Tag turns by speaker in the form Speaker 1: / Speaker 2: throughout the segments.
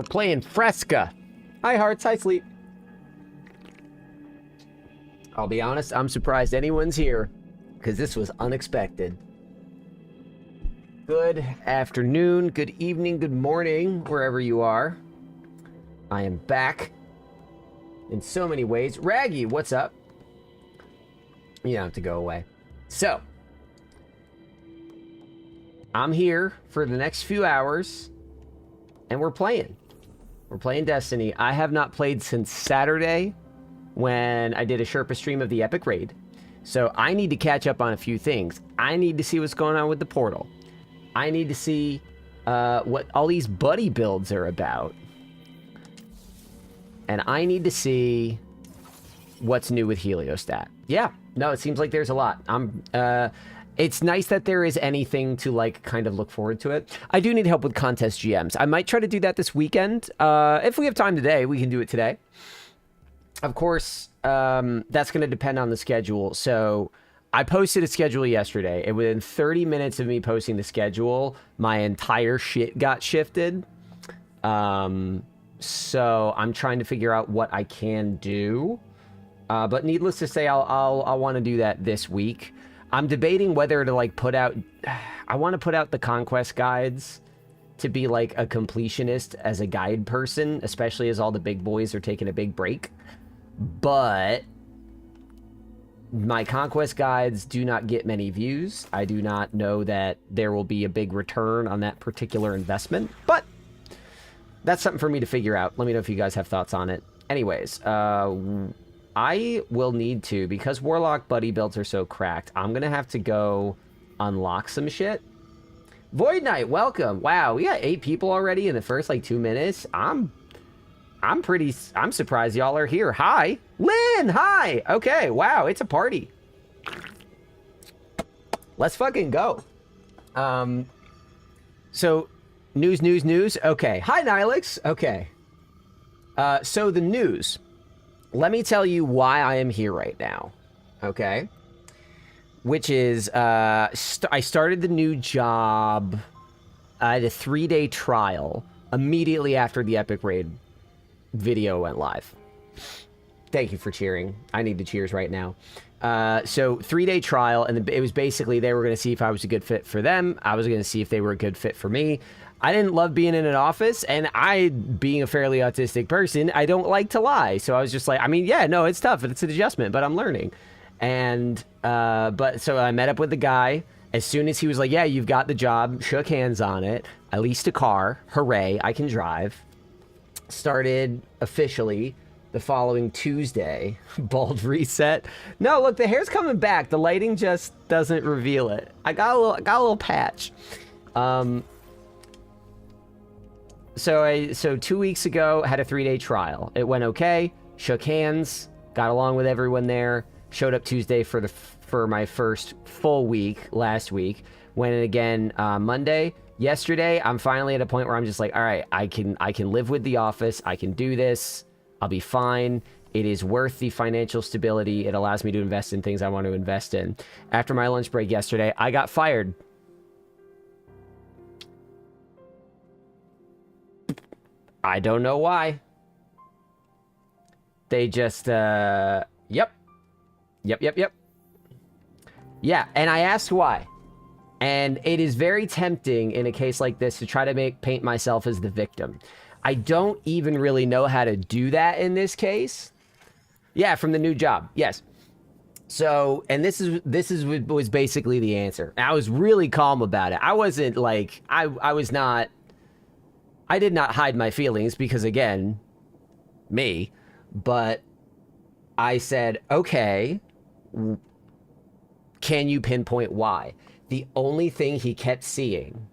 Speaker 1: we're playing Fresca. Hi, Hearts. Hi, Sleep. I'll be honest, I'm surprised anyone's here, because this was unexpected. Good afternoon, good evening, good morning, wherever you are. I am back in so many ways. Raggy, what's up? You don't have to go away. So, I'm here for the next few hours, and we're playing. We're playing Destiny. I have not played since Saturday, when I did a Sherpa stream of the Epic Raid. So I need to catch up on a few things. I need to see what's going on with the portal. I need to see what all these buddy builds are about. And I need to see what's new with Heliostat. Yeah, no, it seems like there's a lot. It's nice that there is anything to, like, kind of look forward to it. I do need help with contest GMs. I might try to do that this weekend. If we have time today, we can do it today. Of course, that's going to depend on the schedule. So I posted a schedule yesterday, and within 30 minutes of me posting the schedule, my entire shit got shifted. So I'm trying to figure out what I can do. But needless to say, I'll want to do that this week. I'm debating whether to, like, put out... I want to put out the conquest guides to be, like, a completionist as a guide person, especially as all the big boys are taking a big break. But my conquest guides do not get many views. I do not know that there will be a big return on that particular investment, but that's something for me to figure out. Let me know if you guys have thoughts on it. Anyways, I will need to, because Warlock buddy builds are so cracked, I'm gonna have to go unlock some shit. Void Knight, welcome. Wow, we got 8 people already in the first, like, 2 minutes. I'm surprised y'all are here. Hi. Lynn, hi. Okay, wow, it's a party. Let's fucking go. So, news. Okay. Hi, Nihilix. Okay. So the news. Let me tell you why I am here right now. Okay? Which is, I started the new job. I had a 3-day trial immediately after the Epic Raid video went live. Thank you for cheering. I need the cheers right now. So 3-day trial, and it was basically they were going to see if I was a good fit for them. I was going to see if they were a good fit for me. I didn't love being in an office, and I, being a fairly autistic person, I don't like to lie. So I was just like, I mean, yeah, no, it's tough. It's an adjustment, but I'm learning. And, so I met up with the guy. As soon as he was like, yeah, you've got the job, shook hands on it. I leased a car. Hooray, I can drive. Started officially the following Tuesday. Bald reset. No, look, the hair's coming back. The lighting just doesn't reveal it. I got a little patch. So 2 weeks ago, had a 3-day trial. It went okay. Shook hands. Got along with everyone there. Showed up Tuesday for my first full week last week. Went in again Monday. Yesterday, I'm finally at a point where I'm just like, all right, I can live with the office. I can do this. I'll be fine. It is worth the financial stability. It allows me to invest in things I want to invest in. After my lunch break yesterday, I got fired. I don't know why. They just, yep. Yeah, and I asked why. And it is very tempting in a case like this to try to paint myself as the victim. I don't even really know how to do that in this case. Yeah, from the new job. Yes. So, and this was basically the answer. I was really calm about it. I wasn't like, I did not hide my feelings because, again, me. But I said, okay, can you pinpoint why? The only thing he kept saying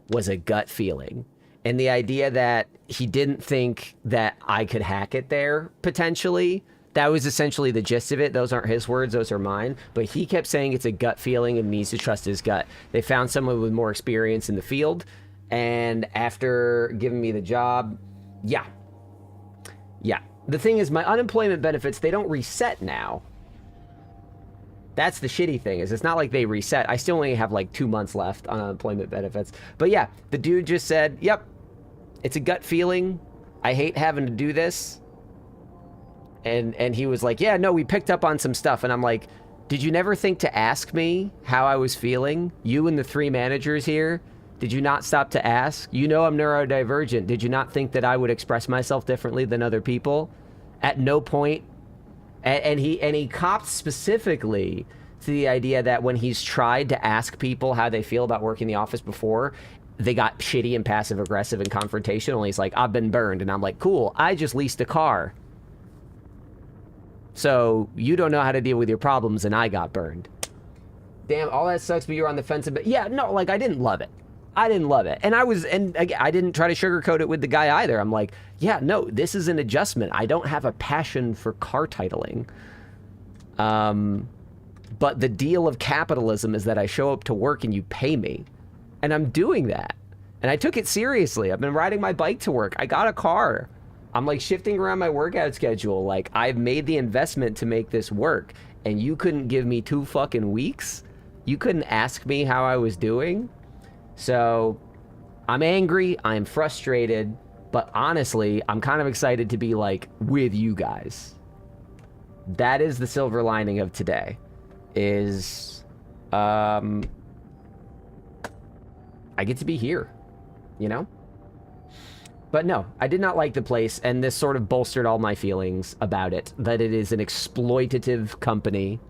Speaker 1: was a gut feeling. And the idea that he didn't think that I could hack it there, potentially, that was essentially the gist of it. Those aren't his words, those are mine. But he kept saying it's a gut feeling and needs to trust his gut. They found someone with more experience in the field. And after giving me the job, yeah. The thing is, my unemployment benefits, they don't reset now. That's the shitty thing, is it's not like they reset. I still only have like 2 months left on unemployment benefits. But yeah, the dude just said, yep, It's a gut feeling. I hate having to do this. And he was like, yeah, no, we picked up on some stuff. And I'm like, did you never think to ask me how I was feeling? You and the 3 managers here? Did you not stop to ask? You know I'm neurodivergent. Did you not think that I would express myself differently than other people? At no point. And he copped specifically to the idea that when he's tried to ask people how they feel about working in the office before, they got shitty and passive aggressive and confrontational. He's like, I've been burned. And I'm like, cool, I just leased a car. So you don't know how to deal with your problems, and I got burned. Damn, all that sucks, but you're on the fence. But yeah, no, like, I didn't love it. I didn't love it. And I didn't try to sugarcoat it with the guy either. I'm like, yeah, no, this is an adjustment. I don't have a passion for car titling. But the deal of capitalism is that I show up to work and you pay me. And I'm doing that. And I took it seriously. I've been riding my bike to work. I got a car. I'm like shifting around my workout schedule. Like, I've made the investment to make this work. And you couldn't give me 2 fucking weeks? You couldn't ask me how I was doing? So, I'm angry, I'm frustrated, but honestly, I'm kind of excited to be, like, with you guys. That is the silver lining of today, is, I get to be here, you know? But no, I did not like the place, and this sort of bolstered all my feelings about it, that it is an exploitative company.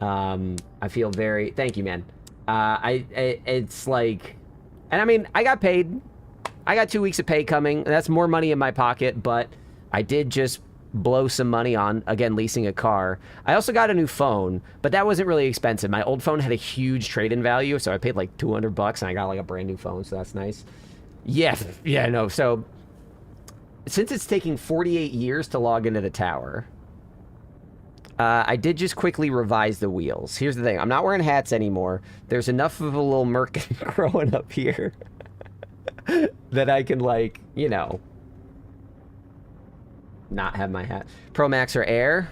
Speaker 1: I feel very... Thank you, man. It's like, and I mean, I got paid. I got 2 weeks of pay coming. That's more money in my pocket, but I did just blow some money on, again, leasing a car. I also got a new phone, but that wasn't really expensive. My old phone had a huge trade-in value, so I paid like $200 and I got like a brand new phone, so that's nice. Yeah, no, so since it's taking 48 years to log into the tower, I did just quickly revise the wheels. Here's the thing. I'm not wearing hats anymore. There's enough of a little merkin growing up here that I can, like, you know, not have my hat. Pro Max or Air?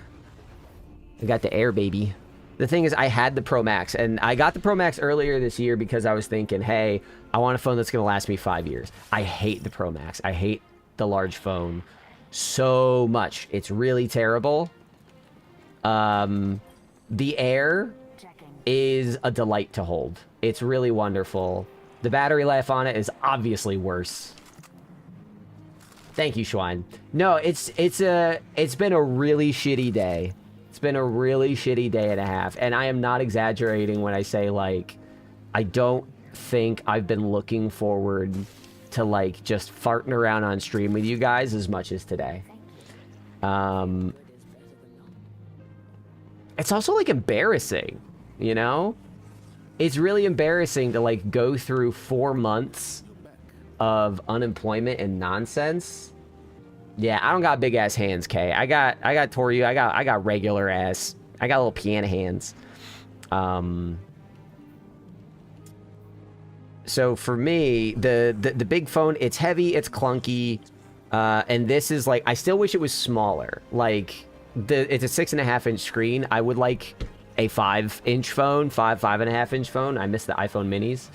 Speaker 1: I got the Air, baby. The thing is, I had the Pro Max, and I got the Pro Max earlier this year because I was thinking, hey, I want a phone that's going to last me 5 years. I hate the Pro Max. I hate the large phone so much. It's really terrible. The Air is a delight to hold. It's really wonderful. The battery life on it is obviously worse. Thank you, Schwein. No, it's been a really shitty day. It's been a really shitty day and a half, and I am not exaggerating when I say, like, I don't think I've been looking forward to, like, just farting around on stream with you guys as much as today. It's also, like, embarrassing, you know? It's really embarrassing to, like, go through 4 months of unemployment and nonsense. Yeah, I don't got big-ass hands, Kay. I got Toryu, I got regular ass. I got little piano hands. So for me, the big phone, it's heavy, it's clunky, and this is, like, I still wish it was smaller. Like, it's a 6.5-inch screen. I would like a 5-inch phone, 5.5-inch phone. I miss the iPhone minis.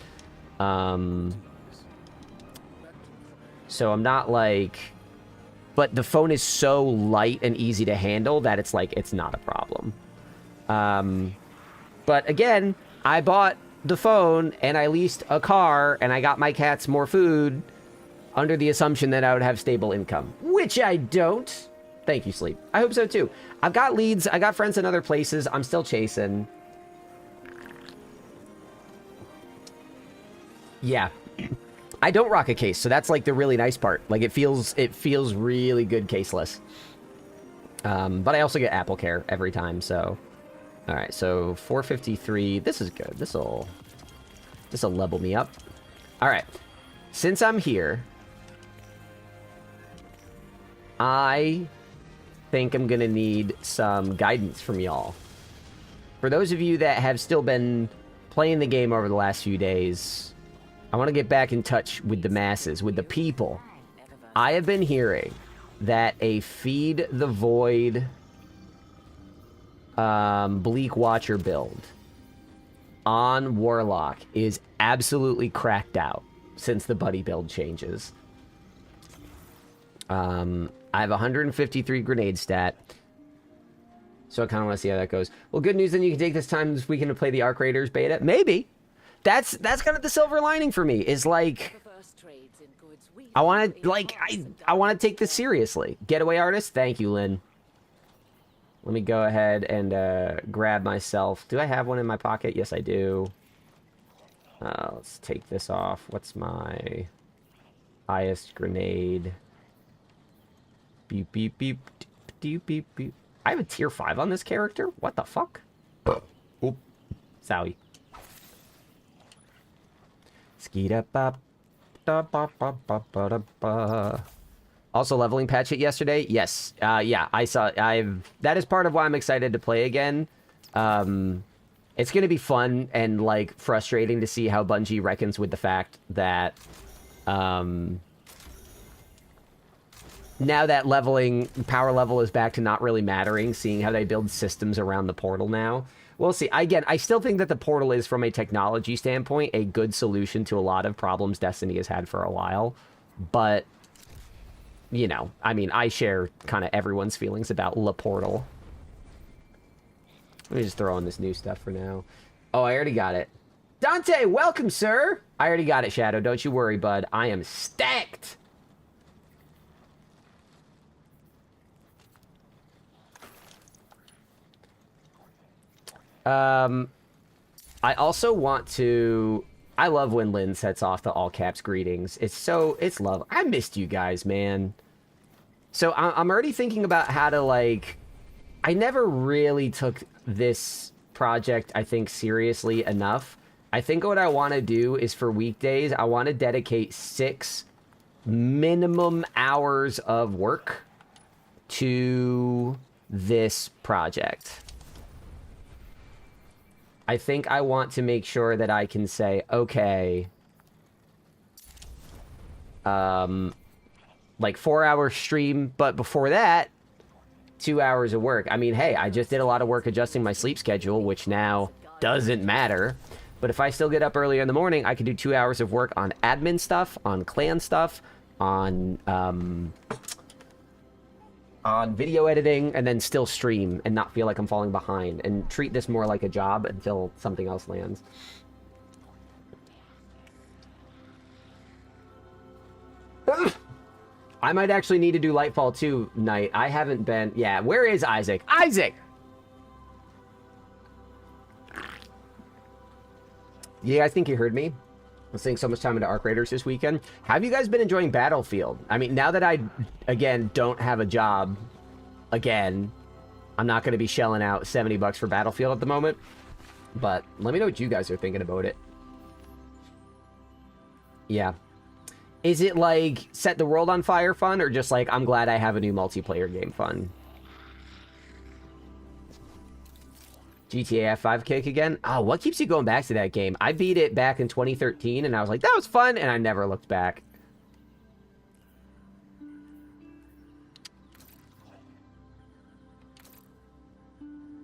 Speaker 1: So I'm not like, but the phone is so light and easy to handle that it's like, it's not a problem. But again, I bought the phone and I leased a car and I got my cats more food under the assumption that I would have stable income, which I don't. Thank you, Sleep. I hope so, too. I've got leads. I got friends in other places. I'm still chasing. Yeah. I don't rock a case, so that's, like, the really nice part. Like, it feels really good caseless. But I also get Apple Care every time, so... Alright, so 453. This is good. This'll level me up. Alright. Since I'm here... I think I'm gonna need some guidance from y'all. For those of you that have still been playing the game over the last few days, I want to get back in touch with the masses, with the people. I have been hearing that a Feed the Void Bleak Watcher build on Warlock is absolutely cracked out since the buddy build changes. I have 153 grenade stat. So I kind of want to see how that goes. Well, good news, then you can take this time this weekend to play the Arc Raiders beta. Maybe. That's kind of the silver lining for me, is like, I want to, like, I want to take this seriously. Getaway artist? Thank you, Lynn. Let me go ahead and grab myself. Do I have one in my pocket? Yes, I do. Let's take this off. What's my highest grenade? Beep, beep, beep, beep, beep, beep. I have a tier 5 on this character? What the fuck? Oop. Sorry. Skeeta bop. Also, leveling patch it yesterday? Yes. Yeah, I saw. That is part of why I'm excited to play again. It's gonna be fun and like frustrating to see how Bungie reckons with the fact that now that power level is back to not really mattering, seeing how they build systems around the portal now. We'll see. Again, I still think that the portal is, from a technology standpoint, a good solution to a lot of problems Destiny has had for a while. But, you know, I mean, I share kind of everyone's feelings about La Portal. Let me just throw on this new stuff for now. Oh, I already got it. Dante, welcome, sir! I already got it, Shadow. Don't you worry, bud. I am stacked! I also want to... I love when Lynn sets off the all caps greetings. It's love. I missed you guys, man. So I'm already thinking about how to, like... I never really took this project, I think, seriously enough. I think what I want to do is, for weekdays, I want to dedicate 6 minimum hours of work to this project. I think I want to make sure that I can say, okay, like 4-hour stream, but before that, 2 hours of work. I mean, hey, I just did a lot of work adjusting my sleep schedule, which now doesn't matter. But if I still get up earlier in the morning, I could do 2 hours of work on admin stuff, on clan stuff, on video editing, and then still stream and not feel like I'm falling behind, and treat this more like a job until something else lands. I might actually need to do Lightfall 2 night. I haven't been... Yeah, where is Isaac? Isaac! You guys think you heard me? I was spending so much time into Arc Raiders this weekend. Have you guys been enjoying Battlefield? I mean, now that I, again, don't have a job, again, I'm not going to be shelling out $70 for Battlefield at the moment. But let me know what you guys are thinking about it. Yeah. Is it like set the world on fire fun, or just like I'm glad I have a new multiplayer game fun? GTA F5 kick again? Oh, what keeps you going back to that game? I beat it back in 2013, and I was like, that was fun, and I never looked back.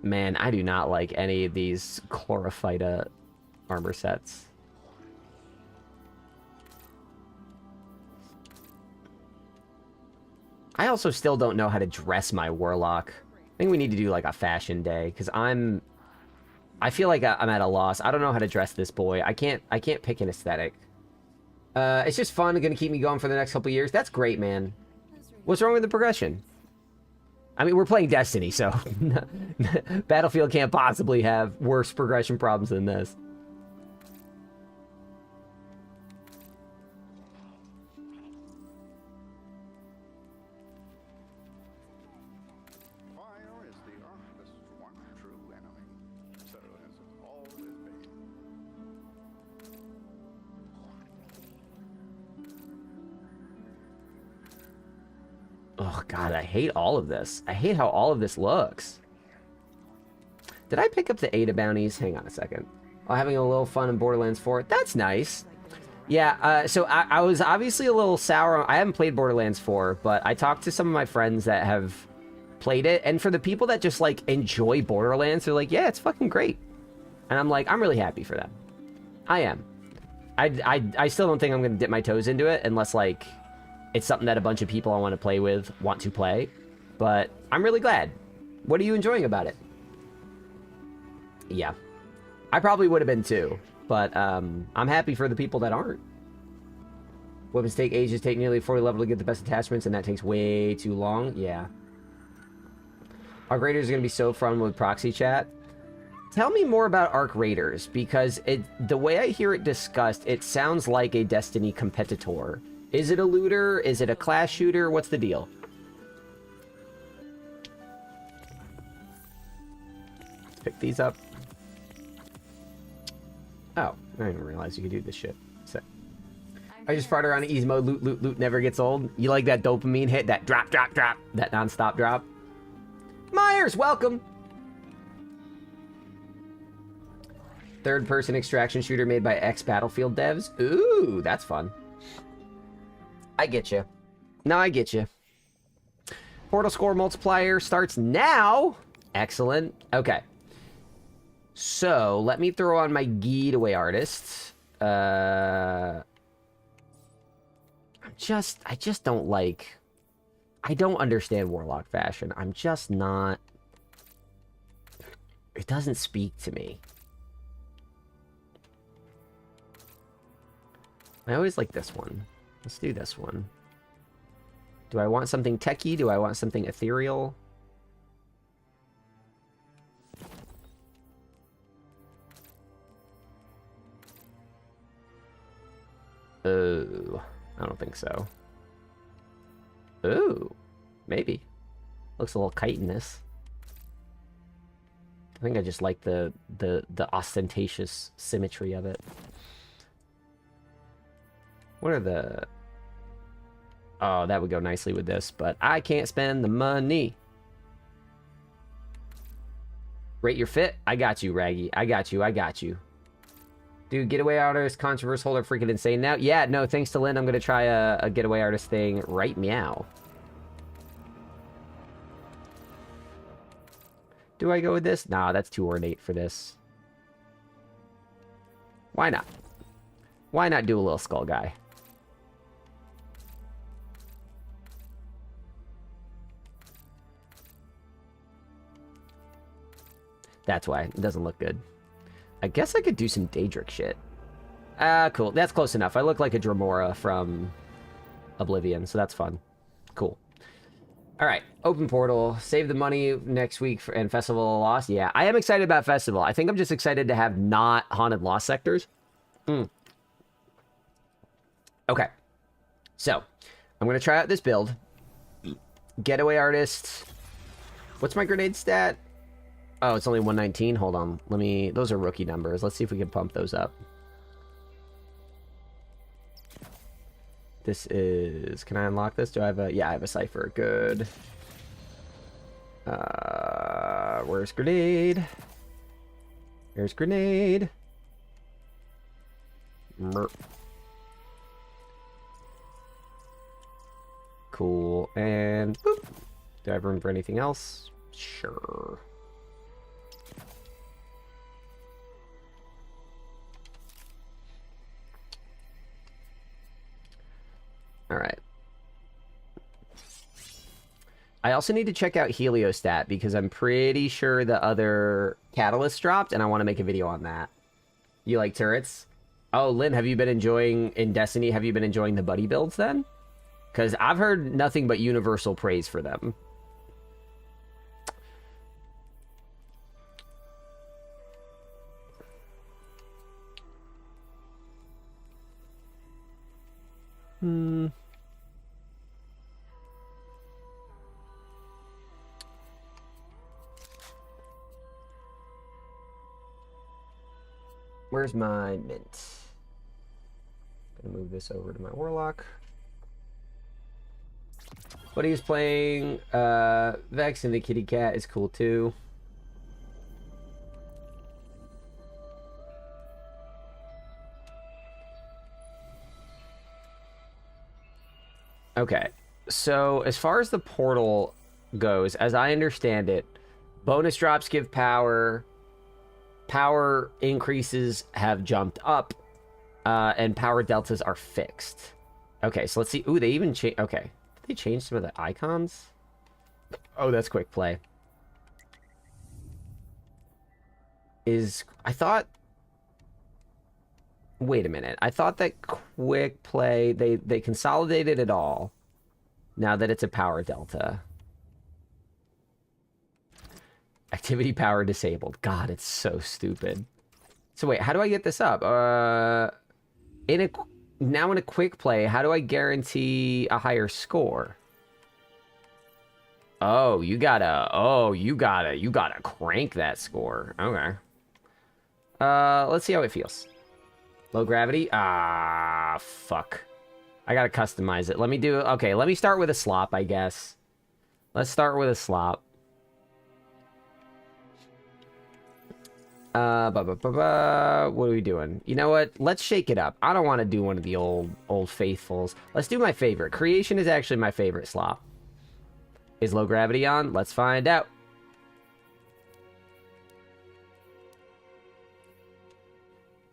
Speaker 1: Man, I do not like any of these Chlorophyta armor sets. I also still don't know how to dress my Warlock. I think we need to do like a fashion day, because I feel like I'm at a loss. I don't know how to dress this boy. I can't pick an aesthetic. It's just fun. Going to keep me going for the next couple years. That's great, man. What's wrong with the progression? I mean, we're playing Destiny, so Battlefield can't possibly have worse progression problems than this. Oh, God, I hate all of this. I hate how all of this looks. Did I pick up the Ada bounties? Hang on a second. Oh, having a little fun in Borderlands 4. That's nice. Yeah, so I was obviously a little sour. I haven't played Borderlands 4, but I talked to some of my friends that have played it. And for the people that just, like, enjoy Borderlands, they're like, yeah, it's fucking great. And I'm like, I'm really happy for them. I am. I still don't think I'm going to dip my toes into it unless, like... it's something that a bunch of people I want to play. But I'm really glad. What are you enjoying about it? Yeah. I probably would have been too, but I'm happy for the people that aren't. Weapons take ages, take nearly 40 level to get the best attachments, and that takes way too long. Yeah. Arc Raiders are going to be so fun with proxy chat. Tell me more about Arc Raiders, because the way I hear it discussed, it sounds like a Destiny competitor. Is it a looter? Is it a class shooter? What's the deal? Let's pick these up. Oh, I didn't realize you could do this shit. So, I just fart around in easy mode. Loot, loot, loot never gets old. You like that dopamine hit? That drop, drop, drop. That non-stop drop. Myers, welcome. Third-person extraction shooter made by ex-Battlefield devs. Ooh, that's fun. I get you. No, I get you. Portal score multiplier starts now. Excellent. Okay. So, let me throw on my Getaway Artist. I just don't like... I don't understand Warlock fashion. I'm just not... It doesn't speak to me. I always like this one. Let's do this one. Do I want something techie? Do I want something ethereal? Oh, I don't think so. Ooh, maybe. Looks a little chitinous. I think I just like the ostentatious symmetry of it. What are the... Oh, that would go nicely with this, but I can't spend the money. Rate your fit? I got you, Raggy. I got you. I got you. Dude, Getaway Artist, Controversial are freaking insane now. Yeah, no, thanks to Lynn, I'm going to try a Getaway Artist thing right meow. Do I go with this? Nah, that's too ornate for this. Why not? Why not do a little skull guy? That's why. It doesn't look good. I guess I could do some Daedric shit. Cool. That's close enough. I look like a Dremora from Oblivion, so that's fun. Cool. Alright. Open portal. Save the money next week and Festival of Lost. Yeah, I am excited about Festival. I think I'm just excited to have not Haunted Lost sectors. Okay. So, I'm going to try out this build. Getaway Artist. What's my grenade stat? Oh, it's only 119. Hold on. Those are rookie numbers. Let's see if we can pump those up. This is... Can I unlock this? Do I have a... Yeah, I have a Cypher. Good. Where's grenade? Here's grenade. Merp. Cool. And... Boop. Do I have room for anything else? Sure. Alright. I also need to check out Heliostat because I'm pretty sure the other catalyst dropped and I want to make a video on that. You like turrets? Oh, Lynn, have you been enjoying, in Destiny, have you been enjoying the buddy builds then? Because I've heard nothing but universal praise for them. Where's my mint? Gonna move this over to my Warlock. Buddy's playing Vex, and the kitty cat is cool too. Okay, so as far as the portal goes, as I understand it, bonus drops give power, power increases have jumped up, and power deltas are fixed. Okay, so let's see. Ooh, they even changed... Okay. Did they change some of the icons? Oh, that's quick play. I thought... Wait a minute. I thought that quick play... They consolidated it all. Now that it's a power delta. Activity power disabled. God, it's so stupid. So wait, how do I get this up? Now in a quick play, how do I guarantee a higher score? Oh, you gotta crank that score. Okay. Let's see how it feels. Low gravity? Ah, fuck. I gotta customize it. Okay, let me start with a slop, I guess. Let's start with a slop. What are we doing? You know what? Let's shake it up. I don't want to do one of the old faithfuls. Let's do my favorite. Creation is actually my favorite slop. Is low gravity on? Let's find out.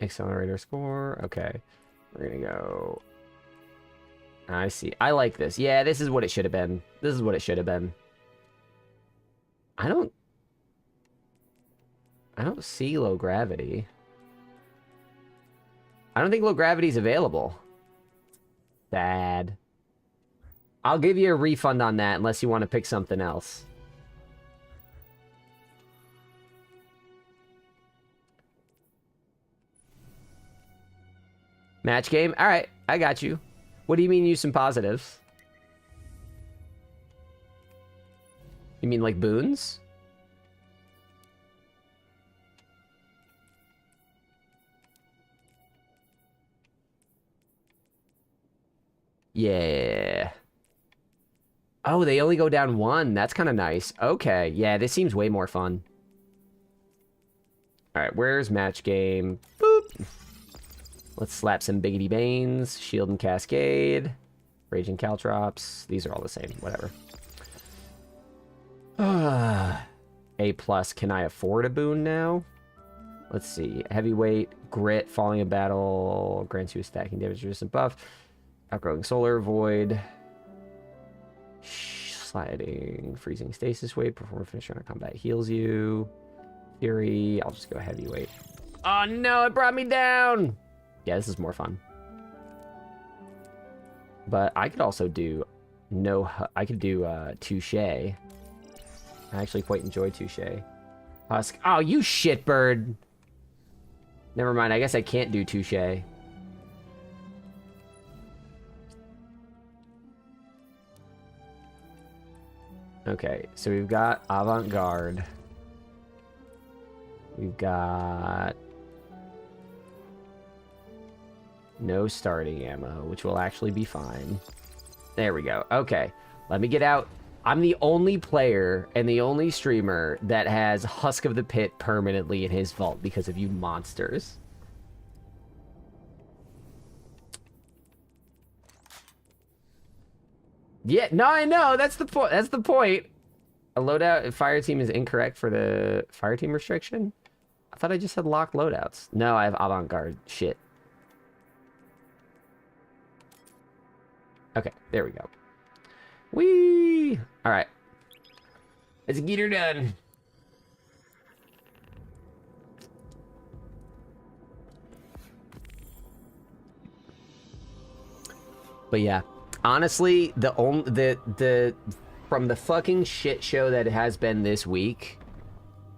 Speaker 1: Accelerator score. Okay. We're gonna go... I see. I like this. Yeah, this is what it should have been. This is what it should have been. I don't see low gravity. I don't think low gravity is available. Bad. I'll give you a refund on that unless you want to pick something else. Match game? Alright, I got you. What do you mean use some positives? You mean like boons? Yeah. Oh, they only go down one. That's kind of nice. Okay, yeah, this seems way more fun. Alright, where's match game? Boop! Let's slap some Biggity Banes, Shield and Cascade, Raging Caltrops. These are all the same, whatever. A+, can I afford a boon now? Let's see. Heavyweight, Grit, Falling in Battle, grants you a stacking damage resistant buff. Outgrowing Solar, Void. Sliding, Freezing Stasis Weight, Perform Finisher on combat, heals you. Fury, I'll just go Heavyweight. Oh no, it brought me down! Yeah, this is more fun. But I could also do Touche. I actually quite enjoy Touche. Husk. Oh, you shitbird. Never mind, I guess I can't do Touche. Okay, so we've got Avant-Garde. We've got... no starting ammo, which will actually be fine. There we go. Okay, let me get out. I'm the only player and the only streamer that has Husk of the Pit permanently in his vault because of you monsters. Yeah, no, I know. That's the point. That's the point. A loadout fire team is incorrect for the fire team restriction? I thought I just had locked loadouts. No, I have Avant-Garde. Shit. Okay, there we go. Whee! Alright. Let's get her done. But yeah, honestly, from the fucking shit show that it has been this week,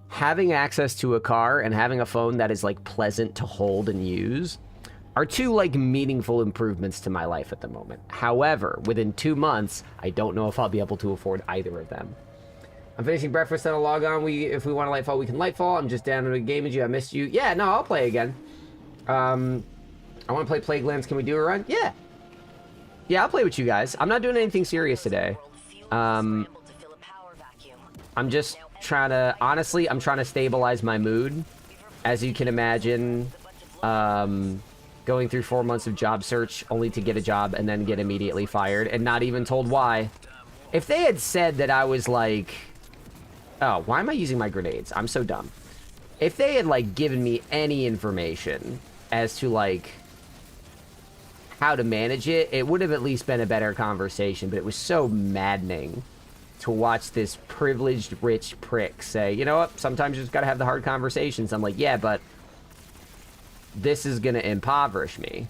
Speaker 1: having access to a car and having a phone that is like pleasant to hold and use are two like meaningful improvements to my life at the moment. However, within 2 months, I don't know if I'll be able to afford either of them. I'm finishing breakfast and I'll log on. If we want to Lightfall, we can Lightfall. I'm just down to a game with you. I missed you. Yeah, no, I'll play again. I want to play Plaguelands. Can we do a run? Yeah. Yeah, I'll play with you guys. I'm not doing anything serious today. I'm just trying to... honestly, I'm trying to stabilize my mood. As you can imagine, going through 4 months of job search only to get a job and then get immediately fired and not even told why. If they had said that I was like... oh, why am I using my grenades? I'm so dumb. If they had like given me any information as to like how to manage it, it would have at least been a better conversation, but it was so maddening to watch this privileged rich prick say, you know what, sometimes you just gotta have the hard conversations. I'm like, yeah, but this is gonna impoverish me.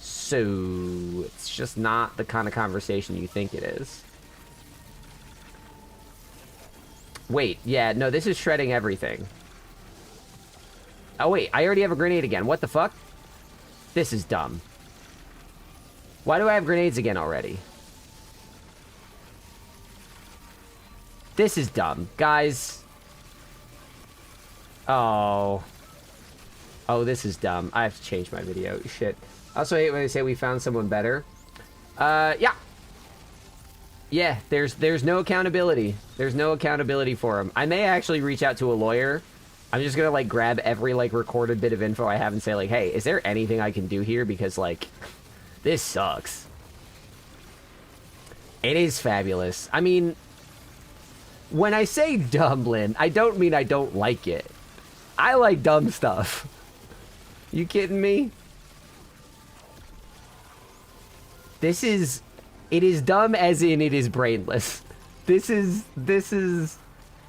Speaker 1: So it's just not the kind of conversation you think it is. Wait, yeah, no, this is shredding everything. Oh wait, I already have a grenade again. What the fuck? This is dumb. Why do I have grenades again already? This is dumb. Guys. Oh. Oh, this is dumb. I have to change my video. Shit. I also hate when they say we found someone better. Yeah. Yeah, there's no accountability. There's no accountability for him. I may actually reach out to a lawyer. I'm just gonna, like, grab every, like, recorded bit of info I have and say, like, hey, is there anything I can do here? Because, like, this sucks. It is fabulous. I mean, when I say dumb, Lynn, I don't mean I don't like it. I like dumb stuff. You kidding me? This is... It is dumb as in it is brainless. This is...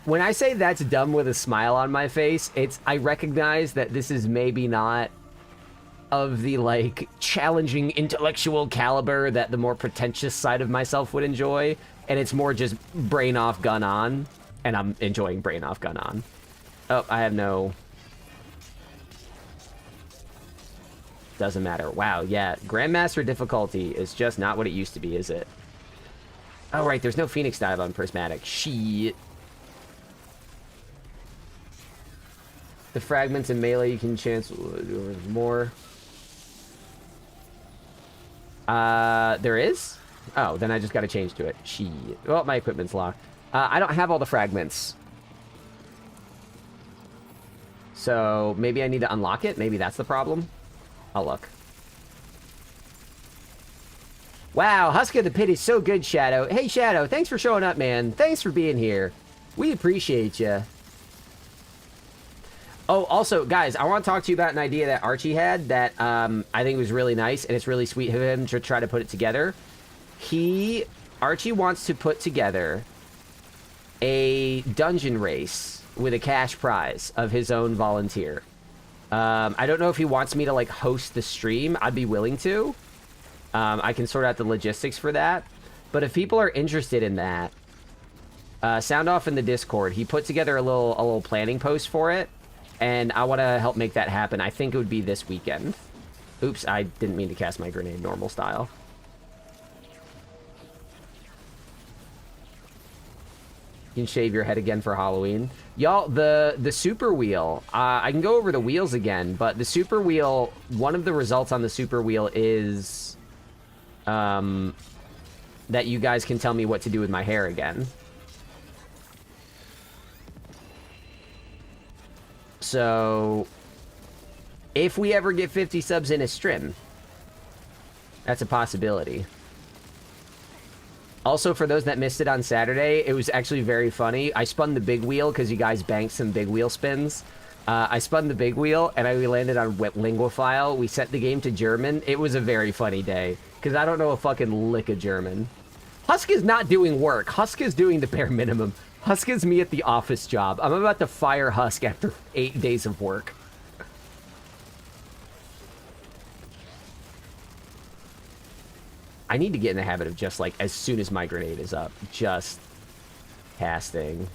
Speaker 1: When I say that's dumb with a smile on my face, it's... I recognize that this is maybe not of the, like, challenging intellectual caliber that the more pretentious side of myself would enjoy, and it's more just brain off, gun on, and I'm enjoying brain off, gun on. Oh, I have no... Doesn't matter. Wow, yeah. Grandmaster difficulty is just not what it used to be, is it? Oh, right, there's no Phoenix dive on Prismatic. Shit. The fragments in melee you can chance more. There is? Oh, then I just gotta change to it. Shit. Well, my equipment's locked. I don't have all the fragments. So, maybe I need to unlock it? Maybe that's the problem? I'll look. Wow, Husk of the Pit is so good, Shadow. Hey, Shadow, thanks for showing up, man. Thanks for being here. We appreciate you. Oh, also, guys, I want to talk to you about an idea that Archie had that I think was really nice, and it's really sweet of him to try to put it together. Archie wants to put together a dungeon race with a cash prize of his own volunteer. I don't know if he wants me to, like, host the stream. I'd be willing to. I can sort out the logistics for that. But if people are interested in that, sound off in the Discord. He put together a little planning post for it, and I want to help make that happen. I think it would be this weekend. Oops, I didn't mean to cast my grenade normal style. You can shave your head again for Halloween. Y'all, the super wheel, I can go over the wheels again, but the super wheel, one of the results on the super wheel is that you guys can tell me what to do with my hair again. So, if we ever get 50 subs in a stream, that's a possibility. Also, for those that missed it on Saturday, it was actually very funny. I spun the big wheel because you guys banked some big wheel spins. I spun the big wheel, and we landed on Linguaphile. We set the game to German. It was a very funny day, because I don't know a fucking lick of German. Husk is not doing work. Husk is doing the bare minimum. Husk is me at the office job. I'm about to fire Husk after 8 days of work. I need to get in the habit of just, like, as soon as my grenade is up, just casting.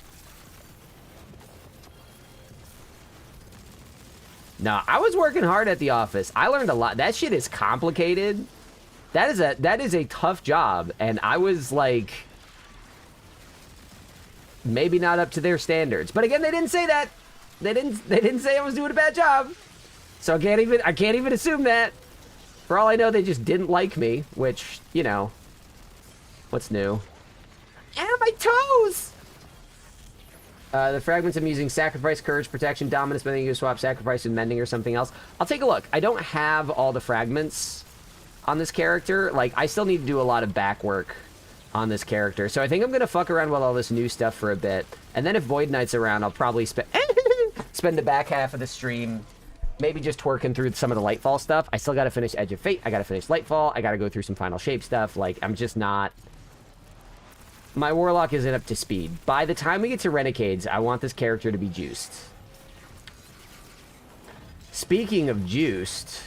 Speaker 1: No, I was working hard at the office. I learned a lot. That shit is complicated. That is a tough job, and I was, like, maybe not up to their standards. But again, they didn't say that. They didn't say I was doing a bad job. So I can't even assume that. For all I know, they just didn't like me, which, you know, what's new? Ow, my toes! The fragments I'm using: sacrifice, courage, protection, dominance, but then you swap sacrifice with mending or something else. I'll take a look. I don't have all the fragments on this character. Like, I still need to do a lot of back work on this character. So I think I'm going to fuck around with all this new stuff for a bit. And then if Void Knight's around, I'll probably spend the back half of the stream maybe just twerking through some of the Lightfall stuff. I still got to finish Edge of Fate. I got to finish Lightfall. I got to go through some Final Shape stuff. Like, I'm just not... My Warlock isn't up to speed. By the time we get to Renegades, I want this character to be juiced. Speaking of juiced...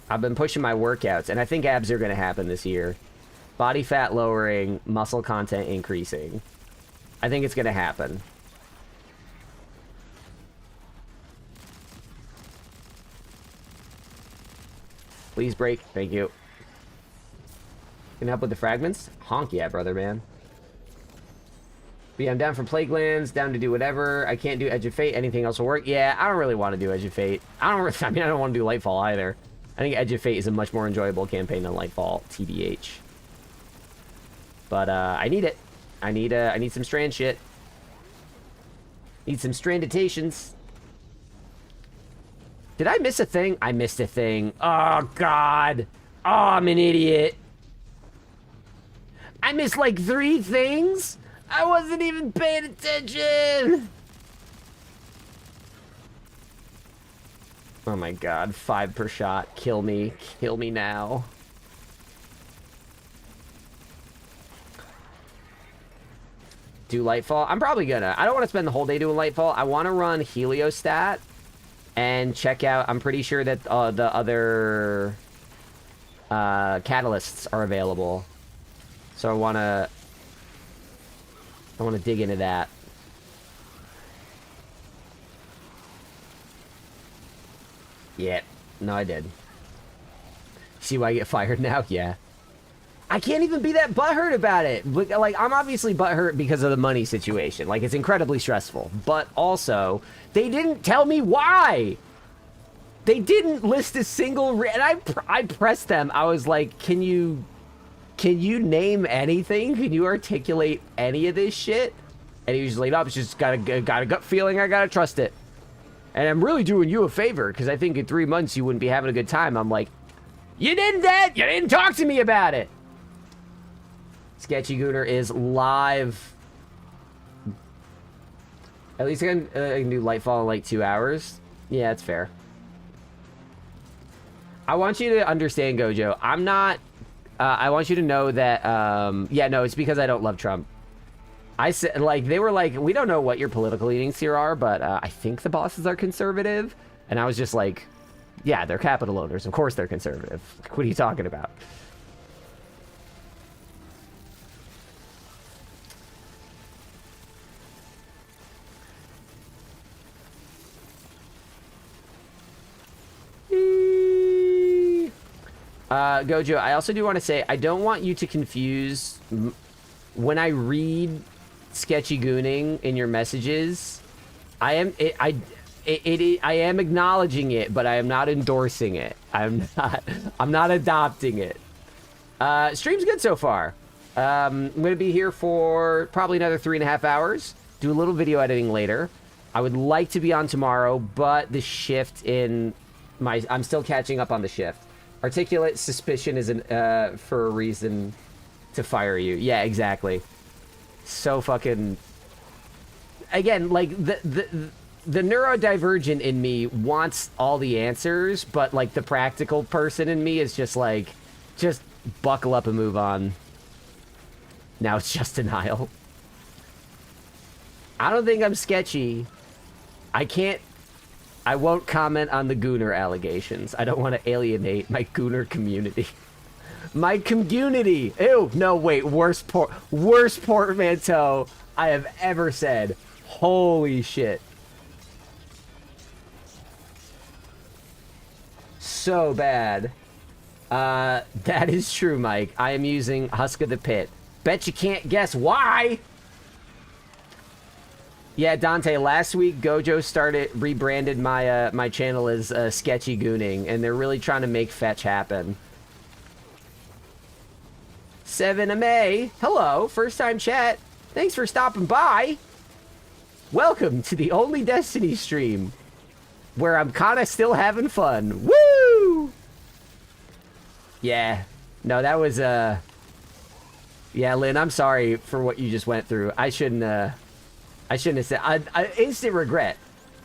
Speaker 1: I've been pushing my workouts, and I think abs are going to happen this year. Body fat lowering, muscle content increasing. I think it's going to happen. Please break. Thank you. Can I help with the fragments? Honk yeah, brother, man. But yeah, I'm down for Plague Lands, down to do whatever. I can't do Edge of Fate. Anything else will work? Yeah, I don't really want to do Edge of Fate. I don't want to do Lightfall either. I think Edge of Fate is a much more enjoyable campaign than Lightfall, TBH. But I need it. I need some strand shit. Need some stranditations. Did I miss a thing? I missed a thing. Oh, God. Oh, I'm an idiot. I missed like 3 things? I wasn't even paying attention. Oh my God, 5 per shot. Kill me. Kill me now. Do Lightfall? I'm probably gonna. I don't want to spend the whole day doing Lightfall. I want to run Heliostat and check out. I'm pretty sure that the other catalysts are available. So I want to dig into that. Yeah. No, I did. See why I get fired now? Yeah. I can't even be that butthurt about it. Like, I'm obviously butthurt because of the money situation. Like, it's incredibly stressful. But also, they didn't tell me why. They didn't list a single... And I pressed them. I was like, can you name anything? Can you articulate any of this shit? And he was like, no, it's just got a gut feeling. I gotta trust it. And I'm really doing you a favor, because I think in 3 months you wouldn't be having a good time. I'm like, you didn't talk to me about it. Sketchy Gooner is live. At least I can do Lightfall in like 2 hours. Yeah, that's fair. I want you to understand, Gojo. I'm not... I want you to know that... yeah, no, it's because I don't love Trump. I said, like, they were like, we don't know what your political leanings here are, but I think the bosses are conservative. And I was just like, yeah, they're capital owners. Of course they're conservative. Like, what are you talking about? Gojo, I also do want to say, I don't want you to confuse when I read sketchy gooning in your messages. I am acknowledging it, but I am not endorsing it. I'm not adopting it. Stream's good so far. I'm gonna be here for probably another 3.5 hours. Do a little video editing later. I would like to be on tomorrow, but the shift in I'm still catching up on the shift. Articulate suspicion isn't for a reason to fire you. Yeah, exactly. So fucking... Again, like, the neurodivergent in me wants all the answers, but, like, the practical person in me is just like, just buckle up and move on. Now it's just denial. I don't think I'm sketchy. I won't comment on the Gooner allegations. I don't want to alienate my Gooner community. My community! Ew, no, wait, worst portmanteau I have ever said. Holy shit. So bad. That is true, Mike. I am using Husk of the Pit. Bet you can't guess why! Yeah, Dante, last week Gojo rebranded my my channel as Sketchy Gooning, and they're really trying to make fetch happen. 7MA, hello, first time chat. Thanks for stopping by. Welcome to the only Destiny stream where I'm kind of still having fun. Woo! Yeah, no, that was yeah, Lynn, I'm sorry for what you just went through. I shouldn't have said. I instant regret.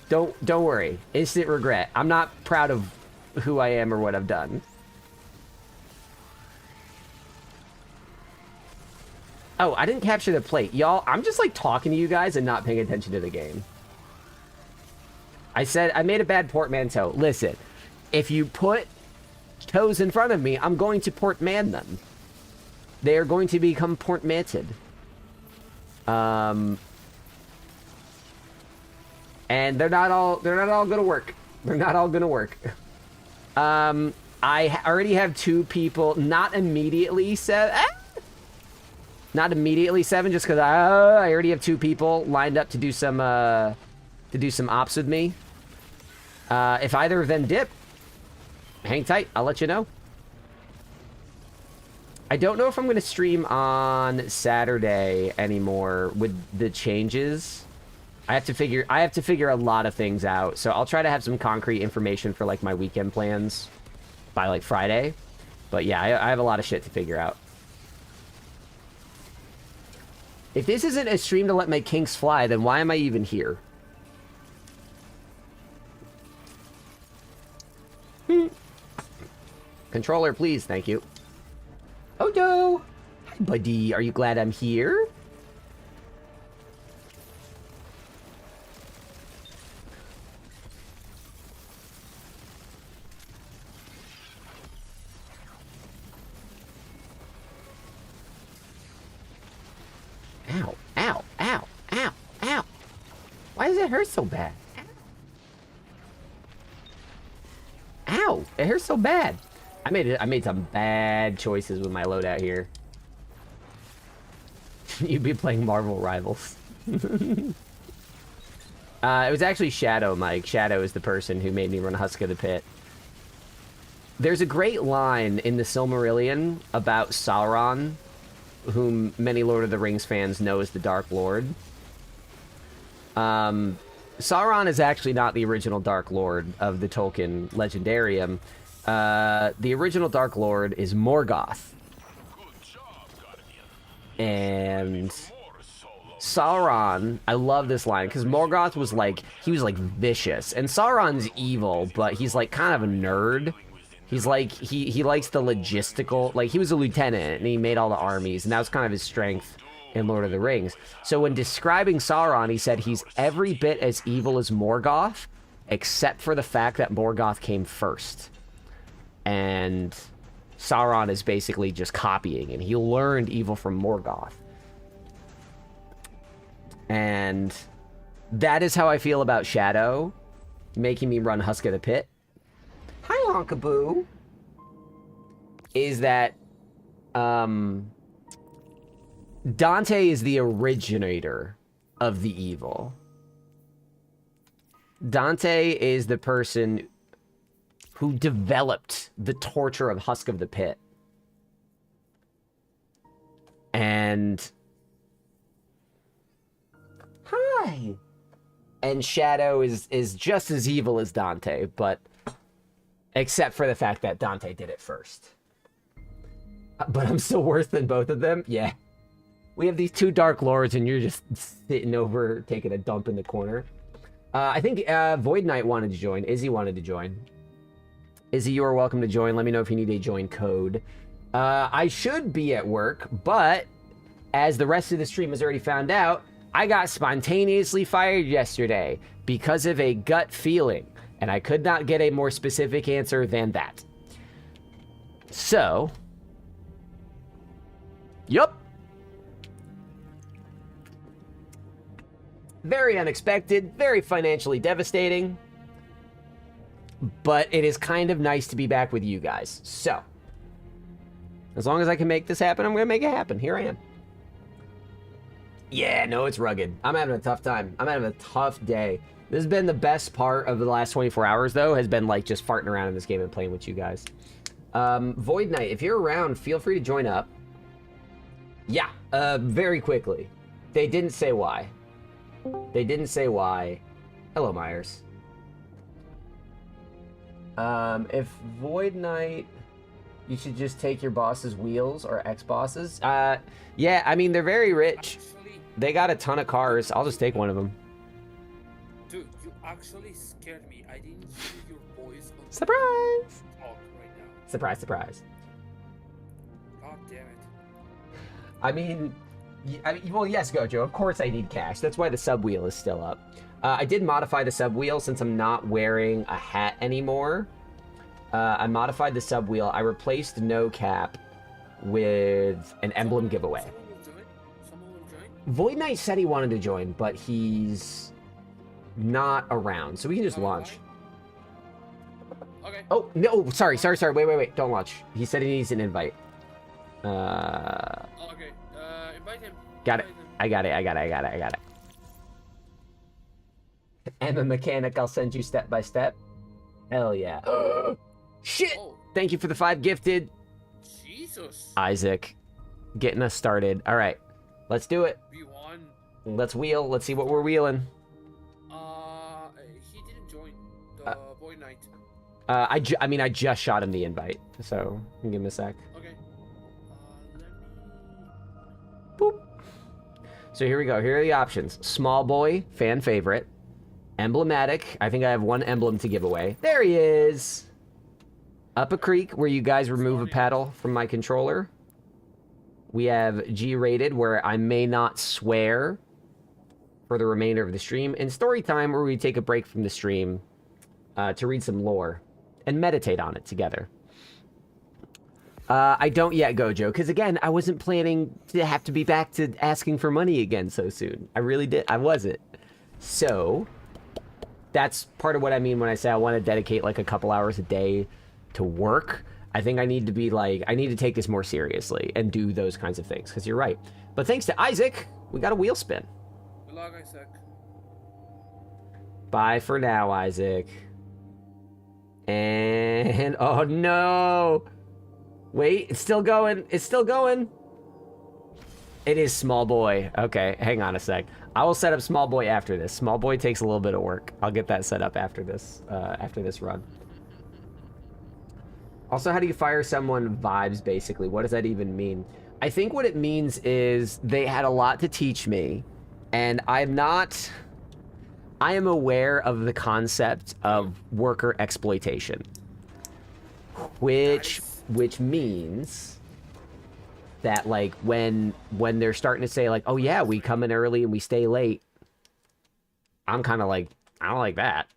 Speaker 1: Don't worry. Instant regret. I'm not proud of who I am or what I've done. Oh, I didn't capture the plate. Y'all, I'm just like talking to you guys and not paying attention to the game. I said I made a bad portmanteau. Listen, if you put toes in front of me, I'm going to portman them. They are going to become portmanted. And they're not all gonna work. They're not all gonna work. I already have 2 people, not immediately 7. Not immediately 7, just because I already have 2 people lined up to do some ops with me. If either of them dip, hang tight. I'll let you know. I don't know if I'm going to stream on Saturday anymore with the changes. I have to figure a lot of things out. So I'll try to have some concrete information for like my weekend plans by like Friday. But yeah, I have a lot of shit to figure out. If this isn't a stream to let my kinks fly, then why am I even here? Controller, please. Thank you. Oh, no. Hi, buddy. Are you glad I'm here? Ow, ow, ow, ow, ow. Why does it hurt so bad? Ow, it hurts so bad. I made some bad choices with my loadout here. You'd be playing Marvel Rivals. It was actually Shadow, Mike. Shadow is the person who made me run Husk of the Pit. There's a great line in the Silmarillion about Sauron, whom many Lord of the Rings fans know as the Dark Lord. Sauron is actually not the original Dark Lord of the Tolkien Legendarium. The original Dark Lord is Morgoth. And Sauron, I love this line, because Morgoth was like, he was like vicious. And Sauron's evil, but he's like kind of a nerd. He's like, he likes the logistical, like he was a lieutenant and he made all the armies, and that was kind of his strength in Lord of the Rings. So when describing Sauron, he said he's every bit as evil as Morgoth, except for the fact that Morgoth came first. And Sauron is basically just copying, and he learned evil from Morgoth. And that is how I feel about Shadow, making me run Husk of the Pit. Hi, Honkaboo. Is that, Dante is the originator of the evil. Dante is the person who developed the torture of Husk of the Pit. And... Hi! And Shadow is just as evil as Dante, but... Except for the fact that Dante did it first. But I'm still worse than both of them? Yeah. We have these 2 Dark Lords, and you're just sitting over, taking a dump in the corner. I think Void Knight wanted to join. Izzy wanted to join. Izzy, you are welcome to join. Let me know if you need a join code. I should be at work, but as the rest of the stream has already found out, I got spontaneously fired yesterday because of a gut feeling, and I could not get a more specific answer than that. So, yup. Very unexpected, very financially devastating, but it is kind of nice to be back with you guys. So, as long as I can make this happen, I'm going to make it happen. Here I am. Yeah, no, it's rugged. I'm having a tough time. I'm having a tough day. This has been the best part of the last 24 hours, though, has been, like, just farting around in this game and playing with you guys. Void Knight, if you're around, feel free to join up. Yeah, very quickly. They didn't say why. They didn't say why. Hello, Myers. If Void Knight, you should just take your boss's wheels or ex-bosses. Yeah, I mean, they're very rich. They got a ton of cars. I'll just take one of them.
Speaker 2: Dude, you actually scared me. I didn't hear your voice on
Speaker 1: Surprise!
Speaker 2: talk right now.
Speaker 1: Surprise, surprise.
Speaker 2: God damn it.
Speaker 1: I mean, well, yes, Gojo. Of course I need cash. That's why the sub wheel is still up. I did modify the sub wheel since I'm not wearing a hat anymore. I modified the sub wheel. I replaced no cap with an emblem giveaway.
Speaker 2: Someone will join? Someone will join?
Speaker 1: Void Knight said he wanted to join, but he's not around, so we can just launch.
Speaker 2: Okay.
Speaker 1: Oh, no, sorry. Wait. Don't launch. He said he needs an invite.
Speaker 2: Okay. Invite him.
Speaker 1: Got it.
Speaker 2: Invite him.
Speaker 1: I got it. I'm a mechanic. I'll send you step by step. Hell yeah. Shit!
Speaker 2: Oh,
Speaker 1: Thank you for the 5 gifted.
Speaker 2: Jesus.
Speaker 1: Isaac, getting us started. All right, let's do it.
Speaker 2: We won.
Speaker 1: Let's wheel. Let's see what we're wheeling.
Speaker 2: He didn't join the Void Knight.
Speaker 1: I just shot him the invite, so give him a sec.
Speaker 2: Okay. Let me.
Speaker 1: Boop. So here we go. Here are the options. Small boy, fan favorite. Emblematic. I think I have 1 emblem to give away. There he is. Up a creek, where you guys remove a paddle from my controller. We have G-rated, where I may not swear for the remainder of the stream. And story time, where we take a break from the stream to read some lore and meditate on it together. I don't yet, Gojo, because again, I wasn't planning to have to be back to asking for money again so soon. I really did. I wasn't. So that's part of what I mean when I say I want to dedicate like a couple hours a day to work. I think I need to be like, I need to take this more seriously and do those kinds of things, because you're right. But thanks to Isaac, we got a wheel spin.
Speaker 2: Good luck, Isaac.
Speaker 1: Bye for now, Isaac. And, oh no! Wait, it's still going. It's still going. It is small boy. Okay, hang on a sec. I will set up small boy after this. Small boy takes a little bit of work. I'll get that set up after this run. Also, how do you fire someone vibes, basically? What does that even mean? I think what it means is they had a lot to teach me, and I am aware of the concept of worker exploitation, which means that, like, when they're starting to say, like, oh yeah, we come in early and we stay late, I'm kind of like, I don't like that.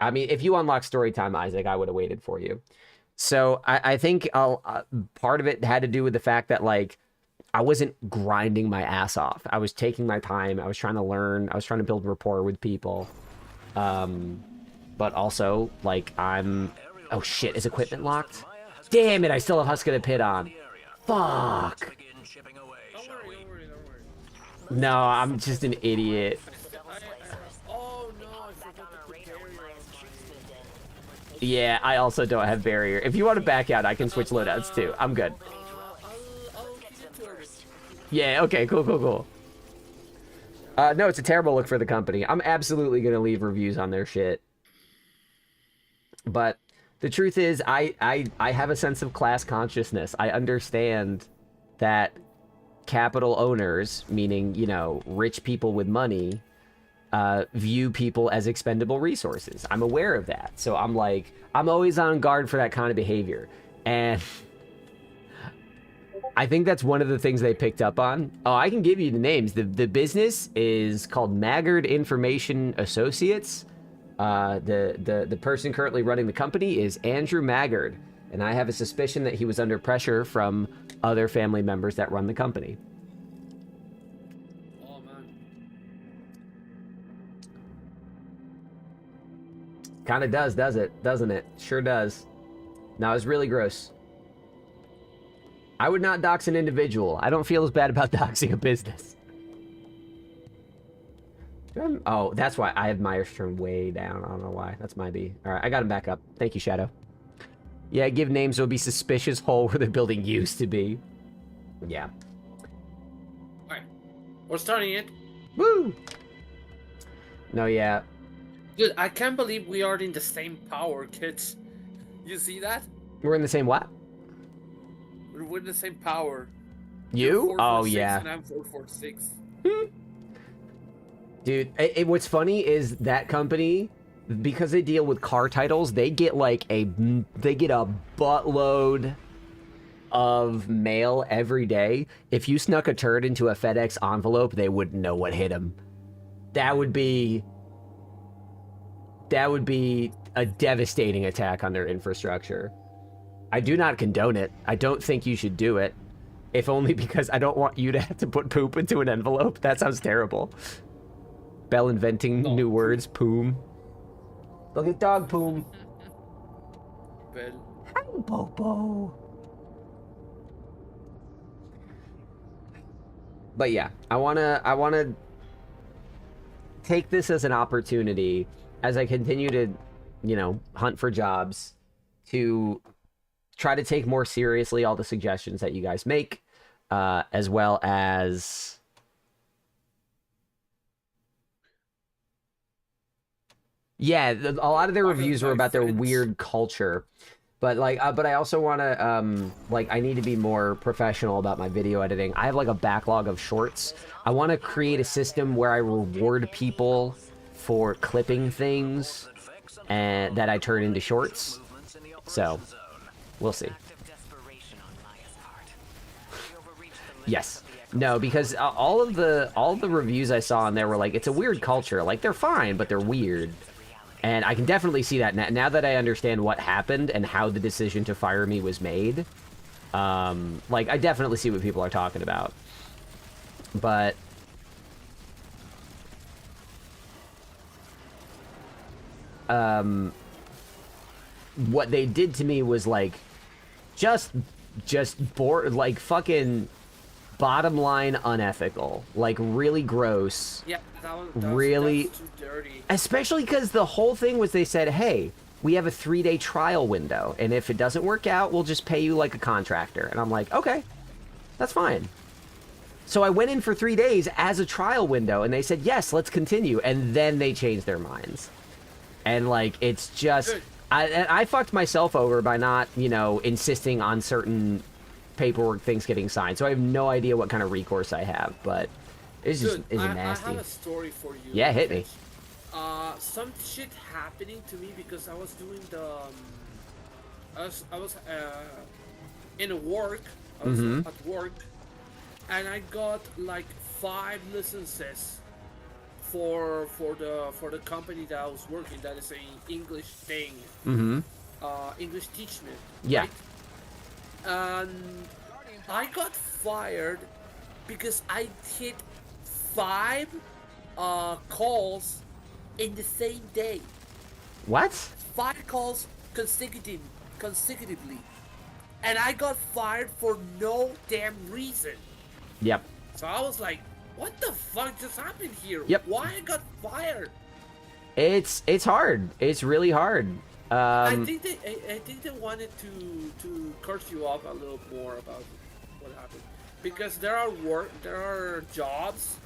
Speaker 1: I mean, if you unlock story time, Isaac, I would have waited for you. So I think part of it had to do with the fact that, like, I wasn't grinding my ass off. I was taking my time. I was trying to learn. I was trying to build rapport with people. But also, like, oh shit, is equipment locked? Damn it, I still have Husk of the Pit on. Fuck.
Speaker 2: Don't worry.
Speaker 1: No, I'm just an idiot.
Speaker 2: Oh no, I forgot to put barrier on mine.
Speaker 1: Yeah, I also don't have barrier. If you want to back out, I can switch loadouts too. I'm good.
Speaker 2: I'll keep it to it.
Speaker 1: Yeah, okay, cool. No, it's a terrible look for the company. I'm absolutely going to leave reviews on their shit. But the truth is, I have a sense of class consciousness. I understand that capital owners, meaning, you know, rich people with money, view people as expendable resources. I'm aware of that. So I'm like, I'm always on guard for that kind of behavior. And I think that's one of the things they picked up on. Oh, I can give you the names. The business is called Maggard Information Associates. The person currently running the company is Andrew Maggard, and I have a suspicion that he was under pressure from other family members that run the company.
Speaker 2: Oh man.
Speaker 1: Kind of does it? Doesn't it? Sure does. No, it's really gross. I would not dox an individual. I don't feel as bad about doxing a business. Oh, that's why I have Myers turned way down. I don't know why. That's my B. All right, I got him back up. Thank you, Shadow. Yeah, give names will be suspicious hole where the building used to be. Yeah.
Speaker 2: Alright. We're starting it.
Speaker 1: Woo! No, yeah.
Speaker 2: Dude, I can't believe we are in the same power, kids. You see that?
Speaker 1: We're in the same what?
Speaker 2: We're in the same power.
Speaker 1: You?
Speaker 2: You're
Speaker 1: Oh,
Speaker 2: 446
Speaker 1: yeah.
Speaker 2: and I'm 446.
Speaker 1: Dude, what's funny is that company, because they deal with car titles, they get like a buttload of mail every day. If you snuck a turd into a FedEx envelope, they wouldn't know what hit them. That would be a devastating attack on their infrastructure. I do not condone it. I don't think you should do it. If only because I don't want you to have to put poop into an envelope. That sounds terrible. Bell inventing new words. Poom. Look at dog poom.
Speaker 2: Bell.
Speaker 1: Hi, Bobo. But yeah, I wanna take this as an opportunity as I continue to, you know, hunt for jobs, to try to take more seriously all the suggestions that you guys make, as well as yeah, a lot of their reviews were about their weird culture. But like, but I also want to, like, I need to be more professional about my video editing. I have like a backlog of shorts. I want to create a system where I reward people for clipping things and that I turn into shorts. So, we'll see. Yes. No, because all of the reviews I saw on there were like, it's a weird culture. Like, they're fine, but they're weird. And I can definitely see that now that I understand what happened and how the decision to fire me was made. Like, I definitely see what people are talking about. But what they did to me was like just bored, like fucking bottom line unethical, like really gross.
Speaker 2: Yeah, that
Speaker 1: really
Speaker 2: that's too dirty.
Speaker 1: Especially because the whole thing was they said, hey, we have a 3-day trial window, and if it doesn't work out, we'll just pay you like a contractor. And I'm like, okay, that's fine. So I went in for 3 days as a trial window, and they said, yes, let's continue. And then they changed their minds. And like, it's just, I fucked myself over by not, you know, insisting on certain paperwork things getting signed. So I have no idea what kind of recourse I have, but it's just, it's nasty.
Speaker 2: I have a story for you.
Speaker 1: Yeah, hit me.
Speaker 2: Some shit happening to me because I was doing the, I was in work, I was at work, and I got like 5 licenses for the company that I was working. That is an English thing, English teachment.
Speaker 1: Yeah.
Speaker 2: Right? And I got fired because I hit 5 calls in the same day.
Speaker 1: What?
Speaker 2: 5 calls consecutively, and I got fired for no damn reason.
Speaker 1: Yep.
Speaker 2: So I was like, "What the fuck just happened here?
Speaker 1: Yep.
Speaker 2: Why I got fired?"
Speaker 1: It's hard. It's really hard.
Speaker 2: I think they wanted to curse you up a little more about what happened, because there are jobs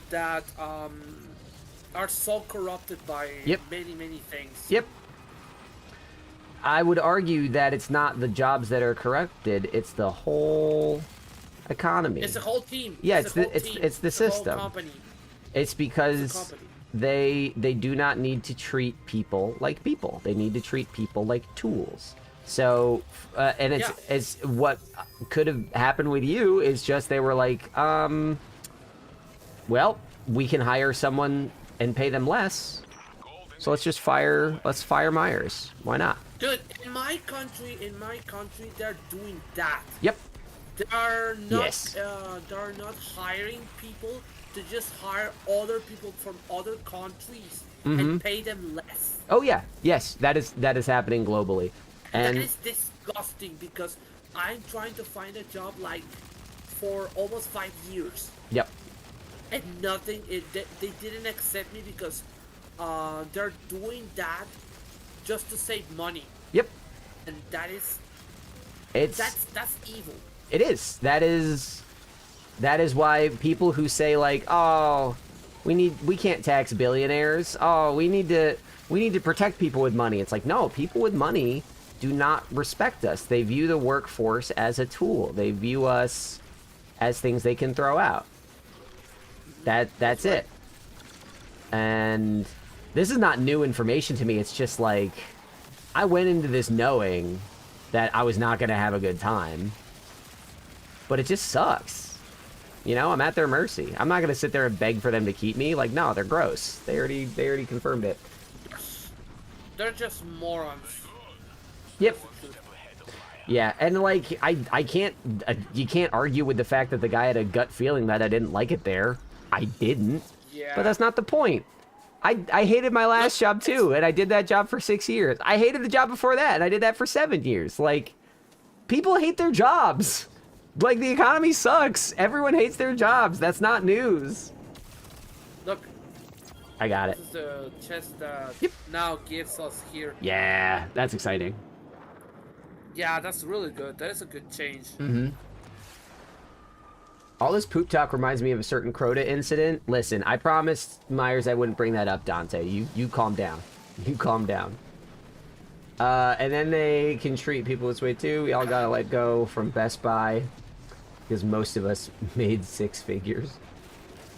Speaker 2: that are so corrupted by many things.
Speaker 1: Yep. I would argue that it's not the jobs that are corrupted; it's the whole economy.
Speaker 2: It's the whole team.
Speaker 1: Yeah,
Speaker 2: it's
Speaker 1: the system.
Speaker 2: Whole company.
Speaker 1: It's because they do not need to treat people like people. They need to treat people like tools. So, and it's what could have happened with you is just they were like, well, we can hire someone and pay them less, so let's fire Myers. Why not?
Speaker 2: Dude, in my country, they're doing that.
Speaker 1: Yep.
Speaker 2: They are not hiring people to just hire other people from other countries and pay them less.
Speaker 1: Oh yeah, yes, that is happening globally, and
Speaker 2: that is disgusting because I'm trying to find a job like for almost 5 years.
Speaker 1: Yep.
Speaker 2: And nothing. They didn't accept me because they're doing that just to save money.
Speaker 1: Yep.
Speaker 2: And that's evil.
Speaker 1: It is. That is why people who say like, oh, we can't tax billionaires. Oh, we need to protect people with money. It's like, no, people with money do not respect us. They view the workforce as a tool. They view us as things they can throw out. That's it. And this is not new information to me. It's just like, I went into this knowing that I was not going to have a good time. But it just sucks. You know, I'm at their mercy. I'm not going to sit there and beg for them to keep me. Like, no, they're gross. They already confirmed it.
Speaker 2: They're just morons.
Speaker 1: Yep. Yeah, and like, I can't, you can't argue with the fact that the guy had a gut feeling that I didn't like it there. I didn't.
Speaker 2: Yeah.
Speaker 1: But that's not the point. I hated my last job too, and I did that job for 6 years. I hated the job before that, and I did that for 7 years. Like, people hate their jobs. Like, the economy sucks. Everyone hates their jobs. That's not news.
Speaker 2: Look.
Speaker 1: I got it.
Speaker 2: This is the chest that
Speaker 1: Yep.
Speaker 2: now gives us here.
Speaker 1: Yeah, that's exciting.
Speaker 2: Yeah, that's really good. That is a good change.
Speaker 1: Mm-hmm. All this poop talk reminds me of a certain Crota incident. Listen, I promised Myers I wouldn't bring that up, Dante. You calm down. You calm down. And then they can treat people this way too. We all gotta let go from Best Buy because most of us made 6 figures.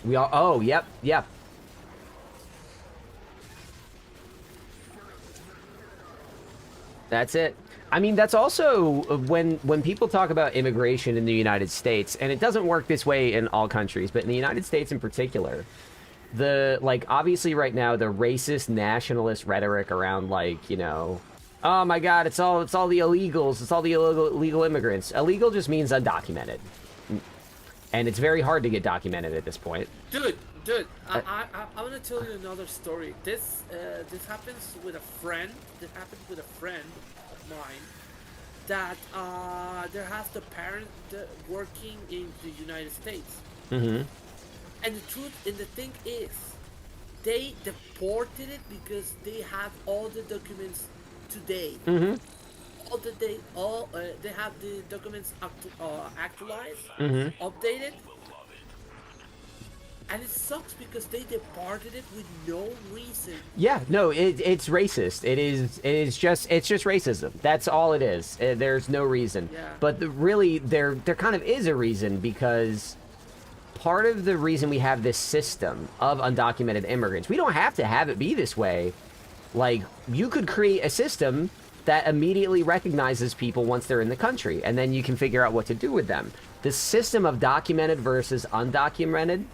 Speaker 1: We all. Oh, yep. That's it. I mean, that's also when people talk about immigration in the United States, and it doesn't work this way in all countries, but in the United States in particular, obviously right now, the racist nationalist rhetoric around, like, you know, oh my God, it's all the illegals, it's all the illegal immigrants. Illegal just means undocumented. And it's very hard to get documented at this point.
Speaker 2: Dude, I want to tell you another story. This happens with a friend. This happened with a friend of mine that there has the parent working in the United States.
Speaker 1: Mm-hmm.
Speaker 2: And the truth and the thing is, they deported it because they have all the documents today.
Speaker 1: Mm-hmm.
Speaker 2: They have the documents actualized,
Speaker 1: Mm-hmm.
Speaker 2: updated, and it sucks because they departed it with no reason.
Speaker 1: Yeah, no, it's racist. It's just racism. That's all it is. There's no reason.
Speaker 2: Yeah.
Speaker 1: But really, there kind of is a reason, because part of the reason we have this system of undocumented immigrants, we don't have to have it be this way. Like, you could create a system that immediately recognizes people once they're in the country, and then you can figure out what to do with them. The system of documented versus undocumented,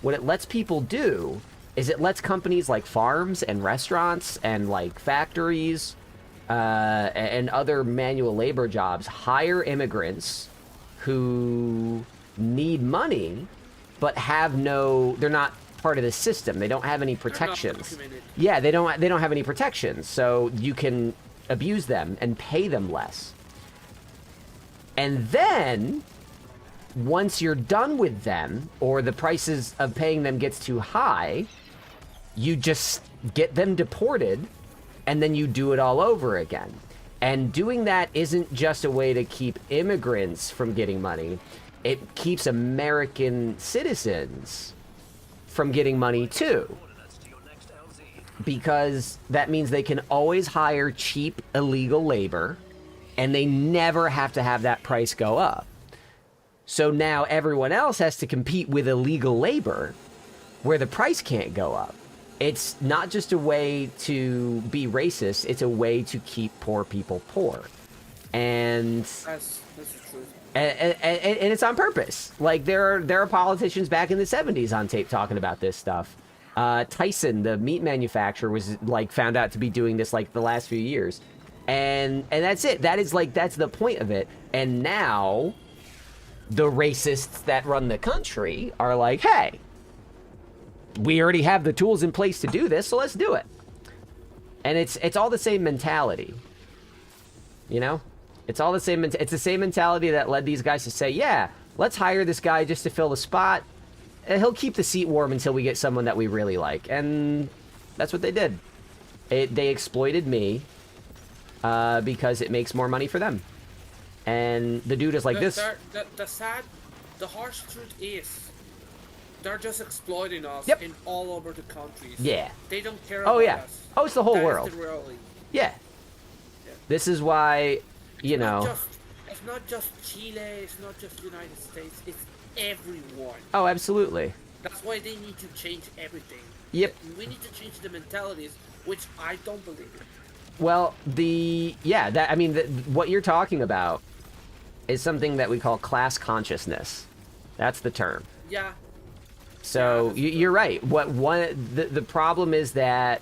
Speaker 1: what it lets people do is it lets companies like farms and restaurants and like factories and other manual labor jobs hire immigrants who need money but they're not part of the system. They don't have any protections. Yeah, they don't have any protections, so you can abuse them and pay them less. And then once you're done with them, or the prices of paying them gets too high, you just get them deported, and then you do it all over again. And doing that isn't just a way to keep immigrants from getting money. It keeps American citizens from getting money too. Because that means they can always hire cheap illegal labor, and they never have to have that price go up. So now everyone else has to compete with illegal labor where the price can't go up. It's not just a way to be racist, it's a way to keep poor people poor. And
Speaker 2: That's the truth.
Speaker 1: and it's on purpose. Like, there are politicians back in the 70s on tape talking about this stuff. Tyson, the meat manufacturer, was like found out to be doing this like the last few years. And that's it. That's the point of it. And now the racists that run the country are like, hey, we already have the tools in place to do this, so let's do it. And it's all the same mentality. You know? It's all the same. It's the same mentality that led these guys to say, yeah, let's hire this guy just to fill the spot. He'll keep the seat warm until we get someone that we really like. And that's what they did. They exploited me because it makes more money for them. And the dude is like this.
Speaker 2: The harsh truth is, they're just exploiting us in all over the countries.
Speaker 1: Yeah.
Speaker 2: They don't care about us.
Speaker 1: Oh, it's the whole
Speaker 2: That
Speaker 1: world.
Speaker 2: is the reality.
Speaker 1: Yeah. This is why, you know.
Speaker 2: It's not just Chile, it's not just United States, it's everyone.
Speaker 1: Oh, absolutely.
Speaker 2: That's why they need to change everything.
Speaker 1: Yep.
Speaker 2: We need to change the mentalities, which I don't believe in.
Speaker 1: Well, I mean, what you're talking about is something that we call class consciousness. That's the term.
Speaker 2: Yeah.
Speaker 1: So
Speaker 2: Yeah,
Speaker 1: you're right. The problem is that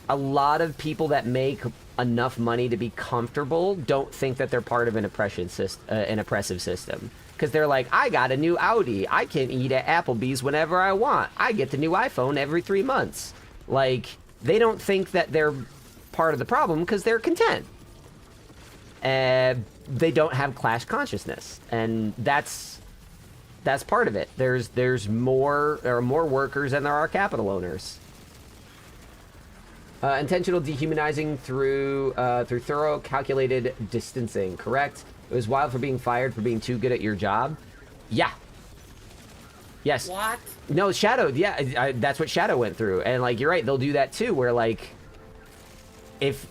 Speaker 1: a lot of people that make enough money to be comfortable don't think that they're part of an oppressive system. Because they're like, I got a new Audi. I can eat at Applebee's whenever I want. I get the new iPhone every 3 months. Like, they don't think that they're part of the problem because they're content. They don't have class consciousness, and that's part of it. There are more workers than there are capital owners. Intentional dehumanizing through thorough calculated distancing. Correct. It was wild for being fired for being too good at your job. Yeah. Yes.
Speaker 2: What?
Speaker 1: No, Shadow. Yeah, that's what Shadow went through, and like you're right, they'll do that too. Where like, if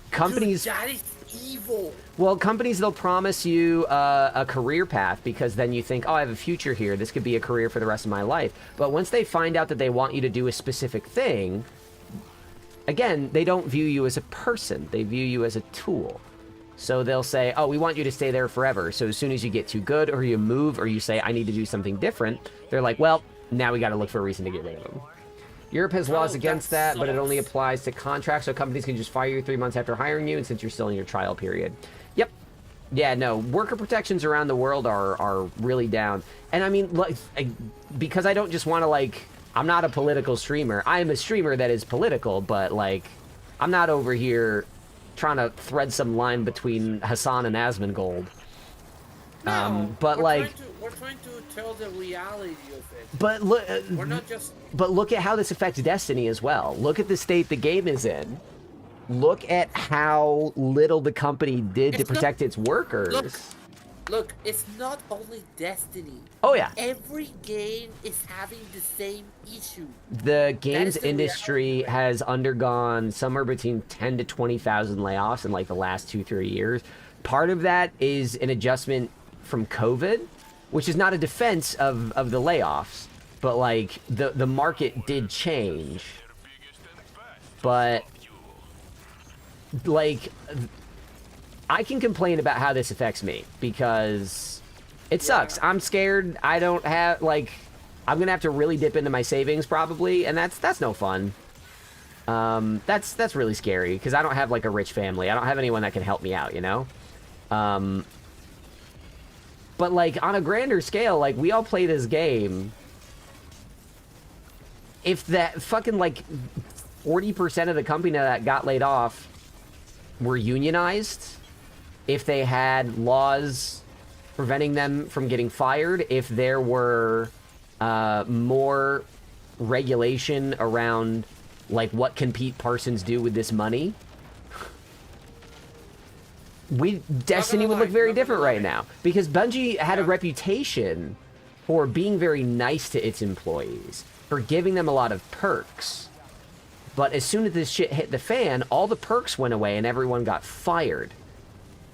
Speaker 1: companies,
Speaker 2: Dude, that is evil.
Speaker 1: well, companies they'll promise you a career path because then you think, oh, I have a future here. This could be a career for the rest of my life. But once they find out that they want you to do a specific thing, again, they don't view you as a person. They view you as a tool. So they'll say, oh, we want you to stay there forever. So as soon as you get too good or you move or you say, I need to do something different, they're like, well, now we got to look for a reason to get rid of them. Europe has laws against that, but it only applies to contracts, so companies can just fire you 3 months after hiring you, and since you're still in your trial period. Yep. Yeah, no, worker protections around the world are really down. And I mean, like, because I don't just want to, like, I'm not a political streamer. I am a streamer that is political, but, like, I'm not over here trying to thread some line between Hassan and Asmongold.
Speaker 2: No,
Speaker 1: but like,
Speaker 2: we're trying to tell the reality of it.
Speaker 1: But look,
Speaker 2: we're not just.
Speaker 1: But look at how this affects Destiny as well. Look at the state the game is in. Look at how little the company did to protect its workers.
Speaker 2: Look, it's not only Destiny.
Speaker 1: Oh yeah.
Speaker 2: Every game is having the same issue.
Speaker 1: The games industry has undergone somewhere between 10 to 20,000 layoffs in like the last 2-3 years. Part of that is an adjustment from COVID, which is not a defense of the layoffs, but like the market did change. But like, I can complain about how this affects me because it sucks. I'm scared. I don't have, like, I'm gonna have to really dip into my savings probably, and that's no fun. That's really scary because I don't have like a rich family. I don't have anyone that can help me out, you know? But like on a grander scale, like we all play this game. If that fucking like 40% of the company that got laid off were unionized, if they had laws preventing them from getting fired, if there were more regulation around like what can Pete Parsons do with this money, Destiny would look very different right now. Because Bungie had a reputation for being very nice to its employees, for giving them a lot of perks. But as soon as this shit hit the fan, all the perks went away and everyone got fired.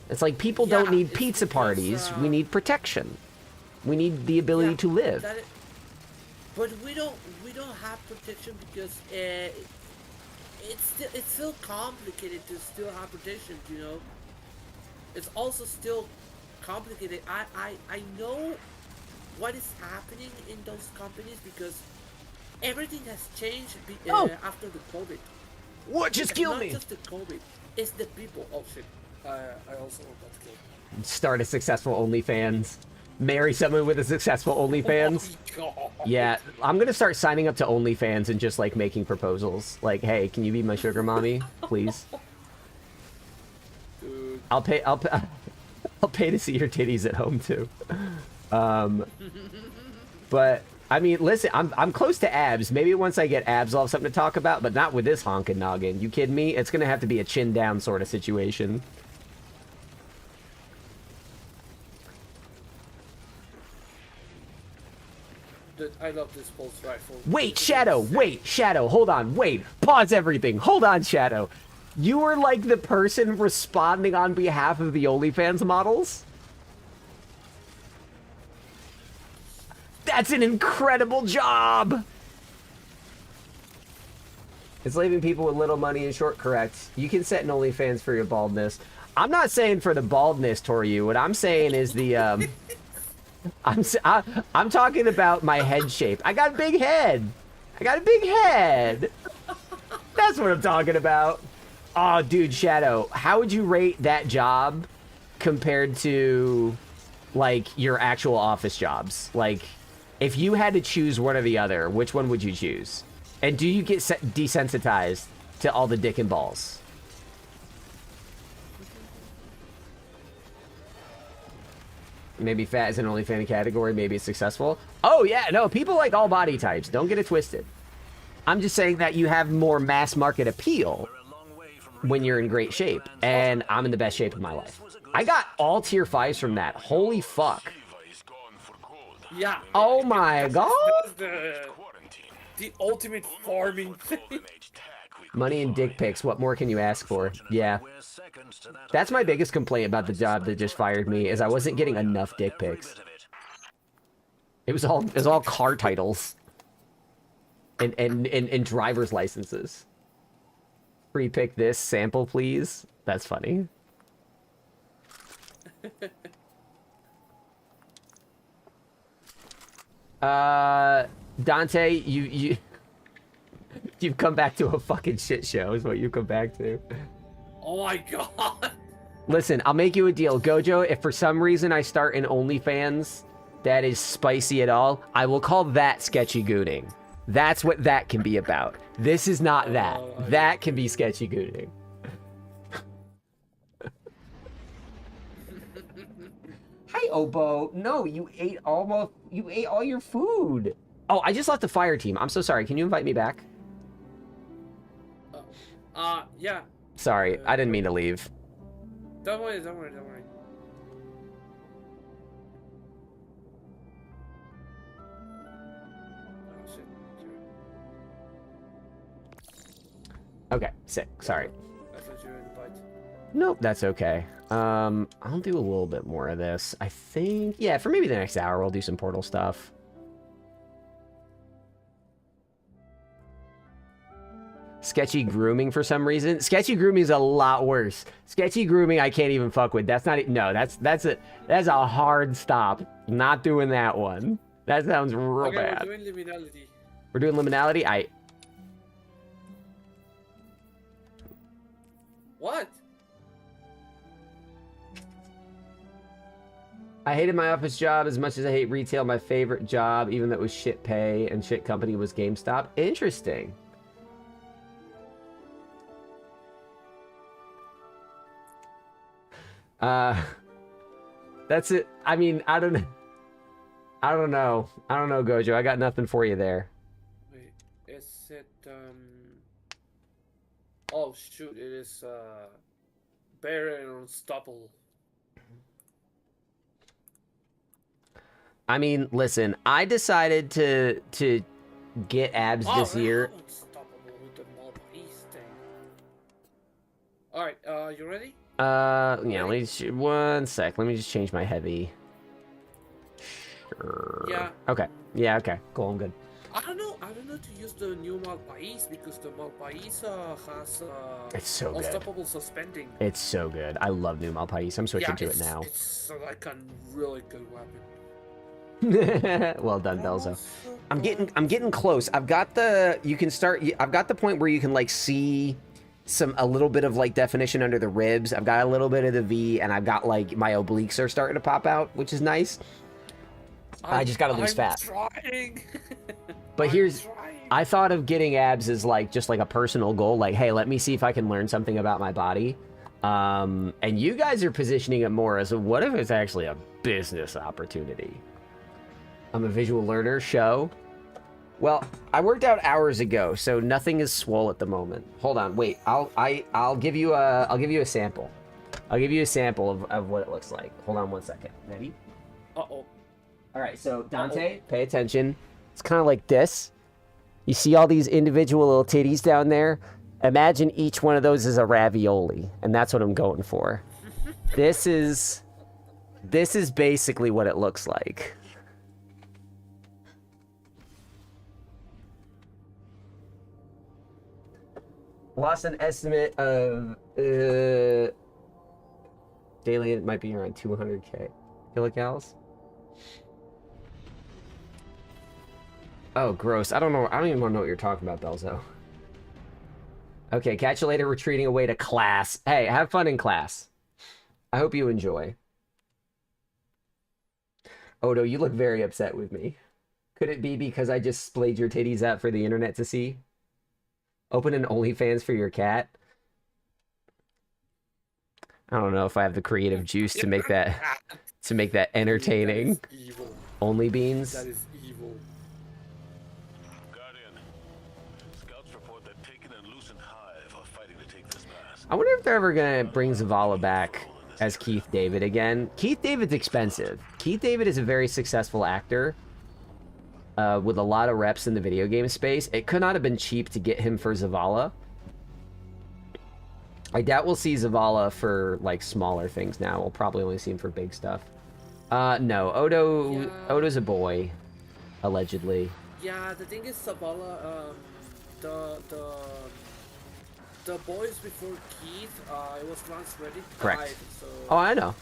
Speaker 1: It's like people don't need pizza parties. We need protection. We need the ability to live.
Speaker 2: But we don't have protection because it's still complicated to still have protection, you know. It's also still complicated. I know what is happening in those companies because everything has changed after the COVID.
Speaker 1: What just killed me?
Speaker 2: Not just the COVID, it's the people. Oh shit! I also got killed.
Speaker 1: Start a successful OnlyFans. Marry someone with a successful OnlyFans.
Speaker 2: Oh my God.
Speaker 1: Yeah, I'm gonna start signing up to OnlyFans and just like making proposals. Like, hey, can you be my sugar mommy, please?
Speaker 2: Dude.
Speaker 1: I'll pay to see your titties at home too. But I mean, listen, I'm close to abs. Maybe once I get abs, I'll have something to talk about, but not with this honkin' noggin. You kidding me? It's gonna have to be a chin down sort of situation.
Speaker 2: Dude, I love this pulse rifle.
Speaker 1: Wait, Shadow, hold on, wait, pause everything. Hold on, Shadow. You were like the person responding on behalf of the OnlyFans models? That's an incredible job! Enslaving people with little money and short corrects. You can set an OnlyFans for your baldness. I'm not saying for the baldness, Toryu. What I'm saying is the, I'm talking about my head shape. I got a big head. I got a big head. That's what I'm talking about. Oh, dude, Shadow, how would you rate that job compared to, like, your actual office jobs? Like, if you had to choose one or the other, which one would you choose? And do you get desensitized to all the dick and balls? Maybe fat is an OnlyFans category. Maybe it's successful. Oh, yeah. No, people like all body types. Don't get it twisted. I'm just saying that you have more mass market appeal when you're in great shape. And I'm in the best shape of my life. I got all tier 5s from that. Holy fuck.
Speaker 2: Yeah.
Speaker 1: Oh, my God.
Speaker 2: The ultimate farming thing.
Speaker 1: Money and dick pics. What more can you ask for? Yeah. That's my biggest complaint about the job that just fired me, is I wasn't getting enough dick pics. It was all car titles. And driver's licenses. Free pick this sample, please. That's funny. Dante, you've come back to a fucking shit show is what you come back to.
Speaker 2: Oh my god.
Speaker 1: Listen, I'll make you a deal. Gojo, if for some reason I start an OnlyFans that is spicy at all, I will call that sketchy gooning. That's what that can be about. This is not that. That can be sketchy gooning. Hi, Obo. No, you ate all your food. Oh, I just left the fire team. I'm so sorry. Can you invite me back?
Speaker 2: Yeah.
Speaker 1: Sorry, I didn't mean to leave.
Speaker 2: Don't worry, don't worry, don't worry. Oh, shit.
Speaker 1: Okay, sick. Sorry.
Speaker 2: I thought you were in the bite.
Speaker 1: Nope, that's okay. I'll do a little bit more of this. I think, yeah, for maybe the next hour, we'll do some portal stuff. Sketchy grooming for some reason. Sketchy grooming is a lot worse. Sketchy grooming I can't even fuck with. That's not, no, that's a hard stop. Not doing that one. That sounds real bad.
Speaker 2: We're doing liminality.
Speaker 1: We're doing liminality?
Speaker 2: What?
Speaker 1: I hated my office job as much as I hate retail. My favorite job, even though it was shit pay and shit company, was GameStop. Interesting. That's it. I mean, I don't know. I don't know, Gojo. I got nothing for you there.
Speaker 2: Wait, is it, oh, shoot, it is, Bear and Unstoppable.
Speaker 1: I mean, listen, I decided to get abs this year.
Speaker 2: Unstoppable with the Maltese thing. Alright, you ready?
Speaker 1: Yeah, let me just, one sec. Let me just change my heavy. Sure.
Speaker 2: Yeah.
Speaker 1: Okay. Yeah, okay. Cool, I'm good.
Speaker 2: I don't know to use the new Malpais because the Malpais has
Speaker 1: It's so good.
Speaker 2: Unstoppable suspending.
Speaker 1: It's so good. I love new Malpais. I'm switching to it now.
Speaker 2: It's like a really good weapon.
Speaker 1: Well done, Belzo. I'm getting close. I've got the I've got the point where you can like see a little bit of like definition under the ribs. I've got a little bit of the V, and I've got like my obliques are starting to pop out, which is nice. I just gotta lose fat.
Speaker 2: Trying.
Speaker 1: But I thought of getting abs as like just like a personal goal. Like, hey, let me see if I can learn something about my body. And you guys are positioning it more as what if it's actually a business opportunity? I'm a visual learner. Show. Well, I worked out hours ago, so nothing is swole at the moment. Hold on, wait. I'll give you a sample. I'll give you a sample of what it looks like. Hold on one second. Ready?
Speaker 2: Uh-oh.
Speaker 1: All right, so Dante, pay attention. It's kind of like this. You see all these individual little titties down there? Imagine each one of those is a ravioli, and that's what I'm going for. This is basically what it looks like. Lost an estimate of daily. It might be around 200k kilocals. Oh, gross. I don't know. I don't even want to know what you're talking about, Belzo. Okay, catch you later. Retreating away to class. Hey, have fun in class. I hope you enjoy. Odo, you look very upset with me. Could it be because I just splayed your titties out for the internet to see? Open an OnlyFans for your cat? I don't know if I have the creative juice to make that entertaining.
Speaker 2: That is evil.
Speaker 1: Only beans.
Speaker 2: That is evil.
Speaker 3: Guardian, scouts report that Taken and Lucent Hive are fighting to take this pass.
Speaker 1: I wonder if they're ever gonna bring Zavala back as Keith David again. Keith David's expensive. Keith David is a very successful actor with a lot of reps in the video game space. It could not have been cheap to get him for Zavala. I doubt we'll see Zavala for like smaller things now. We'll probably only see him for big stuff. No, Odo's a boy, allegedly.
Speaker 2: Yeah, the thing is, Zavala, the boys before Keith, it was Lance Reddick
Speaker 1: Correct.
Speaker 2: died, so
Speaker 1: Oh, I know.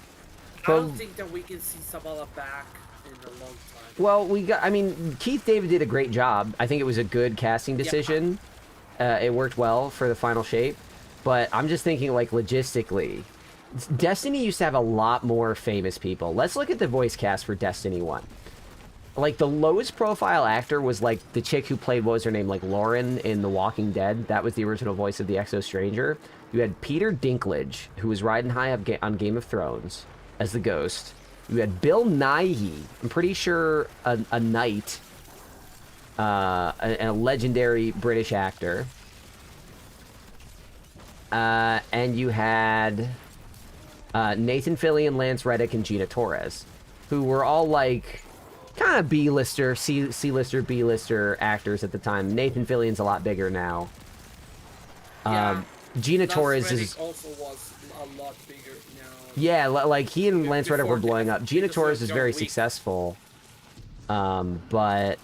Speaker 2: I don't think that we can see Zavala back in a long time.
Speaker 1: Well, I mean, Keith David did a great job. I think it was a good casting decision. Yeah. It worked well for the final shape. But I'm just thinking, like, logistically. Destiny used to have a lot more famous people. Let's look at the voice cast for Destiny 1. Like, the lowest profile actor was, like, the chick who played, what was her name? Like, Lauren in The Walking Dead. That was the original voice of the Exo Stranger. You had Peter Dinklage, who was riding high up on Game of Thrones as the Ghost. You had Bill Nighy. I'm pretty sure a knight. A legendary British actor. And you had Nathan Fillion, Lance Reddick, and Gina Torres, who were all like kind of B-lister, C-lister, B-lister actors at the time. Nathan Fillion's a lot bigger now. Gina
Speaker 2: Lance
Speaker 1: Torres
Speaker 2: Reddick
Speaker 1: is
Speaker 2: also was a lot bigger now.
Speaker 1: yeah, like he and Lance Reddick were
Speaker 2: Before
Speaker 1: blowing up. Gina
Speaker 2: because
Speaker 1: Torres
Speaker 2: of
Speaker 1: is
Speaker 2: John
Speaker 1: very
Speaker 2: Wick.
Speaker 1: successful, but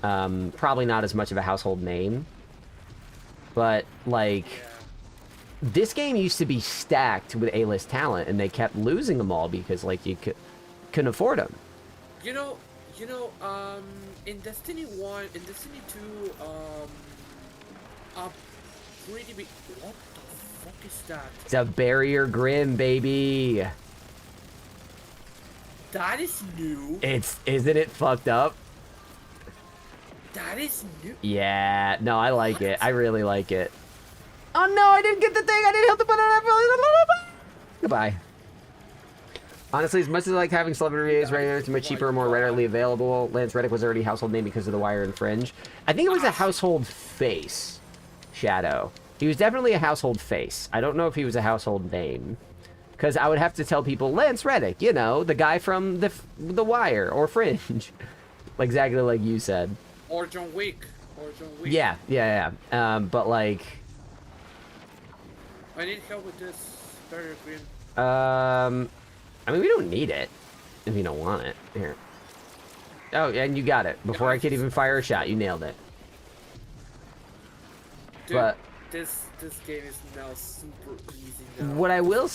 Speaker 1: probably not as much of a household name. But like.
Speaker 2: Yeah.
Speaker 1: This game used to be stacked with A-list talent, and they kept losing them all because, like, you couldn't afford them.
Speaker 2: You know, in Destiny 1, in Destiny 2, a pretty big... What the fuck is that?
Speaker 1: It's a Barrier Grim, baby.
Speaker 2: That is new.
Speaker 1: Isn't it fucked up?
Speaker 2: That is new.
Speaker 1: Yeah, no, I like it. I really like it. Oh no, I didn't get the thing. I didn't hit the button. Goodbye. Honestly, as much as I like having celebrity videos right now, it's much cheaper and more readily available. Lance Reddick was already a household name because of The Wire and Fringe. I think it was a household face, Shadow. He was definitely a household face. I don't know if he was a household name. Because I would have to tell people, Lance Reddick, you know, the guy from The Wire or Fringe. Like exactly like you said.
Speaker 2: Or John Wick.
Speaker 1: Yeah. But like...
Speaker 2: I need help with this. Barrier Grim.
Speaker 1: I mean, we don't need it if you don't want it. Here. Oh, and you got it. Before I could even fire a shot, you nailed it.
Speaker 2: Dude,
Speaker 1: but
Speaker 2: this game is now super easy now.
Speaker 1: what I will...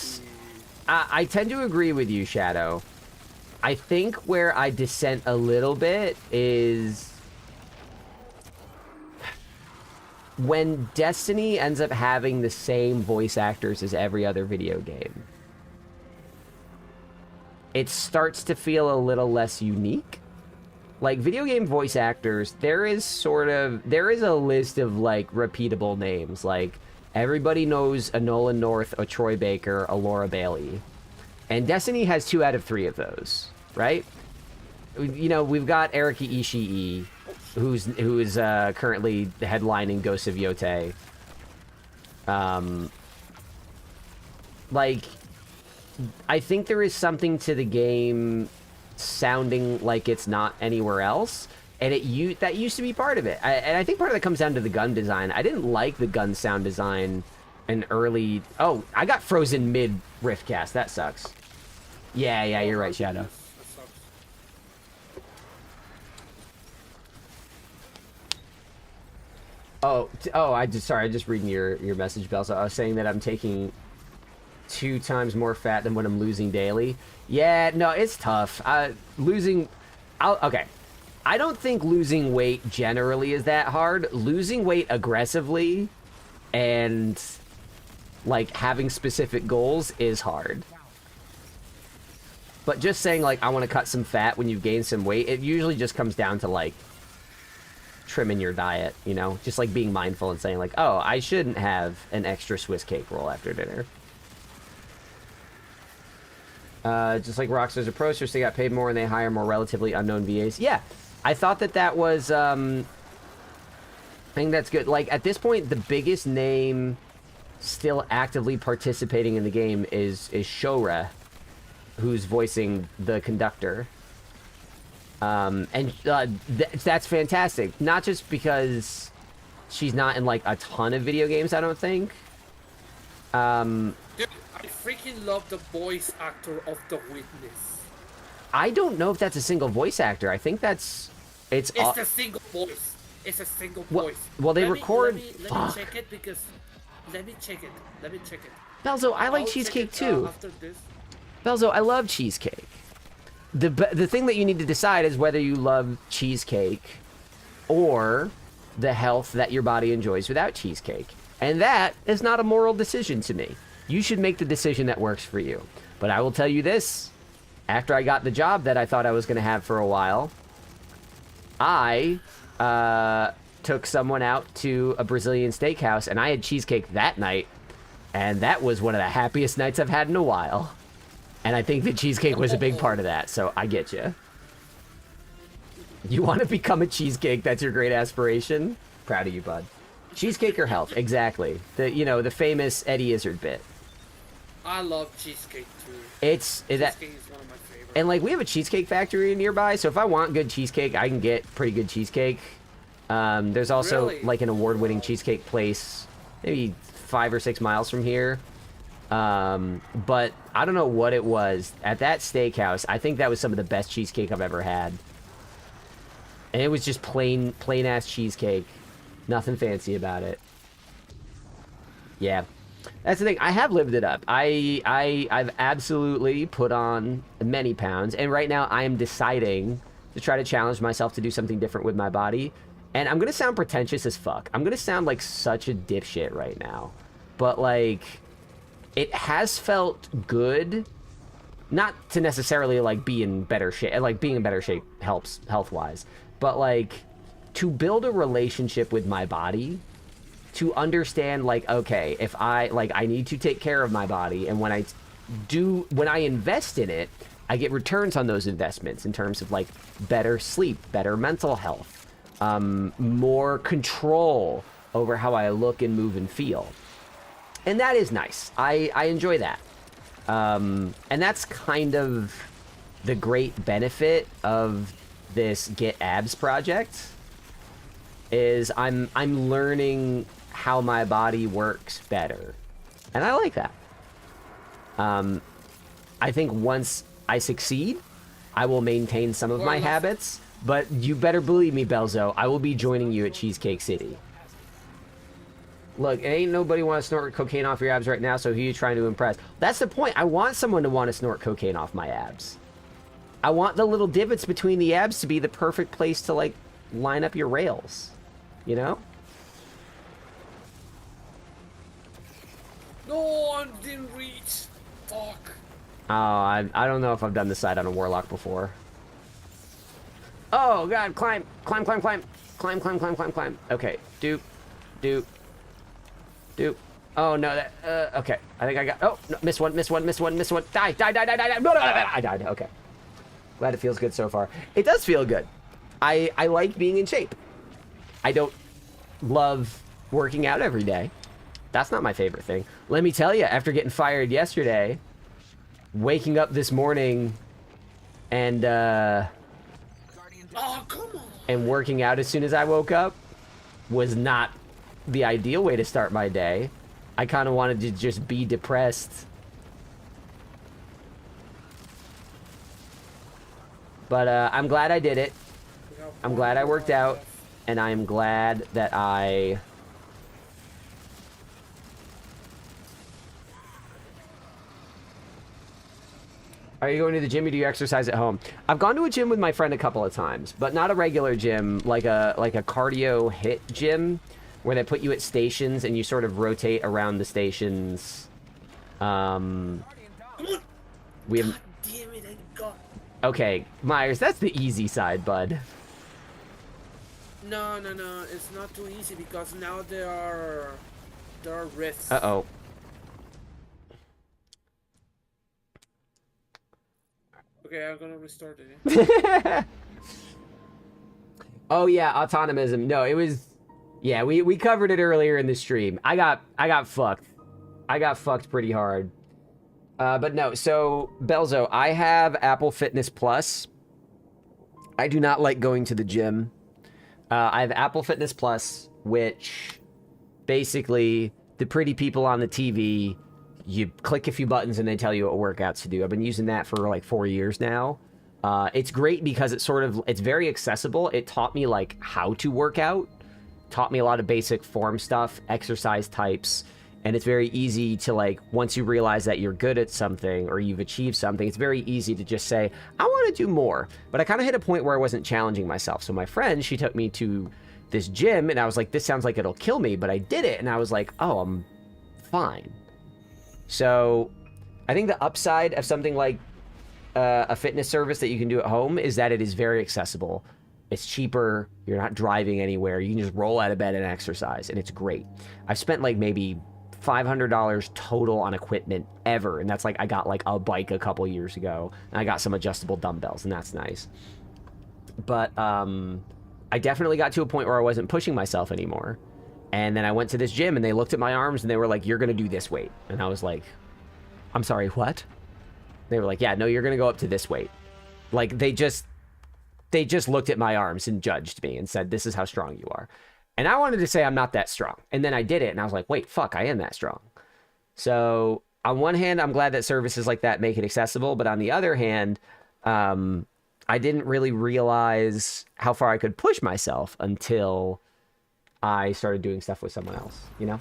Speaker 1: I tend to agree with you, Shadow. I think where I dissent a little bit is... when Destiny ends up having the same voice actors as every other video game, it starts to feel a little less unique. Like, video game voice actors, there is a list of, like, repeatable names. Like, everybody knows a Nolan North, a Troy Baker, a Laura Bailey. And Destiny has 2 out of 3 of those, right? You know, we've got Erika Ishii, who is currently headlining Ghost of Yotei. Like, I think there is something to the game sounding like it's not anywhere else, and that used to be part of it. And I think part of that comes down to the gun design. I didn't like the gun sound design in early... Oh, I got frozen mid Riftcast. That sucks. Yeah, you're right, Shadow. I just reading your message, Bell. So I was saying that I'm taking 2 times more fat than what I'm losing daily. Yeah, no, it's tough. Okay. I don't think losing weight generally is that hard. Losing weight aggressively and like having specific goals is hard. But just saying like I want to cut some fat when you've gained some weight, it usually just comes down to like trimming your diet, you know? Just like being mindful and saying like, oh, I shouldn't have an extra Swiss cake roll after dinner. Just like Rockstar's approach, they got paid more and they hire more relatively unknown VAs. Yeah, I thought that was, I think that's good. Like, at this point, the biggest name still actively participating in the game is Shora, who's voicing the conductor. That's fantastic. Not just because she's not in, like, a ton of video games, I don't think.
Speaker 2: Dude, I freaking love the voice actor of The Witness.
Speaker 1: I don't know if that's a single voice actor. I think that's... It's
Speaker 2: a single voice. It's a single voice.
Speaker 1: Well, they record...
Speaker 2: Let me check it because... Let me check it.
Speaker 1: Belzo, I like cheesecake too.
Speaker 2: After this.
Speaker 1: Belzo, I love cheesecake. The thing that you need to decide is whether you love cheesecake or the health that your body enjoys without cheesecake. And that is not a moral decision to me. You should make the decision that works for you. But I will tell you this. After I got the job that I thought I was going to have for a while, I took someone out to a Brazilian steakhouse, and I had cheesecake that night, and that was one of the happiest nights I've had in a while. And I think the cheesecake was a big part of that, so I get you. You want to become a cheesecake? That's your great aspiration? Proud of you, bud. Cheesecake or health? Exactly. The famous Eddie Izzard bit.
Speaker 2: I love cheesecake too.
Speaker 1: Cheesecake
Speaker 2: is one of my favorites.
Speaker 1: And like we have a cheesecake factory nearby, so if I want good cheesecake, I can get pretty good cheesecake. There's also like an award-winning cheesecake place, maybe 5 or 6 miles from here. But I don't know what it was at that steakhouse. I think that was some of the best cheesecake I've ever had. And it was just plain ass cheesecake. Nothing fancy about it. Yeah. That's the thing. I have lived it up. I've absolutely put on many pounds, and right now I am deciding to try to challenge myself to do something different with my body. And I'm gonna sound pretentious as fuck. I'm gonna sound like such a dipshit right now. But like, it has felt good, not to necessarily like be in better shape, like being in better shape helps health-wise, but like to build a relationship with my body, to understand like, okay, if I need to take care of my body, and when I invest in it, I get returns on those investments in terms of like better sleep, better mental health, more control over how I look and move and feel. And that is nice. I enjoy that. And that's kind of the great benefit of this Get Abs project, is I'm learning how my body works better. And I like that. I think once I succeed, I will maintain some of my habits, but you better believe me, Belzo, I will be joining you at Cheesecake City. Look, ain't nobody want to snort cocaine off your abs right now, so who are you trying to impress? That's the point. I want someone to want to snort cocaine off my abs. I want the little divots between the abs to be the perfect place to, like, line up your rails. You know?
Speaker 2: No, I didn't reach. Fuck.
Speaker 1: Oh, I don't know if I've done this side on a warlock before. Oh, God, climb. Climb, climb, climb. Climb, climb, climb, climb, climb. Okay, doop, doop. Doop. Oh, no, that, okay. I think I got, oh, no, missed one. Die. I died, okay. Glad it feels good so far. It does feel good. I like being in shape. I don't love working out every day. That's not my favorite thing. Let me tell you, after getting fired yesterday, waking up this morning and,
Speaker 2: oh, come on.
Speaker 1: and working out as soon as I woke up was not the ideal way to start my day. I kind of wanted to just be depressed. But I'm glad I did it. I'm glad I worked out, and I'm glad that I Are you going to the gym or do you exercise at home? I've gone to a gym with my friend a couple of times, but not a regular gym, like a cardio hit gym where they put you at stations and you sort of rotate around the stations. We have...
Speaker 2: God damn it, I got...
Speaker 1: Okay, Myers, that's the easy side, bud.
Speaker 2: No, it's not too easy because now there are rifts.
Speaker 1: Uh-oh.
Speaker 2: Okay, I'm gonna restart it.
Speaker 1: Oh yeah, autonomism. No, it was... Yeah, we covered it earlier in the stream. I got fucked. I got fucked pretty hard. But no, so, Belzo, I have Apple Fitness Plus. I do not like going to the gym. I have Apple Fitness Plus, which basically the pretty people on the TV, you click a few buttons and they tell you what workouts to do. I've been using that for like 4 years now. It's great because it's very accessible. It taught me like how to work out, taught me a lot of basic form stuff, exercise types, and it's very easy to like, once you realize that you're good at something or you've achieved something, it's very easy to just say, I want to do more. But I kind of hit a point where I wasn't challenging myself. So my friend, she took me to this gym and I was like, this sounds like it'll kill me, but I did it. And I was like, oh, I'm fine. So I think the upside of something like a fitness service that you can do at home is that it is very accessible. It's cheaper. You're not driving anywhere. You can just roll out of bed and exercise, and it's great. I've spent like maybe $500 total on equipment ever, and that's like I got like a bike a couple years ago, and I got some adjustable dumbbells, and that's nice. But I definitely got to a point where I wasn't pushing myself anymore. And then I went to this gym, and they looked at my arms, and they were like, you're going to do this weight. And I was like, I'm sorry, what? They were like, yeah, no, you're going to go up to this weight. Like, they just looked at my arms and judged me and said, this is how strong you are. And I wanted to say I'm not that strong. And then I did it, and I was like, wait, fuck, I am that strong. So on one hand, I'm glad that services like that make it accessible. But on the other hand, I didn't really realize how far I could push myself until I started doing stuff with someone else, you know?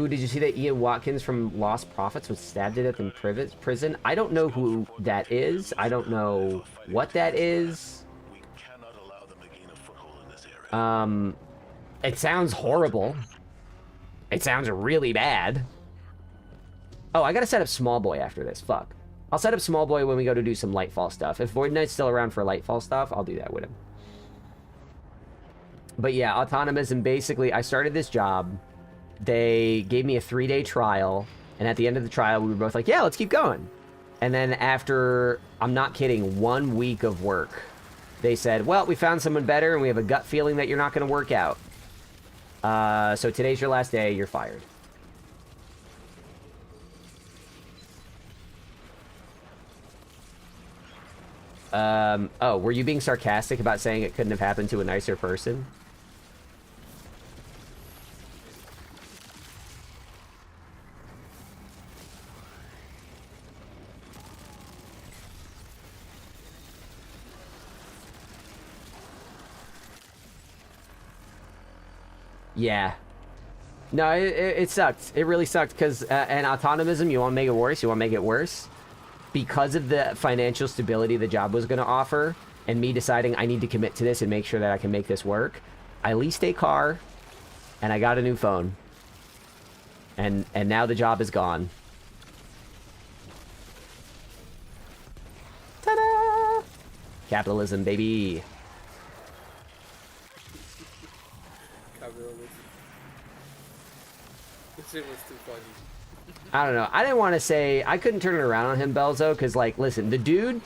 Speaker 1: Ooh, did you see that Ian Watkins from Lost Prophets was stabbed to death in prison? I don't know who that is. I don't know what that is.
Speaker 3: We cannot allow them to gain a foothold in this area.
Speaker 1: It sounds horrible. It sounds really bad. Oh, I gotta set up Small Boy after this. Fuck. I'll set up Small Boy when we go to do some Lightfall stuff. If Void Knight's still around for Lightfall stuff, I'll do that with him. But yeah, Autonomism, basically, I started this job. They gave me a 3-day trial, and at the end of the trial, we were both like, yeah, let's keep going. And then after, I'm not kidding, 1 week of work, they said, well, we found someone better, and we have a gut feeling that you're not going to work out. So today's your last day, you're fired. Oh, were you being sarcastic about saying it couldn't have happened to a nicer person? Yeah. No, it sucked. It really sucked because, and Autonomism, you want to make it worse? You want to make it worse? Because of the financial stability the job was going to offer, and me deciding I need to commit to this and make sure that I can make this work, I leased a car, and I got a new phone. And now the job is gone. Ta-da! Capitalism, baby.
Speaker 2: It was too funny.
Speaker 1: I don't know. I didn't want to say... I couldn't turn it around on him, Belzo, because, like, listen, the dude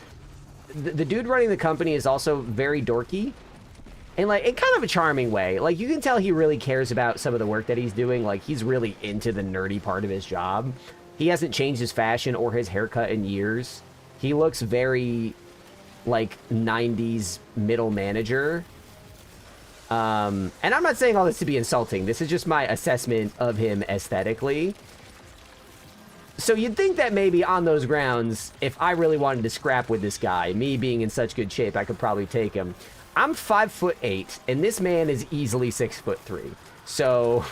Speaker 1: running the company is also very dorky. And, like, in kind of a charming way. Like, you can tell he really cares about some of the work that he's doing. Like, he's really into the nerdy part of his job. He hasn't changed his fashion or his haircut in years. He looks very, like, 90s middle manager. And I'm not saying all this to be insulting. This is just my assessment of him aesthetically. So you'd think that maybe on those grounds, if I really wanted to scrap with this guy, me being in such good shape, I could probably take him. I'm 5'8", and this man is easily 6'3". So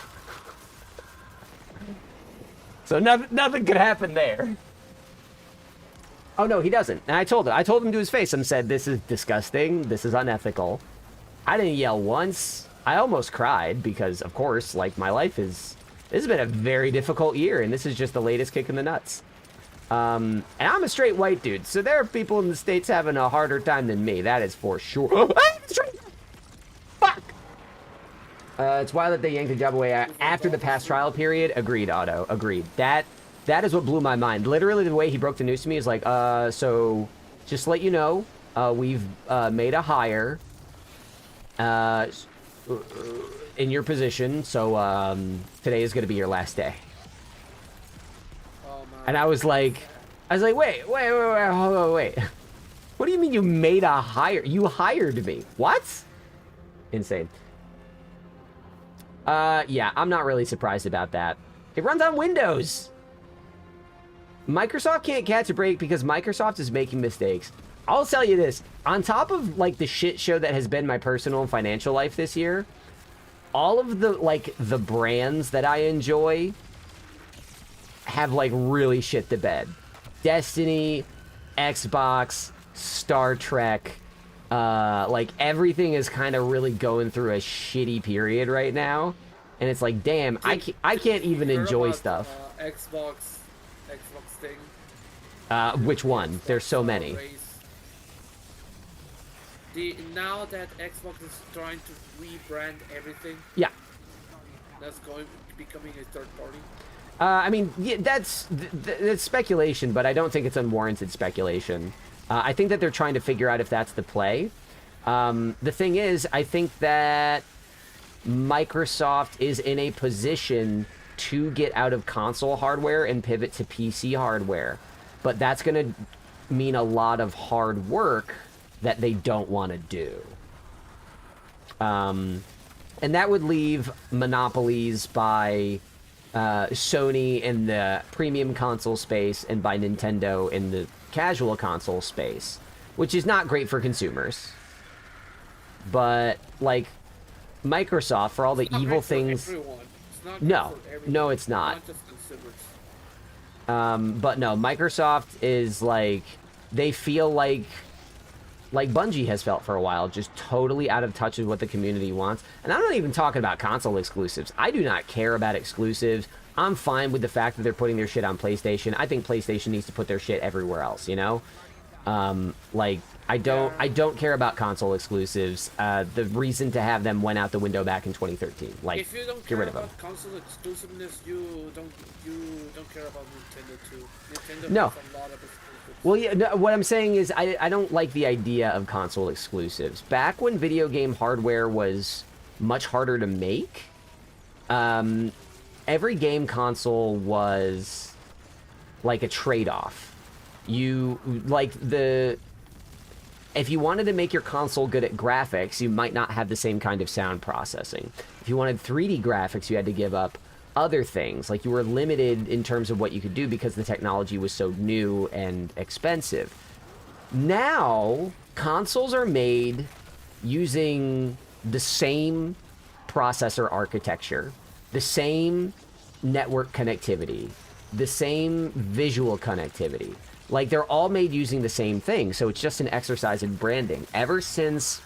Speaker 1: nothing could happen there. Oh no, he doesn't. And I told him to his face. I said, "This is disgusting. This is unethical." I didn't yell once. I almost cried because, of course, like my life is. This has been a very difficult year, and this is just the latest kick in the nuts. And I'm a straight white dude, so there are people in the States having a harder time than me. That is for sure. Fuck! It's wild that they yanked the job away after the past trial period. Agreed, Otto. Agreed. That is what blew my mind. Literally, the way he broke the news to me is like, so just to let you know, we've made a hire in your position, so today is going to be your last day. And I was like, wait. What do you mean you made a hire? You hired me. What? Insane. Yeah, I'm not really surprised about that. It runs on Windows. Microsoft can't catch a break because Microsoft is making mistakes. I'll tell you this. On top of, like, the shit show that has been my personal and financial life this year, all of the, like, the brands that I enjoy have, like, really shit the bed. Destiny, Xbox, Star Trek, like, everything is kind of really going through a shitty period right now. And it's like, damn, I can't even enjoy stuff.
Speaker 2: Xbox thing.
Speaker 1: Which one? There's so many.
Speaker 2: Now that Xbox is trying to rebrand everything.
Speaker 1: Yeah.
Speaker 2: That's becoming a third party.
Speaker 1: I mean, yeah, that's speculation, but I don't think it's unwarranted speculation. I think that they're trying to figure out if that's the play. The thing is, I think that Microsoft is in a position to get out of console hardware and pivot to PC hardware. But that's going to mean a lot of hard work that they don't want to do. And that would leave monopolies by Sony in the premium console space and by Nintendo in the casual console space, which is not great for consumers. But, like, Microsoft, for all the evil things... No, it's not. But no, Microsoft is, like, they feel like Bungie has felt for a while, just totally out of touch with what the community wants. And I'm not even talking about console exclusives. I do not care about exclusives. I'm fine with the fact that they're putting their shit on PlayStation. I think PlayStation needs to put their shit everywhere else, you know? Like, I don't care about console exclusives. The reason to have them went out the window back in 2013. Like,
Speaker 2: if you don't
Speaker 1: get rid of them.
Speaker 2: About console exclusiveness, you don't care about Nintendo too. Nintendo
Speaker 1: No.
Speaker 2: has a lot of exclusives.
Speaker 1: Well, yeah, no, what I'm saying is I don't like the idea of console exclusives. Back when video game hardware was much harder to make, every game console was like a trade-off. If you wanted to make your console good at graphics, you might not have the same kind of sound processing. If you wanted 3D graphics, you had to give up other things. Like, you were limited in terms of what you could do because the technology was so new and expensive. Now, consoles are made using the same processor architecture, the same network connectivity, the same visual connectivity. Like, they're all made using the same thing, so it's just an exercise in branding. Ever since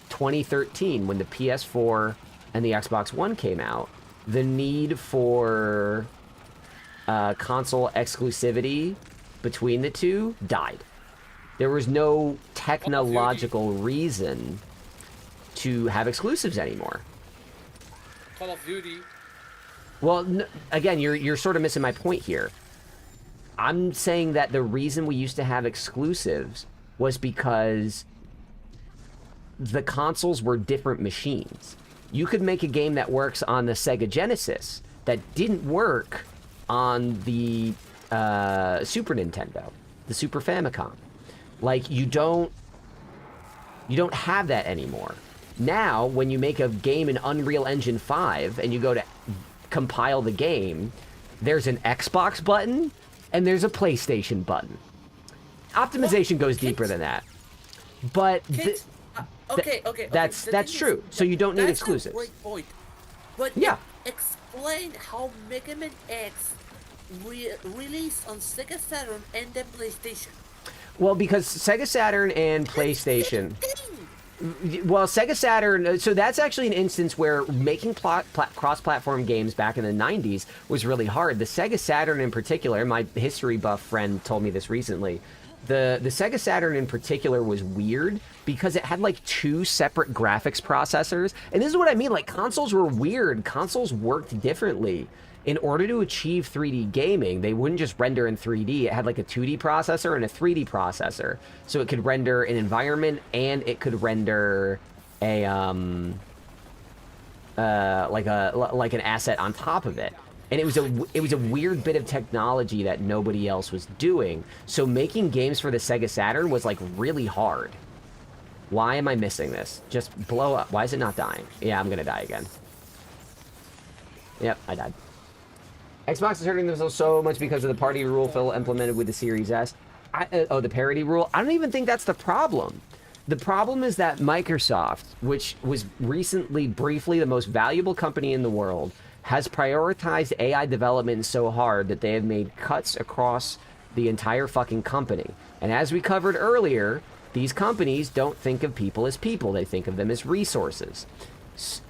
Speaker 1: 2013, when the PS4 and the Xbox One came out, the need for console exclusivity between the two died. There was no technological reason to have exclusives anymore.
Speaker 2: Call of Duty.
Speaker 1: Well, again, you're sort of missing my point here. I'm saying that the reason we used to have exclusives was because the consoles were different machines. You could make a game that works on the Sega Genesis that didn't work on the Super Nintendo, the Super Famicom. Like, you don't have that anymore. Now, when you make a game in Unreal Engine 5 and you go to compile the game, there's an Xbox button and there's a PlayStation button. Optimization goes deeper than that. But
Speaker 2: okay.
Speaker 1: that's true. So you don't need exclusives.
Speaker 2: That's a great point. But
Speaker 1: yeah,
Speaker 2: explain how Mega Man X released on Sega Saturn and then PlayStation.
Speaker 1: Well, because Sega Saturn and PlayStation... Well, Sega Saturn... So that's actually an instance where making cross-platform games back in the 90s was really hard. The Sega Saturn in particular, my history buff friend told me this recently, the Sega Saturn in particular was weird because it had like 2 separate graphics processors. And this is what I mean, like consoles were weird. Consoles worked differently. In order to achieve 3D gaming, they wouldn't just render in 3D. It had like a 2D processor and a 3D processor. So it could render an environment and it could render a like an asset on top of it. And it was a weird bit of technology that nobody else was doing. So making games for the Sega Saturn was like really hard. Why am I missing this? Just blow up. Why is it not dying? Yeah, I'm gonna die again. Yep, I died. Xbox is hurting themselves so much because of the parity rule Phil implemented with the Series S. The parity rule? I don't even think that's the problem. The problem is that Microsoft, which was recently, briefly, the most valuable company in the world, has prioritized AI development so hard that they have made cuts across the entire fucking company. And as we covered earlier, these companies don't think of people as people. They think of them as resources.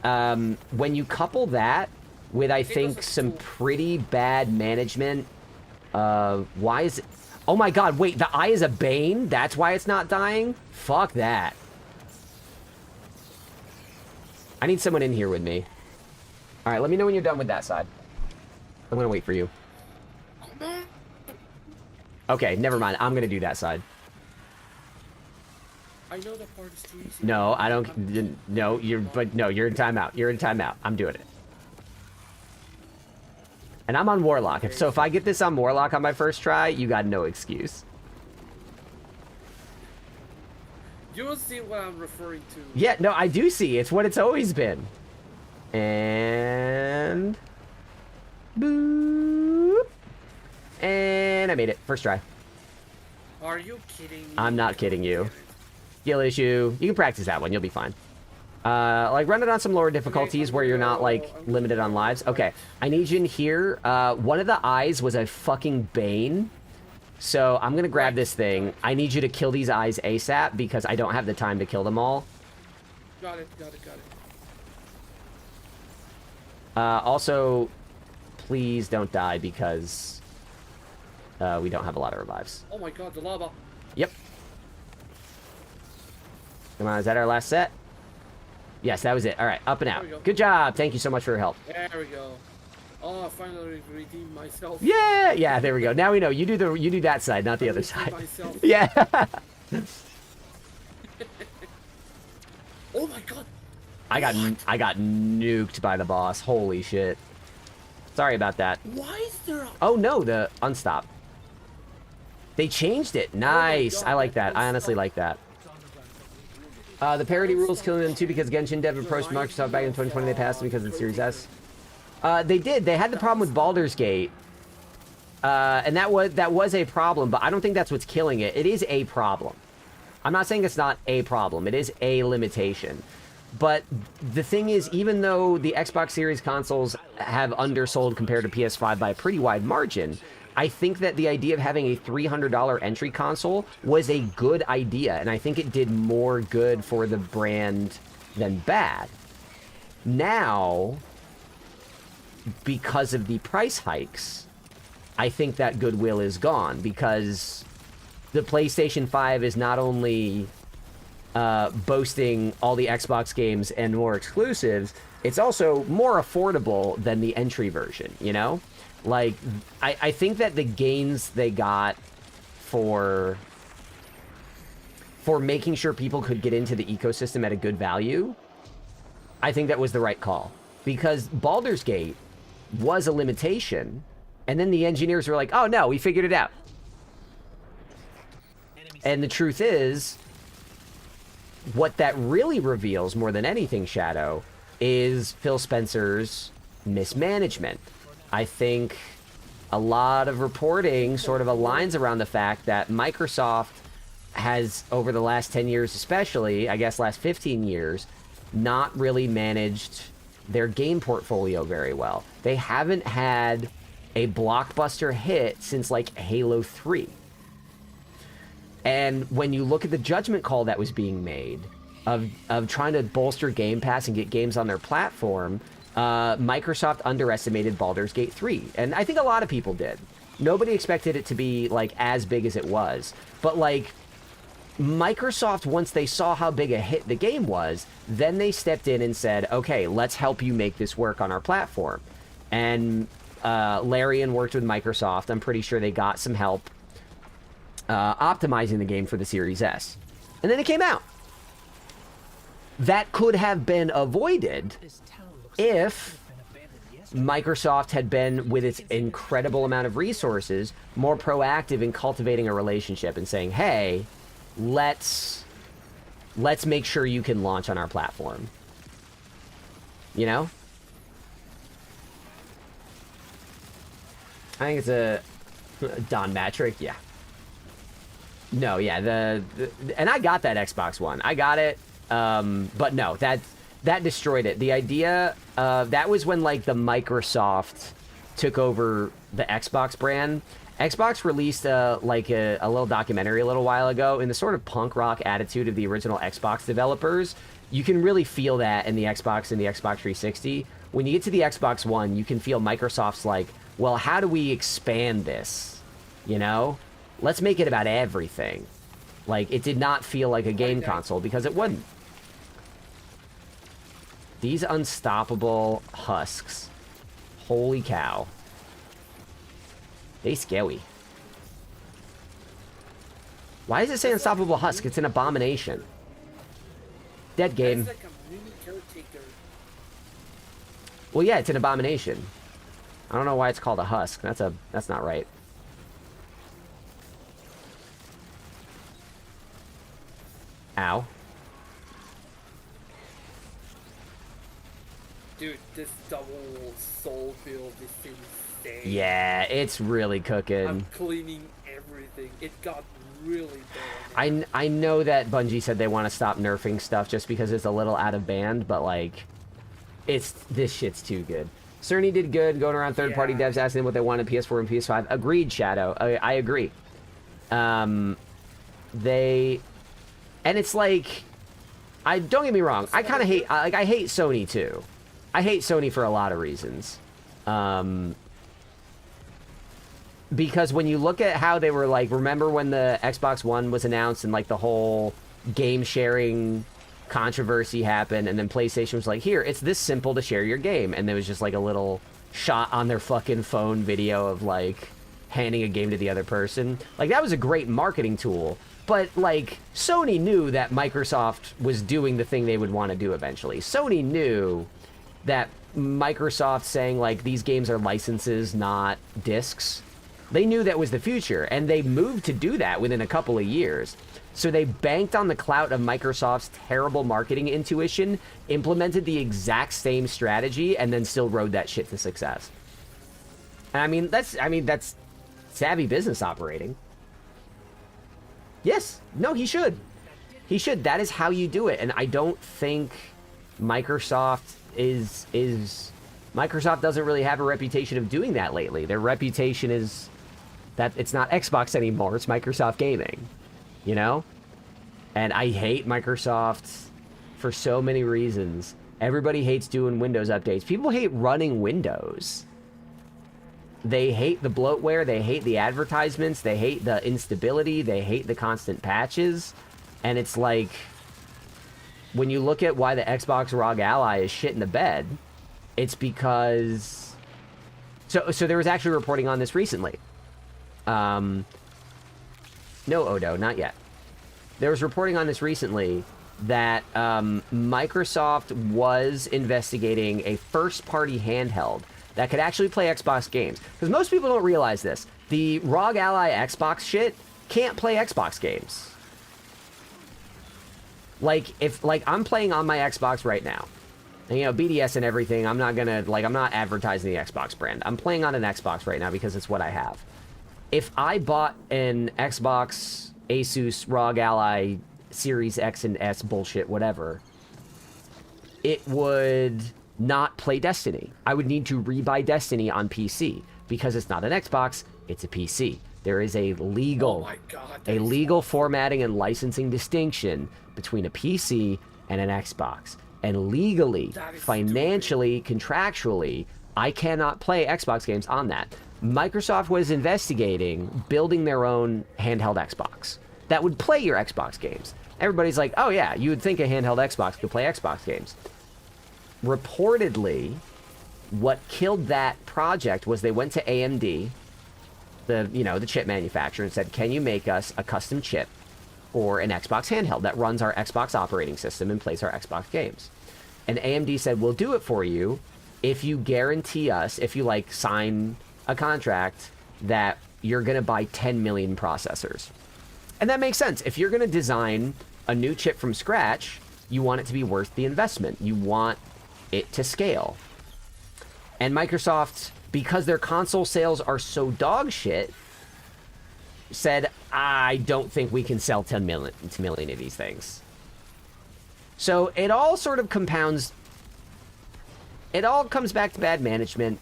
Speaker 1: When you couple that with, I think, some pretty bad management. Why is it... Oh my god, wait, the eye is a bane? That's why it's not dying? Fuck that. I need someone in here with me. Alright, let me know when you're done with that side. I'm gonna wait for you. Okay, never mind. I'm gonna do that side.
Speaker 2: I know that part is too easy.
Speaker 1: No, I don't... No, you're in timeout. You're in timeout. I'm doing it. And I'm on Warlock. So if I get this on Warlock on my first try, you got no excuse.
Speaker 2: You will see what I'm referring to.
Speaker 1: Yeah, no, I do see. It's what it's always been. And... Boop. And I made it. First try.
Speaker 2: Are you kidding me?
Speaker 1: I'm not kidding you. Skill issue. You can practice that one. You'll be fine. Like, run it on some lower difficulties where you're not, like, limited on lives. Okay, I need you in here. One of the eyes was a fucking bane. So, I'm gonna grab this thing. I need you to kill these eyes ASAP because I don't have the time to kill them all.
Speaker 2: Got it.
Speaker 1: Also, please don't die because we don't have a lot of revives.
Speaker 2: Oh my god, the lava.
Speaker 1: Yep. Come on, is that our last set? Yes, that was it. All right, up and out. Good job. Thank you so much for your help.
Speaker 2: There we go. Oh, I finally redeemed myself.
Speaker 1: Yeah, yeah, there we go. Now we know. You do that side, not the other side.
Speaker 2: Myself.
Speaker 1: Yeah.
Speaker 2: Oh my god.
Speaker 1: I got nuked by the boss. Holy shit. Sorry about that.
Speaker 2: Why is there a...
Speaker 1: Oh no, the unstop. They changed it. Nice. I like that. I honestly like that. The parity rules killing them too because Genshin Dev approached Microsoft back in 2020. They passed it because of the Series S. They did. They had the problem with Baldur's Gate. And that was a problem, but I don't think that's what's killing it. It is a problem. I'm not saying it's not a problem. It is a limitation. But the thing is, even though the Xbox Series consoles have undersold compared to PS5 by a pretty wide margin, I think that the idea of having a $300 entry console was a good idea, and I think it did more good for the brand than bad. Now, because of the price hikes, I think that goodwill is gone, because the PlayStation 5 is not only boasting all the Xbox games and more exclusives, it's also more affordable than the entry version, you know? Like, I think that the gains they got for making sure people could get into the ecosystem at a good value, I think that was the right call. Because Baldur's Gate was a limitation, and then the engineers were like, oh no, we figured it out. And the truth is, what that really reveals more than anything, Shadow, is Phil Spencer's mismanagement. I think a lot of reporting sort of aligns around the fact that Microsoft has, over the last 10 years especially, I guess last 15 years, not really managed their game portfolio very well. They haven't had a blockbuster hit since, like, Halo 3. And when you look at the judgment call that was being made of trying to bolster Game Pass and get games on their platform, Microsoft underestimated Baldur's Gate 3. And I think a lot of people did. Nobody expected it to be, like, as big as it was. But, like, Microsoft, once they saw how big a hit the game was, then they stepped in and said, okay, let's help you make this work on our platform. And Larian worked with Microsoft. I'm pretty sure they got some help optimizing the game for the Series S. And then it came out. That could have been avoided if Microsoft had been, with its incredible amount of resources, more proactive in cultivating a relationship and saying, hey, let's make sure you can launch on our platform. You know? I think it's a Don Matrick, yeah. No, yeah, and I got that Xbox One. I got it, but no, that destroyed it. The idea, that was when, like, the Microsoft took over the Xbox brand. Xbox released, like, a little documentary a little while ago in the sort of punk rock attitude of the original Xbox developers. You can really feel that in the Xbox and the Xbox 360. When you get to the Xbox One, you can feel Microsoft's like, well, how do we expand this? You know? Let's make it about everything. Like, it did not feel like a game console because it wouldn't. These unstoppable husks. Holy cow. They scary. Why does it say unstoppable husk? It's an abomination. Dead game.
Speaker 2: That's like a mini caretaker.
Speaker 1: Well, yeah, it's an abomination. I don't know why it's called a husk. That's not right. Ow.
Speaker 2: Dude, this double soul build is insane.
Speaker 1: Yeah, it's really cooking.
Speaker 2: I'm cleaning everything. It got really bad.
Speaker 1: I know that Bungie said they want to stop nerfing stuff just because it's a little out of band, but, like, this shit's too good. Cerny did good going around third-party devs asking them what they wanted PS4 and PS5. Agreed, Shadow. I agree. And it's like, don't get me wrong. I kind of hate, I hate Sony too. I hate Sony for a lot of reasons. Because when you look at how they were, like, remember when the Xbox One was announced and, like, the whole game sharing controversy happened, and then PlayStation was like, here, it's this simple to share your game. And there was just, like, a little shot on their fucking phone video of, like, handing a game to the other person. Like, that was a great marketing tool. But, like, Sony knew that Microsoft was doing the thing they would want to do eventually. Sony knew that Microsoft saying, like, these games are licenses, not discs. They knew that was the future, and they moved to do that within a couple of years. So they banked on the clout of Microsoft's terrible marketing intuition, implemented the exact same strategy, and then still rode that shit to success. And I mean, that's savvy business operating. Yes. No, he should. He should. That is how you do it. And I don't think Microsoft Microsoft doesn't really have a reputation of doing that lately. Their reputation is that it's not Xbox anymore, it's Microsoft Gaming. You know? And I hate Microsoft for so many reasons. Everybody hates doing Windows updates. People hate running Windows. They hate the bloatware, they hate the advertisements, they hate the instability, they hate the constant patches. And it's like, when you look at why the Xbox ROG Ally is shit in the bed, it's because... So there was actually reporting on this recently. No, Odo, not yet. There was reporting on this recently that Microsoft was investigating a first-party handheld that could actually play Xbox games. Because most people don't realize this. The ROG Ally Xbox shit can't play Xbox games. Like, if, like, I'm playing on my Xbox right now. And, you know, BDS and everything, I'm not gonna, like, I'm not advertising the Xbox brand. I'm playing on an Xbox right now because it's what I have. If I bought an Xbox Asus ROG Ally Series X and S bullshit, whatever, it would not play Destiny. I would need to rebuy Destiny on PC because it's not an Xbox, it's a PC. There is a legal,
Speaker 2: Oh my God,
Speaker 1: a legal formatting and licensing distinction between a PC and an Xbox. And legally, financially, contractually, I cannot play Xbox games on that. Microsoft was investigating building their own handheld Xbox that would play your Xbox games. Everybody's like, oh yeah, you would think a handheld Xbox could play Xbox games. Reportedly, what killed that project was they went to AMD, the chip manufacturer, and said, can you make us a custom chip for an Xbox handheld that runs our Xbox operating system and plays our Xbox games? And AMD said, we'll do it for you if you guarantee us, if you sign a contract that you're going to buy 10 million processors. And that makes sense. If you're going to design a new chip from scratch, you want it to be worth the investment. You want it to scale. And Microsoft, because their console sales are so dog shit, said, I don't think we can sell 10 million of these things. So it all sort of compounds. It all comes back to bad management.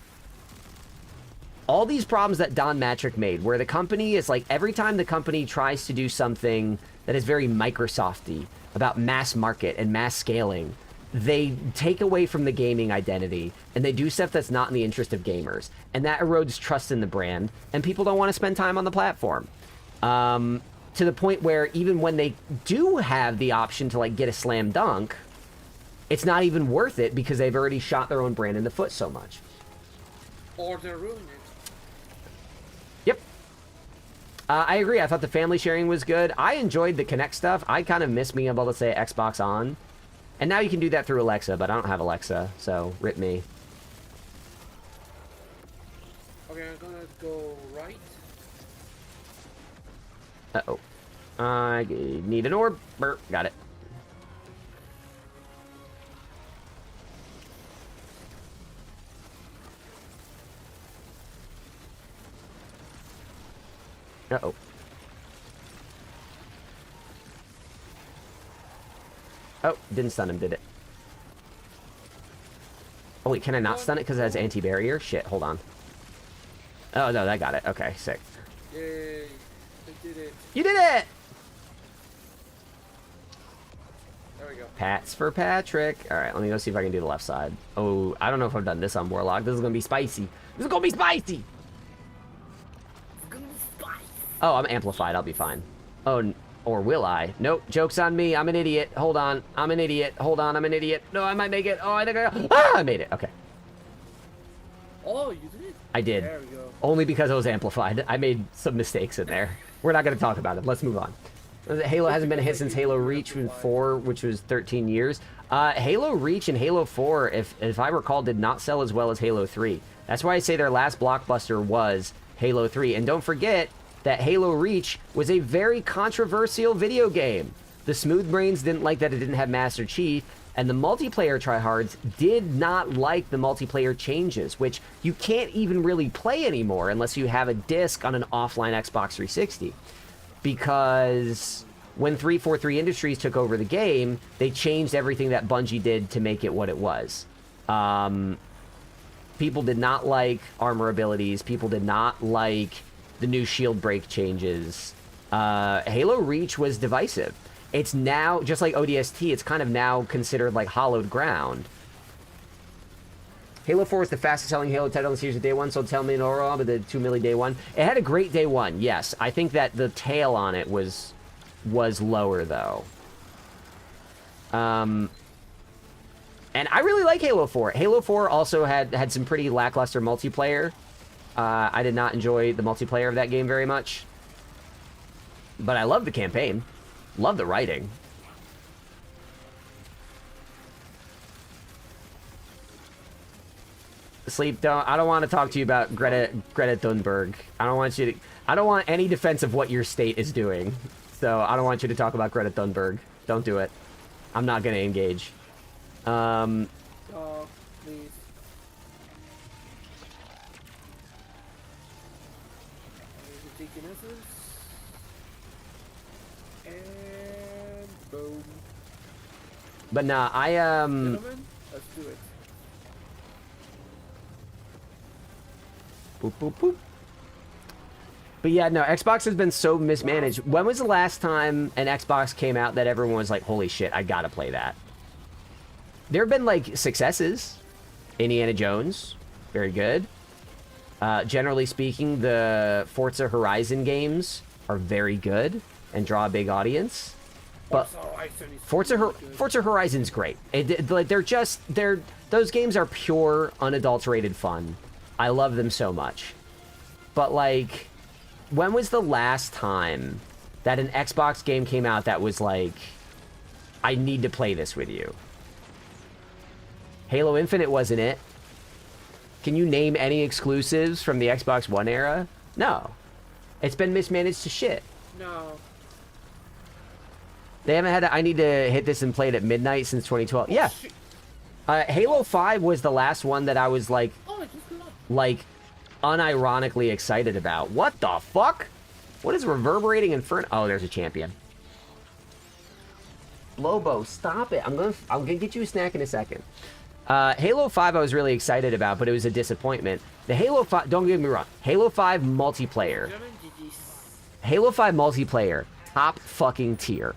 Speaker 1: All these problems that Don Matrick made, where the company is every time the company tries to do something that is very Microsoft-y about mass market and mass scaling, they take away from the gaming identity and they do stuff that's not in the interest of gamers. And that erodes trust in the brand, and people don't want to spend time on the platform. To the point where even when they do have the option to get a slam dunk, it's not even worth it because they've already shot their own brand in the foot so much.
Speaker 2: Or they're ruining it.
Speaker 1: Yep. I agree. I thought the family sharing was good. I enjoyed the Kinect stuff. I kind of miss being able to say Xbox on. And now you can do that through Alexa, but I don't have Alexa, so rip me.
Speaker 2: Okay, I'm gonna go right.
Speaker 1: Uh-oh. I need an orb. Burp. Got it. Uh-oh. Oh, didn't stun him, did it? Oh, wait, can I not stun it because it has anti-barrier? Shit, hold on. Oh, no, that got it. Okay, sick.
Speaker 2: Yay, I did it.
Speaker 1: You did it!
Speaker 2: There we go.
Speaker 1: Pats for Patrick. All right, let me go see if I can do the left side. Oh, I don't know if I've done this on Warlock. This is going to be spicy. This is going to be spicy! Oh, I'm amplified. I'll be fine. Oh, or will I? Nope. Joke's on me. I'm an idiot. Hold on. I'm an idiot. Hold on. I'm an idiot. No, I might make it. Oh, I think I made it. Okay.
Speaker 2: Oh, you did?
Speaker 1: I did.
Speaker 2: There we go.
Speaker 1: Only because I was amplified. I made some mistakes in there. We're not going to talk about it. Let's move on. Halo hasn't been a hit since Halo Reach 4, which was 13 years. Halo Reach and Halo 4, if I recall, did not sell as well as Halo 3. That's why I say their last blockbuster was Halo 3. And don't forget that Halo Reach was a very controversial video game. The smooth brains didn't like that it didn't have Master Chief, and the multiplayer tryhards did not like the multiplayer changes, which you can't even really play anymore unless you have a disc on an offline Xbox 360. Because when 343 Industries took over the game, they changed everything that Bungie did to make it what it was. People did not like armor abilities. People did not like the new shield break changes. Halo Reach was divisive. It's now, just like ODST, it's kind of now considered hallowed ground. Halo 4 is the fastest selling Halo title in the series of day one, sold 10 million overall, but the 2 million day one. It had a great day one, yes. I think that the tail on it was lower, though. And I really like Halo 4. Halo 4 also had some pretty lackluster multiplayer. I did not enjoy the multiplayer of that game very much. But I love the campaign. Love the writing. Sleep, I don't want to talk to you about Greta Thunberg. I don't want any defense of what your state is doing. So I don't want you to talk about Greta Thunberg. Don't do it. I'm not going to engage.
Speaker 2: Oh, please. And boom.
Speaker 1: But nah,
Speaker 2: Gentlemen, let's do it.
Speaker 1: Boop, boop, boop. But yeah, no, Xbox has been so mismanaged. When was the last time an Xbox came out that everyone was like, holy shit, I gotta play that? There have been, like, successes. Indiana Jones, very good. Generally speaking, the Forza Horizon games are very good and draw a big audience. But Forza Horizon's great. Those games are pure, unadulterated fun. I love them so much. But, like, when was the last time that an Xbox game came out that was like, I need to play this with you? Halo Infinite wasn't it. Can you name any exclusives from the Xbox One era? No. It's been mismanaged to shit.
Speaker 2: No.
Speaker 1: They haven't had I need to hit this and play it at midnight since 2012. Yeah. Halo 5 was the last one that I was like, unironically excited about. What the fuck? What is reverberating inferno? Oh, there's a champion. Lobo, stop it. I'm gonna get you a snack in a second. Halo 5 I was really excited about, but it was a disappointment. The Halo 5, don't get me wrong, Halo 5 multiplayer. Halo 5 multiplayer, top fucking tier.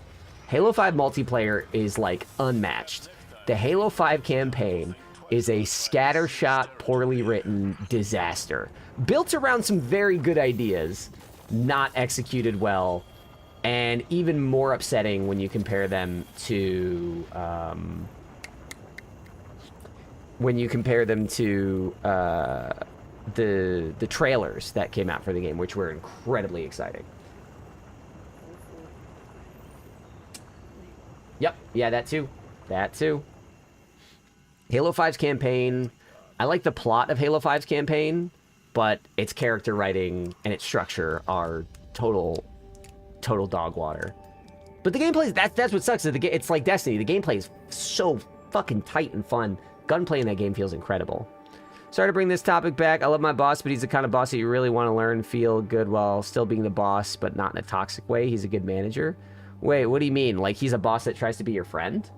Speaker 1: Halo 5 multiplayer is, like, unmatched. The Halo 5 campaign is a scattershot, poorly written disaster. Built around some very good ideas, not executed well, and even more upsetting when you compare them to... the trailers that came out for the game, which were incredibly exciting. Yep, yeah, that too. That too. Halo 5's campaign, I like the plot of Halo 5's campaign, but its character writing and its structure are total dog water. But the gameplay, that's what sucks. It's like Destiny. The gameplay is so fucking tight and fun. Gunplay in that game feels incredible. Sorry to bring this topic back. I love my boss, but he's the kind of boss that you really want to learn, feel good while still being the boss, but not in a toxic way. He's a good manager. Wait, what do you mean? Like he's a boss that tries to be your friend?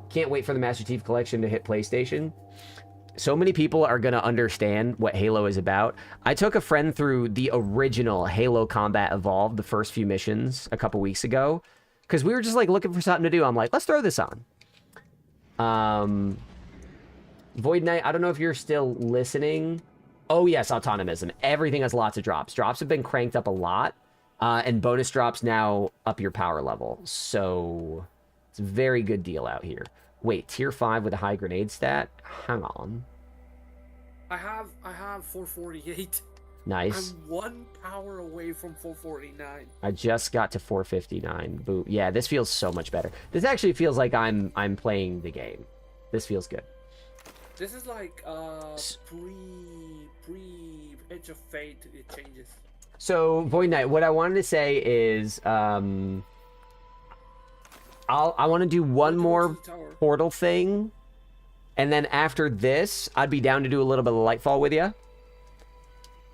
Speaker 1: Can't wait for the Master Chief Collection to hit PlayStation. So many people are going to understand what Halo is about. I took a friend through the original Halo Combat Evolved, the first few missions, a couple weeks ago, because we were just like looking for something to do. I'm like, let's throw this on. Void Knight, I don't know if you're still listening. Oh yes, Autonomism. Everything has lots of drops. Drops have been cranked up a lot, and bonus drops now up your power level. So it's a very good deal out here. Wait, tier 5 with a high grenade stat? Hang on.
Speaker 2: I have 448.
Speaker 1: Nice.
Speaker 2: I'm 1 power away from 449.
Speaker 1: I just got to 459. Boo. Yeah, this feels so much better. This actually feels like I'm playing the game. This feels good.
Speaker 2: This is like pre Edge of Fate. It changes.
Speaker 1: So Void Knight, what I wanted to say is I want to do one more portal thing, and then after this, I'd be down to do a little bit of Lightfall with you.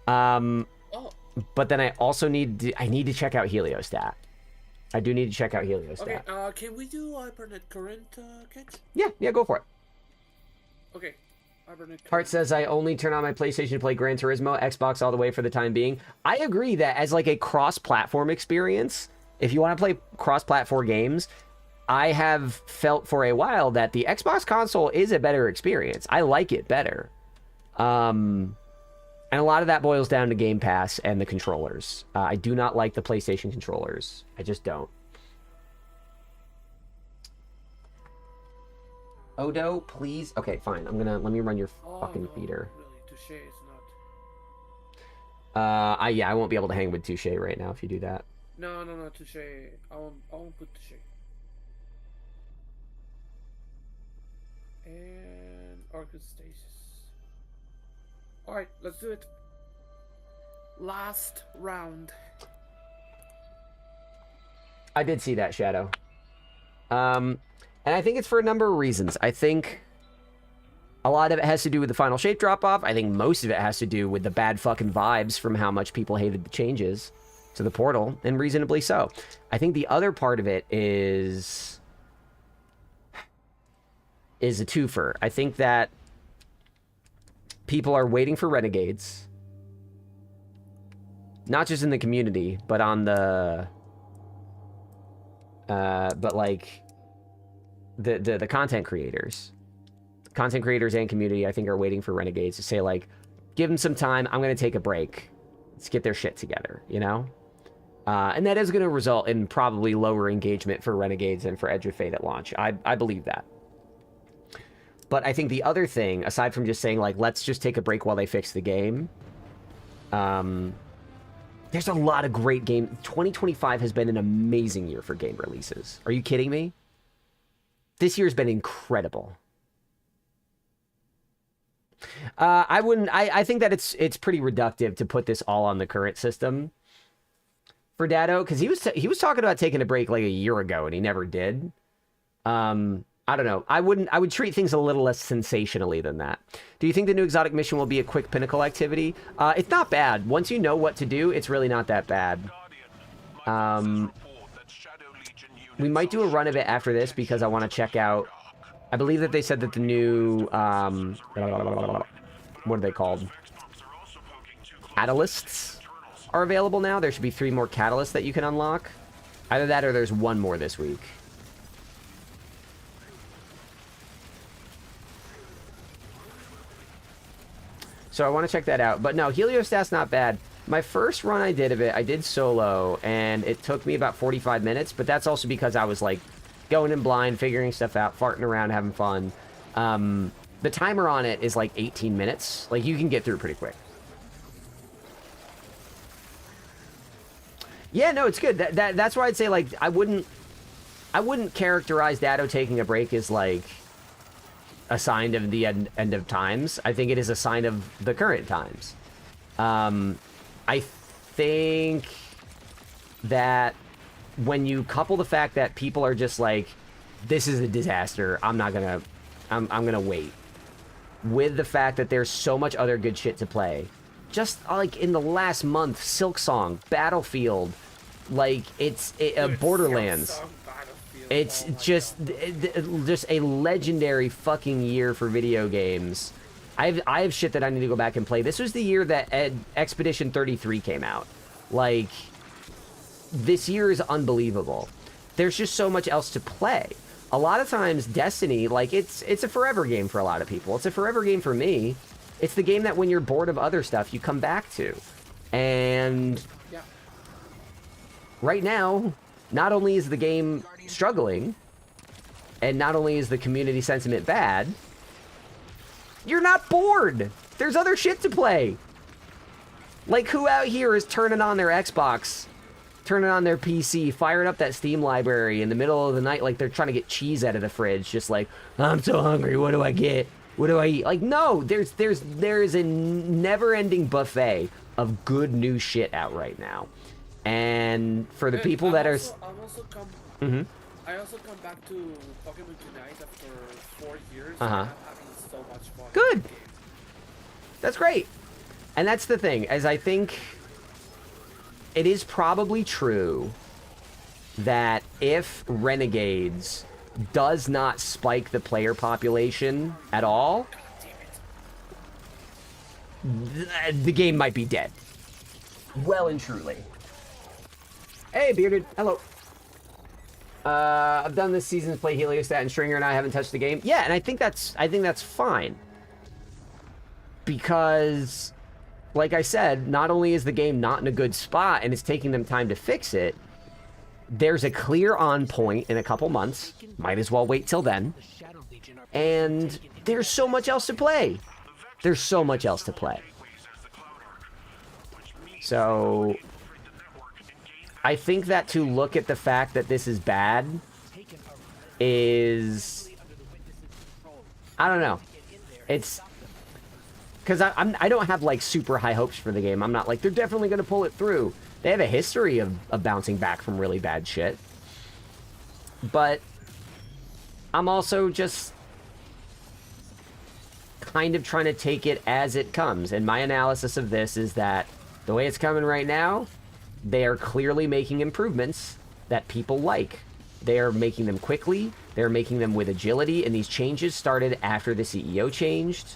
Speaker 1: But then I also need to check out Heliostat. I do need to check out Heliostat.
Speaker 2: Okay, can we do Hypernet Current, Kit?
Speaker 1: Yeah, go for it.
Speaker 2: Okay. Hypernet
Speaker 1: Hart says, I only turn on my PlayStation to play Gran Turismo, Xbox all the way for the time being. I agree that as like a cross-platform experience, if you want to play cross-platform games, I have felt for a while that the Xbox console is a better experience. I like it better. And a lot of that boils down to Game Pass and the controllers. I do not like the PlayStation controllers. I just don't. Odo, please. Okay, fine. Let me run your fucking feeder.
Speaker 2: Really, Touché is not.
Speaker 1: I won't be able to hang with Touché right now if you do that.
Speaker 2: No, Touché. I won't put Touché. And Arcus Stasis. Alright, let's do it. Last round.
Speaker 1: I did see that, Shadow. And I think it's for a number of reasons. I think a lot of it has to do with the final shape drop-off. I think most of it has to do with the bad fucking vibes from how much people hated the changes to the portal, and reasonably so. I think the other part of it is a twofer. I think that people are waiting for Renegades. Not just in the community, but on the... but like... The content creators. Content creators and community, I think, are waiting for Renegades to say, like, give them some time, I'm going to take a break. Let's get their shit together, you know? And that is going to result in probably lower engagement for Renegades and for Edge of Fate at launch. I believe that. But I think the other thing, aside from just saying, like, let's just take a break while they fix the game, there's a lot of great game. 2025 has been an amazing year for game releases. Are you kidding me? This year's been incredible. I think that it's pretty reductive to put this all on the current system for Dado, because he was talking about taking a break like a year ago and he never did. I don't know. I would treat things a little less sensationally than that. Do you think the new exotic mission will be a quick pinnacle activity? It's not bad. Once you know what to do, it's really not that bad. We might do a run of it after this because I want to check out... I believe that they said that the new... what are they called? Catalysts are available now. There should be 3 more catalysts that you can unlock. Either that or there's 1 more this week. So I want to check that out. But no, Heliostat's not bad. My first run I did of it, I did solo, and it took me about 45 minutes, but that's also because I was, like, going in blind, figuring stuff out, farting around, having fun. The timer on it is, like, 18 minutes. Like, you can get through pretty quick. Yeah, no, it's good. That's why I'd say, like, I wouldn't characterize Dado taking a break as, like, a sign of the end of times. I think it is a sign of the current times. I think that when you couple the fact that people are just like, this is a disaster, I'm gonna wait, with the fact that there's so much other good shit to play. Just like in the last month, Silksong, Battlefield, like Borderlands. It's just a legendary fucking year for video games. I have shit that I need to go back and play. This was the year that Expedition 33 came out. Like, this year is unbelievable. There's just so much else to play. A lot of times, Destiny, like, it's a forever game for a lot of people. It's a forever game for me. It's the game that when you're bored of other stuff, you come back to. And
Speaker 2: yeah.
Speaker 1: Right now, not only is the game struggling, and not only is the community sentiment bad, you're not bored. There's other shit to play. Like, who out here is turning on their Xbox, turning on their PC, firing up that Steam library in the middle of the night like they're trying to get cheese out of the fridge, just like, I'm so hungry, what do I get? What do I eat? Like, no, there's a never-ending buffet of good new shit out right now. And for the people that are...
Speaker 2: I also come back to Pokemon Unite after 4 years.
Speaker 1: Uh-huh.
Speaker 2: And I'm having so much fun.
Speaker 1: Good. That's great. And that's the thing, as I think it is probably true that if Renegades does not spike the player population at all, the game might be dead. Well and truly. Hey, Bearded. Hello. I've done this season's play Heliostat and Stringer, and I haven't touched the game. Yeah, and I think that's fine. Because, like I said, not only is the game not in a good spot and it's taking them time to fix it, there's a clear on point in a couple months. Might as well wait till then. And there's so much else to play. There's so much else to play. So I think that to look at the fact that this is bad is... I don't know. It's... Because I don't have, like, super high hopes for the game. I'm not like, they're definitely going to pull it through. They have a history of bouncing back from really bad shit. But I'm also just kind of trying to take it as it comes. And my analysis of this is that the way it's coming right now, they are clearly making improvements that people like. They are making them quickly. They're making them with agility. And these changes started after the CEO changed.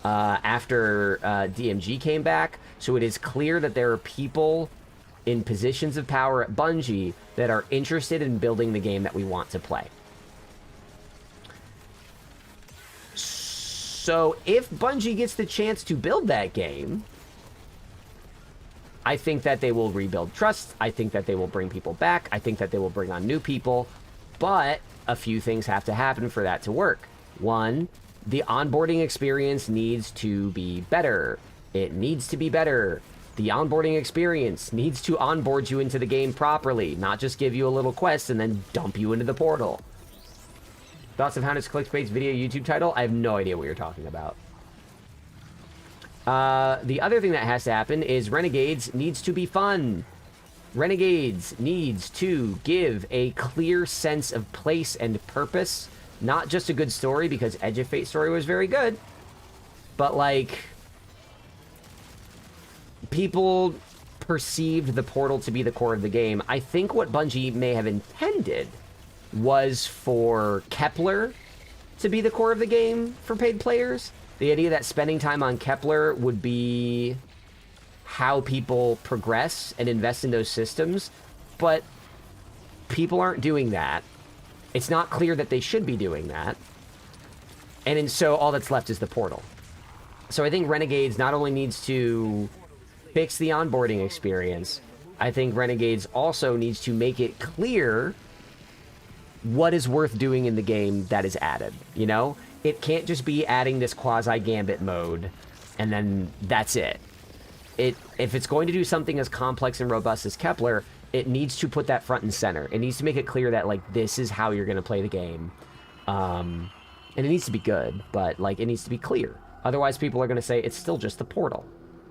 Speaker 1: after DMG came back. So it is clear that there are people in positions of power at Bungie that are interested in building the game that we want to play. So if Bungie gets the chance to build that game, I think that they will rebuild trust. I think that they will bring people back. I think that they will bring on new people. But a few things have to happen for that to work. One, the onboarding experience needs to be better. It needs to be better. The onboarding experience needs to onboard you into the game properly, not just give you a little quest and then dump you into the portal. Thoughts of how this clickbait video YouTube title? I have no idea what you're talking about. The other thing that has to happen is Renegades needs to be fun. Renegades needs to give a clear sense of place and purpose. Not just a good story, because Edge of Fate story was very good. But, like, people perceived the portal to be the core of the game. I think what Bungie may have intended was for Kepler to be the core of the game for paid players. The idea that spending time on Kepler would be how people progress and invest in those systems, but people aren't doing that. It's not clear that they should be doing that. And so all that's left is the portal. So I think Renegades not only needs to fix the onboarding experience, I think Renegades also needs to make it clear what is worth doing in the game that is added, you know? It can't just be adding this quasi-gambit mode, and then that's it. If it's going to do something as complex and robust as Kepler, it needs to put that front and center. It needs to make it clear that, like, this is how you're going to play the game. And it needs to be good, but, like, it needs to be clear. Otherwise, people are going to say, it's still just the portal.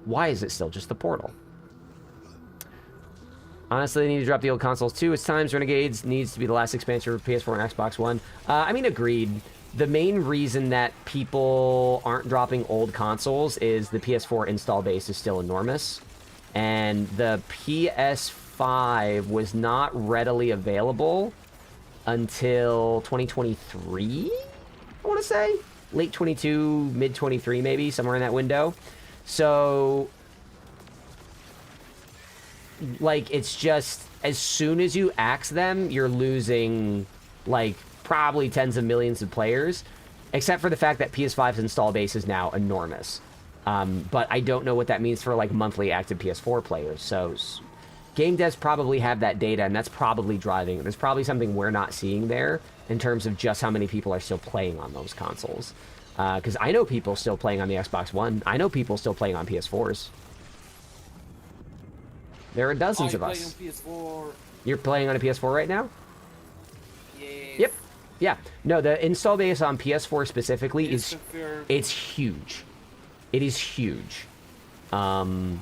Speaker 1: Why is it still just the portal? Honestly, they need to drop the old consoles too. It's times Renegades needs to be the last expansion for PS4 and Xbox One. I mean, agreed. The main reason that people aren't dropping old consoles is the PS4 install base is still enormous. And the PS5 was not readily available until 2023, I want to say. Late 22, mid 23 maybe, somewhere in that window. So, like, it's just, as soon as you axe them, you're losing, like, probably tens of millions of players, except for the fact that PS5's install base is now enormous. But I don't know what that means for, like, monthly active PS4 players. So, game devs probably have that data, and that's probably driving. There's probably something we're not seeing there in terms of just how many people are still playing on those consoles. Because I know people still playing on the Xbox One. I know people still playing on PS4s. There are dozens of us.
Speaker 2: On PS4.
Speaker 1: You're playing on a PS4 right now?
Speaker 2: Yes.
Speaker 1: Yep. Yeah. No, the install base on PS4 specifically
Speaker 2: It's
Speaker 1: is... It's huge. It is huge. And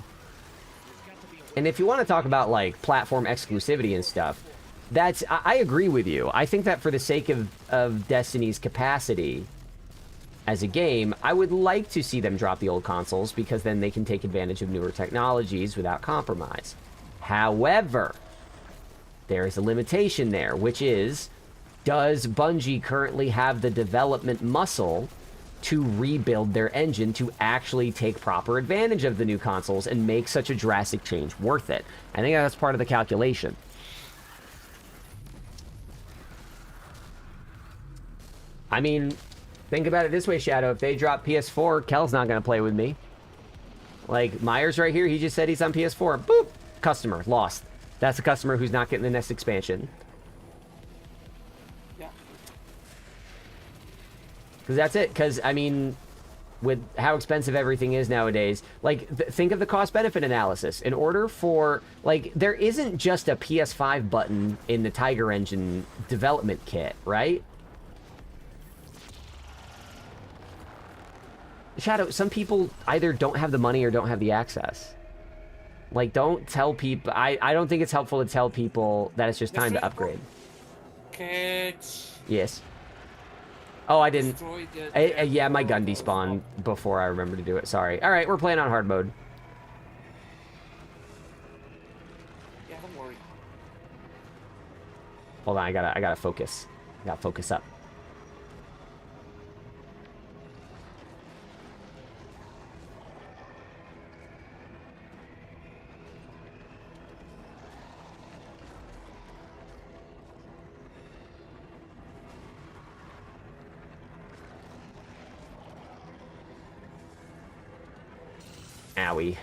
Speaker 1: if you want to talk about, like, platform exclusivity and stuff, that's... I agree with you. I think that for the sake of Destiny's capacity as a game, I would like to see them drop the old consoles, because then they can take advantage of newer technologies without compromise. However, there is a limitation there, which is, does Bungie currently have the development muscle to rebuild their engine to actually take proper advantage of the new consoles and make such a drastic change worth it? I think that's part of the calculation. I mean, think about it this way, Shadow. If they drop PS4, Kel's not going to play with me. Like, Myers right here, he just said he's on PS4. Boop! Customer. Lost. That's a customer who's not getting the next expansion.
Speaker 2: Yeah.
Speaker 1: Because that's it. Because, I mean, with how expensive everything is nowadays, like, think of the cost-benefit analysis. In order for, like, there isn't just a PS5 button in the Tiger Engine development kit, right? Shadow, some people either don't have the money or don't have the access. Like, don't tell people... I don't think it's helpful to tell people that it's just time to upgrade.
Speaker 2: Catch.
Speaker 1: Yes. Oh, I didn't...
Speaker 2: Destroy the
Speaker 1: yeah, my gun despawned before I remembered to do it. Sorry. Alright, we're playing on hard mode.
Speaker 2: Yeah, don't worry.
Speaker 1: Hold on, I gotta focus. I gotta focus up. Owie.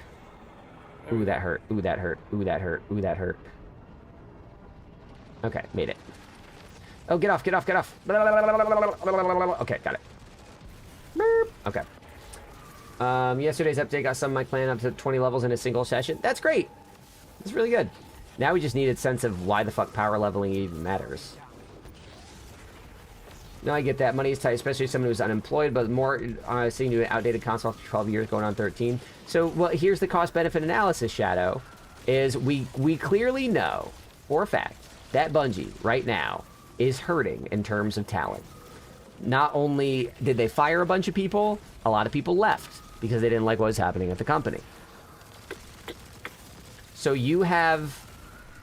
Speaker 1: Ooh, that hurt. Ooh, that hurt. Ooh, that hurt. Ooh, that hurt. Okay, made it. Oh, get off, get off, get off. Okay, got it. Okay. Yesterday's update got some of my clan up to 20 levels in a single session. That's great. That's really good. Now we just need a sense of why the fuck power leveling even matters. No, I get that. Money is tight, especially someone who's unemployed, but more seeing you an outdated console after 12 years going on 13. So, well, here's the cost-benefit analysis, Shadow, is we clearly know, for a fact, that Bungie, right now, is hurting in terms of talent. Not only did they fire a bunch of people, a lot of people left because they didn't like what was happening at the company. So you have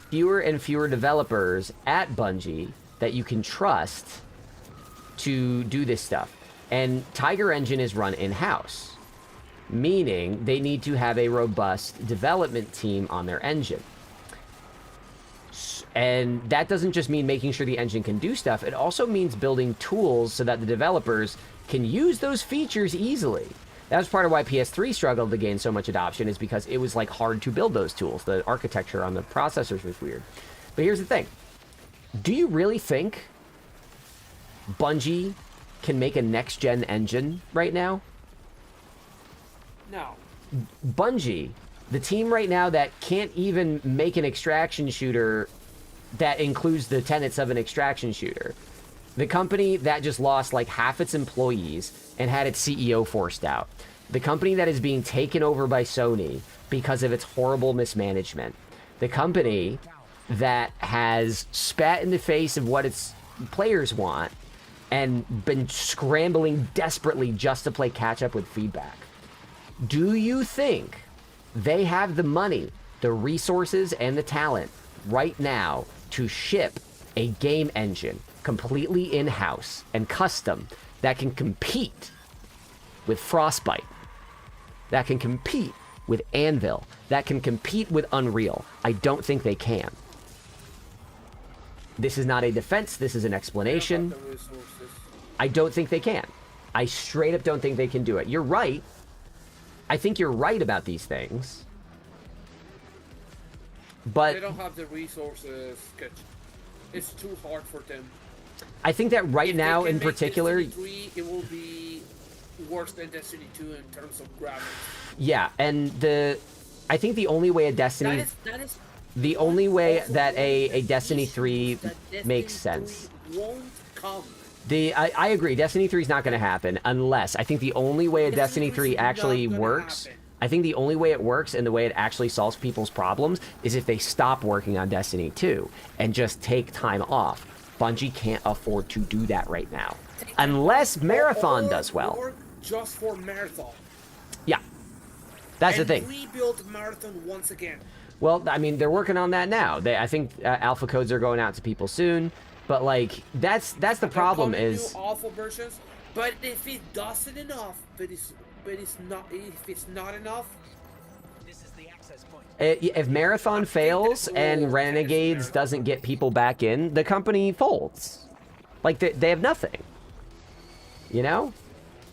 Speaker 1: fewer and fewer developers at Bungie that you can trust to do this stuff. And Tiger Engine is run in-house, meaning they need to have a robust development team on their engine. And that doesn't just mean making sure the engine can do stuff, it also means building tools so that the developers can use those features easily. That was part of why PS3 struggled to gain so much adoption, is because it was like hard to build those tools. The architecture on the processors was weird. But here's the thing. Do you really think Bungie can make a next-gen engine right now?
Speaker 2: No.
Speaker 1: Bungie, the team right now that can't even make an extraction shooter that includes the tenets of an extraction shooter. The company that just lost like half its employees and had its CEO forced out. The company that is being taken over by Sony because of its horrible mismanagement. The company that has spat in the face of what its players want and been scrambling desperately just to play catch up with feedback. Do you think they have the money, the resources, and the talent right now to ship a game engine completely in-house and custom that can compete with Frostbite, that can compete with Anvil, that can compete with Unreal? I don't think they can. This is not a defense, this is an explanation. I don't think they can. I straight up don't think they can do it. You're right. I think you're right about these things. But
Speaker 2: they don't have the resources. It's too hard for them.
Speaker 1: I think that right
Speaker 2: if
Speaker 1: now,
Speaker 2: they can
Speaker 1: in particular,
Speaker 2: Destiny 3, it will be worse than Destiny 2 in terms of graphics.
Speaker 1: Yeah, and I think the only way a Destiny, the only way that a Destiny 3 makes sense.
Speaker 2: Won't come.
Speaker 1: I agree. Destiny 3 is not going to happen unless, I think the only way a Destiny 3 actually works. I think the only way it works and the way it actually solves people's problems is if they stop working on Destiny 2 and just take time off. Bungie can't afford to do that right now. Unless Marathon does well.
Speaker 2: Or just for Marathon.
Speaker 1: Yeah. That's the thing.
Speaker 2: Rebuild Marathon once again.
Speaker 1: Well, I mean, they're working on that now. I think alpha codes are going out to people soon. But, like, that's the problem is...
Speaker 2: New alpha versions, but if it doesn't enough, if it's not enough... This is the access point.
Speaker 1: If Marathon fails and Renegades doesn't get people back in, the company folds. Like, they have nothing. You know?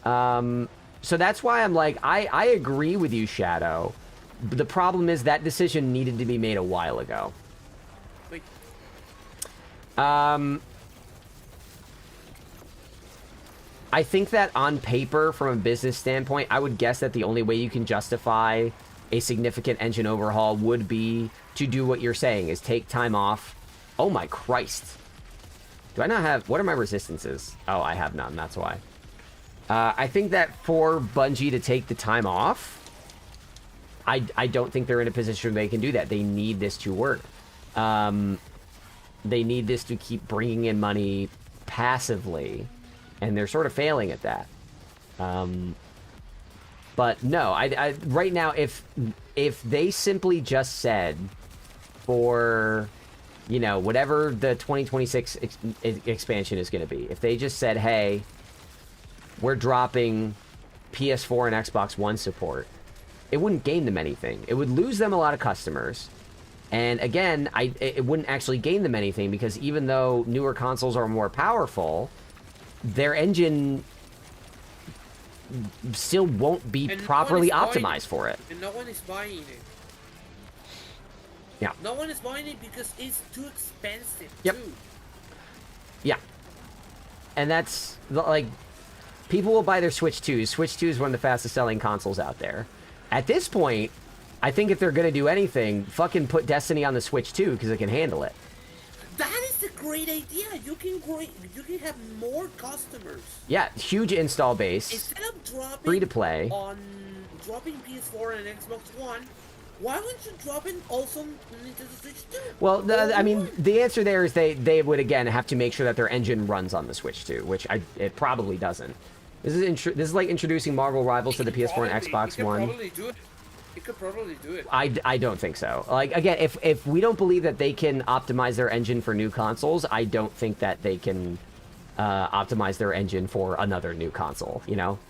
Speaker 1: So that's why I'm like, I agree with you, Shadow. The problem is that decision needed to be made a while ago.
Speaker 2: Wait.
Speaker 1: I think that on paper, from a business standpoint, I would guess that the only way you can justify a significant engine overhaul would be to do what you're saying, is take time off. Oh my Christ. Do I not have... What are my resistances? Oh, I have none. That's why. I think that for Bungie to take the time off, I don't think they're in a position where they can do that. They need this to work. They need this to keep bringing in money passively, and they're sort of failing at that. But no, I right now, if they simply just said, for, you know, whatever the 2026 expansion is going to be, if they just said, hey, we're dropping PS4 and Xbox One support, it wouldn't gain them anything. It would lose them a lot of customers. And again, it wouldn't actually gain them anything, because even though newer consoles are more powerful, their engine still won't be
Speaker 2: And no
Speaker 1: properly
Speaker 2: one is buying
Speaker 1: optimized for it.
Speaker 2: And no one is buying it.
Speaker 1: Yeah.
Speaker 2: No one is buying it because it's too expensive,
Speaker 1: Yep.
Speaker 2: too.
Speaker 1: Yeah. And that's, like, people will buy their Switch 2s. Switch 2 is one of the fastest selling consoles out there. At this point, I think if they're going to do anything, fucking put Destiny on the Switch 2 because it can handle it.
Speaker 2: That is a great idea. You can have more customers.
Speaker 1: Yeah, huge install base.
Speaker 2: Instead of dropping
Speaker 1: Free to play.
Speaker 2: dropping PS4 and Xbox One, why wouldn't you drop it also on Nintendo Switch 2?
Speaker 1: Well, I mean, the answer there is they would, again, have to make sure that their engine runs on the Switch 2, which it probably doesn't. This is like introducing Marvel Rivals to the PS4 and Xbox One.
Speaker 2: It could probably do it.
Speaker 1: I don't think so. Like, again, if we don't believe that they can optimize their engine for new consoles, I don't think that they can optimize their engine for another new console, you know?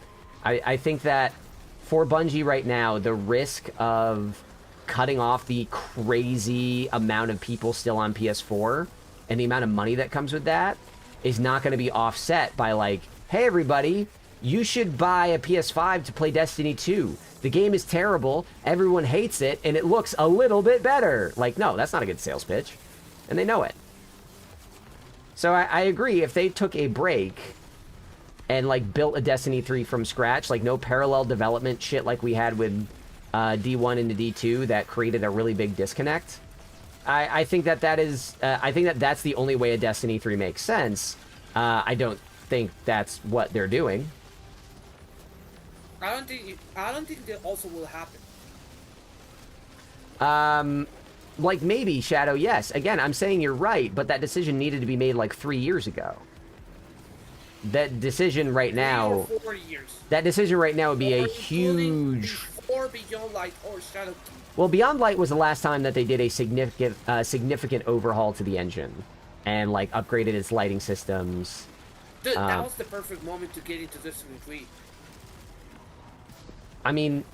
Speaker 1: I think that for Bungie right now, the risk of cutting off the crazy amount of people still on PS4 and the amount of money that comes with that is not going to be offset by, like, hey, everybody, you should buy a PS5 to play Destiny 2. The game is terrible, everyone hates it, and it looks a little bit better. Like, no, that's not a good sales pitch. And they know it. So I agree, if they took a break and, like, built a Destiny 3 from scratch, like, no parallel development shit like we had with D1 into D2 that created a really big disconnect, I think that is... I think that that's the only way a Destiny 3 makes sense. I don't think that's what they're doing.
Speaker 2: I don't think that also will happen.
Speaker 1: Like, maybe, Shadow, yes. Again, I'm saying you're right, but that decision needed to be made, like, 3 years ago. That decision right now...
Speaker 2: 3 or 4 years.
Speaker 1: That decision right now would be a
Speaker 2: Or
Speaker 1: huge...
Speaker 2: Or Beyond Light or Shadow.
Speaker 1: Well, Beyond Light was the last time that they did a significant overhaul to the engine. And, like, upgraded its lighting systems.
Speaker 2: Dude, that was the perfect moment to get into Destiny 3.
Speaker 1: I mean,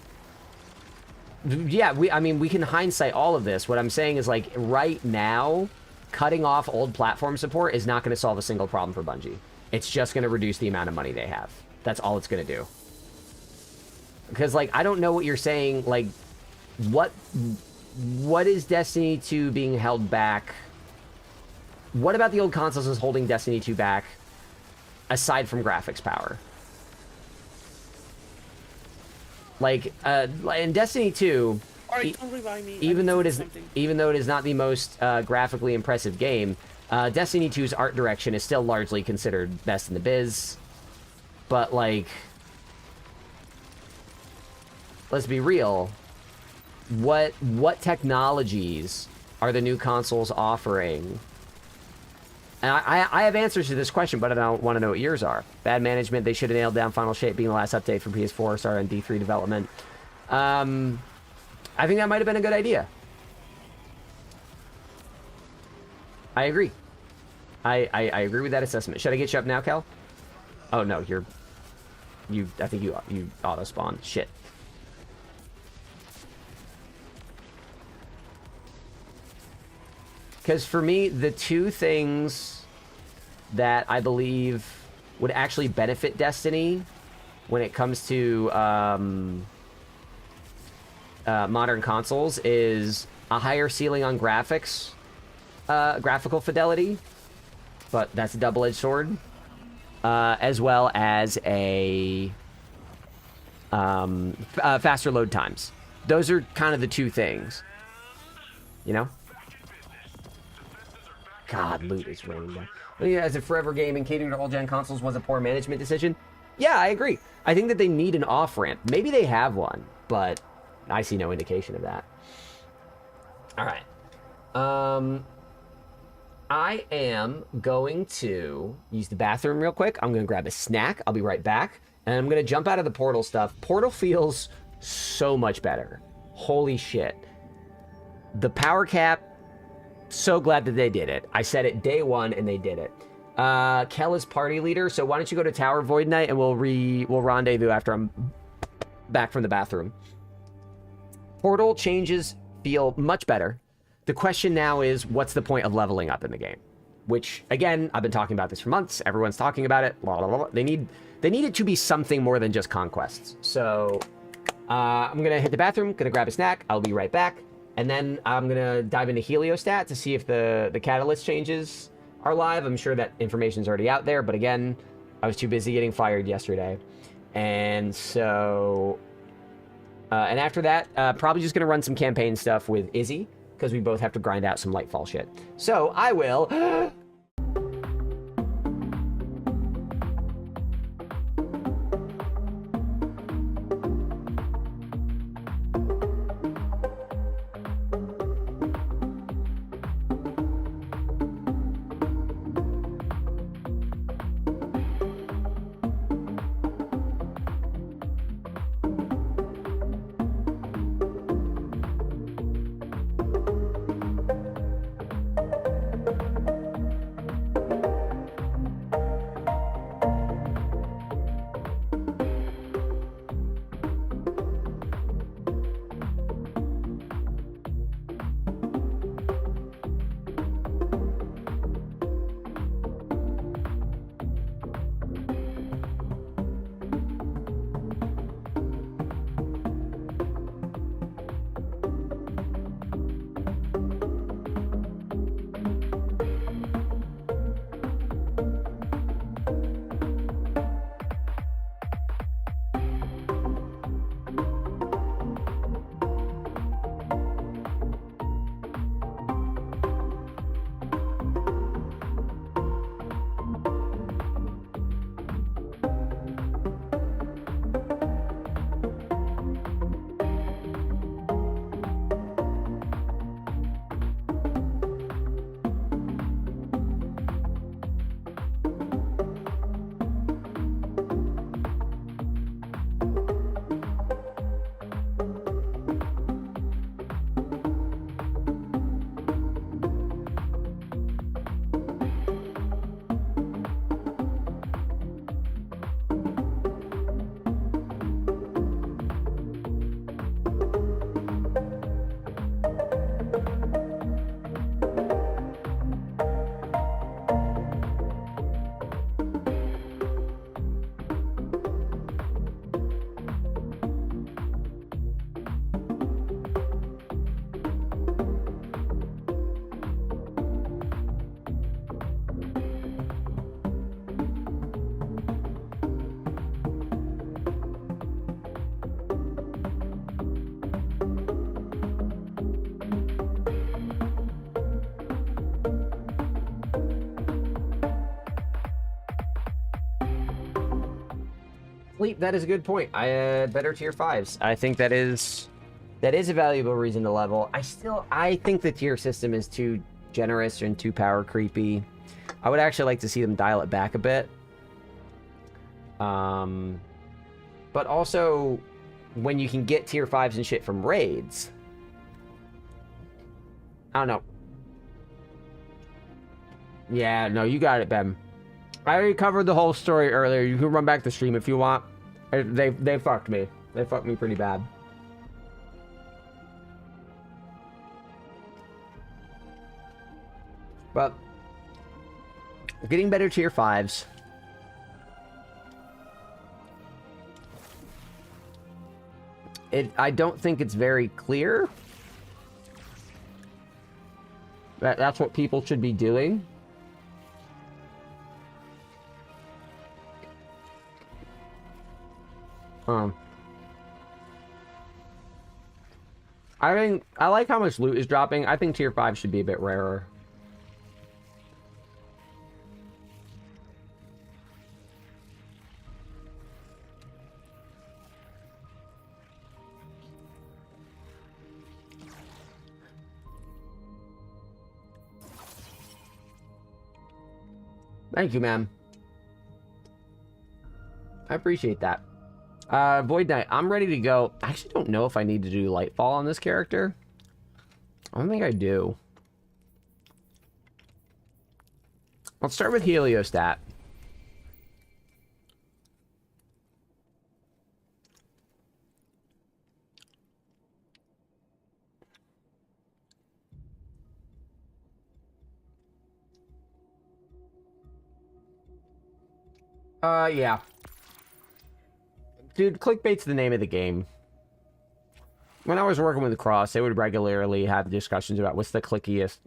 Speaker 1: yeah, we can hindsight all of this. What I'm saying is, like, right now, cutting off old platform support is not going to solve a single problem for Bungie. It's just going to reduce the amount of money they have. That's all it's going to do. Because, like, I don't know what you're saying. Like, what is Destiny 2 being held back? What about the old consoles is holding Destiny 2 back, aside from graphics power? Like, in Destiny 2,
Speaker 2: don't revive me.
Speaker 1: even though it is not the most graphically impressive game, Destiny 2's art direction is still largely considered best in the biz. But, like, let's be real. What technologies are the new consoles offering? And I have answers to this question, but I don't want to know what yours are. Bad management. They should have nailed down Final Shape being the last update for PS4. Started on D3 development. I think that might have been a good idea. I agree. I agree with that assessment. Should I get you up now, Cal? Oh no, I think you auto spawned. Shit. Because for me, the two things that I believe would actually benefit Destiny when it comes to modern consoles is a higher ceiling on graphics, graphical fidelity, but that's a double-edged sword, as well as a faster load times. Those are kind of the two things, you know? God, loot is raining down. As a forever gaming, catering to all gen consoles was a poor management decision. Yeah, I agree. I think that they need an off-ramp. Maybe they have one, but I see no indication of that. All right. I am going to use the bathroom real quick. I'm going to grab a snack. I'll be right back. And I'm going to jump out of the Portal stuff. Portal feels so much better. Holy shit. The power cap, so glad that they did it. I said it day one, and they did it. Kel is party leader, so why don't you go to Tower Void Night, and we'll rendezvous after I'm back from the bathroom. Portal changes feel much better. The question now is, what's the point of leveling up in the game? which, again, I've been talking about this for months. Everyone's talking about it. Blah, blah, blah, blah. They need it to be something more than just conquests. So I'm going to hit the bathroom, going to grab a snack. I'll be right back. And then I'm going to dive into Heliostat to see if the catalyst changes are live. I'm sure that information's already out there. But again, I was too busy getting fired yesterday. And so... and after that, probably just going to run some campaign stuff with Izzy, because we both have to grind out some Lightfall shit. So I will... Sleep, that is a good point. Better tier 5s. I think that is a valuable reason to level. I think the tier system is too generous and too power creepy. I would actually like to see them dial it back a bit. But also, when you can get tier 5s and shit from raids, I don't know. Yeah, no, you got it, Ben. I already covered the whole story earlier. You can run back the stream if you want. They fucked me. They fucked me pretty bad. But getting better tier 5s. I don't think it's very clear that that's what people should be doing. I like how much loot is dropping. I think tier 5 should be a bit rarer. Thank you, ma'am. I appreciate that. Void Knight, I'm ready to go. I actually don't know if I need to do Lightfall on this character. I don't think I do. Let's start with Heliostat. Yeah. Dude, clickbait's the name of the game. When I was working with Cross, they would regularly have discussions about what's the clickiest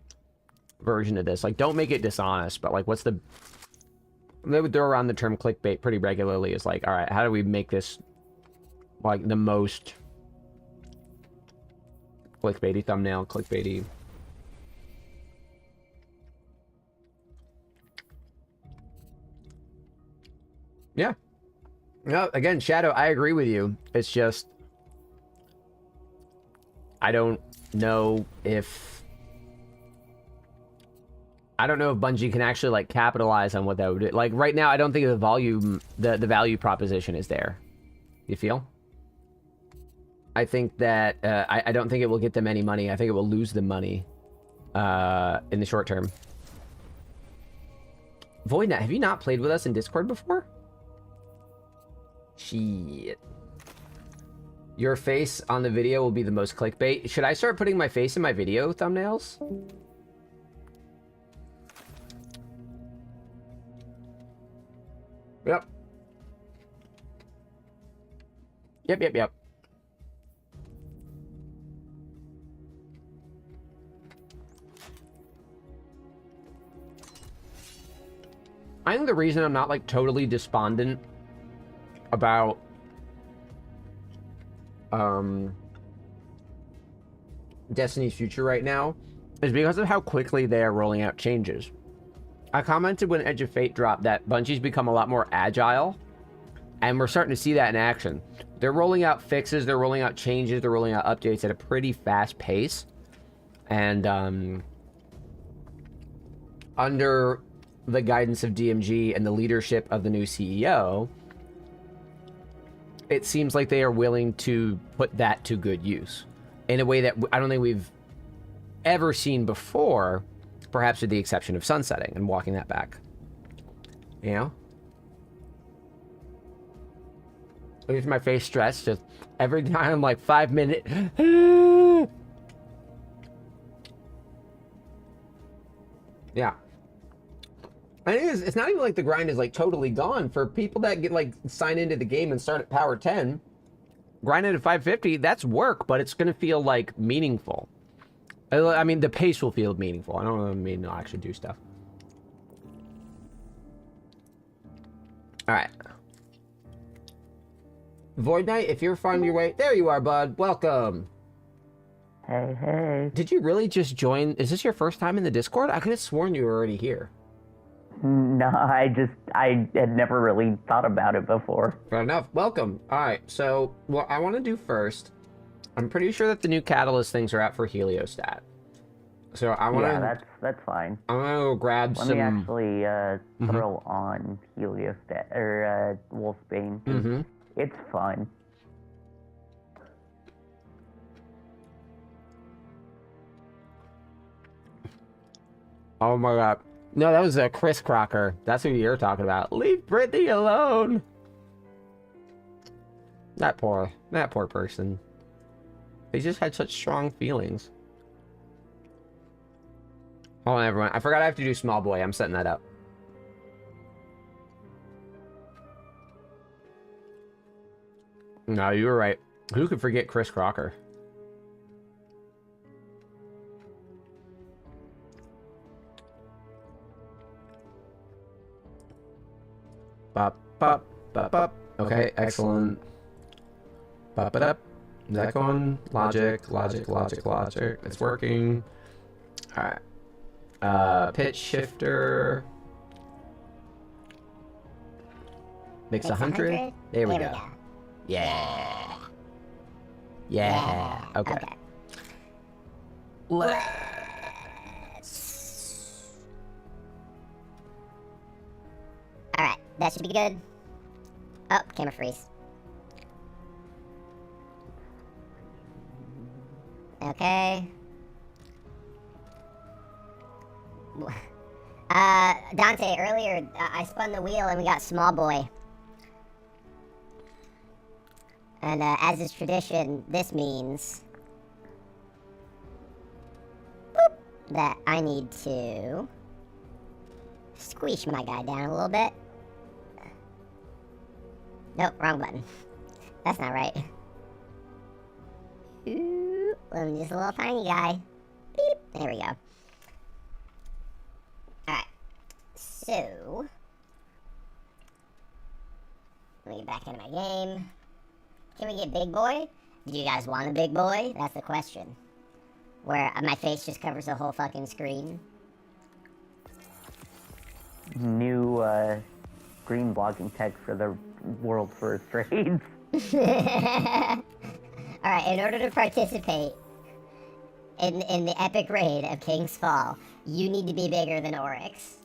Speaker 1: version of this. Like, don't make it dishonest, but like, what's the... They would throw around the term clickbait pretty regularly. It's like, all right, how do we make this, like, the most clickbaity thumbnail, clickbaity... Yeah. No, again, Shadow, I agree with you. It's just... I don't know if Bungie can actually, like, capitalize on what that would do. Like, right now, I don't think the value proposition is there. You feel? I think that, I don't think it will get them any money. I think it will lose them money, in the short term. Voidnet, have you not played with us in Discord before? Shit. Your face on the video will be the most clickbait. Should I start putting my face in my video thumbnails? Yep. Yep. I think the reason I'm not, like, totally despondent about Destiny's future right now is because of how quickly they are rolling out changes. I commented when Edge of Fate dropped that Bungie's become a lot more agile, and we're starting to see that in action. They're rolling out fixes, they're rolling out changes, they're rolling out updates at a pretty fast pace, and under the guidance of DMG and the leadership of the new CEO, it seems like they are willing to put that to good use in a way that I don't think we've ever seen before, perhaps with the exception of sunsetting and walking that back. You know? Leaves my face stressed just every time, like 5 minutes. Yeah. And it's not even like the grind is like totally gone. For people that get like sign into the game and start at power 10, grinding at 550, that's work, but it's gonna feel like meaningful. I mean, the pace will feel meaningful. I don't mean I'll actually do stuff. Alright. Void Knight, if you're finding your way... There you are, bud. Welcome.
Speaker 4: Hey.
Speaker 1: Did you really just join... Is this your first time in the Discord? I could have sworn you were already here.
Speaker 4: No, I had never really thought about it before.
Speaker 1: Fair enough. Welcome. Alright, so what I want to do first... I'm pretty sure that the new Catalyst things are out for Heliostat. So I want to...
Speaker 4: Yeah, that's fine.
Speaker 1: I'm going to go grab
Speaker 4: Let
Speaker 1: some...
Speaker 4: me actually throw on Heliostat, or Wolfsbane.
Speaker 1: Mm-hmm.
Speaker 4: It's fun.
Speaker 1: Oh my god. No, that was a Chris Crocker. That's who you're talking about. Leave Brittany alone! That poor person. They just had such strong feelings. Hold on, everyone. I forgot I have to do Small Boy. I'm setting that up. No, you were right. Who could forget Chris Crocker? Bop, bop, bop, bop. Okay, excellent. Bop it up. Is that going? Logic. It's working. Alright. Pitch shifter. Mix 100. There we go. Yeah. Okay.
Speaker 5: Let's... Alright, that should be good. Oh, camera freeze. Okay. Dante, earlier I spun the wheel and we got Small Boy. And as is tradition, this means boop, that I need to squeeze my guy down a little bit. Nope, wrong button. That's not right. Ooh, I'm just a little tiny guy. Beep. There we go. Alright. So... let me get back into my game. Can we get big boy? Do you guys want a big boy? That's the question. Where my face just covers the whole fucking screen.
Speaker 4: New green blocking text for the world's first raids.
Speaker 5: Alright, in order to participate in the epic raid of King's Fall, you need to be bigger than Oryx.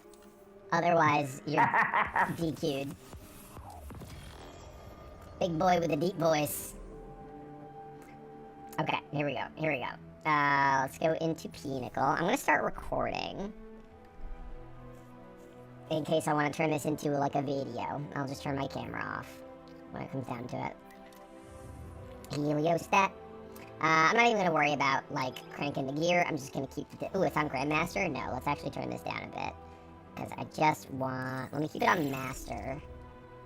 Speaker 5: Otherwise, you're DQ'd. Big boy with a deep voice. Okay, here we go. Let's go into Pinnacle. I'm gonna start recording. In case I want to turn this into like a video. I'll just turn my camera off when it comes down to it. Heliostat. I'm not even gonna worry about like cranking the gear. I'm just gonna keep the... ooh, it's on Grandmaster? No, let's actually turn this down a bit. Because I just want... let me keep it on Master.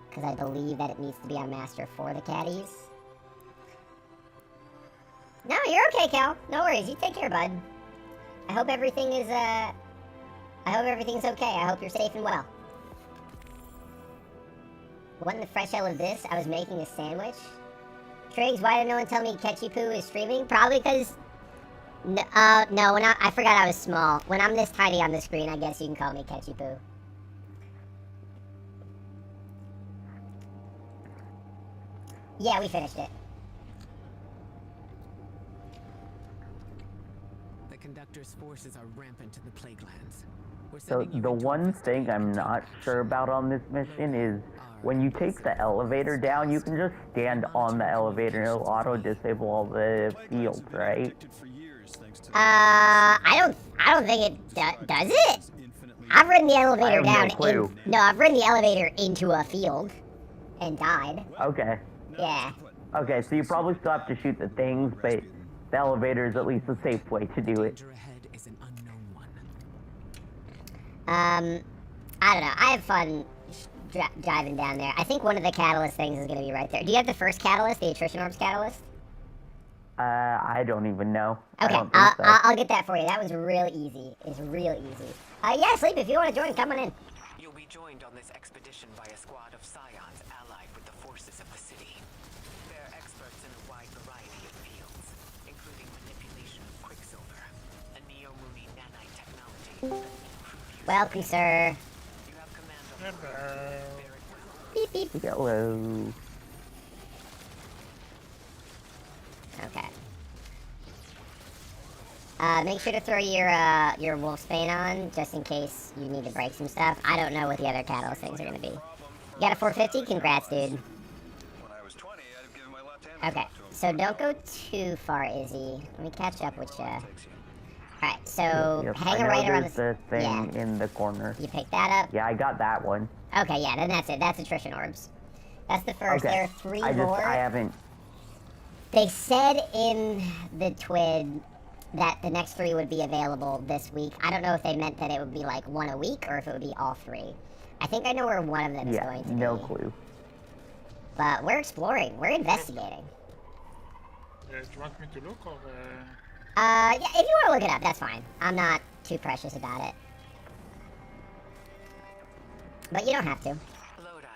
Speaker 5: Because I believe that it needs to be on Master for the caddies. No, you're okay, Cal. No worries. You take care, bud. I hope everything is, I hope everything's okay. I hope you're safe and well. What in the fresh hell is this? I was making a sandwich. Triggs, why did no one tell me Catchy Poo is streaming? Probably because... no, when I forgot I was small. When I'm this tiny on the screen, I guess you can call me Catchy Poo. Yeah, we finished it.
Speaker 6: The conductor's forces are rampant in the Plaguelands.
Speaker 4: So the one thing I'm not sure about on this mission is when you take the elevator down, you can just stand on the elevator and it'll auto-disable all the fields, right?
Speaker 5: I don't think it does it. I've ridden the elevator down.
Speaker 4: No clue.
Speaker 5: No, I've ridden the elevator into a field and died.
Speaker 4: Okay.
Speaker 5: Yeah.
Speaker 4: Okay, so you probably still have to shoot the things, but the elevator is at least a safe way to do it.
Speaker 6: Danger ahead is an unknown one.
Speaker 5: I don't know. I have fun driving down there. I think one of the catalyst things is going to be right there. Do you have the first catalyst, the attrition orbs catalyst?
Speaker 4: I don't even know.
Speaker 5: Okay,
Speaker 4: I don't think so.
Speaker 5: I'll get that for you. That was real easy. It's real easy. Yeah, Sleep, if you want to join, come on in.
Speaker 6: You'll be joined on this expedition by a squad of scions allied with the forces of the city. They're experts in a wide variety of fields, including manipulation of quicksilver, a neo-moony nanite technology that will improve your
Speaker 5: Welcome, sir.
Speaker 6: You have command of the
Speaker 5: Beep, beep.
Speaker 4: Hello.
Speaker 5: Okay. Make sure to throw your Wolfsbane on, just in case you need to break some stuff. I don't know what the other catalyst things are going to be. You got a 450? Congrats, dude.
Speaker 3: When I was 20, I'd have given my left hand
Speaker 5: Okay,
Speaker 3: to him.
Speaker 5: so don't go too far, Izzy. Let me catch up with you. Alright, so
Speaker 4: Yep,
Speaker 5: hang
Speaker 4: I
Speaker 5: a
Speaker 4: know
Speaker 5: right around
Speaker 4: there's
Speaker 5: the...
Speaker 4: the thing
Speaker 5: yeah.
Speaker 4: in the corner.
Speaker 5: You pick that up?
Speaker 4: Yeah, I got that one.
Speaker 5: Okay, yeah, then that's it. That's attrition orbs. That's the first. There are
Speaker 4: Okay.
Speaker 5: three
Speaker 4: I
Speaker 5: more.
Speaker 4: haven't.
Speaker 5: They said in the TWID that the next 3 would be available this week. I don't know if they meant that it would be like 1 a week or if it would be all 3. I think I know where one of them is going to
Speaker 4: no
Speaker 5: be.
Speaker 4: clue.
Speaker 5: But we're exploring. We're investigating.
Speaker 7: Do you want me to look or?
Speaker 5: Yeah, if you want to look it up, that's fine. I'm not too precious about it. But you don't have to.
Speaker 6: Lodi,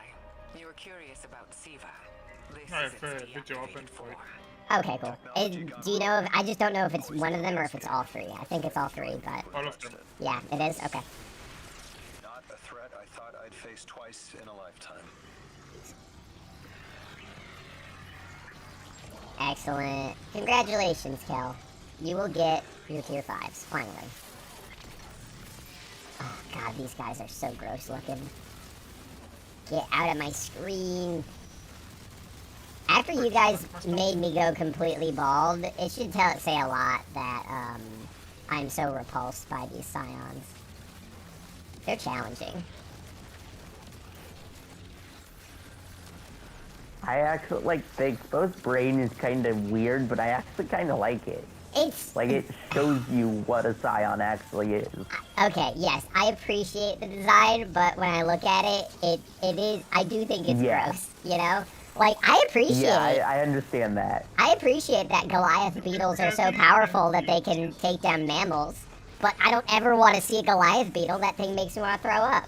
Speaker 6: you were curious about Siva. This
Speaker 7: I
Speaker 6: is
Speaker 7: have
Speaker 6: its
Speaker 7: a video open
Speaker 6: deactivated
Speaker 7: for it.
Speaker 6: form.
Speaker 5: Okay, cool. Do you know if... I just don't know if it's one of them or if it's all 3. I think it's all 3, but...
Speaker 7: All of them.
Speaker 5: yeah, it is? Okay.
Speaker 3: Not a threat I thought I'd face twice in a lifetime.
Speaker 5: Excellent. Congratulations, Kel. You will get your tier 5s, finally. Oh, God, these guys are so gross looking. Get out of my screen. After you guys made me go completely bald, it should say a lot that, I'm so repulsed by these scions. They're challenging.
Speaker 4: I actually like the exposed brain is kind of weird, but I actually kind of like it.
Speaker 5: It's
Speaker 4: Like, it shows you what a scion actually is.
Speaker 5: okay. Yes, I appreciate the design, but when I look at it, it is. I do think it's
Speaker 4: Yeah.
Speaker 5: gross. You know, like I appreciate.
Speaker 4: Yeah, I understand that.
Speaker 5: I appreciate that Goliath beetles are so powerful that they can take down mammals, but I don't ever want to see a Goliath beetle. That thing makes me want to throw up.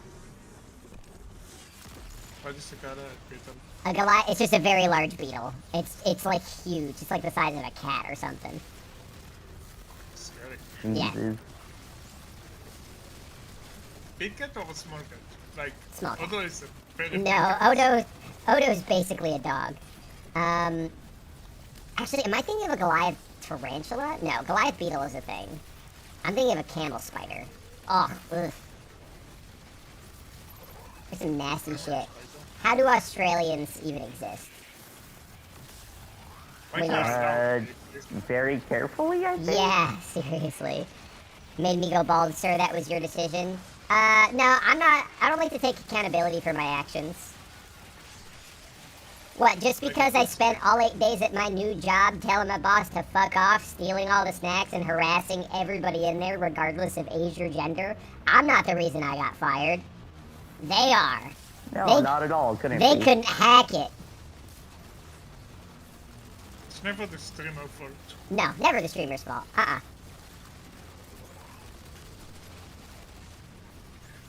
Speaker 7: What is the Goliath beetle?
Speaker 5: A Goliath, it's just a very large beetle. It's like huge. It's like the size of a cat or something.
Speaker 7: Scary.
Speaker 5: Yeah.
Speaker 4: Jesus.
Speaker 7: Big cat or small cat? Like,
Speaker 5: Small cat.
Speaker 7: Odo is a very big
Speaker 5: No,
Speaker 7: cat.
Speaker 5: Odo's basically a dog. Actually, am I thinking of a Goliath tarantula? No, Goliath beetle is a thing. I'm thinking of a camel spider. Oh, ugh. There's some nasty shit. How do Australians even exist?
Speaker 7: Why
Speaker 5: when
Speaker 7: can't
Speaker 5: you're-
Speaker 7: I know?
Speaker 4: Very carefully, I think.
Speaker 5: Yeah, seriously. Made me go bald, sir. That was your decision. No, I'm not. I don't like to take accountability for my actions. What, just because I spent all 8 days at my new job telling my boss to fuck off, stealing all the snacks, and harassing everybody in there regardless of age or gender, I'm not the reason I got fired. They are.
Speaker 4: No,
Speaker 5: They-
Speaker 4: not at all. Couldn't
Speaker 5: They
Speaker 4: be.
Speaker 5: couldn't hack it.
Speaker 7: It's never the streamer fault.
Speaker 5: No, never the streamer's fault.
Speaker 7: I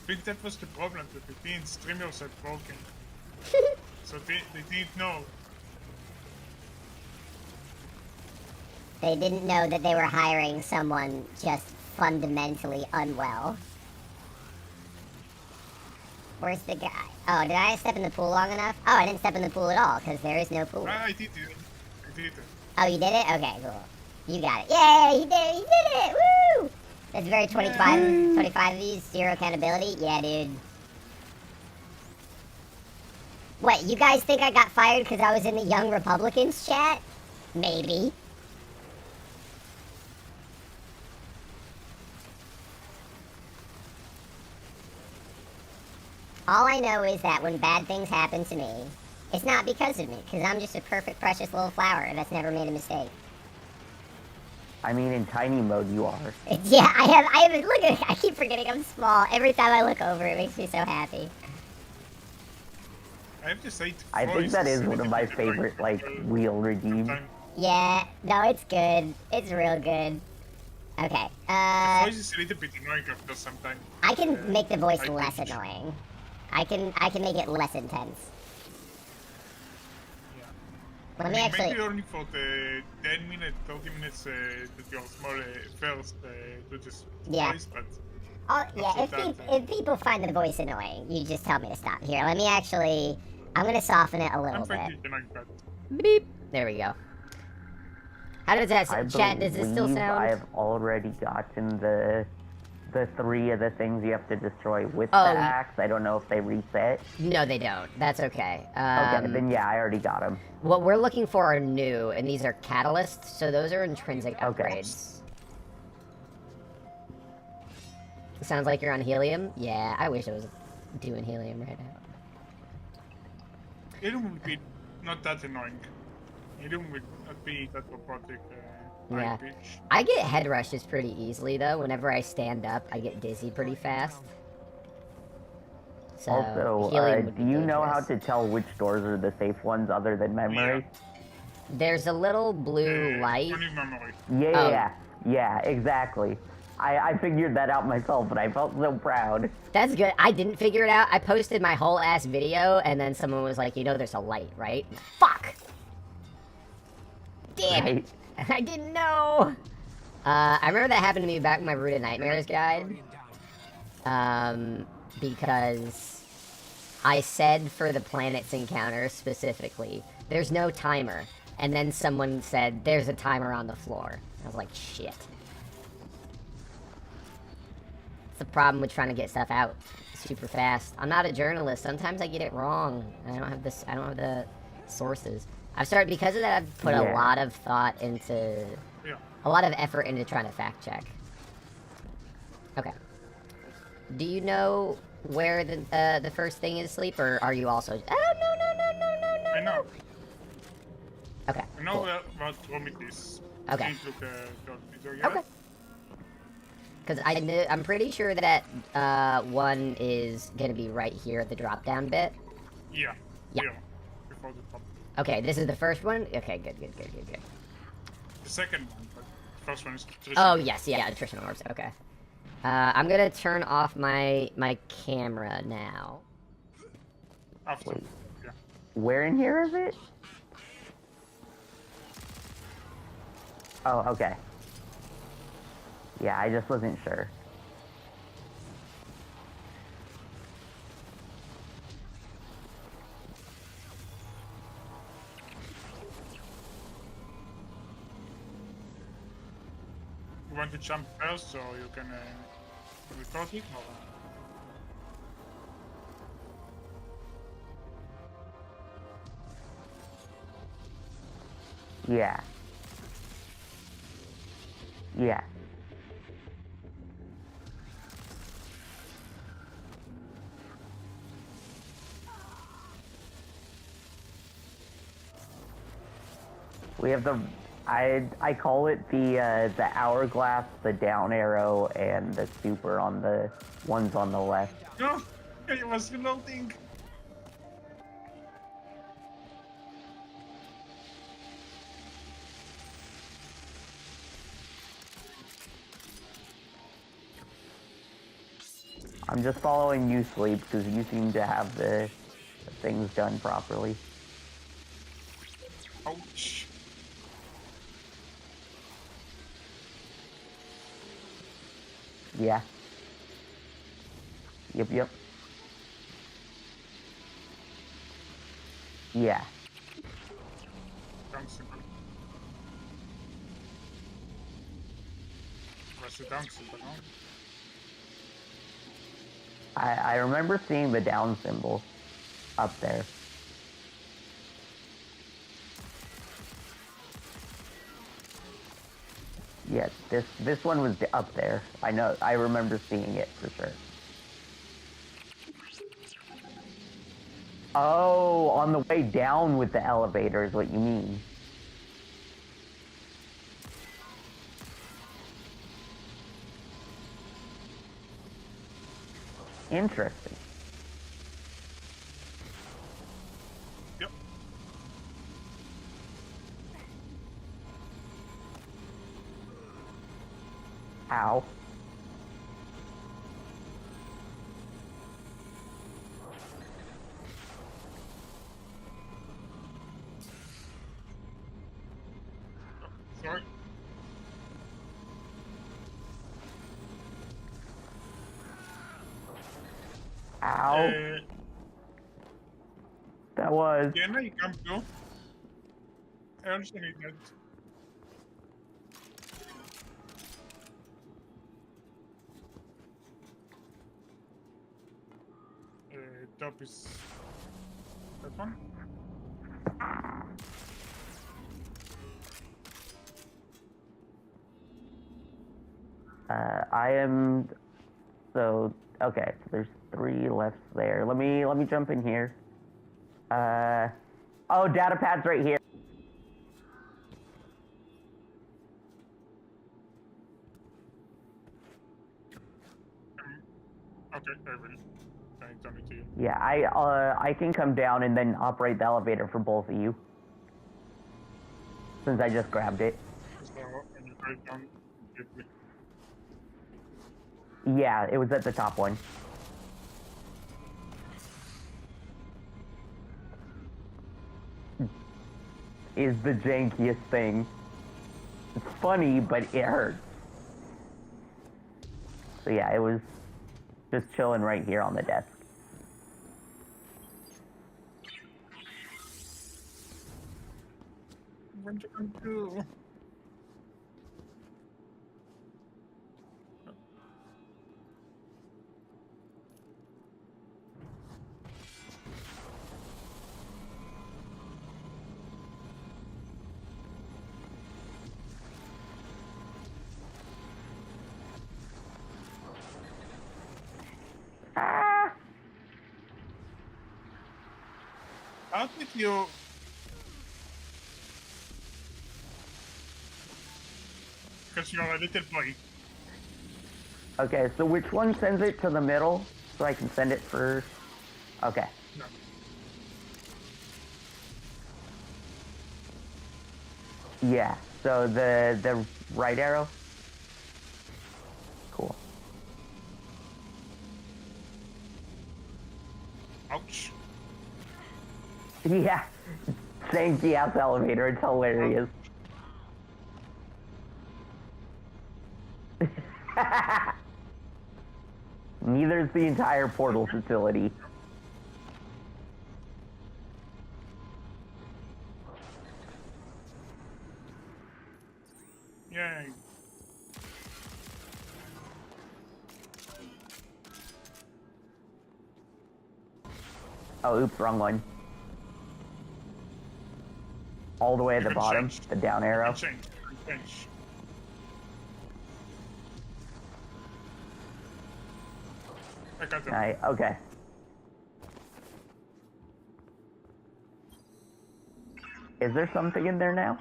Speaker 7: think that was the problem, that the teen streamers are broken. So they didn't know.
Speaker 5: They didn't know that they were hiring someone just fundamentally unwell. Where's the guy? Oh, did I step in the pool long enough? Oh, I didn't step in the pool at all, because there is no pool.
Speaker 7: I did it. I did it.
Speaker 5: Oh, you did it? Okay, cool. You got it. Yay, he did it! He did it! Woo! That's very 25 of these, zero accountability. Yeah, dude. What, you guys think I got fired because I was in the Young Republicans chat? Maybe. All I know is that when bad things happen to me, it's not because of me, because I'm just a perfect, precious little flower that's never made a mistake.
Speaker 4: I mean, in tiny mode, you are.
Speaker 5: Yeah, I have, look at, I keep forgetting I'm small. Every time I look over, it makes me so happy.
Speaker 7: I have to say,
Speaker 4: I think that is one of my favorite, like, wheel redeems.
Speaker 5: Yeah, no, it's good. It's real good. Okay,
Speaker 7: The voice is a little bit annoying after some time.
Speaker 5: I can make the voice
Speaker 7: I
Speaker 5: less
Speaker 7: think-
Speaker 5: annoying. I can make it less intense.
Speaker 7: Yeah.
Speaker 5: Let me actually,
Speaker 7: Maybe only for the 10 minutes, 30 minutes that you're small first to this
Speaker 5: Yeah.
Speaker 7: voice, but
Speaker 5: oh, yeah,
Speaker 7: Also
Speaker 5: if people find the voice annoying, you just tell me to stop. Here, let me actually, I'm gonna soften it a little
Speaker 7: I'm finding
Speaker 5: bit.
Speaker 7: it annoying, but
Speaker 5: Beep. There we go. How does that
Speaker 4: I
Speaker 5: chat? Does it still
Speaker 4: believe
Speaker 5: sound?
Speaker 4: I have already gotten the 3 of the things you have to destroy with
Speaker 5: Oh.
Speaker 4: the axe. I don't know if they reset.
Speaker 5: No, they don't. That's okay.
Speaker 4: Okay, then yeah, I already got them.
Speaker 5: What we're looking for are new, and these are catalysts, so those are intrinsic
Speaker 4: Okay.
Speaker 5: upgrades. Sounds like you're on helium? Yeah, I wish I was doing helium right now.
Speaker 7: it will be not that annoying. It will not be that robotic.
Speaker 5: Yeah.
Speaker 7: Pitch.
Speaker 5: I get head rushes pretty easily, though. Whenever I stand up, I get dizzy pretty fast. So,
Speaker 4: Also,
Speaker 5: helium would
Speaker 4: do
Speaker 5: be
Speaker 4: you know how
Speaker 5: dangerous.
Speaker 4: to tell which doors are the safe ones other than memory?
Speaker 5: There's a little blue light.
Speaker 7: Only memory.
Speaker 4: Yeah, yeah, exactly. I figured that out myself, and I felt so proud.
Speaker 5: That's good. I didn't figure it out. I posted my whole ass video, and then someone was like, you know, there's a light, right? Fuck! Damn it!
Speaker 4: Right?
Speaker 5: I didn't know! I remember that happened to me back in my Root of Nightmares guide. Because I said for the planets encounter specifically, there's no timer. And then someone said, there's a timer on the floor. I was like, shit. It's the problem with trying to get stuff out super fast. I'm not a journalist. Sometimes I get it wrong. I don't have this. I don't have the sources. I've started because of that. I've put a
Speaker 4: Yeah.
Speaker 5: lot of thought into,
Speaker 7: Yeah.
Speaker 5: a lot of effort into trying to fact check. Okay. Do you know where the first thing is sleep, or are you also? Oh no.
Speaker 7: I know.
Speaker 5: Okay.
Speaker 7: I know
Speaker 5: Cool.
Speaker 7: what room it is.
Speaker 1: Okay.
Speaker 7: Change with the torpedo yet.
Speaker 1: Okay. Because I'm pretty sure that one is gonna be right here at the drop down bit.
Speaker 7: Yeah.
Speaker 1: Yeah.
Speaker 7: Before the top.
Speaker 1: Okay, this is the first one. Okay, good.
Speaker 7: The second one, but the first one is attrition.
Speaker 1: Oh yes, yeah, attrition orbs. Okay. I'm gonna turn off my camera now.
Speaker 7: After.
Speaker 4: Wait.
Speaker 7: Yeah.
Speaker 4: Where in here is it? Oh, okay. Yeah, I just wasn't sure.
Speaker 7: You want to jump first so you can record it? Or...
Speaker 4: Yeah. Yeah. We have the I call it the hourglass, the down arrow, and the super on the ones on the left.
Speaker 7: No! It was reloading!
Speaker 4: I'm just following you, Sleep, because you seem to have the things done properly.
Speaker 7: Ouch!
Speaker 4: Yeah. Yep. Yeah.
Speaker 7: Down symbol. Where's the down symbol, no?
Speaker 4: I remember seeing the down symbol up there. Yeah, this one was up there. I know. I remember seeing it for sure. Oh, on the way down with the elevator is what you mean. Interesting.
Speaker 7: Yep.
Speaker 4: Ow.
Speaker 7: Sorry.
Speaker 4: Ow. That was.
Speaker 7: Can I come too? I also need that. Top is that one.
Speaker 4: I am. So okay. So there's 3 left there. Let me jump in here. Oh, data pad's right here.
Speaker 7: Okay, I will. I turn it to you.
Speaker 4: Yeah, I can come down and then operate the elevator for both of you. Since I just grabbed it.
Speaker 7: So when you go down, give me.
Speaker 4: Yeah, it was at the top one. Is the jankiest thing. It's funny, but it hurts. So yeah, it was just chilling right here on the desk.
Speaker 7: What you gonna do?
Speaker 4: Ah!
Speaker 7: How did you? because you're a little boy.
Speaker 4: Okay, so which one sends it to the middle so I can send it first? Okay.
Speaker 7: No.
Speaker 4: Yeah. So the right arrow. Cool.
Speaker 7: Ouch.
Speaker 4: Yeah. Same gas elevator. It's hilarious. Neither is the entire portal facility.
Speaker 7: Yay.
Speaker 4: Oh, oops, wrong one. All the way at the
Speaker 7: can
Speaker 4: bottom,
Speaker 7: change.
Speaker 4: the down arrow.
Speaker 7: Change. I got them.
Speaker 4: Okay. Is there something in there now?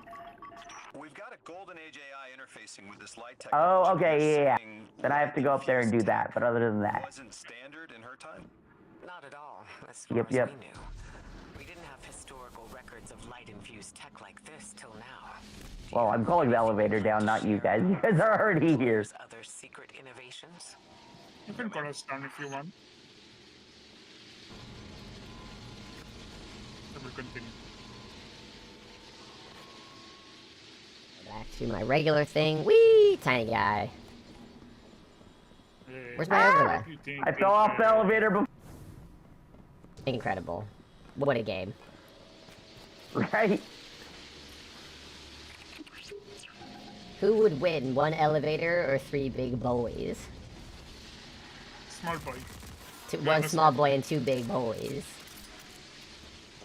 Speaker 8: We've got a golden age AI interfacing with this light
Speaker 4: Oh,
Speaker 8: technology.
Speaker 4: okay, yeah.
Speaker 8: saying
Speaker 4: Then I have to go up there and do that, but other than that.
Speaker 8: Wasn't standard in her time.
Speaker 6: Not at all, as far
Speaker 4: Yep,
Speaker 6: as
Speaker 4: yep.
Speaker 6: we knew. We didn't have historical records of light-infused tech like this till now.
Speaker 4: Well, I'm calling the elevator down, not you guys. You guys are already here.
Speaker 6: There's other secret innovations?
Speaker 7: You can call us down if you want. I will continue.
Speaker 5: Back to my regular thing. Whee! Tiny guy. Where's my overlay?
Speaker 4: I fell off the elevator before.
Speaker 5: Incredible. What a game.
Speaker 4: Right?
Speaker 5: Who would win, one elevator or three big boys?
Speaker 7: Small boy.
Speaker 5: One small boy and two big boys.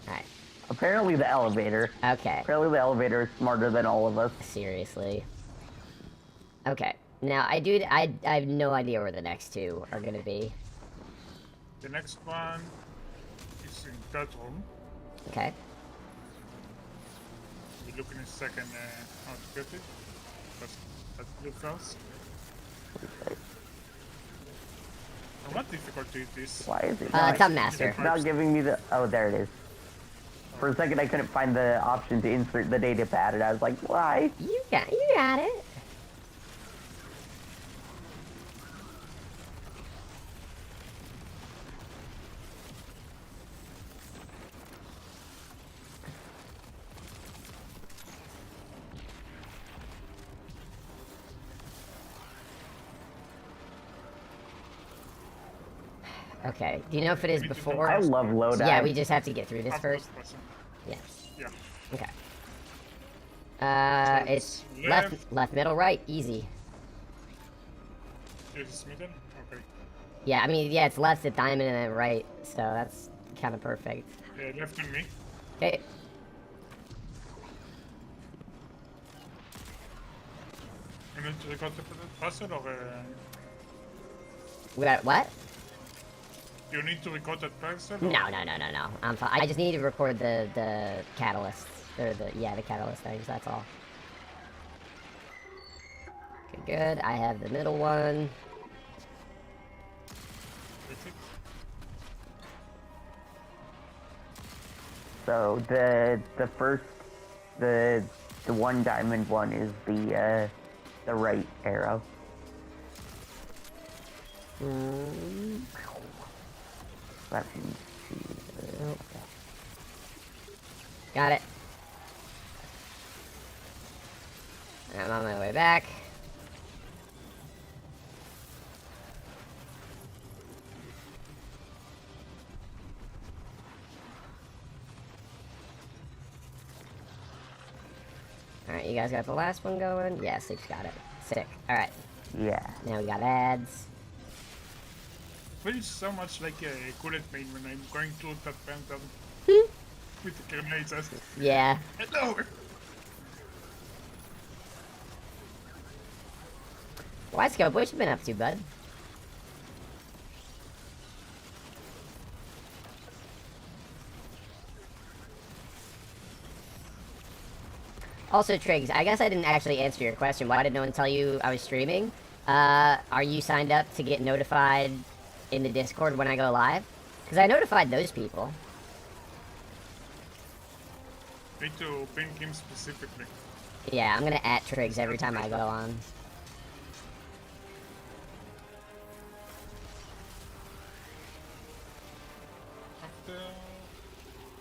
Speaker 5: Alright.
Speaker 4: Apparently the elevator.
Speaker 5: Okay.
Speaker 4: Apparently the elevator is smarter than all of us.
Speaker 5: Seriously. Okay. Now, I have no idea where the next two are gonna be.
Speaker 7: The next one is in that room.
Speaker 5: Okay.
Speaker 7: We'll look in a second how to get it. Just let's look first. And what difficulty is this?
Speaker 4: Why is it
Speaker 5: Thumb Master.
Speaker 4: It's not giving me the... Oh, there it is. For a second I couldn't find the option to insert the data pad, and I was like, why?
Speaker 5: You got it. Okay, do you know if it is before?
Speaker 4: I love loadout.
Speaker 5: Yeah, we just have to get through this first. Yes.
Speaker 7: Yeah.
Speaker 5: Okay.
Speaker 7: So
Speaker 5: It's left, middle, right, easy.
Speaker 7: Is middle? Okay.
Speaker 5: Yeah, I mean, yeah, it's left at diamond and then right, so that's kind of perfect.
Speaker 7: Left on me.
Speaker 5: Okay.
Speaker 7: You need to record the puzzle or
Speaker 5: We got what?
Speaker 7: you need to record that puzzle?
Speaker 5: No. I'm fine. I just need to record the catalysts or the catalyst things. That's all. Okay, good. I have the middle one.
Speaker 7: That's it.
Speaker 4: So the first the one diamond one is the right arrow. Let me see.
Speaker 5: Okay. Got it. I'm on my way back. Alright, you guys got the last one going? Yeah, Sleep's got it. Sick. Alright,
Speaker 4: Yeah.
Speaker 5: now we got ads.
Speaker 7: Feels so much like a Kool-Aid main when I'm going through that phantom with the grenades.
Speaker 5: Yeah.
Speaker 7: Hello!
Speaker 5: Wide Scope, what you been up to, bud? Also, Triggs, I guess I didn't actually answer your question. Why did no one tell you I was streaming? Are you signed up to get notified in the Discord when I go live? Because I notified those people.
Speaker 7: Need to ping him specifically.
Speaker 5: Yeah, I'm gonna at Triggs every time I go on.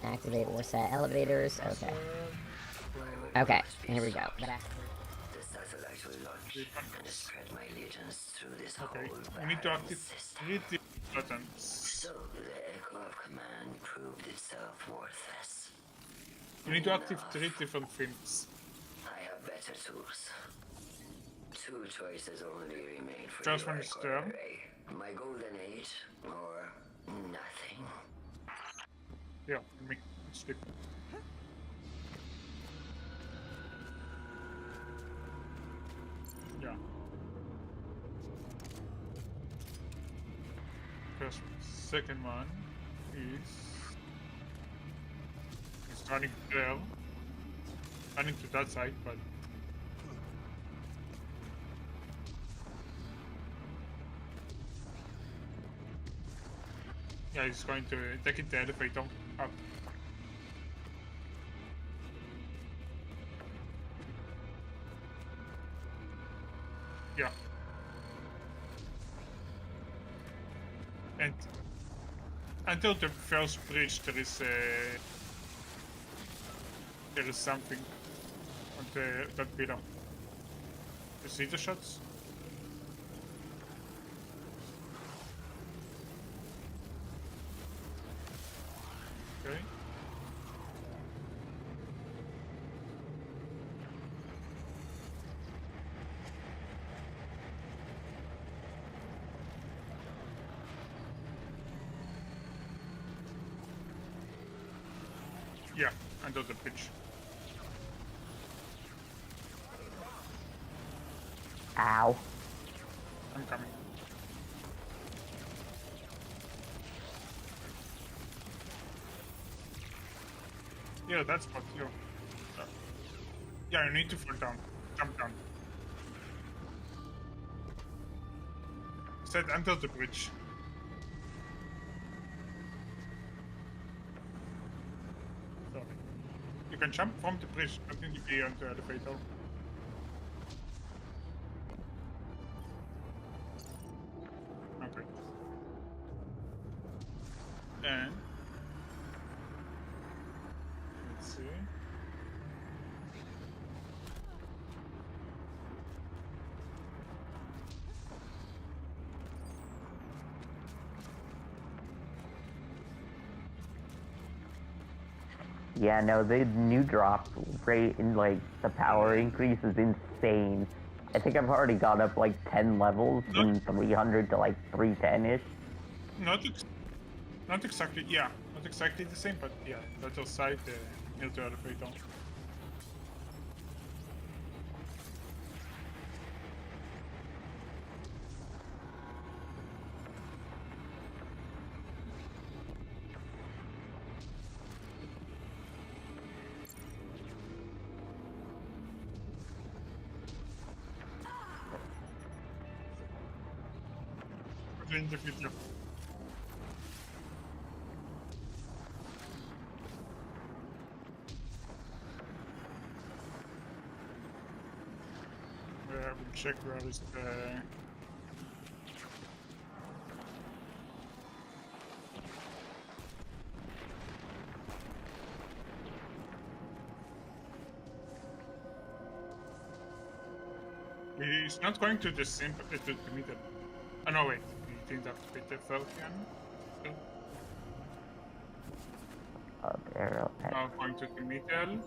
Speaker 5: Activate or set elevators. Okay. Okay, here we go.
Speaker 7: Okay, we need to activate the buttons. You need to activate 3 different things.
Speaker 9: I have better tools. 2 choices only remain for
Speaker 7: First
Speaker 9: you,
Speaker 7: one is there.
Speaker 9: my golden age or nothing.
Speaker 7: Yeah, me. Skip. Yeah. Second one is running there. Running to that side, but yeah, he's going to take it the elevator up. Yeah. And until the first bridge, there is something on that pillar. You see the shots? Okay. Yeah, under the bridge.
Speaker 4: Ow.
Speaker 7: I'm coming. Yeah, that's what you. Yeah, you need to fall down. Jump down. Said under the bridge. Sorry. You can jump from the bridge, but then you be on the elevator. Okay. And let's see.
Speaker 4: Yeah, no, the new drop rate and like the power increase is insane. I think I've already got up like 10 levels from 300 to like 310-ish.
Speaker 7: Not exactly, yeah, not exactly the same, but yeah, that's outside near the elevator. In the future. We'll check where is the... He's not going to the same to the middle. Oh no, wait, he didn't activate the third one.
Speaker 4: Arrowhead.
Speaker 7: Now going to the middle.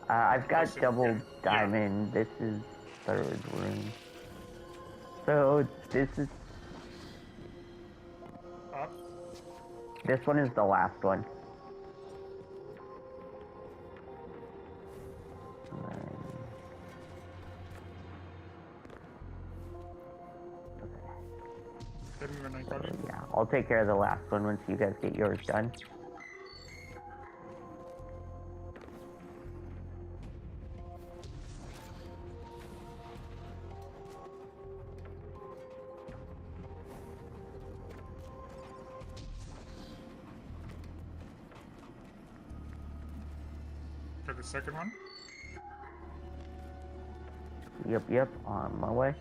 Speaker 4: I've got
Speaker 7: Awesome,
Speaker 4: double
Speaker 7: yeah.
Speaker 4: diamond. This is third room. So this is...
Speaker 7: Up.
Speaker 4: This one is the last one.
Speaker 7: Tell me when I got it.
Speaker 4: Yeah, I'll take care of the last one once you guys get yours done.
Speaker 7: the second one.
Speaker 4: Yep, on my way.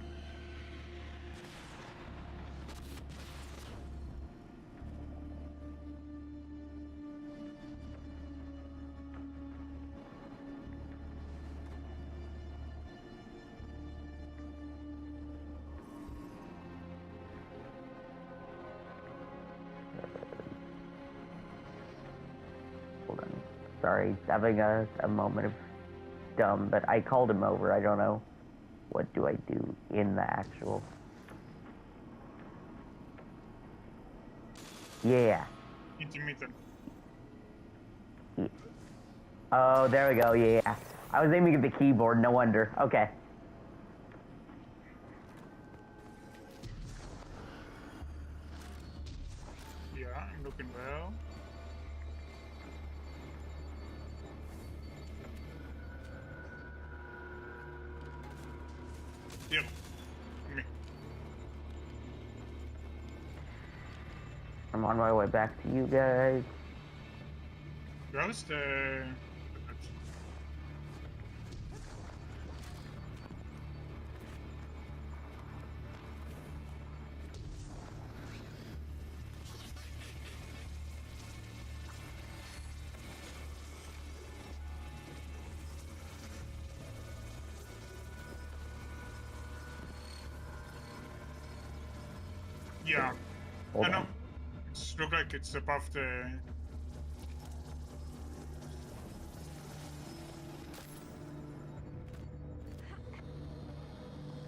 Speaker 4: Hold on. Sorry, having a moment of dumb, but I called him over. I don't know. What do I do in the actual... Yeah.
Speaker 7: Intermittent.
Speaker 4: Oh, there we go, yeah. I was aiming at the keyboard, no wonder. Okay.
Speaker 7: Yeah, I'm looking well. Here, me.
Speaker 4: I'm on my way back to you guys.
Speaker 7: Where's the... Yeah.
Speaker 4: Hold
Speaker 7: I know.
Speaker 4: on.
Speaker 7: It looks like it's above the...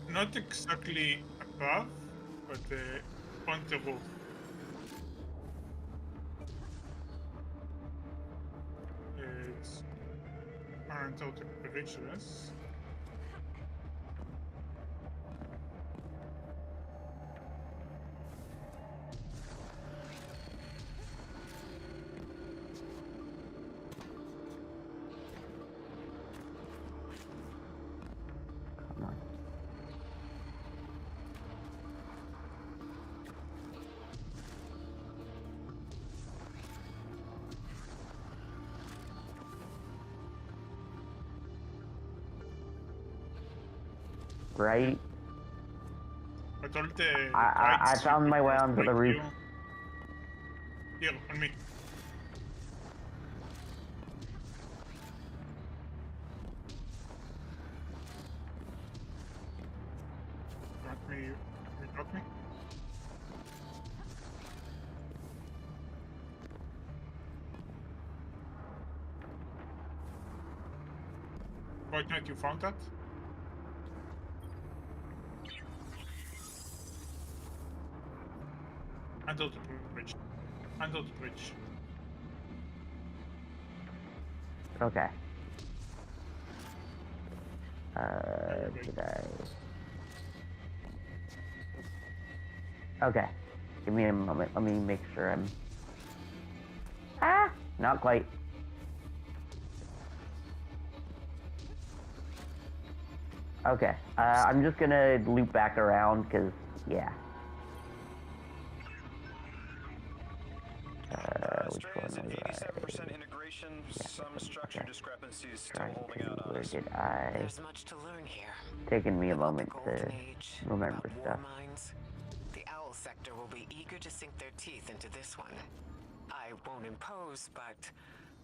Speaker 7: Not exactly above, but on the roof. It's until the bridgeless.
Speaker 4: Come on. Right.
Speaker 7: I told the
Speaker 4: I
Speaker 7: guides
Speaker 4: found my way onto the roof.
Speaker 7: Here, on me. Got me. You got me? White Knight, you found that? Handle the bridge. Handle the bridge.
Speaker 4: Okay. Did I... Okay. Give me a moment. Let me make sure I'm... Ah! Not quite. Okay. I'm just gonna loop back around, because, yeah. Which one
Speaker 8: Strays at
Speaker 4: was
Speaker 8: 87% integration, some structure discrepancies still
Speaker 4: trying
Speaker 8: holding
Speaker 4: to...
Speaker 8: out on
Speaker 4: Where
Speaker 8: us.
Speaker 4: did I...
Speaker 6: There's much to learn here.
Speaker 4: Taking me a
Speaker 6: About the
Speaker 4: moment to
Speaker 6: Golden Age,
Speaker 4: remember
Speaker 6: about
Speaker 4: stuff.
Speaker 6: war mines. The Owl sector will be eager to sink their teeth into this one. I won't impose, but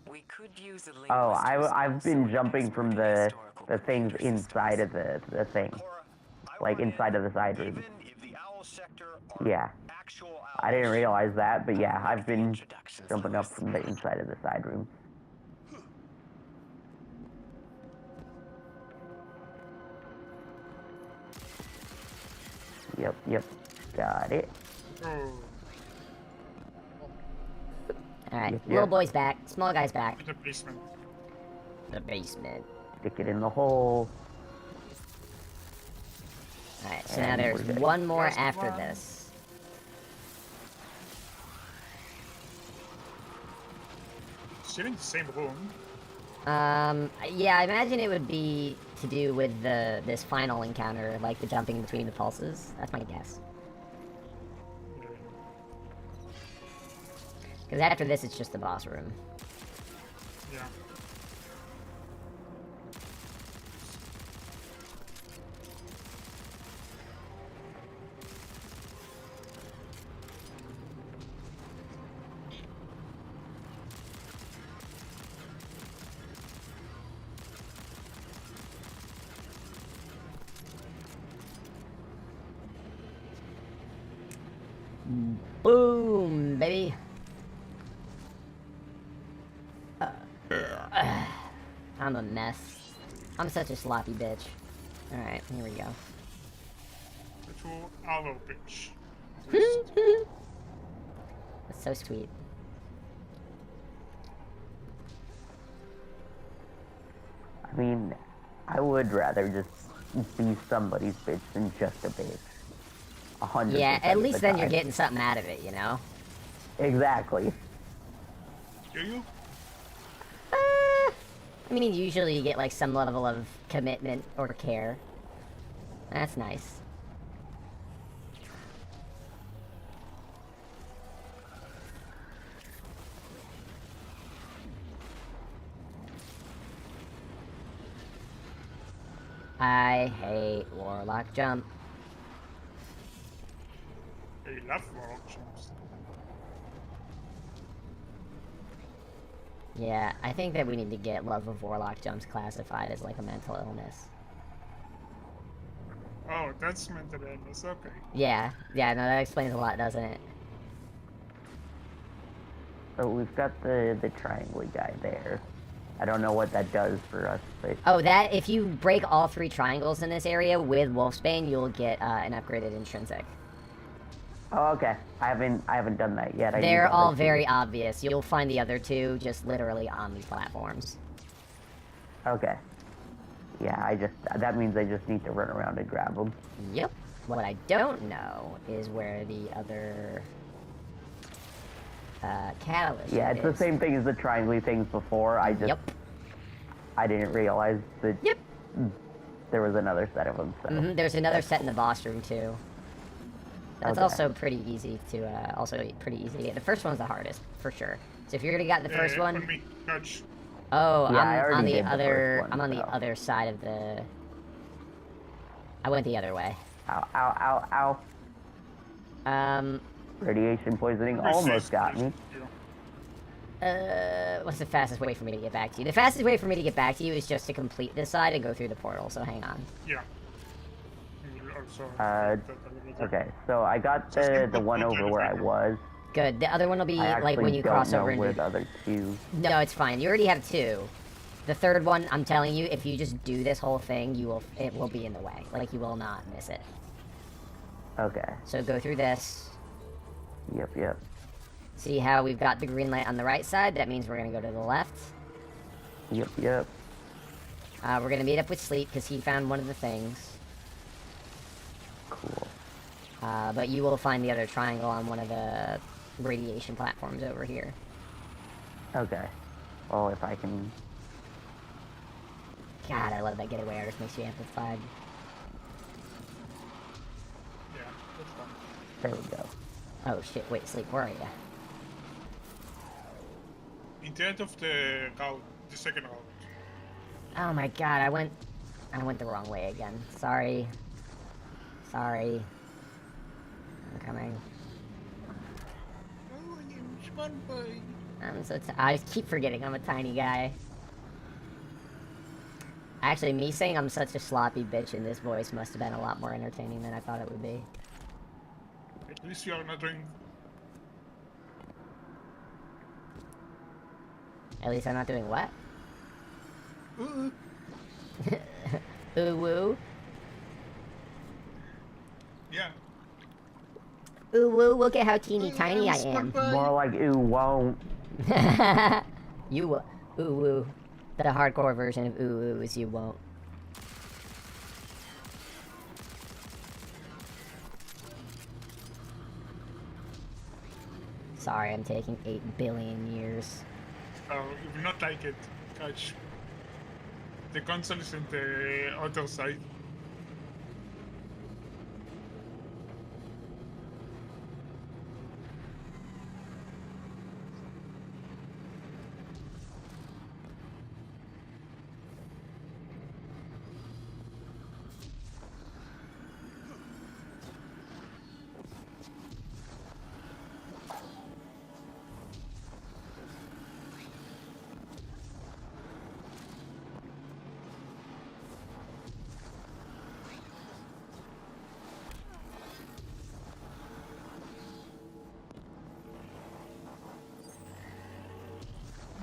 Speaker 6: we could use a linguist
Speaker 4: Oh,
Speaker 6: who's
Speaker 4: I've
Speaker 6: also
Speaker 4: been
Speaker 6: an
Speaker 4: jumping
Speaker 6: expert
Speaker 4: from
Speaker 6: in
Speaker 4: the
Speaker 6: historical
Speaker 4: things
Speaker 6: computer
Speaker 4: inside of
Speaker 6: systems.
Speaker 4: the thing.
Speaker 8: Cora, I
Speaker 4: Like
Speaker 8: want
Speaker 4: inside
Speaker 8: in,
Speaker 4: of the side room.
Speaker 8: even if the owl sector are
Speaker 4: Yeah.
Speaker 8: actual owls.
Speaker 4: I didn't realize that, but yeah,
Speaker 6: I'll make
Speaker 4: I've
Speaker 6: the
Speaker 4: been
Speaker 6: introductions,
Speaker 4: jumping up
Speaker 6: Lewis.
Speaker 4: from the inside of the side room. Yep. Got it.
Speaker 7: Oh,
Speaker 5: Alright,
Speaker 4: Yep.
Speaker 5: little boy's back. Small guy's back.
Speaker 7: the basement.
Speaker 5: The basement.
Speaker 4: Stick it in the hole.
Speaker 5: Alright, so
Speaker 4: And
Speaker 5: now there's
Speaker 4: we're good.
Speaker 5: one more
Speaker 7: Last
Speaker 5: after
Speaker 7: one.
Speaker 5: this.
Speaker 7: Still in the same room.
Speaker 5: Yeah, I imagine it would be to do with this final encounter, like the jumping between the pulses. That's my guess. Because after this, it's just the boss room.
Speaker 7: Yeah.
Speaker 5: Boom, baby. I'm a mess. I'm such a sloppy bitch. Alright, here we go.
Speaker 7: The full aloe pitch.
Speaker 5: That's so sweet.
Speaker 4: I mean, I would rather just be somebody's bitch than just a bitch. 100%.
Speaker 5: Yeah, at
Speaker 4: of
Speaker 5: least
Speaker 4: the
Speaker 5: then you're
Speaker 4: time.
Speaker 5: getting something out of it, you know?
Speaker 4: Exactly.
Speaker 7: Do you?
Speaker 5: I mean, usually you get like some level of commitment or care. That's nice. I hate Warlock Jump.
Speaker 7: I love warlock jumps.
Speaker 5: Yeah, I think that we need to get Love of Warlock Jumps classified as like a mental illness.
Speaker 7: Oh, that's mental illness. Okay.
Speaker 5: Yeah, no, that explains a lot, doesn't it?
Speaker 4: So we've got the triangle guy there. I don't know what that does for us, but
Speaker 5: Oh, that, if you break all 3 triangles in this area with Wolfsbane, you'll get an upgraded intrinsic.
Speaker 4: oh, okay. I haven't done that yet.
Speaker 5: They're
Speaker 4: need
Speaker 5: all
Speaker 4: to-
Speaker 5: very obvious. You'll find the other 2 just literally on these platforms.
Speaker 4: Okay. Yeah, that means I just need to run around and grab them.
Speaker 5: Yep. What I don't know is where the other catalyst
Speaker 4: Yeah, it's the
Speaker 5: is.
Speaker 4: same thing as the triangle things before. I just
Speaker 5: Yep.
Speaker 4: I didn't realize that
Speaker 5: Yep.
Speaker 4: there was another set of them. So
Speaker 5: There's another set in the boss room too. That's
Speaker 4: Okay.
Speaker 5: also pretty easy to to get. The first one's the hardest for sure. So if you already got the first one,
Speaker 7: On me, touch.
Speaker 5: oh,
Speaker 4: Yeah, I
Speaker 5: I'm on
Speaker 4: already
Speaker 5: the
Speaker 4: did the
Speaker 5: other.
Speaker 4: first one,
Speaker 5: I'm on the
Speaker 4: so.
Speaker 5: other side of the. I went the other way.
Speaker 4: ow, ow, ow, ow. Radiation poisoning almost got me.
Speaker 5: What's the fastest way for me to get back to you? The fastest way for me to get back to you is just to complete this side and go through the portal. So hang on.
Speaker 7: Yeah. You will also
Speaker 4: Okay, so I got the one over where I was.
Speaker 5: Good. The other one will be
Speaker 4: I
Speaker 5: like when
Speaker 4: actually
Speaker 5: you
Speaker 4: don't
Speaker 5: cross
Speaker 4: know
Speaker 5: over
Speaker 4: where
Speaker 5: into.
Speaker 4: the other two.
Speaker 5: No, it's fine. You already have 2. The third one, I'm telling you, if you just do this whole thing, it will be in the way. Like, you will not miss it.
Speaker 4: Okay.
Speaker 5: So go through this.
Speaker 4: Yep.
Speaker 5: See how we've got the green light on the right side? That means we're gonna go to the left.
Speaker 4: Yep.
Speaker 5: We're gonna meet up with Sleep, because he found one of the things.
Speaker 4: Cool.
Speaker 5: But you will find the other triangle on one of the radiation platforms over here.
Speaker 4: Okay. Well, if I can.
Speaker 5: God, I love that getaway artist. Makes you amplified.
Speaker 7: Yeah, that's fine.
Speaker 4: There we go.
Speaker 5: Oh shit, wait, Sleep, where are you?
Speaker 7: In the end of the route, the second route.
Speaker 5: Oh my god, I went the wrong way again. Sorry. I'm coming. I'm so I keep forgetting I'm a tiny guy. Actually, me saying I'm such a sloppy bitch in this voice must have been a lot more entertaining than I thought it would be.
Speaker 7: At least you are not doing.
Speaker 5: At least I'm not doing what?
Speaker 7: Ooh.
Speaker 5: Ooh woo?
Speaker 7: Yeah.
Speaker 5: Ooh woo, look at how teeny tiny I am.
Speaker 4: More like ooh won't.
Speaker 5: You ooh woo. The hardcore version of ooh woo is you won't. Sorry, I'm taking 8 billion years.
Speaker 7: Oh, you will not like it. Catch. The console is in the other side.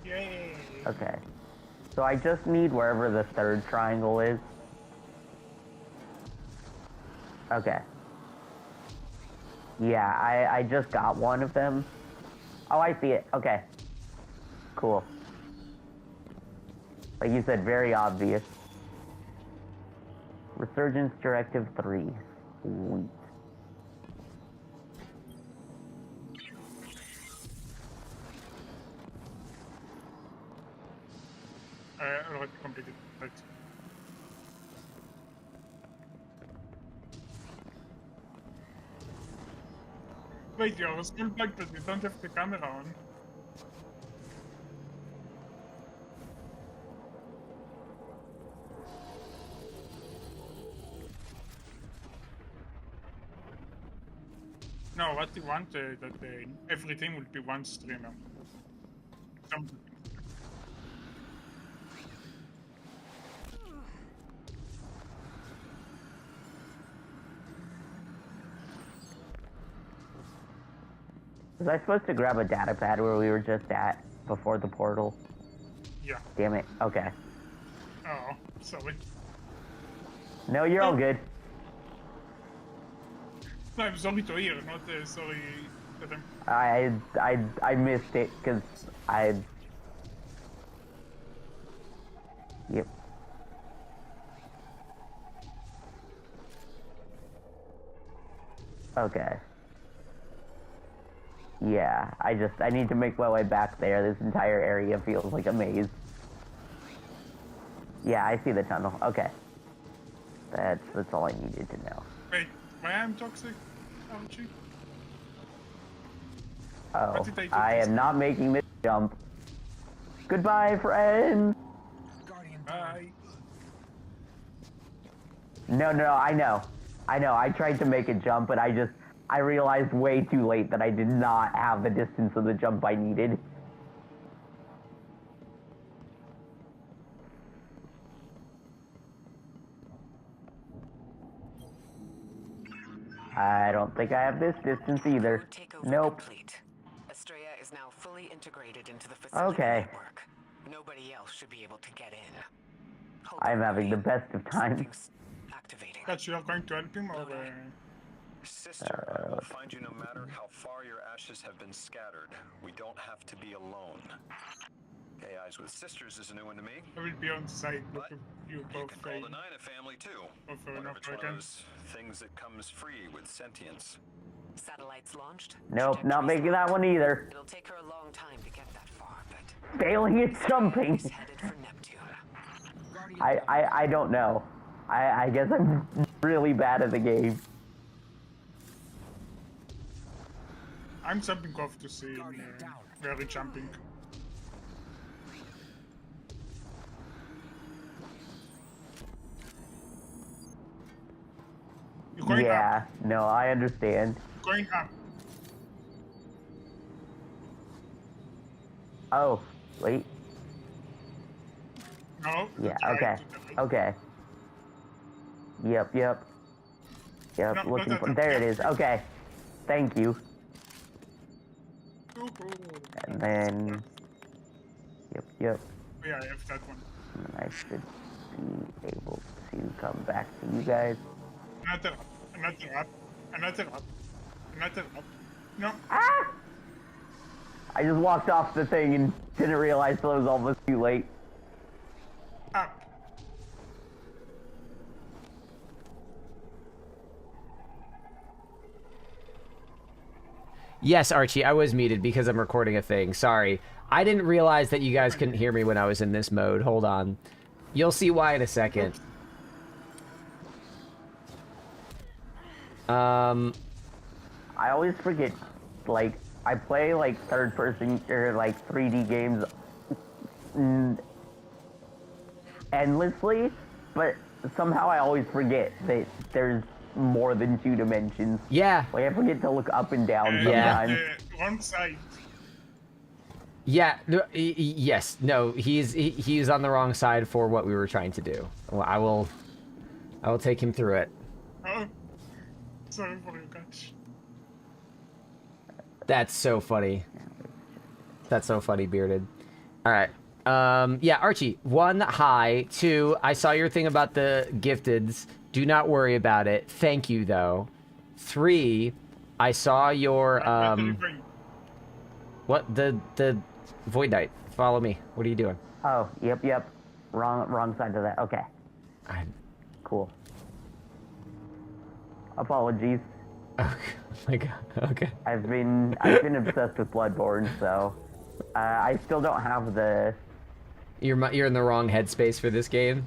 Speaker 7: Yay!
Speaker 4: Okay. So I just need wherever the third triangle is. Okay. Yeah, I just got one of them. Oh, I see it. Okay. Cool. Like you said, very obvious. Resurgence Directive 3. Sweet.
Speaker 7: Already completed. Right. Wait, you're still back, but you don't have the camera on. No, what you want, that everything will be one streamer. Something.
Speaker 4: Was I supposed to grab a data pad where we were just at before the portal?
Speaker 7: Yeah.
Speaker 4: Damn it. Okay.
Speaker 7: Oh, sorry.
Speaker 4: No, you're all good.
Speaker 7: No, I'm sorry to hear, not sorry that I'm...
Speaker 4: I missed it because I... Yep. Okay. Yeah, I need to make my way back there. This entire area feels like a maze. Yeah, I see the tunnel. Okay. That's all I needed to know.
Speaker 7: Wait, why I'm toxic, Archie?
Speaker 4: Oh,
Speaker 7: What did I do
Speaker 4: I
Speaker 7: this
Speaker 4: am not making this jump. Goodbye, friends!
Speaker 7: Bye.
Speaker 4: No, I know. I tried to make a jump, but I realized way too late that I did not have the distance of the jump I needed. I don't think I have this distance either.
Speaker 6: Code takeover
Speaker 4: Nope.
Speaker 6: complete. Estrella is now fully integrated into the facility
Speaker 4: Okay.
Speaker 6: network. Nobody else should be able to get in. Hold
Speaker 4: I'm
Speaker 6: on,
Speaker 4: having the
Speaker 6: Guardian.
Speaker 4: best of times.
Speaker 6: Something's activating.
Speaker 7: That you are going to help him or...
Speaker 8: Sister, I will find you no matter how far your ashes have been scattered. We don't have to be alone. AIs with sisters is a new one to me.
Speaker 7: I will be on site, look
Speaker 8: But
Speaker 7: if you both
Speaker 8: can call
Speaker 7: fail.
Speaker 8: the nine a family too.
Speaker 7: Oh, fair
Speaker 8: Wonder
Speaker 7: enough,
Speaker 8: if it's one
Speaker 7: okay.
Speaker 8: of those things that comes free with sentience.
Speaker 6: Satellites launched.
Speaker 4: Nope, not
Speaker 6: Trajectories
Speaker 4: making that
Speaker 6: locked.
Speaker 4: one either.
Speaker 6: It'll take her a long time to get that far, but
Speaker 4: Failing at jumping.
Speaker 6: she's headed for Neptune.
Speaker 4: I don't know. I guess I'm really bad at the game.
Speaker 7: I'm jumping off to see where we're jumping. You're going
Speaker 4: Yeah, no, I understand.
Speaker 7: up. Going up.
Speaker 4: Oh, wait.
Speaker 7: No.
Speaker 4: Yeah,
Speaker 7: that's right,
Speaker 4: okay.
Speaker 7: to the right.
Speaker 4: Okay. Yep.
Speaker 7: No,
Speaker 4: Looking
Speaker 7: no,
Speaker 4: for...
Speaker 7: no,
Speaker 4: There it
Speaker 7: yeah.
Speaker 4: is. Okay. Thank you.
Speaker 7: Woohoo.
Speaker 4: And then... Yep.
Speaker 7: Oh, yeah, I have that one.
Speaker 4: And I should be able to come back to you guys.
Speaker 7: Another up. Another up. Another up. Another up. No.
Speaker 4: Ah! I just walked off the thing and didn't realize till it was almost too late.
Speaker 7: Up.
Speaker 1: Yes, Archie, I was muted because I'm recording a thing. Sorry. I didn't realize that you guys couldn't hear me when I was in this mode. Hold on. You'll see why in a second.
Speaker 4: I always forget, like, I play, like, third-person, or, like, 3D games endlessly, but somehow I always forget that there's more than 2 dimensions.
Speaker 1: Yeah.
Speaker 4: Like, I forget to look up and down
Speaker 1: Yeah.
Speaker 4: sometimes.
Speaker 7: Wrong side.
Speaker 1: Yeah, yes, no, he's on the wrong side for what we were trying to do. Well, I will take him through it.
Speaker 7: Oh. Sorry for you guys.
Speaker 1: That's so funny. That's so funny, Bearded. All right. Yeah, Archie. 1, hi. 2, I saw your thing about the gifteds. Do not worry about it. Thank you, though. 3, I saw your, what? The Void Knight. Follow me. What are you doing?
Speaker 4: Oh, yep. Wrong side of that. Okay. Cool. Apologies.
Speaker 1: Oh my god. Okay.
Speaker 4: I've been obsessed with Bloodborne, so I still don't have the.
Speaker 1: You're in the wrong headspace for this game.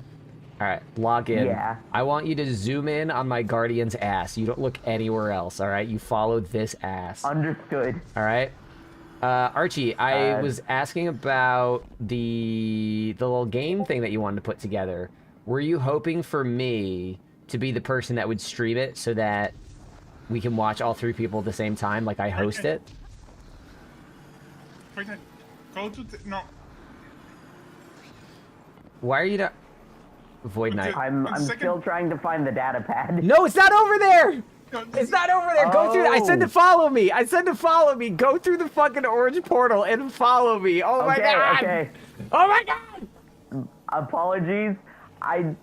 Speaker 1: All right, log in.
Speaker 4: Yeah.
Speaker 1: I want you to zoom in on my guardian's ass. You don't look anywhere else. All right. You follow this ass.
Speaker 4: Understood.
Speaker 1: All right. Archie, I was asking about the little game thing that you wanted to put together. Were you hoping for me to be the person that would stream it so that we can watch all 3 people at the same time, like I host it?
Speaker 7: Go to no.
Speaker 1: Why are you not... Void Knight.
Speaker 4: I'm still trying to find the data pad.
Speaker 1: No, it's not over there! It's not over there! Go through... I said to follow me! I said to follow me! Go through the fucking orange portal and follow me! Oh my god!
Speaker 4: Okay.
Speaker 1: Oh my god!
Speaker 4: Apologies. I'm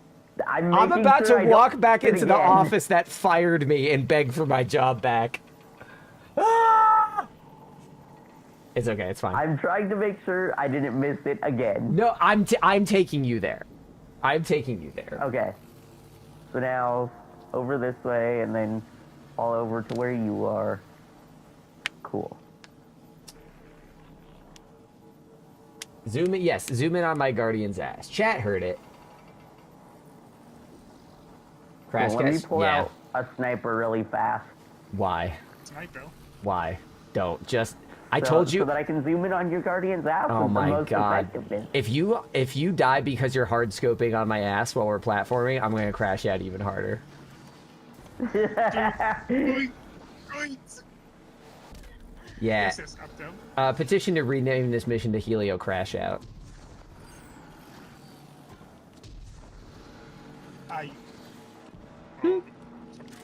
Speaker 1: about to walk back
Speaker 4: do it
Speaker 1: into the
Speaker 4: again.
Speaker 1: office that fired me and beg for my job back. Ah! It's okay, it's fine.
Speaker 4: I'm trying to make sure I didn't miss it again.
Speaker 1: No, I'm taking you there. I'm taking you there.
Speaker 4: Okay. So now, over this way, and then all over to where you are. Cool.
Speaker 1: Zoom in, yes, zoom in on my guardian's ass. Chat heard it. Crash
Speaker 4: Well, let me
Speaker 1: guys?
Speaker 4: pull
Speaker 1: Yeah.
Speaker 4: out a sniper really fast.
Speaker 1: Why?
Speaker 7: Sniper.
Speaker 1: Why? Don't. Just... I
Speaker 4: So-
Speaker 1: told you...
Speaker 4: So that I can zoom in on your guardian's ass
Speaker 1: Oh
Speaker 4: with the
Speaker 1: my
Speaker 4: most
Speaker 1: god.
Speaker 4: effectiveness.
Speaker 1: If you die because you're hard scoping on my ass while we're platforming, I'm gonna crash out even harder.
Speaker 7: Right.
Speaker 1: Yeah.
Speaker 7: This is up there.
Speaker 1: Petition to rename this mission to Helio Crash Out.
Speaker 7: Something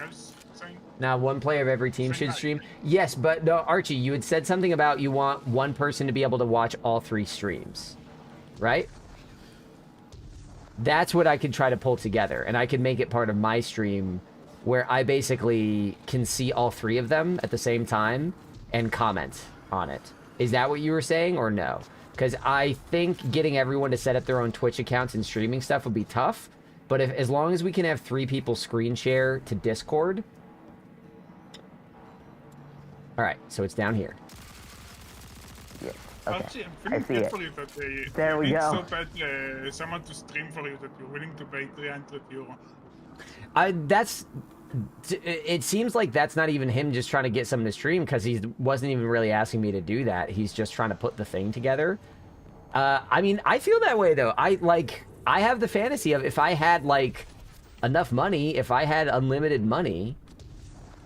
Speaker 7: else saying?
Speaker 1: Now, 1 player of every team should stream. Yes, but no, Archie, you had said something about you want 1 person to be able to watch all 3 streams, right? That's what I could try to pull together, and I could make it part of my stream where I basically can see all 3 of them at the same time and comment on it. Is that what you were saying, or no? Because I think getting everyone to set up their own Twitch accounts and streaming stuff would be tough, but as long as we can have 3 people screen share to Discord... Alright, so it's down here.
Speaker 4: Yeah. Okay.
Speaker 7: Actually, I'm
Speaker 4: I
Speaker 7: feeling
Speaker 4: see
Speaker 7: good
Speaker 4: it.
Speaker 7: for you that
Speaker 4: There we
Speaker 7: you need
Speaker 4: go.
Speaker 7: so bad someone to stream for you that you're willing to pay 300 euro.
Speaker 1: It seems like that's not even him just trying to get someone to stream, because he wasn't even really asking me to do that. He's just trying to put the thing together. I mean, I feel that way, though. I have the fantasy of if I had, like, enough money, if I had unlimited money,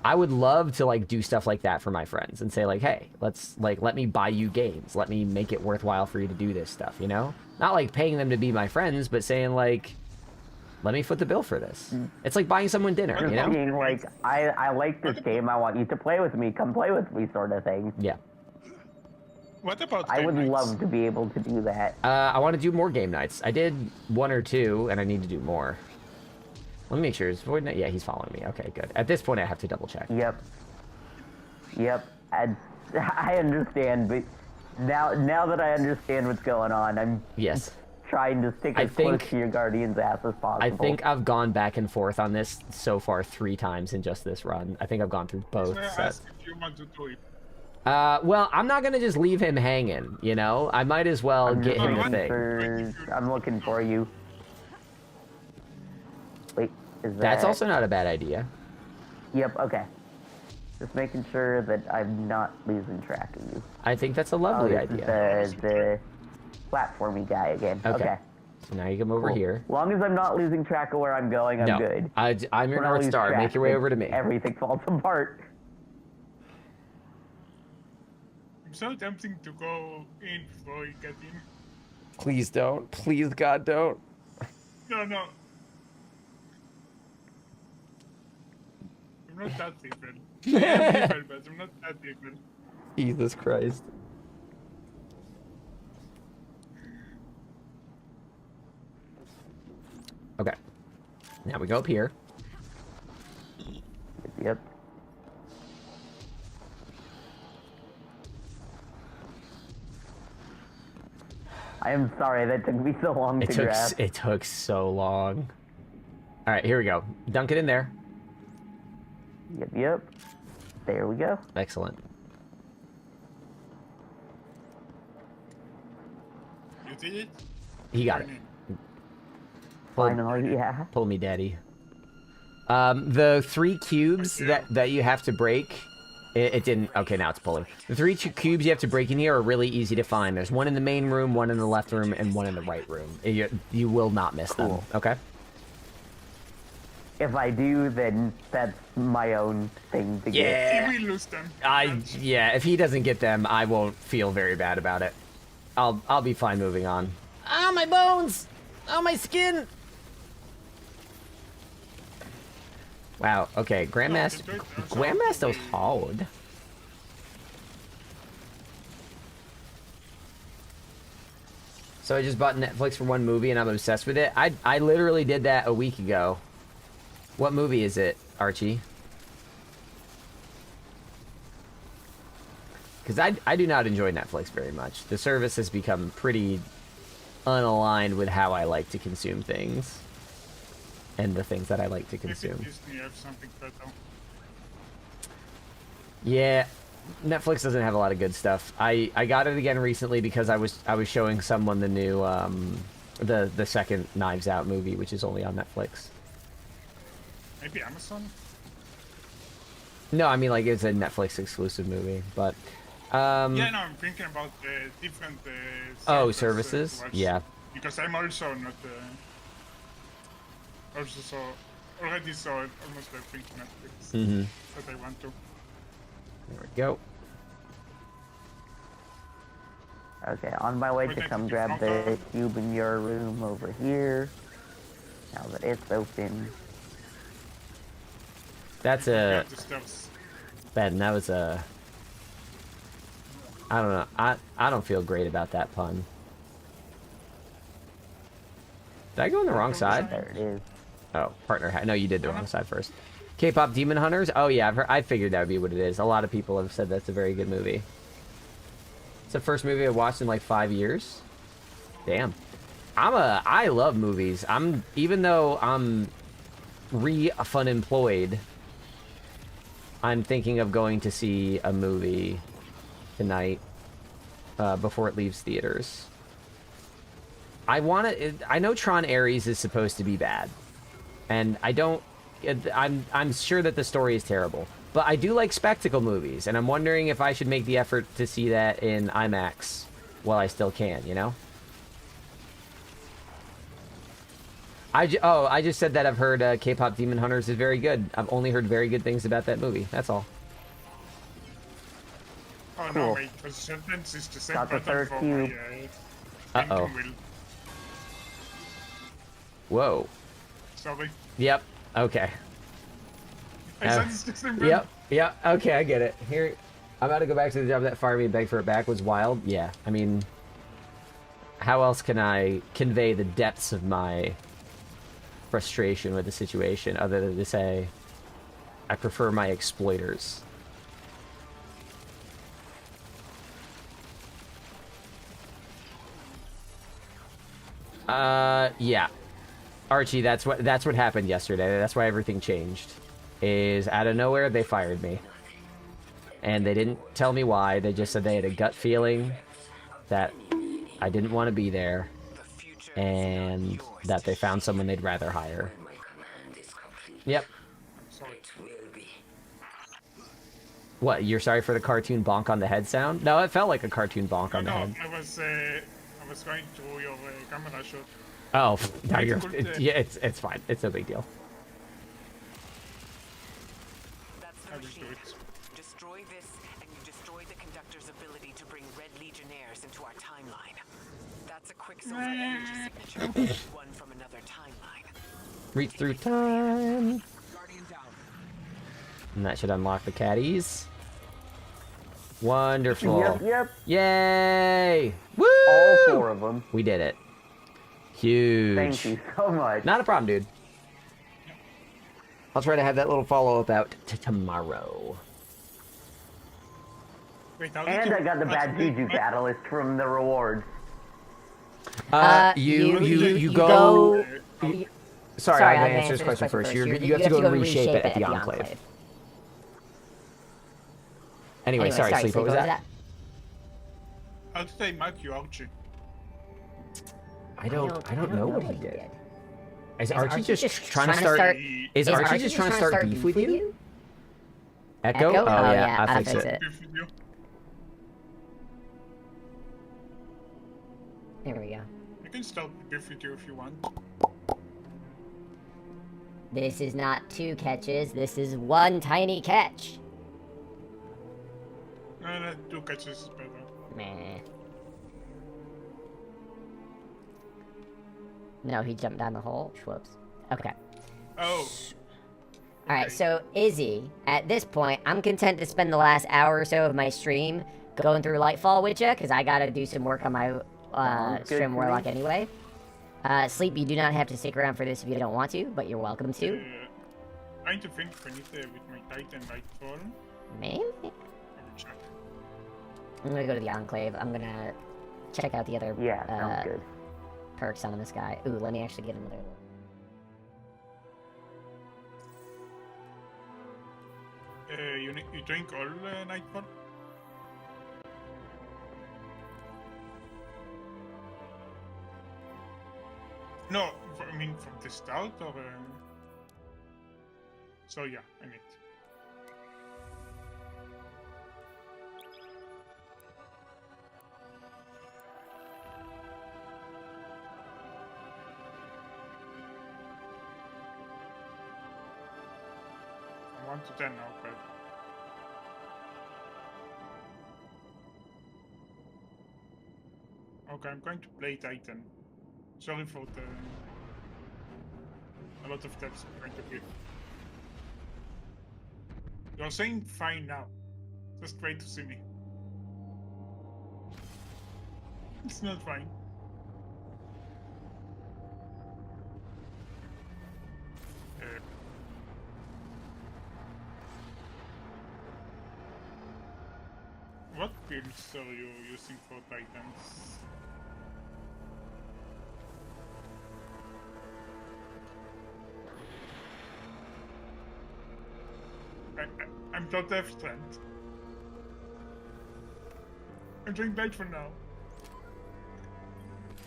Speaker 1: I would love to, like, do stuff like that for my friends and say, like, hey, let me buy you games. Let me make it worthwhile for you to do this stuff, you know? Not, like, paying them to be my friends, but saying, like, let me foot the bill for this. It's like buying someone dinner, you know?
Speaker 4: Being like, I like this game, I want you to play with me, come play with me sort of thing.
Speaker 1: Yeah.
Speaker 7: What about
Speaker 4: I would
Speaker 7: game nights?
Speaker 4: love to be able to do that.
Speaker 1: I want to do more game nights. I did 1 or 2, and I need to do more. Let me make sure. Is Void Knight? Yeah, he's following me. Okay, good. At this point, I have to double check.
Speaker 4: Yep. I understand, but now that I understand what's going on, I'm
Speaker 1: Yes.
Speaker 4: trying to stick as close to your guardian's ass as possible.
Speaker 1: I think I've gone back and forth on this so far 3 times in just this run. I think I've gone through both.
Speaker 7: Can I
Speaker 1: So.
Speaker 7: ask if you want to do it?
Speaker 1: Well, I'm not gonna just leave him hanging, you know? I might as well get him the thing.
Speaker 4: I'm looking for you. Wait, is that...
Speaker 1: That's also not a bad idea.
Speaker 4: Yep, okay. Just making sure that I'm not losing track of you.
Speaker 1: I think that's a lovely idea.
Speaker 4: This is the platformy guy again. Okay.
Speaker 1: So now you come over
Speaker 4: Cool.
Speaker 1: here.
Speaker 4: As long as I'm not losing track of where I'm going, I'm
Speaker 1: No,
Speaker 4: good.
Speaker 1: I'm your
Speaker 4: When I
Speaker 1: North
Speaker 4: lose
Speaker 1: Star.
Speaker 4: track,
Speaker 1: Make your way
Speaker 4: then
Speaker 1: over to me.
Speaker 4: Everything falls apart.
Speaker 7: I'm so tempting to go in before you get in.
Speaker 1: Please don't. Please, God, don't.
Speaker 7: No. I'm not that evil. I am evil, but I'm not that evil.
Speaker 1: Jesus Christ. Okay. Now we go up here.
Speaker 4: Yep. I am sorry that took me so long to grab.
Speaker 1: It took so long. All right, here we go. Dunk it in there.
Speaker 4: Yep. There we go.
Speaker 1: Excellent.
Speaker 7: You did it?
Speaker 1: He got it.
Speaker 4: Finally, yeah.
Speaker 1: Pull me, daddy. The 3 cubes that you have to break, it didn't. Okay, now it's pulling. The 3 cubes you have to break in here are really easy to find. There's one in the main room, one in the left room, and one in the right room. You will not miss them. Okay.
Speaker 4: If I do, then that's my own thing to get.
Speaker 1: Yeah.
Speaker 7: We lose them.
Speaker 1: Yeah. If he doesn't get them, I won't feel very bad about it. I'll be fine moving on. Oh, my bones! Oh, my skin! Wow, okay, Grandmaster's hard. So I just bought Netflix for one movie and I'm obsessed with it. I literally did that a week ago. What movie is it, Archie? Because I do not enjoy Netflix very much. The service has become pretty unaligned with how I like to consume things. And the things that I like to consume.
Speaker 7: Disney have something better.
Speaker 1: Yeah, Netflix doesn't have a lot of good stuff. I got it again recently because I was showing someone the new the second Knives Out movie, which is only on Netflix.
Speaker 7: Maybe Amazon?
Speaker 1: No, I mean like it's a Netflix exclusive movie, but
Speaker 7: yeah, no, I'm thinking about different
Speaker 1: services. Yeah.
Speaker 7: Because I'm also not already saw almost everything Netflix that I want to.
Speaker 1: There we go.
Speaker 4: Okay, on my way to come grab the cube in your room over here. Now that it's open.
Speaker 1: That's Ben, that was a... I don't know. I don't feel great about that pun. Did I go on the wrong side?
Speaker 4: There it is.
Speaker 1: Oh, partner hat. No, you did the wrong side first. K-pop Demon Hunters? Oh yeah, I figured that would be what it is. A lot of people have said that's a very good movie. It's the first movie I've watched in like 5 years. Damn. I love movies. Even though I'm unemployed, I'm thinking of going to see a movie tonight before it leaves theaters. I know Tron Ares is supposed to be bad, and I'm sure that the story is terrible, but I do like spectacle movies, and I'm wondering if I should make the effort to see that in IMAX while I still can, you know? I just said that I've heard K-pop Demon Hunters is very good. I've only heard very good things about that movie. That's all.
Speaker 7: Oh
Speaker 4: Cool.
Speaker 7: no, wait, because sentence is the same
Speaker 4: Got the
Speaker 7: pattern
Speaker 4: third
Speaker 7: for
Speaker 4: cube.
Speaker 7: my
Speaker 1: Uh-oh.
Speaker 7: will.
Speaker 1: Whoa.
Speaker 7: Sorry.
Speaker 1: Yep. Okay.
Speaker 7: I said it's the same
Speaker 1: Yep. Okay, I get it. Here, I'm about to go back to the job that fired me and beg for it back was wild. Yeah, I mean, how else can I convey the depths of my frustration with the situation other than to say I prefer my exploiters? Yeah. Archie, that's what happened yesterday. That's why everything changed. Is out of nowhere they fired me. And they didn't tell me why. They just said they had a gut feeling that I didn't want to be there and that they found someone they'd rather hire.
Speaker 9: My command is complete.
Speaker 1: Yep.
Speaker 9: It will be.
Speaker 1: What, you're sorry for the cartoon bonk on the head sound? No, it felt like a cartoon bonk on the
Speaker 7: No,
Speaker 1: head.
Speaker 7: I was going through your camera shot.
Speaker 1: Oh, now you're...
Speaker 7: Difficult,
Speaker 1: yeah, it's fine. It's no big deal.
Speaker 6: That's the
Speaker 7: I will do
Speaker 6: machine.
Speaker 7: it.
Speaker 6: Destroy this, and you destroy the conductor's ability to bring Red Legionnaires into our timeline. That's a Quicksilver energy signature, one from another timeline.
Speaker 1: Reach through time. And that should unlock the caddies. Wonderful.
Speaker 4: Yep.
Speaker 1: Yay! Woo!
Speaker 4: All 4 of them.
Speaker 1: We did it. Huge.
Speaker 4: Thank you so much.
Speaker 1: Not a problem, dude. I'll try to have that little follow-up out tomorrow.
Speaker 7: Wait, how did
Speaker 4: And
Speaker 7: you
Speaker 4: I got the bad
Speaker 7: actually-
Speaker 4: juju catalyst from the rewards.
Speaker 1: You go...
Speaker 5: you-
Speaker 1: Sorry, I'm going to answer this question first. You have to go and reshape it at the Enclave. Anyway, sorry, Sleep, what was that?
Speaker 7: How did they mark you, Archie?
Speaker 1: I don't know what he did. Is Archie just trying to start... Is Archie just trying to start beef with you? Echo? Oh, yeah, I'll fix it.
Speaker 7: Beef with you?
Speaker 5: There we go.
Speaker 7: I can start beef with you if you want.
Speaker 5: This is not 2 catches, this is 1 tiny catch.
Speaker 7: No, 2 catches is better.
Speaker 5: Meh. No, he jumped down the hole. Whoops. Okay.
Speaker 7: Oh,
Speaker 5: Alright, so Izzy, at this point, I'm content to spend the last hour or so of my stream going through Lightfall with you, because I gotta do some work on my stream Warlock anyway. Sleep, you do not have to stick around for this if you don't want to, but you're welcome to.
Speaker 7: trying to think if I need to with my Titan Lightfall.
Speaker 5: Maybe?
Speaker 7: I will check.
Speaker 5: I'm gonna go to the Enclave. I'm gonna check out the other
Speaker 4: Yeah, sounds good.
Speaker 5: perks on this guy. Ooh, let me actually get another one.
Speaker 7: You drink all Nightfall? No, I mean from the start or... So yeah, I mean... From 1 to 10 now, but... Okay, I'm going to play Titan. Sorry for the... A lot of taps I'm going to give. You're saying fine now. Just wait to see me. It's not fine. What builds are you using for Titans? I'm not F strength. I'm doing bad for now.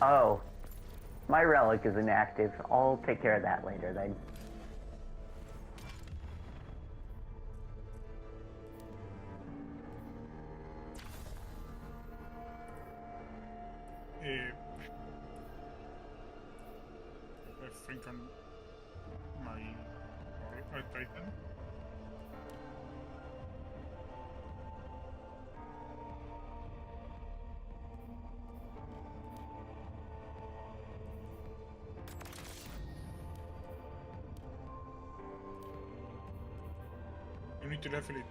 Speaker 4: Oh. My relic is inactive. I'll take care of that later then.
Speaker 7: I think on my Titan. You need to level it.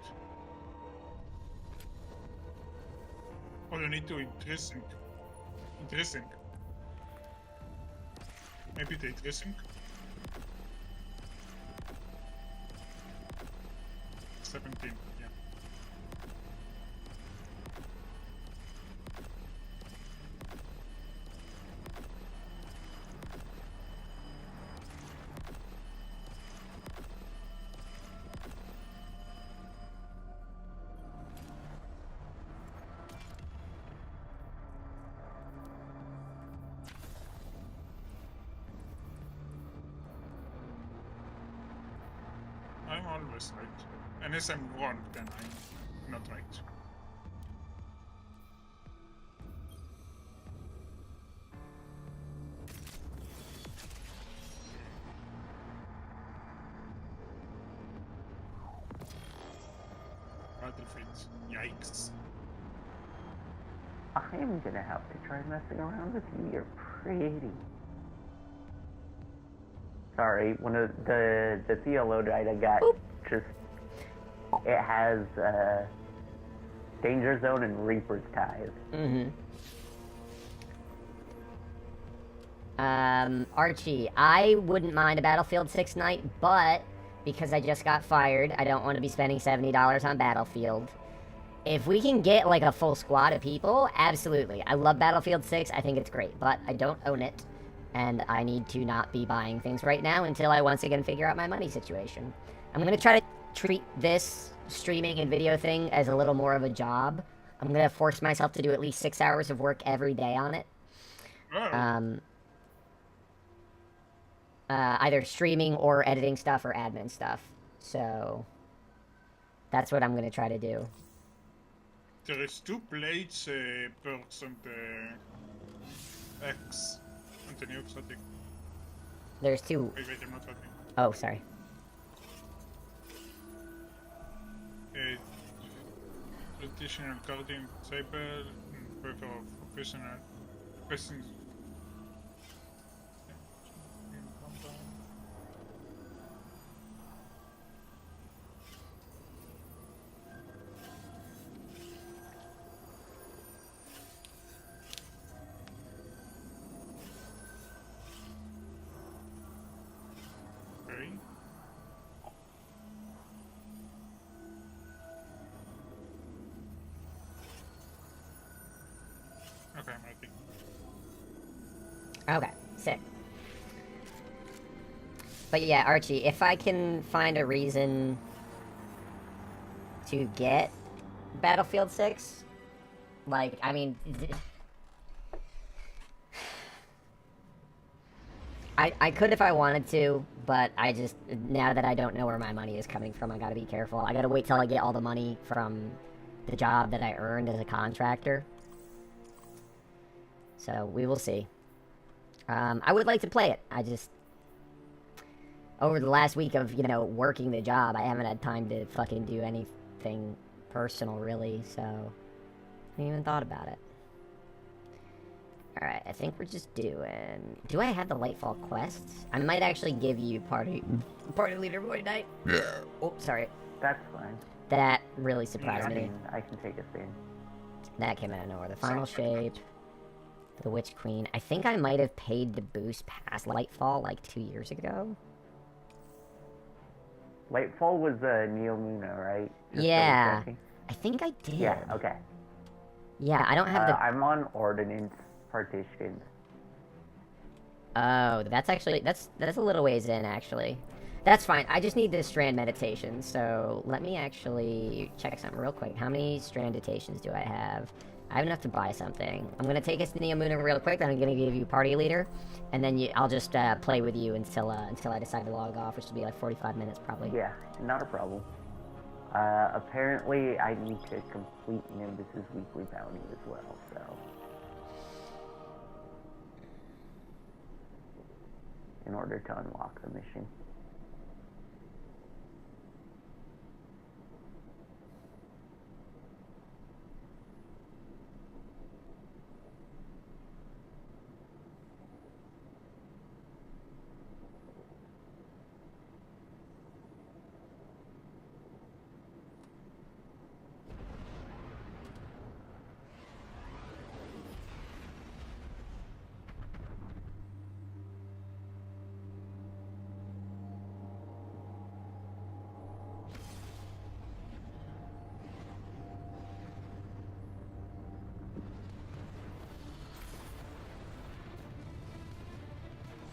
Speaker 7: Or you need to dressing. Dressing. Maybe the dressing. 17, yeah. I'm always right. Unless I'm wrong, then I'm not right. Battlefield. Yikes.
Speaker 4: I am gonna have to try messing around with you. You're pretty. Sorry, one of the Theolodite I got just it has Danger Zone and Reaper's Ties.
Speaker 5: Mm-hmm. Archie, I wouldn't mind a Battlefield 6 night, but because I just got fired, I don't want to be spending $70 on Battlefield. If we can get like a full squad of people, absolutely. I love Battlefield 6. I think it's great, but I don't own it. And I need to not be buying things right now until I once again figure out my money situation. I'm going to try to treat this streaming and video thing as a little more of a job. I'm going to force myself to do at least 6 hours of work every day on it. Either streaming or editing stuff or admin stuff. So that's what I'm going to try to do.
Speaker 7: There is 2 plates perks on the X on the Heliostat.
Speaker 5: There's 2.
Speaker 7: Wait, I'm not talking.
Speaker 5: Oh, sorry.
Speaker 7: Traditional guardian saber, prefer professional person. Okay, I'm ready.
Speaker 5: Okay, sick. But yeah, Archie, if I can find a reason to get Battlefield 6, like, I mean, I could if I wanted to, but I just, now that I don't know where my money is coming from, I gotta be careful. I gotta wait till I get all the money from the job that I earned as a contractor. So, we will see. I would like to play it. I just... Over the last week of, you know, working the job, I haven't had time to fucking do anything personal, really, so... I haven't even thought about it. Alright, I think we're just doing... Do I have the Lightfall quests? I might actually give you party leader boy night. Yeah. Oh, sorry.
Speaker 4: That's fine.
Speaker 5: That really surprised me.
Speaker 4: I can take a thing.
Speaker 5: That came out of nowhere. The final shape... The Witch Queen. I think I might have paid to boost past Lightfall like 2 years ago.
Speaker 4: Lightfall was Neo Luna, right?
Speaker 5: Yeah. I think I did.
Speaker 4: Yeah, okay.
Speaker 5: Yeah, I don't have the...
Speaker 4: I'm on Ordnance Partitions.
Speaker 5: Oh, that's actually... That's a little ways in, actually. That's fine. I just need the Strand Meditation, so let me actually check something real quick. How many Strand Meditations do I have? I have enough to buy something. I'm going to take us to Neomuna real quick, then I'm going to give you party leader, and then I'll just play with you until I decide to log off, which will be like 45 minutes probably.
Speaker 4: Yeah, not a problem. Apparently I need to complete Nimbus's weekly bounty as well, so... in order to unlock the mission.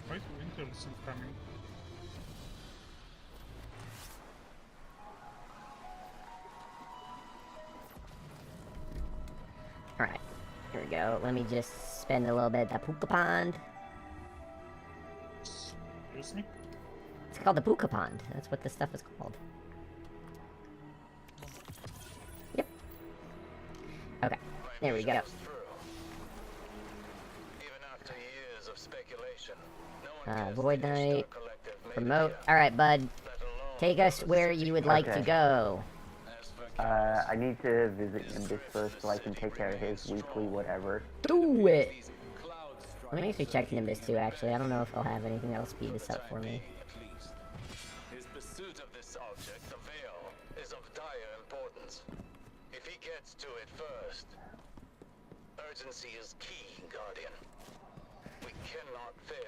Speaker 7: Why is winter isn't coming?
Speaker 5: Alright, here we go. Let me just spend a little bit at the Puka Pond.
Speaker 7: Excuse me?
Speaker 5: It's called the Puka Pond. That's what this stuff is called. Yep. Okay, there we go. Void Knight. Promote. Alright, bud. Take us where you would like to go.
Speaker 4: I need to visit Nimbus first so I can take care of his weekly whatever.
Speaker 5: Do it! Let me actually check Nimbus too, actually. I don't know if I'll have anything that'll speed this up for me.
Speaker 8: His pursuit of this object, the Veil, is of dire importance. If he gets to it first, urgency is key, Guardian. We cannot fail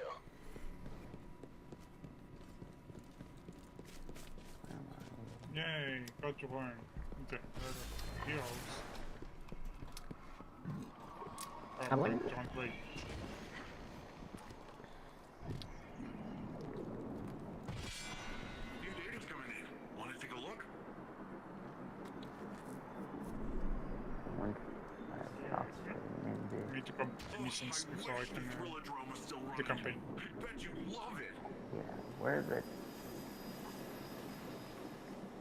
Speaker 7: how to run the heroes.
Speaker 1: I wouldn't-
Speaker 7: Wait.
Speaker 3: New data's coming in. Want to take a look?
Speaker 4: Once I stop
Speaker 7: I
Speaker 4: and
Speaker 7: need to complete missions before I can the campaign.
Speaker 3: Bet you love it.
Speaker 4: yeah, where is it?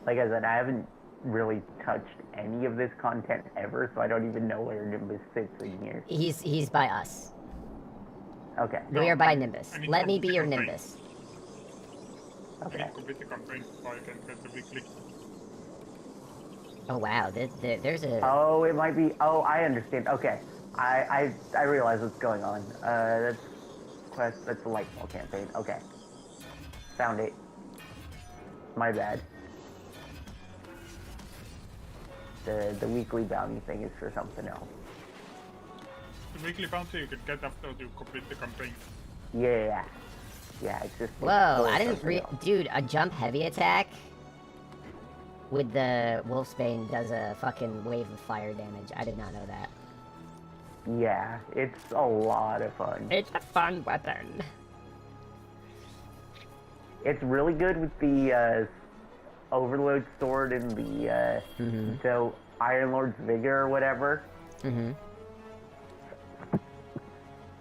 Speaker 4: Like I said, I haven't really touched any of this content ever, so I don't even know where Nimbus sits in here.
Speaker 5: He's by us.
Speaker 4: Okay,
Speaker 5: We are by Nimbus.
Speaker 7: I need
Speaker 5: Let
Speaker 7: to
Speaker 5: me be your
Speaker 7: complete the
Speaker 5: Nimbus.
Speaker 7: I
Speaker 4: okay.
Speaker 7: need to complete the campaign before I can get the weekly.
Speaker 5: Oh wow, there's a.
Speaker 4: Oh, it might be. Oh, I understand. Okay, I realize what's going on. That's quest. That's the Lightfall campaign. Okay, found it. My bad. The weekly bounty thing is for something else.
Speaker 7: The weekly bounty you can get after you complete the campaign.
Speaker 4: Yeah, yeah. It's just.
Speaker 5: Whoa,
Speaker 4: it's
Speaker 5: I didn't
Speaker 4: something else.
Speaker 5: dude, a jump heavy attack with the Wolfsbane does a fucking wave of fire damage. I did not know that.
Speaker 4: Yeah, it's a lot of fun.
Speaker 5: It's a fun weapon.
Speaker 4: It's really good with the Overload sword and the so Iron Lord's Vigor or whatever.
Speaker 5: Mm-hmm.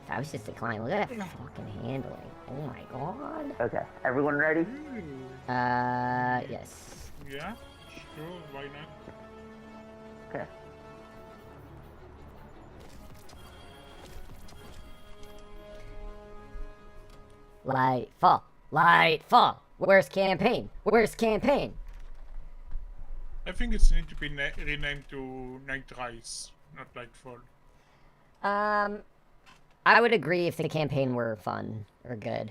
Speaker 5: That was just declining. Look at that fucking handling. Oh my god.
Speaker 4: Okay, everyone ready?
Speaker 5: Yes.
Speaker 7: Yeah, sure, why not?
Speaker 4: Okay.
Speaker 5: Lightfall. Where's campaign? Where's campaign?
Speaker 7: I think it's need to be renamed to Night Rise, not Lightfall.
Speaker 5: I would agree if the campaign were fun or good.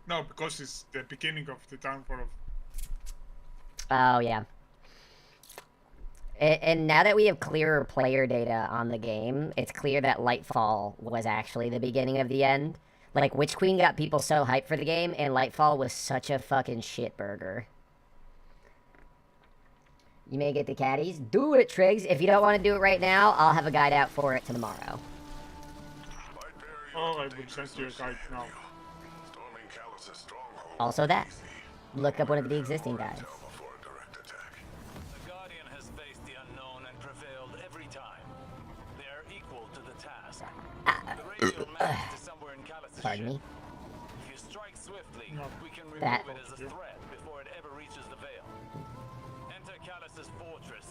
Speaker 7: No, because it's the beginning of the downfall of.
Speaker 5: Oh yeah. And now that we have clearer player data on the game, it's clear that Lightfall was actually the beginning of the end. Like, Witch Queen got people so hyped for the game, and Lightfall was such a fucking shit burger. You may get the caddies. Do it, Triggs. If you don't want to do it right now, I'll have a guide out for it tomorrow.
Speaker 7: Oh, I will send you a guide now.
Speaker 3: Storming Callus's stronghold.
Speaker 5: Also that. Look up one of the existing guides.
Speaker 3: Before a direct attack.
Speaker 6: The Guardian has faced the unknown and prevailed every time. They are equal to the task. The radial map is somewhere in Callus's
Speaker 5: Pardon me.
Speaker 6: ship. If you strike swiftly,
Speaker 7: No.
Speaker 6: we can remove
Speaker 5: That-
Speaker 6: it as a threat before it ever reaches the Veil. Enter Callus's fortress,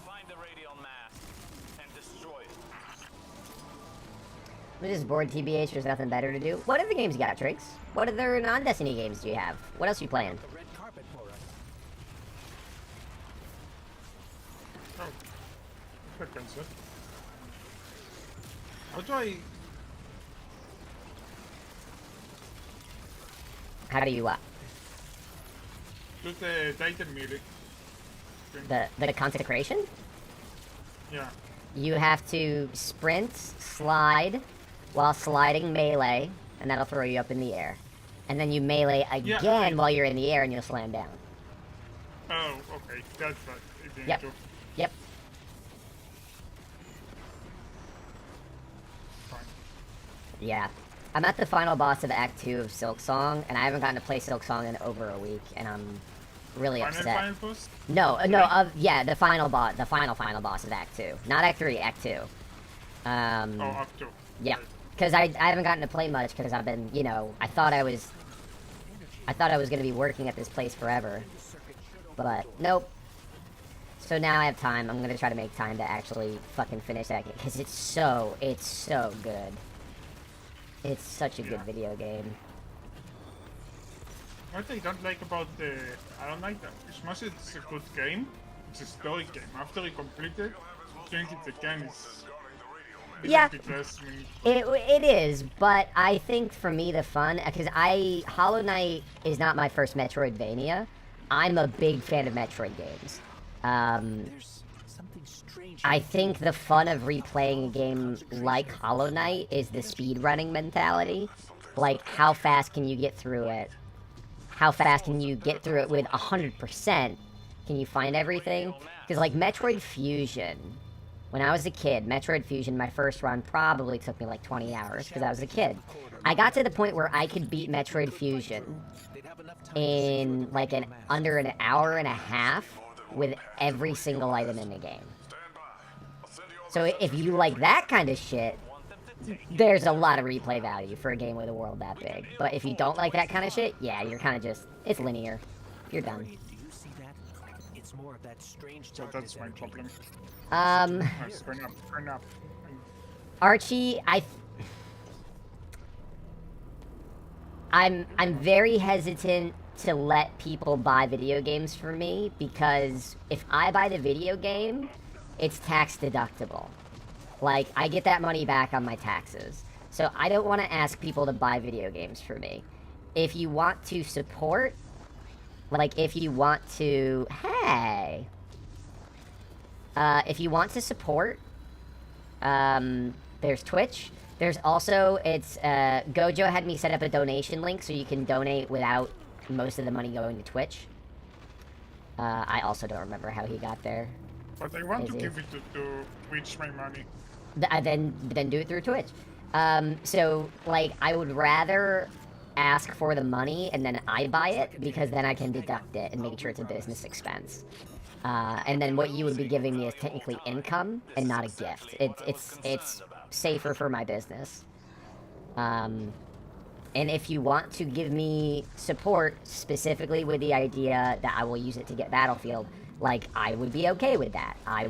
Speaker 6: find the radial mass, and destroy it.
Speaker 5: We're just bored, TBH. There's nothing better to do. What other games you got, Triggs? What other non-Destiny games do you have? What else are you playing?
Speaker 7: Oh, that cancel. How do I?
Speaker 5: How do you,
Speaker 7: Do the Titan melee?
Speaker 5: the consecration?
Speaker 7: Yeah.
Speaker 5: You have to sprint, slide, while sliding melee, and that'll throw you up in the air. And then you melee again while you're in the air and you'll slam down.
Speaker 7: Oh, okay. That's what it didn't
Speaker 5: Yep.
Speaker 7: do.
Speaker 5: Yep.
Speaker 7: Fine.
Speaker 5: Yeah. I'm at the final boss of Act 2 of Silksong, and I haven't gotten to play Silksong in over a week, and I'm really upset.
Speaker 7: Final boss?
Speaker 5: No, the final boss, the final boss of Act 2. Not Act 3, Act 2.
Speaker 7: Oh, up to.
Speaker 5: Yeah. Because I haven't gotten to play much, because I've been, I thought I was going to be working at this place forever. But, nope. So now I have time. I'm going to try to make time to actually fucking finish that game, because it's so good. It's such a good video game.
Speaker 7: What I don't like about the Iron Knight, as much as it's a good game, it's a story game. After you complete it, doing it again is
Speaker 5: Yeah.
Speaker 7: a bit less meaningful.
Speaker 5: It is, but I think for me the fun, because Hollow Knight is not my first Metroidvania. I'm a big fan of Metroid games. I think the fun of replaying a game like Hollow Knight is the speedrunning mentality. Like, how fast can you get through it? how fast can you get through it with 100%? Can you find everything? Because, like, Metroid Fusion, when I was a kid, Metroid Fusion, my first run probably took me like 20 hours because I was a kid. I got to the point where I could beat Metroid Fusion in like under an hour and a half with every single item in the game. So if you like that kind of shit, there's a lot of replay value for a game with a world that big. But if you don't like that kind of shit, yeah, you're kind of just, it's linear. You're done.
Speaker 7: So that's my problem.
Speaker 5: Nice,
Speaker 7: turn up.
Speaker 5: Archie, I'm very hesitant to let people buy video games for me because if I buy the video game, it's tax deductible. Like, I get that money back on my taxes. So I don't want to ask people to buy video games for me. If you want to support, like, if you want to, hey, if you want to support, there's Twitch. There's also, Gojo had me set up a donation link so you can donate without most of the money going to Twitch. I also don't remember how he got there.
Speaker 7: But I want to give it to Twitch my money.
Speaker 5: Then do it through Twitch. So, like, I would rather ask for the money and then I buy it because then I can deduct it and make sure it's a business expense. And then what you would be giving me is technically income and not a gift. It's safer for my business. And if you want to give me support specifically with the idea that I will use it to get Battlefield, like, I would be okay with that. I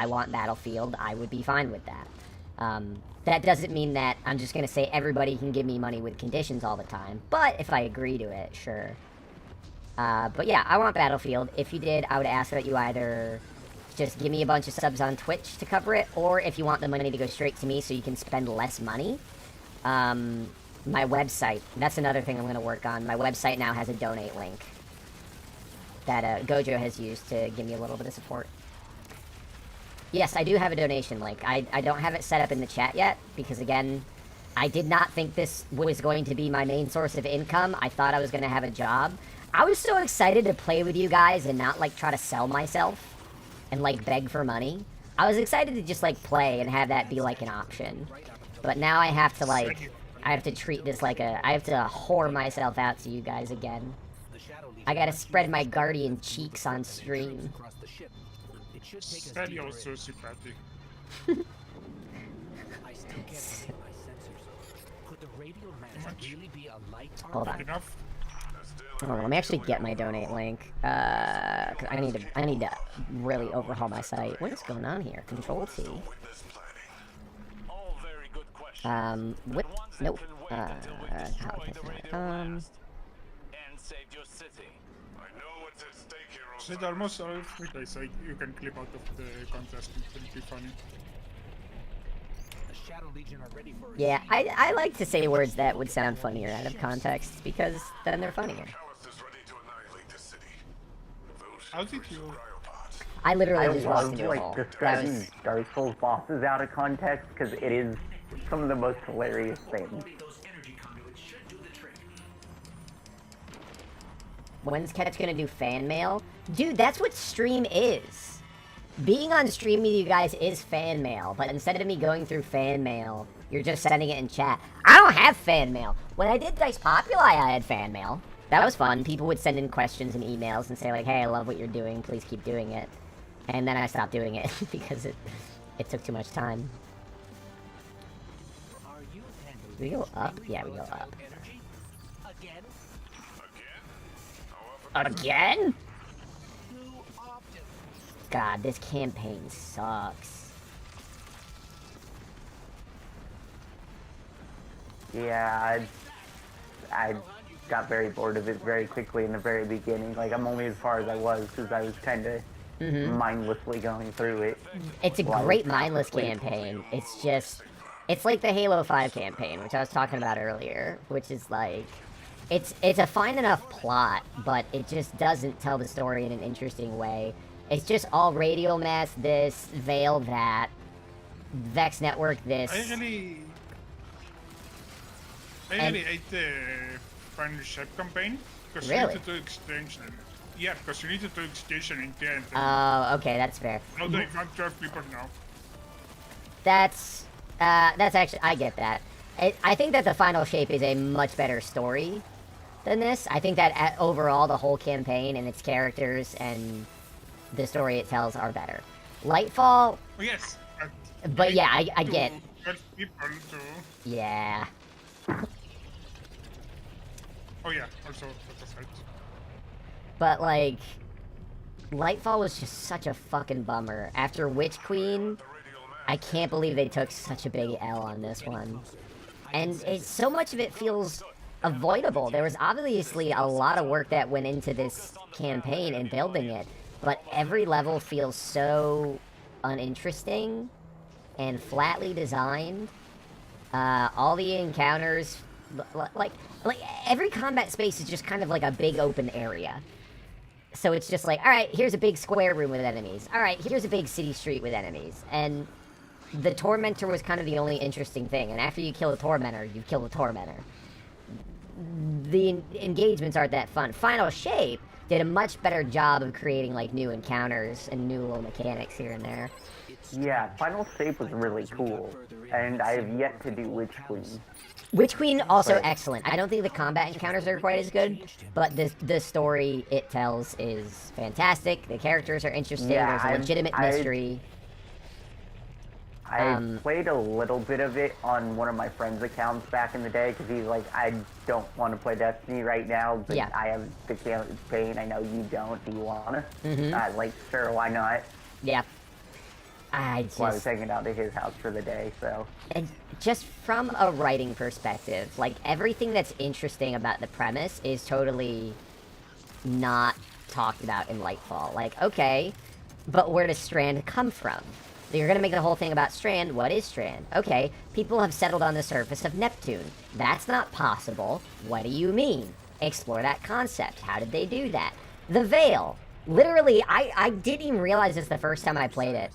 Speaker 5: want Battlefield. I would be fine with that. That doesn't mean that I'm just gonna say everybody can give me money with conditions all the time. But if I agree to it, sure. But yeah, I want Battlefield. If you did, I would ask that you either just give me a bunch of subs on Twitch to cover it, or if you want the money to go straight to me so you can spend less money, my website, that's another thing I'm going to work on. My website now has a donate link that Gojo has used to give me a little bit of support. Yes, I do have a donation link. I don't have it set up in the chat yet, because again, I did not think this was going to be my main source of income. I thought I was going to have a job. I was so excited to play with you guys and not, like, try to sell myself and, like, beg for money. I was excited to just, like, play and have that be, like, an option. But now I have to, like, I have to treat this like I have to whore myself out to you guys again. I gotta spread my guardian cheeks on stream.
Speaker 7: You're so sympathetic.
Speaker 5: Hold on. Hold on, let me actually get my donate link. 'Cause I need to really overhaul my site. What is going on here? Control T. What? Nope.
Speaker 7: Said almost all of it. I say you can clip out of the contest. It'll be funny.
Speaker 5: Yeah, I like to say words that would sound funnier out of context because then they're funnier.
Speaker 7: How did you?
Speaker 5: I literally
Speaker 4: I
Speaker 5: just walked
Speaker 4: love,
Speaker 5: into a
Speaker 4: like,
Speaker 5: hole.
Speaker 4: describing Dark Souls bosses out of context because it is some of the most hilarious things.
Speaker 5: When's Ketch gonna do fan mail? Dude, that's what stream is. Being on stream with you guys is fan mail, but instead of me going through fan mail, you're just sending it in chat. I don't have fan mail. When I did Dice Populi, I had fan mail. That was fun. People would send in questions and emails and say, like, hey, I love what you're doing. Please keep doing it. And then I stopped doing it because it took too much time. Do we go up? Yeah, we go up. Again? God, this campaign sucks.
Speaker 4: Yeah, I got very bored of it very quickly in the very beginning. Like, I'm only as far as I was because I was kind of mindlessly going through it.
Speaker 5: It's a great mindless campaign. It's just, it's like the Halo 5 campaign, which I was talking about earlier, which is like, it's a fine enough plot, but it just doesn't tell the story in an interesting way. It's just all radial mass this, Veil that, Vex Network this.
Speaker 7: I really hate the Final Shape campaign Because you
Speaker 5: Really?
Speaker 7: need to do extension. Yeah, because you need to do extension in the end.
Speaker 5: Oh, okay, that's fair.
Speaker 7: No, they can't drive people now.
Speaker 5: That's actually, I get that. I think that the final shape is a much better story than this. I think that overall, the whole campaign and its characters and the story it tells are better. Lightfall,
Speaker 7: Oh, yes.
Speaker 5: but yeah, I get.
Speaker 7: Drive people to...
Speaker 5: Yeah.
Speaker 7: Oh yeah, also that's right.
Speaker 5: But like, Lightfall was just such a fucking bummer. After Witch Queen, I can't believe they took such a big L on this one. And so much of it feels avoidable. There was obviously a lot of work that went into this campaign and building it, but every level feels so uninteresting and flatly designed. All the encounters, like every combat space is just kind of like a big open area. So it's just like, all right, here's a big square room with enemies. All right, here's a big city street with enemies. And the Tormentor was kind of the only interesting thing. And after you kill a Tormentor, you kill a Tormentor. The engagements aren't that fun. Final Shape did a much better job of creating like new encounters and new little mechanics here and there.
Speaker 4: Yeah, Final Shape was really cool, and I have yet to do Witch Queen.
Speaker 5: Witch Queen also
Speaker 4: But-
Speaker 5: excellent. I don't think the combat encounters are quite as good, but the story it tells is fantastic. The characters are interesting.
Speaker 4: Yeah,
Speaker 5: There's a legitimate mystery.
Speaker 4: I played a little bit of it on one of my friend's accounts back in the day because he's like, I don't want to play Destiny right now, but
Speaker 5: Yeah.
Speaker 4: I have the campaign. I know you don't. Do you wanna?
Speaker 5: Mhm.
Speaker 4: Like, sure, why not?
Speaker 5: Yeah.
Speaker 4: So I was hanging out to his house for the day, so.
Speaker 5: And just from a writing perspective, like everything that's interesting about the premise is totally not talked about in Lightfall. Like, okay, but where does Strand come from? You're gonna make the whole thing about Strand. What is Strand? Okay, people have settled on the surface of Neptune. That's not possible. What do you mean? Explore that concept. How did they do that? The Veil. Literally, I didn't even realize this the first time I played it.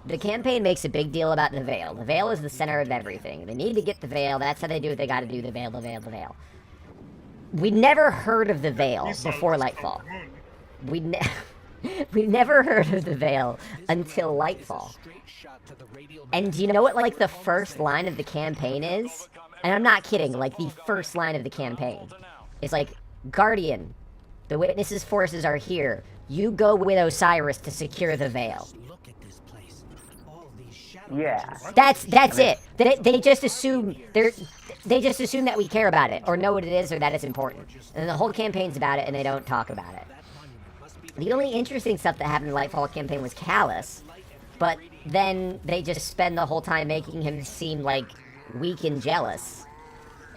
Speaker 5: The campaign makes a big deal about the Veil. The Veil is the center of everything. They need to get the Veil. That's how they do what they gotta do. The Veil, the Veil, the Veil. We never heard of the Veil before Lightfall. We never heard of the Veil until Lightfall. And do you know what, like, the first line of the campaign is? And I'm not kidding, like, the first line of the campaign. It's like, Guardian, the Witness's forces are here. You go with Osiris to secure the Veil.
Speaker 4: Yeah.
Speaker 5: That's it. They just assume they just assume that we care about it, or know what it is, or that it's important. And the whole campaign's about it, and they don't talk about it. The only interesting stuff that happened in the Lightfall campaign was Callus, but then they just spend the whole time making him seem like weak and jealous,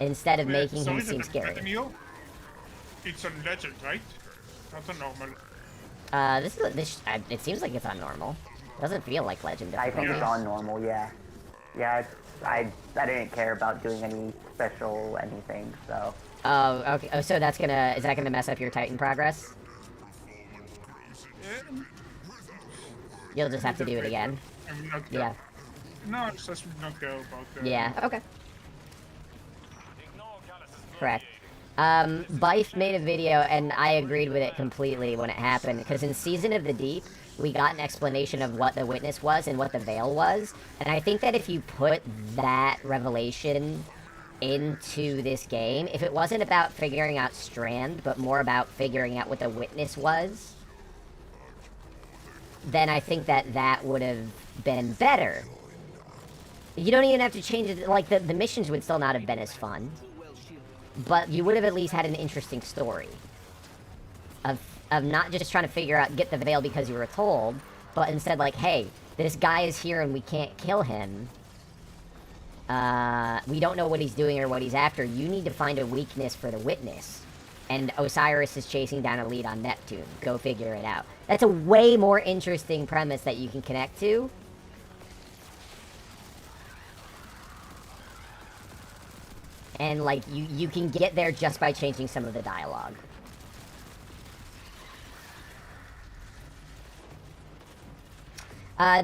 Speaker 5: instead of making him seem scary.
Speaker 7: It's on Legend, right? Not on normal.
Speaker 5: It seems like it's on normal. Doesn't feel like Legend.
Speaker 4: I think it's
Speaker 5: difficulty.
Speaker 4: on normal, yeah. Yeah, I didn't care about doing any special anything, so.
Speaker 5: Oh, okay. Oh, so is that gonna mess up your Titan progress? You'll just have to do it again.
Speaker 7: I'm not
Speaker 5: Yeah.
Speaker 7: No, I just would not care about the...
Speaker 5: Yeah, okay. Correct. Bife made a video, and I agreed with it completely when it happened, because in Season of the Deep, we got an explanation of what the Witness was and what the Veil was, and I think that if you put that revelation into this game, if it wasn't about figuring out Strand, but more about figuring out what the Witness was, then I think that would have been better. You don't even have to change it, like, the missions would still not have been as fun. But you would have at least had an interesting story. Of not just trying to figure out, get the Veil because you were told, but instead like, hey, this guy is here and we can't kill him. We don't know what he's doing or what he's after. You need to find a weakness for the Witness. And Osiris is chasing down a lead on Neptune. Go figure it out. That's a way more interesting premise that you can connect to. And, like, you can get there just by changing some of the dialogue.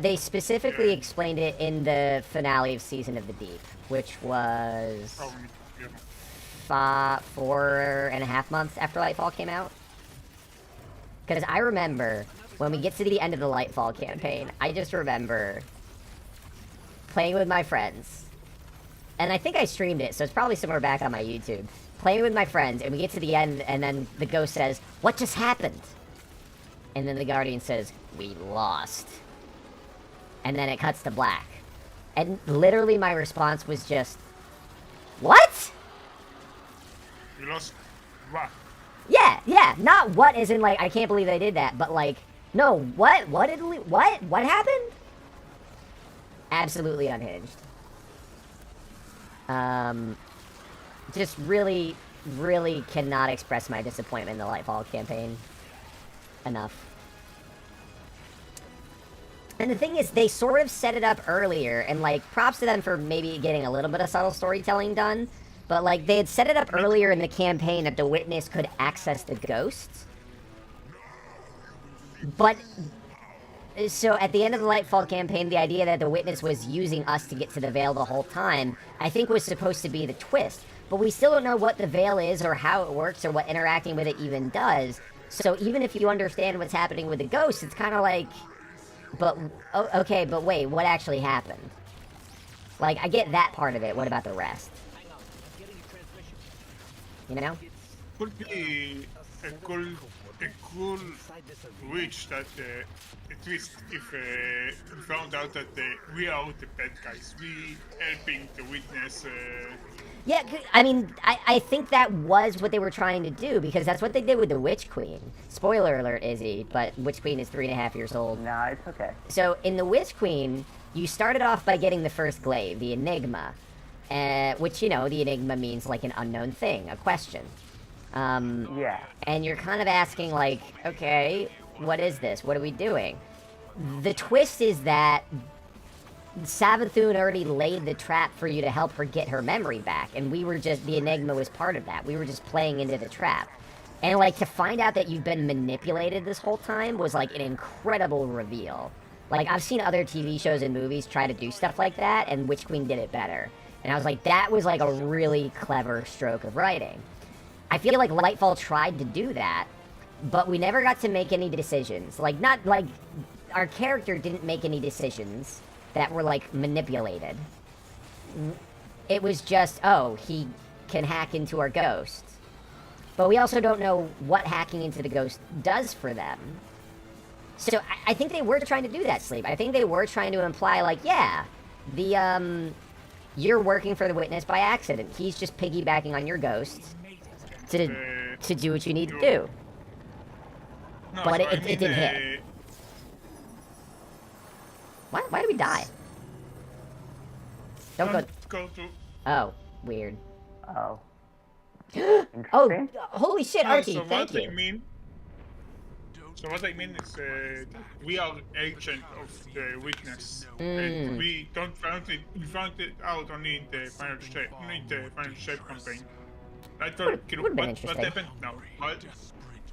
Speaker 5: They specifically explained it in the finale of Season of the Deep, which was... 4.5 months after Lightfall came out. Because I remember when we get to the end of the Lightfall campaign, I just remember playing with my friends. And I think I streamed it, so it's probably somewhere back on my YouTube. Playing with my friends, and we get to the end, and then the ghost says, "What just happened?" And then the Guardian says, "We lost." And then it cuts to black. And literally my response was just, "What?"
Speaker 7: We lost what?
Speaker 5: Yeah, not what as in like, I can't believe they did that, but like, no, what happened? Absolutely unhinged. Just really, really cannot express my disappointment in the Lightfall campaign enough. And the thing is, they sort of set it up earlier, and like, props to them for maybe getting a little bit of subtle storytelling done, but like, they had set it up earlier in the campaign that the Witness could access the ghosts. But, so at the end of the Lightfall campaign, the idea that the Witness was using us to get to the Veil the whole time, I think was supposed to be the twist. But we still don't know what the Veil is, or how it works, or what interacting with it even does. So even if you understand what's happening with the ghosts, it's kind of like, but, okay, but wait, what actually happened? Like, I get that part of it, what about the rest? You know?
Speaker 7: Could be a cool witch that a twist if we found out that we are the bad guys. We helping the Witness.
Speaker 5: Yeah, I mean, I think that was what they were trying to do, because that's what they did with the Witch Queen. Spoiler alert, Izzy, but Witch Queen is 3.5 years old.
Speaker 4: Nah, it's okay.
Speaker 5: So, in the Witch Queen, you started off by getting the first glaive, the Enigma. Which, you know, the Enigma means, like, an unknown thing, a question.
Speaker 4: Yeah.
Speaker 5: And you're kind of asking, like, okay, what is this? What are we doing? The twist is that Savathun already laid the trap for you to help her get her memory back, and we were just, the Enigma was part of that. We were just playing into the trap. And, like, to find out that you've been manipulated this whole time was, like, an incredible reveal. Like, I've seen other TV shows and movies try to do stuff like that, and Witch Queen did it better. And I was like, that was, like, a really clever stroke of writing. I feel like Lightfall tried to do that, but we never got to make any decisions. Like, not, like, our character didn't make any decisions that were, like, manipulated. It was just, oh, he can hack into our ghost. But we also don't know what hacking into the ghost does for them. So I think they were trying to do that, Sleep. I think they were trying to imply, like, yeah, the, you're working for the Witness by accident. He's just piggybacking on your ghost to do what you need to do.
Speaker 7: No,
Speaker 5: But
Speaker 7: so
Speaker 5: it didn't hit. Why did we die? Don't
Speaker 7: go to.
Speaker 5: Oh, weird.
Speaker 4: Oh.
Speaker 5: Oh,
Speaker 4: Interesting.
Speaker 5: holy shit,
Speaker 7: No,
Speaker 5: Archie,
Speaker 7: so
Speaker 5: thank
Speaker 7: what
Speaker 5: you.
Speaker 7: I mean. So what I mean is, we are agent of the Witness, and we don't found it. We found it out only in the final shape, campaign. I thought,
Speaker 5: Would've been
Speaker 7: what
Speaker 5: interesting.
Speaker 7: happened now?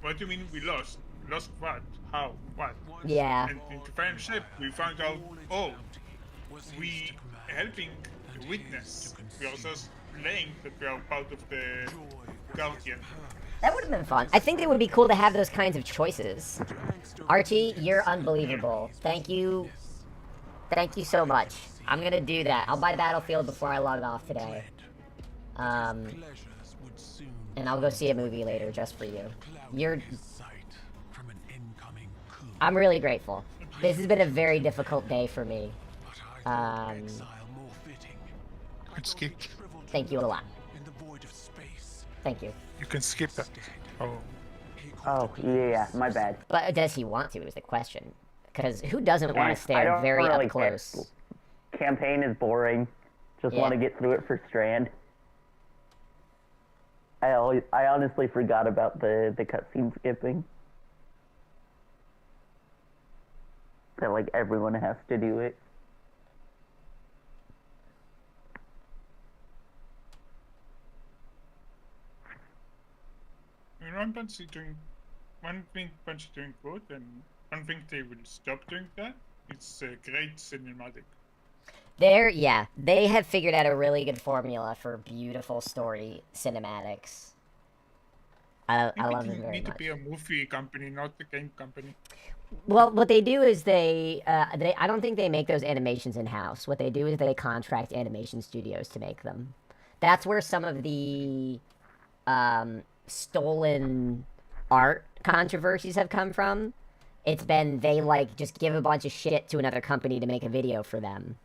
Speaker 7: What do you mean we lost? Lost what? How? What?
Speaker 5: Yeah.
Speaker 7: And in the final shape, we found out. Oh, we helping the Witness. We are just playing that we are part of the Guardian.
Speaker 5: That would have been fun. I think it would be cool to have those kinds of choices. Archie, you're unbelievable. Thank you. Thank you so much. I'm gonna do that. I'll buy Battlefield before I log off today. And I'll go see a movie later just for you. I'm really grateful. This has been a very difficult day for me.
Speaker 7: Skip.
Speaker 5: Thank you a lot. Thank you.
Speaker 7: You can skip that. Oh.
Speaker 4: Oh, yeah, my bad.
Speaker 5: But does he want to is the question. Because who doesn't want
Speaker 4: I
Speaker 5: to stare
Speaker 4: don't
Speaker 5: very
Speaker 4: really
Speaker 5: up close?
Speaker 4: care. Campaign is boring. Just
Speaker 5: Yeah.
Speaker 4: want to get through it for Strand. I honestly forgot about the cutscene skipping. That like everyone has to do it.
Speaker 7: One thing Bungie doing good, and one thing they will stop doing that. It's great cinematic.
Speaker 5: They have figured out a really good formula for beautiful story cinematics. I love them very
Speaker 7: need to
Speaker 5: much.
Speaker 7: be a movie company, not a game company.
Speaker 5: Well, what they do is they I don't think they make those animations in house. What they do is they contract animation studios to make them. That's where some of the stolen art controversies have come from. It's been they like just give a bunch of shit to another company to make a video for them.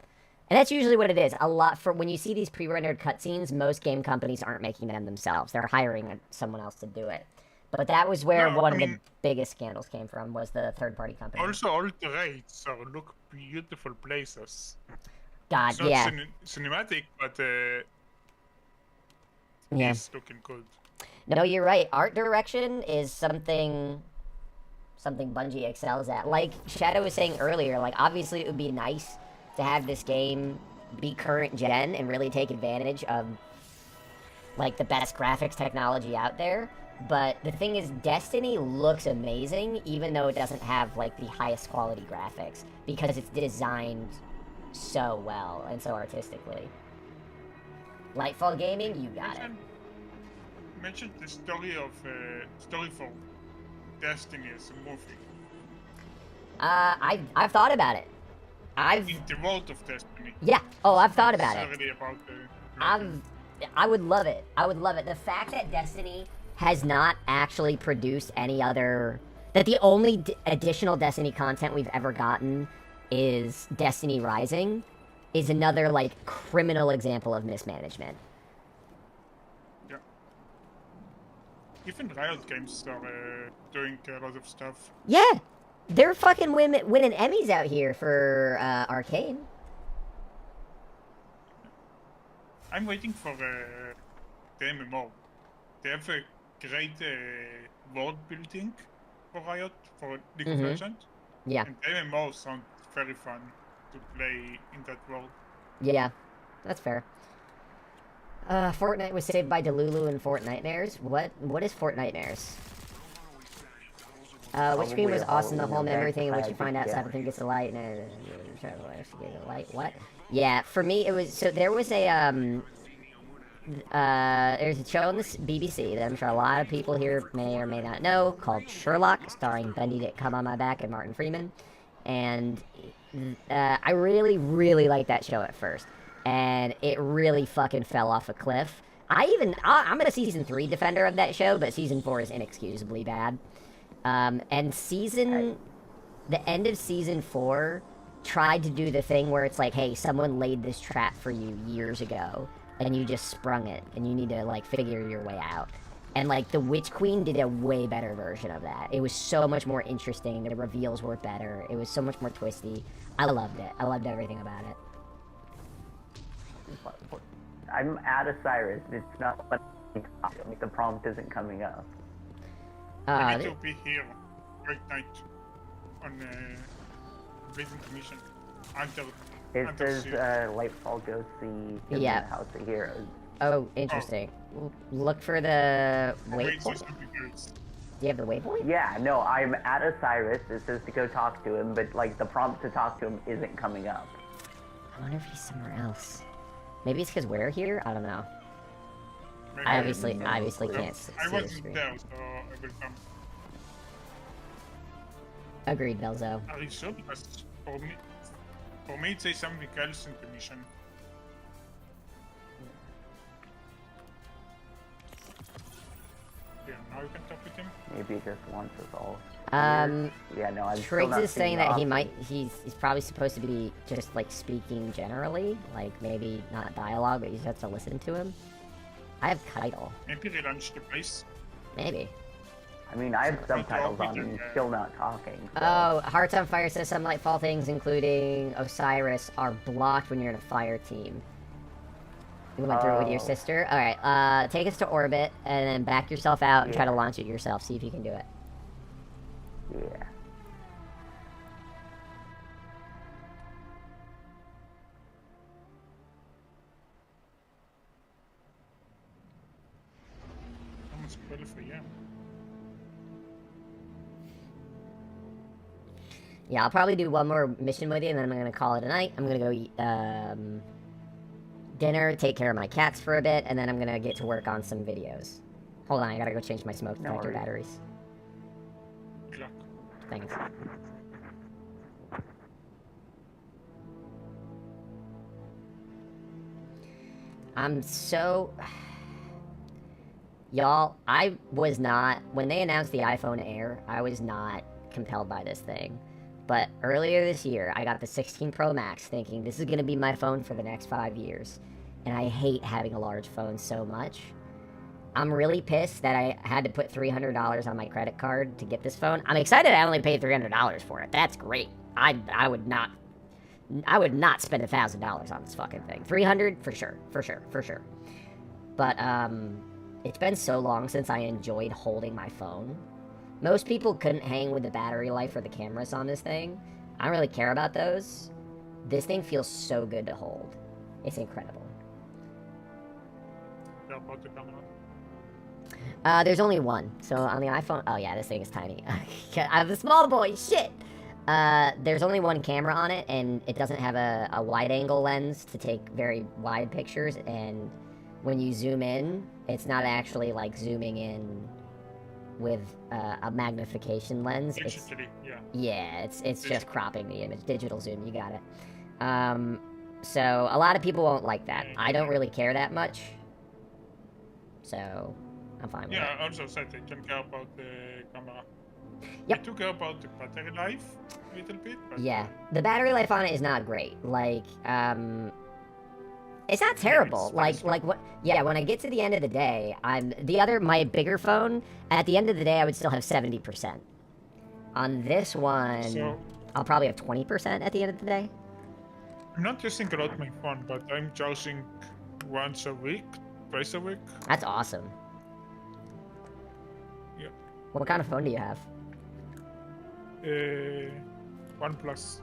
Speaker 5: And that's usually what it is. A lot for when you see these pre-rendered cutscenes, most game companies aren't making them themselves. They're hiring someone else to do it. But that was where
Speaker 7: No,
Speaker 5: one
Speaker 7: I
Speaker 5: of the
Speaker 7: mean-
Speaker 5: biggest scandals came from, was the third-party company.
Speaker 7: Also, all the raids look beautiful places.
Speaker 5: God,
Speaker 7: It's not
Speaker 5: yeah.
Speaker 7: cinematic, but
Speaker 5: Yeah.
Speaker 7: it's looking good.
Speaker 5: No, you're right. Art direction is something Bungie excels at. Like Shadow was saying earlier, like obviously it would be nice to have this game be current gen and really take advantage of like the best graphics technology out there. But the thing is, Destiny looks amazing even though it doesn't have like the highest quality graphics because it's designed so well and so artistically. Lightfall Gaming, you got it.
Speaker 7: Mention the story of story for Destiny as a movie.
Speaker 5: I've thought about it.
Speaker 7: In the world of Destiny.
Speaker 5: Yeah. Oh, I've thought about it.
Speaker 7: Necessarily about
Speaker 5: I would love it. I would love it. The fact that Destiny has not actually produced any other... That the only additional Destiny content we've ever gotten is Destiny Rising is another, like, criminal example of mismanagement.
Speaker 7: Yeah. Even Riot Games are doing a lot of stuff.
Speaker 5: Yeah! They're fucking winning Emmys out here for Arcane.
Speaker 7: I'm waiting for the MMO. They have a great world building for Riot, for League of Legends.
Speaker 5: Yeah.
Speaker 7: And MMO sounds very fun to play in that world.
Speaker 5: Yeah, that's fair. Fortnite was saved by Delulu and Fortnitemares. What is Fortnitemares? Which screen was awesome, the whole memory thing in which you find out something gets the light and what? Yeah, for me it was, so there was a there's a show on the BBC that I'm sure a lot of people here may or may not know called Sherlock, starring Benedict Cumberbatch and Martin Freeman. And I really, really liked that show at first. And it really fucking fell off a cliff. I'm a season 3 defender of that show, but season 4 is inexcusably bad. And the end of season 4 tried to do the thing where it's like, hey, someone laid this trap for you years ago, and you just sprung it, and you need to, like, figure your way out. And, like, the Witch Queen did a way better version of that. It was so much more interesting. The reveals were better. It was so much more twisty. I loved it. I loved everything about it.
Speaker 4: I'm at Osiris. It's not like the prompt isn't coming up.
Speaker 7: I need to be here right night on Blazing Commission.
Speaker 4: It says Lightfall goes see in the House of Heroes.
Speaker 5: Oh, interesting. Look for the waypoint. Do you have the waypoint?
Speaker 4: Yeah, no, I'm at Osiris. It says to go talk to him, but like the prompt to talk to him isn't coming up.
Speaker 5: I wonder if he's somewhere else. Maybe it's because we're here? I don't know.
Speaker 7: Maybe
Speaker 5: I obviously can't see
Speaker 7: I
Speaker 5: the
Speaker 7: wasn't
Speaker 5: screen.
Speaker 7: there, so I will come.
Speaker 5: Agreed, Belzo.
Speaker 7: Are you sure? Because for me it says something else in the mission. Yeah, now you can talk with him.
Speaker 4: Maybe it just wants us all.
Speaker 5: Yeah,
Speaker 4: no, I'm
Speaker 5: Triggs is saying that he's probably supposed to be just like speaking generally, like maybe not dialogue, but you just have to listen to him. I have Keitel.
Speaker 7: Maybe relaunch the place.
Speaker 5: Maybe.
Speaker 4: I mean, I have subtitles on and he's still not talking. So.
Speaker 5: Oh, Hearts on Fire says some Lightfall things, including Osiris, are blocked when you're in a fire team. You went through it with your sister? Alright, take us to orbit, and then back yourself out and try to launch it yourself. See if you can do it.
Speaker 4: Yeah.
Speaker 7: Almost 12 a.m.
Speaker 5: Yeah, I'll probably do one more mission with you, and then I'm gonna call it a night. I'm gonna go eat dinner, take care of my cats for a bit, and then I'm gonna get to work on some videos. Hold on, I gotta go change my smoke detector batteries.
Speaker 7: Good luck.
Speaker 5: Thanks. I'm so... Y'all, I was not... When they announced the iPhone Air, I was not compelled by this thing. But earlier this year, I got the 16 Pro Max thinking this is going to be my phone for the next 5 years. And I hate having a large phone so much. I'm really pissed that I had to put $300 on my credit card to get this phone. I'm excited I only paid $300 for it. That's great. I would not spend $1,000 on this fucking thing. 300 for sure, for sure, for sure. But it's been so long since I enjoyed holding my phone. Most people couldn't hang with the battery life or the cameras on this thing. I don't really care about those. This thing feels so good to hold. It's incredible.
Speaker 7: Yeah, about the camera.
Speaker 5: There's only one. So on the iPhone... Oh yeah, this thing is tiny. I'm a small boy, shit! There's only one camera on it, and it doesn't have a wide-angle lens to take very wide pictures, and when you zoom in, it's not actually, like, zooming in with a magnification lens.
Speaker 7: Digitally, yeah.
Speaker 5: Yeah, it's just cropping the image. Digital zoom, you got it. So a lot of people won't like that. I don't really care that much, so I'm fine with it.
Speaker 7: Yeah, I also said I don't care about the camera.
Speaker 5: Yep.
Speaker 7: I do care about the battery life a little bit. But
Speaker 5: Yeah, the battery life on it is not great. Like, it's not terrible. What? Yeah, when I get to the end of the day, my bigger phone. At the end of the day, I would still have 70%. On this one,
Speaker 7: So-
Speaker 5: I'll probably have 20% at the end of the day.
Speaker 7: I'm not using a lot my phone, but I'm charging once a week, twice a week.
Speaker 5: That's awesome.
Speaker 7: Yeah.
Speaker 5: What kind of phone do you have?
Speaker 7: OnePlus.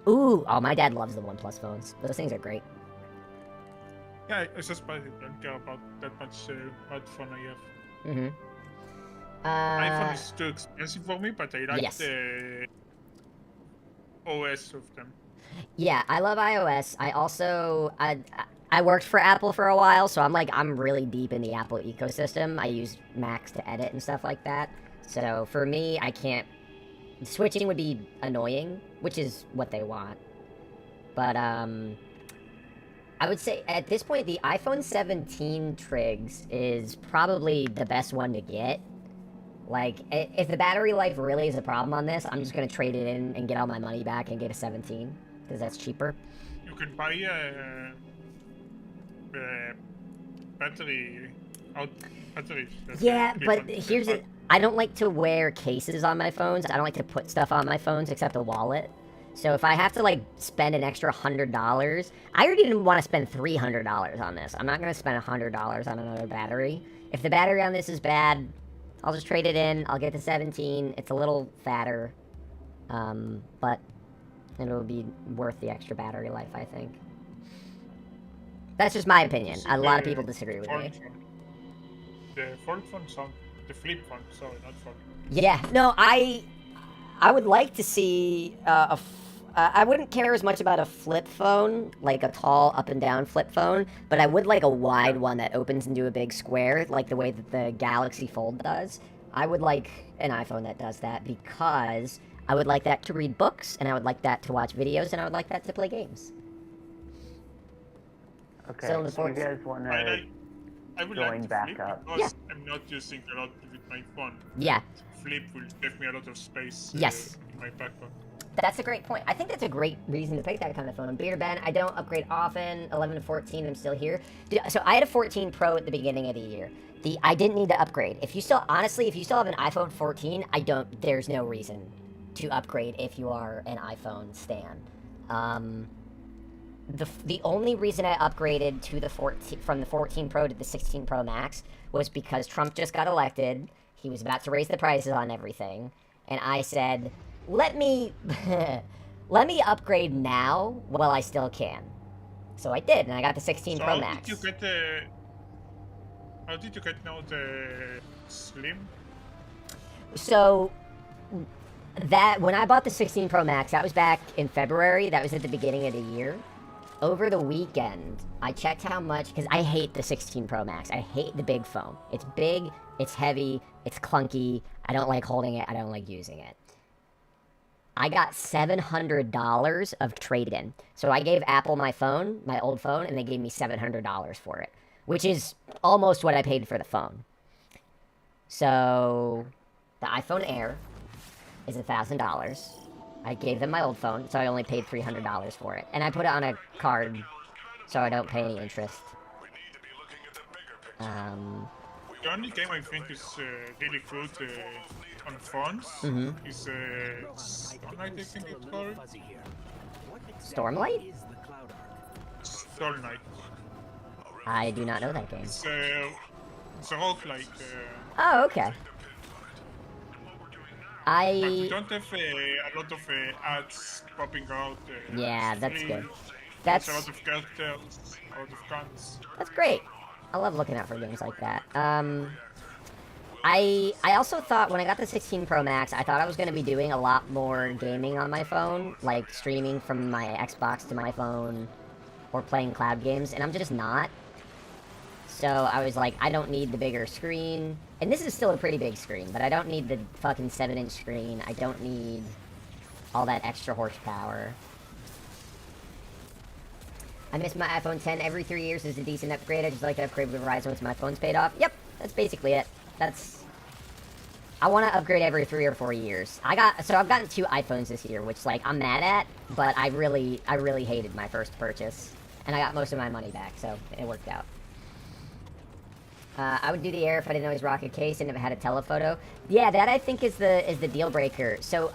Speaker 5: Ooh, oh, my dad loves the OnePlus phones. Those things are great.
Speaker 7: Yeah, I just don't care about that much what phone I have.
Speaker 5: Mm-hmm.
Speaker 7: iPhone is too expensive for me, but I like
Speaker 5: Yes.
Speaker 7: the OS of them.
Speaker 5: Yeah, I love iOS. I also I worked for Apple for a while, so I'm really deep in the Apple ecosystem. I use Macs to edit and stuff like that. So for me, I can't switching would be annoying, which is what they want. But I would say at this point the iPhone 17 Trigs is probably the best one to get. Like, if the battery life really is a problem on this, I'm just going to trade it in and get all my money back and get a 17, because that's cheaper.
Speaker 7: You can buy a battery batteries.
Speaker 5: Yeah, but here's it. I don't like to wear cases on my phones. I don't like to put stuff on my phones except a wallet. So if I have to, like, spend an extra $100, I already didn't want to spend $300 on this. I'm not going to spend $100 on another battery. If the battery on this is bad, I'll just trade it in. I'll get the 17. It's a little fatter, but it'll be worth the extra battery life, I think. That's just my opinion. A lot of people disagree with me.
Speaker 7: The fold phone sound, the flip phone, sorry, not fold.
Speaker 5: Yeah, no, I would like to see I wouldn't care as much about a flip phone, like a tall up and down flip phone, but I would like a wide one that opens into a big square, like the way that the Galaxy Fold does. I would like an iPhone that does that because I would like that to read books, and I would like that to watch videos, and I would like that to play games.
Speaker 4: Okay,
Speaker 5: So
Speaker 4: so you guys want to
Speaker 7: I would
Speaker 4: join
Speaker 7: like to
Speaker 4: back
Speaker 7: flip
Speaker 4: up?
Speaker 7: because I'm not using a lot with my phone.
Speaker 5: Yeah.
Speaker 7: Flip will give me a lot of space
Speaker 5: Yes.
Speaker 7: in my backpack.
Speaker 5: That's a great point. I think that's a great reason to pick that kind of phone. Beer Ben, I don't upgrade often. 11 to 14, I'm still here. So I had a 14 Pro at the beginning of the year. I didn't need to upgrade. If you still have an iPhone 14, there's no reason to upgrade if you are an iPhone stan. The only reason I upgraded to from the 14 Pro to the 16 Pro Max was because Trump just got elected. He was about to raise the prices on everything, and I said, let me upgrade now while I still can. So I did, and I got the 16 Pro Max.
Speaker 7: How did you get now the Slim?
Speaker 5: So
Speaker 1: that when I bought the 16 Pro Max, that was back in February. That was at the beginning of the year. Over the weekend, I checked how much, because I hate the 16 Pro Max. I hate the big phone. It's big, it's heavy, it's clunky. I don't like holding it. I don't like using it. I got $700 of trade-in. So I gave Apple my phone, my old phone, and they gave me $700 for it, which is almost what I paid for the phone. So the iPhone Air is $1,000. I gave them my old phone, so I only paid $300 for it. And I put it on a card, so I don't pay any interest.
Speaker 7: The only game I think is really good on phones is Stormlight, I think it's called.
Speaker 1: Stormlight?
Speaker 7: Stormlight.
Speaker 1: I do not know that game.
Speaker 7: It's a roguelike.
Speaker 1: Oh, okay.
Speaker 7: But we don't have a lot of ads popping out.
Speaker 1: Yeah, that's
Speaker 7: free.
Speaker 1: good.
Speaker 7: There's a lot of characters, a lot of guns.
Speaker 1: That's great. I love looking out for games like that. I also thought when I got the 16 Pro Max, I thought I was going to be doing a lot more gaming on my phone, like streaming from my Xbox to my phone, or playing cloud games, and I'm just not. So I was like, I don't need the bigger screen. And this is still a pretty big screen, but I don't need the fucking 7-inch screen. I don't need all that extra horsepower. I miss my iPhone 10 every 3 years is a decent upgrade. I just like to upgrade with Verizon once my phone's paid off. Yep, that's basically it. I want to upgrade every 3 or 4 years. I've gotten 2 iPhones this year, which like I'm mad at, but I really hated my first purchase, and I got most of my money back, so it worked out. I would do the Air if I didn't always rock a case and if it had a telephoto. Yeah, that I think is the deal breaker. So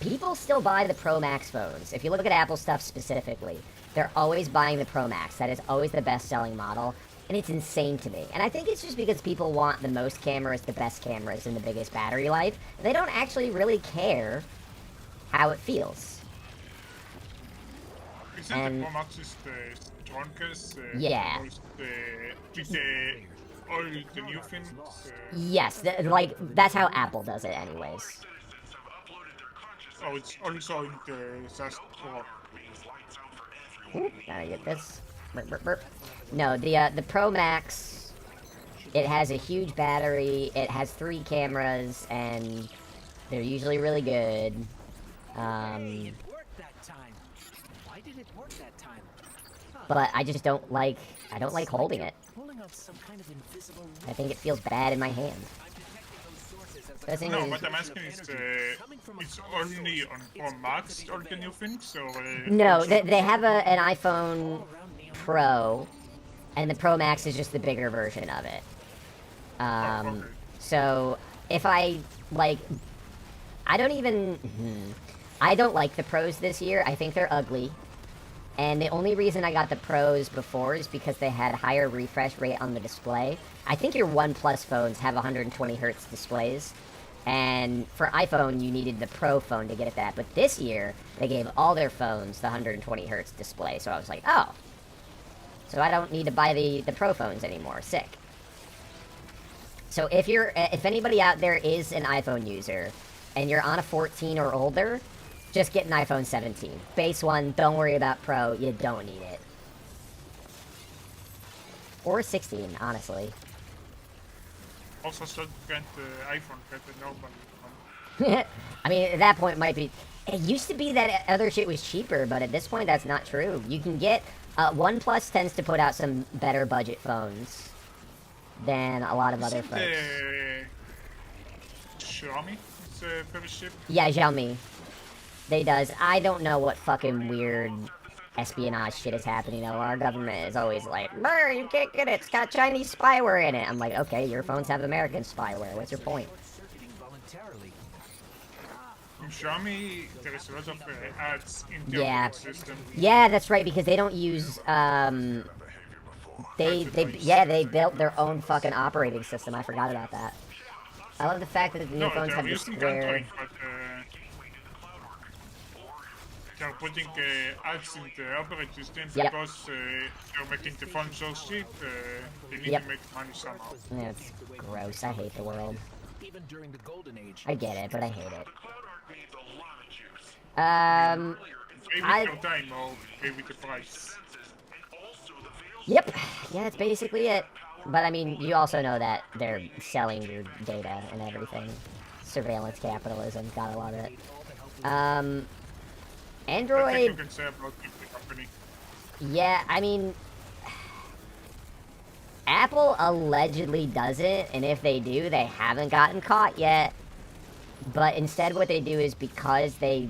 Speaker 1: people still buy the Pro Max phones. If you look at Apple stuff specifically, they're always buying the Pro Max. That is always the best-selling model, and it's insane to me. And I think it's just because people want the most cameras, the best cameras, and the biggest battery life. They don't actually really care how it feels.
Speaker 7: Isn't the Pro Max is the strongest?
Speaker 1: Yeah.
Speaker 7: With all the new things?
Speaker 1: Yes, like, that's how Apple does it anyways.
Speaker 7: Oh, it's also in the SAS Pro.
Speaker 1: Gotta get this. Burp, burp, burp. No, the Pro Max, it has a huge battery, it has 3 cameras, and they're usually really good. But I just don't like holding it. I think it feels bad in my hand.
Speaker 7: No, but I'm asking is it's only on Pro Max all the new things, or
Speaker 1: no, they have an iPhone Pro, and the Pro Max is just the bigger version of it.
Speaker 7: Okay.
Speaker 1: So if I like, I don't like the Pros this year. I think they're ugly. And the only reason I got the Pros before is because they had higher refresh rate on the display. I think your OnePlus phones have 120 Hz displays. And for iPhone, you needed the Pro phone to get that. But this year, they gave all their phones the 120 Hz display. So I was like, oh. So I don't need to buy the Pro phones anymore. Sick. So if anybody out there is an iPhone user, and you're on a 14 or older, just get an iPhone 17. Base one, don't worry about Pro, you don't need it. Or 16, honestly.
Speaker 7: Also should get the iPhone, get the normal one.
Speaker 1: I mean, at that point, it used to be that other shit was cheaper, but at this point, that's not true. You can get, OnePlus tends to put out some better budget phones than a lot of other folks.
Speaker 7: Xiaomi is very cheap.
Speaker 1: Yeah, Xiaomi. They does. I don't know what fucking weird espionage shit is happening though. Our government is always like, "Brr, you can't get it. It's got Chinese spyware in it." I'm like, okay, your phones have American spyware. What's your point?
Speaker 7: In Xiaomi, there is a lot of ads in the operating system.
Speaker 1: Yeah, that's right, because they don't use they built their own fucking operating system. I forgot about that. I love the fact that the new phones have the square.
Speaker 7: Android, but they're putting ads in the operating system because they're making the phone so cheap. They need to make money somehow.
Speaker 1: That's gross. I hate the world.
Speaker 10: Even during the golden age,
Speaker 1: I get it, but I hate it.
Speaker 7: Maybe no time or maybe the price.
Speaker 5: Yep. Yeah, that's basically it. But I mean, you also know that they're selling your data and everything. Surveillance capitalism, gotta love it.
Speaker 7: Nothing you
Speaker 5: Android,
Speaker 7: can say about the company.
Speaker 5: yeah, I mean, Apple allegedly does it, and if they do, they haven't gotten caught yet. But instead what they do is because they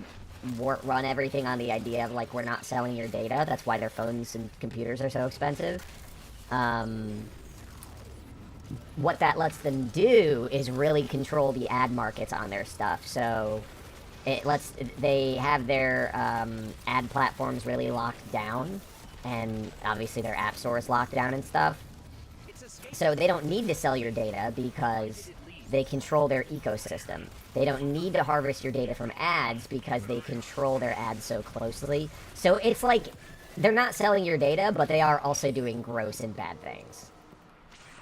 Speaker 5: run everything on the idea of, like, we're not selling your data, that's why their phones and computers are so expensive. What that lets them do is really control the ad markets on their stuff. So they have their ad platforms really locked down, and obviously their app store is locked down and stuff. So they don't need to sell your data because they control their ecosystem. They don't need to harvest your data from ads because they control their ads so closely. So it's like they're not selling your data, but they are also doing gross and bad things.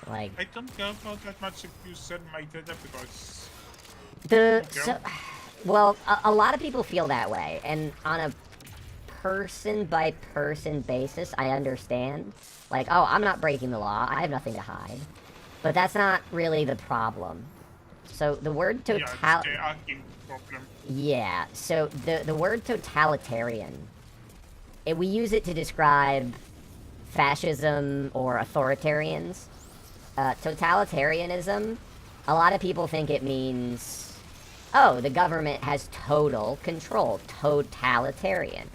Speaker 5: Like,
Speaker 7: I don't care about that much if you sell my data because
Speaker 5: well, a lot of people feel that way, and on a person-by-person basis, I understand. Like, oh, I'm not breaking the law, I have nothing to hide. But that's not really the problem. So the word Yeah, so the word totalitarian, we use it to describe fascism or authoritarians. Totalitarianism, a lot of people think it means, oh, the government has total control, totalitarian.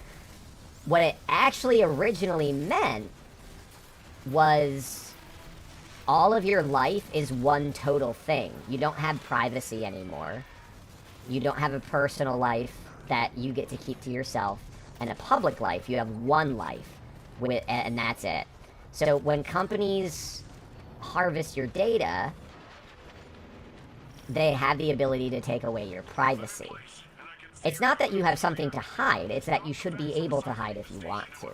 Speaker 5: What it actually originally meant was all of your life is one total thing. You don't have privacy anymore. You don't have a personal life that you get to keep to yourself, and a public life. You have one life, and that's it. So when companies harvest your data, they have the ability to take away your privacy. It's not that you have something to hide, it's that you should be able to hide if you want to.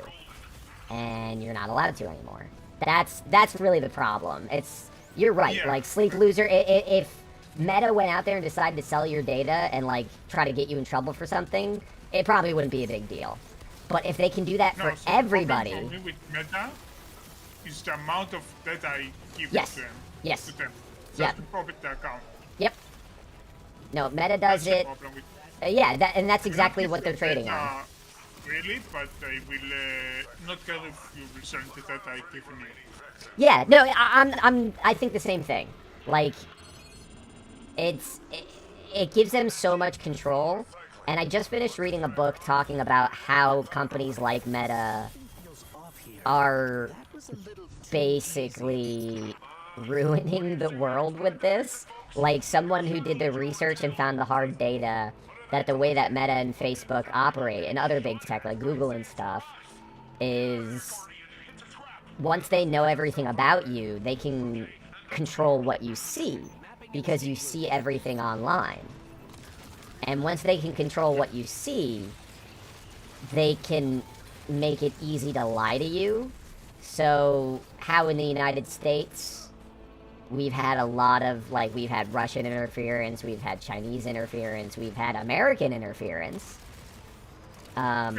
Speaker 5: And you're not allowed to anymore. That's really the problem. You're right,
Speaker 7: Yeah.
Speaker 5: like, Sleep Loser, if Meta went out there and decided to sell your data and, like, try to get you in trouble for something, it probably wouldn't be a big deal. But if they can do that for everybody...
Speaker 7: The problem for me with Meta is the amount of data I give
Speaker 5: Yes.
Speaker 7: to them.
Speaker 5: Yes.
Speaker 7: To them.
Speaker 5: Yep.
Speaker 7: Just to profit the account.
Speaker 5: Yep. No, Meta does
Speaker 7: That's the
Speaker 5: it...
Speaker 7: problem with
Speaker 5: yeah, and that's
Speaker 7: I
Speaker 5: exactly
Speaker 7: don't
Speaker 5: what they're
Speaker 7: give
Speaker 5: trading
Speaker 7: data,
Speaker 5: on.
Speaker 7: Really, but I will not care if you will sell the data I give you.
Speaker 5: Yeah, no, I think the same thing. Like, it gives them so much control, and I just finished reading a book talking about how companies like Meta are basically ruining the world with this. Like, someone who did the research and found the hard data that the way that Meta and Facebook operate, and other big tech like Google and stuff, is once they know everything about you, they can control what you see, because you see everything online. And once they can control what you see, they can make it easy to lie to you. So, how in the United States, we've had a lot of, like, we've had Russian interference, we've had Chinese interference, we've had American interference. Yeah,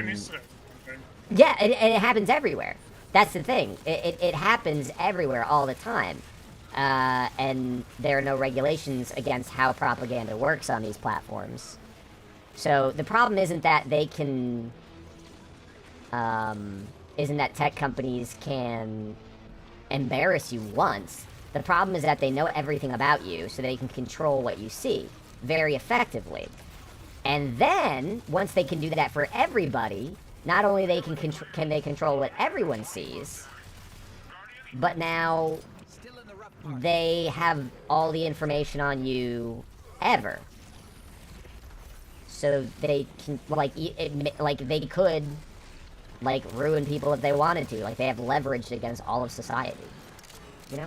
Speaker 5: and it happens everywhere. That's the thing. It happens everywhere all the time. And there are no regulations against how propaganda works on these platforms. So the problem isn't that they can... isn't that tech companies can embarrass you once. The problem is that they know everything about you, so they can control what you see very effectively. And then, once they can do that for everybody, not only can they control what everyone sees, but now they have all the information on you ever. So they can, like, they could, like, ruin people if they wanted to. Like, they have leverage against all of society. You know?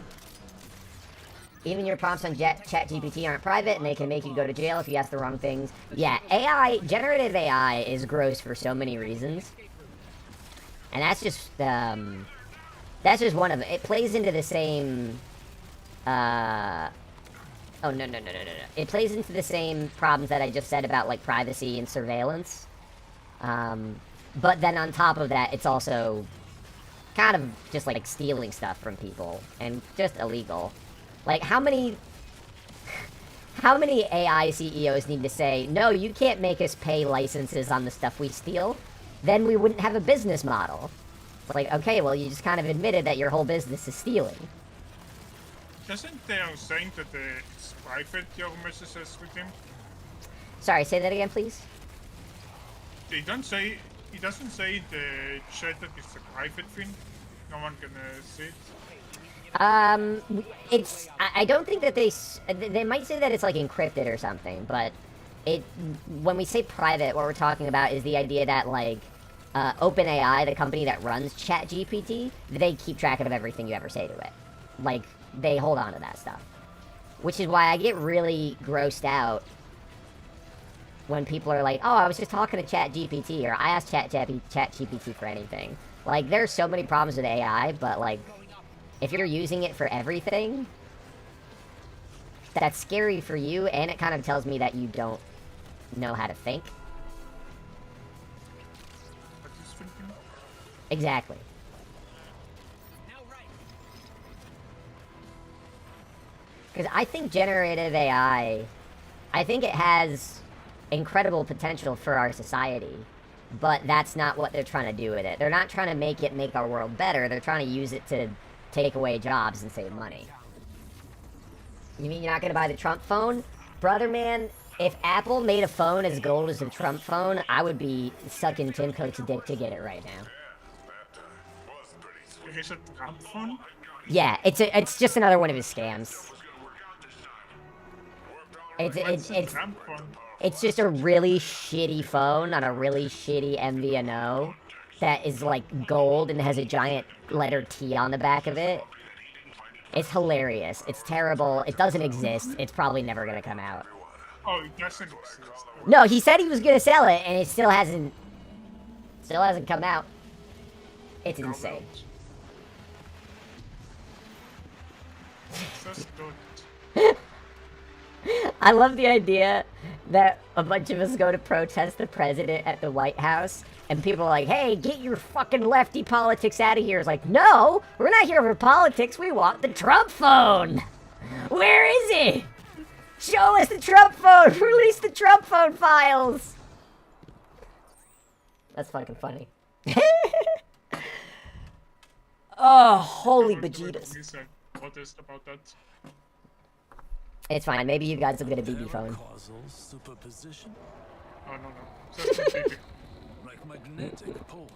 Speaker 5: Even your prompts on ChatGPT aren't private, and they can make you go to jail if you ask the wrong things. Yeah, generative AI is gross for so many reasons. And that's just one of it. It plays into the same, Oh, no. It plays into the same problems that I just said about, like, privacy and surveillance. But then on top of that, it's also kind of just, like, stealing stuff from people. And just illegal. Like, how many AI CEOs need to say, no, you can't make us pay licenses on the stuff we steal? Then we wouldn't have a business model. It's like, okay, well, you just kind of admitted that your whole business is stealing.
Speaker 7: Doesn't they are saying that it's private, your messages with him?
Speaker 5: Sorry, say that again, please?
Speaker 7: He doesn't say in the chat that it's a private thing? No one can see it?
Speaker 5: I don't think that they might say that it's, like, encrypted or something, but when we say private, what we're talking about is the idea that, like, OpenAI, the company that runs ChatGPT, they keep track of everything you ever say to it. Like, they hold on to that stuff. Which is why I get really grossed out when people are like, oh, I was just talking to ChatGPT, or I asked ChatGPT for anything. Like, there's so many problems with AI, but, like, if you're using it for everything, that's scary for you, and it kind of tells me that you don't know how to think. Exactly. Because I think generative AI, I think it has incredible potential for our society, but that's not what they're trying to do with it. They're not trying to make our world better. They're trying to use it to take away jobs and save money. You mean you're not going to buy the Trump phone? Brother, man, if Apple made a phone as gold as the Trump phone, I would be sucking Tim Cook's dick to get it right now.
Speaker 7: Is it Trump phone?
Speaker 5: Yeah, it's just another one of his scams. It's just a really shitty phone on a really shitty MVNO that is like gold and has a giant letter T on the back of it. It's hilarious. It's terrible. It doesn't exist. It's probably never gonna come out.
Speaker 7: Oh, it doesn't exist.
Speaker 5: No, he said he was gonna sell it, and it still hasn't come out. It's insane. I love the idea that a bunch of us go to protest the president at the White House, and people are like, hey, get your fucking lefty politics out of here. It's like, no, we're not here for politics. We want the Trump phone. Where is it? Show us the Trump phone. Release the Trump phone files. That's fucking funny. Oh, holy bejesus.
Speaker 7: Protest about that.
Speaker 5: It's fine. Maybe you guys will get a BB phone.
Speaker 7: Oh, no. Just completely. Like magnetic pole.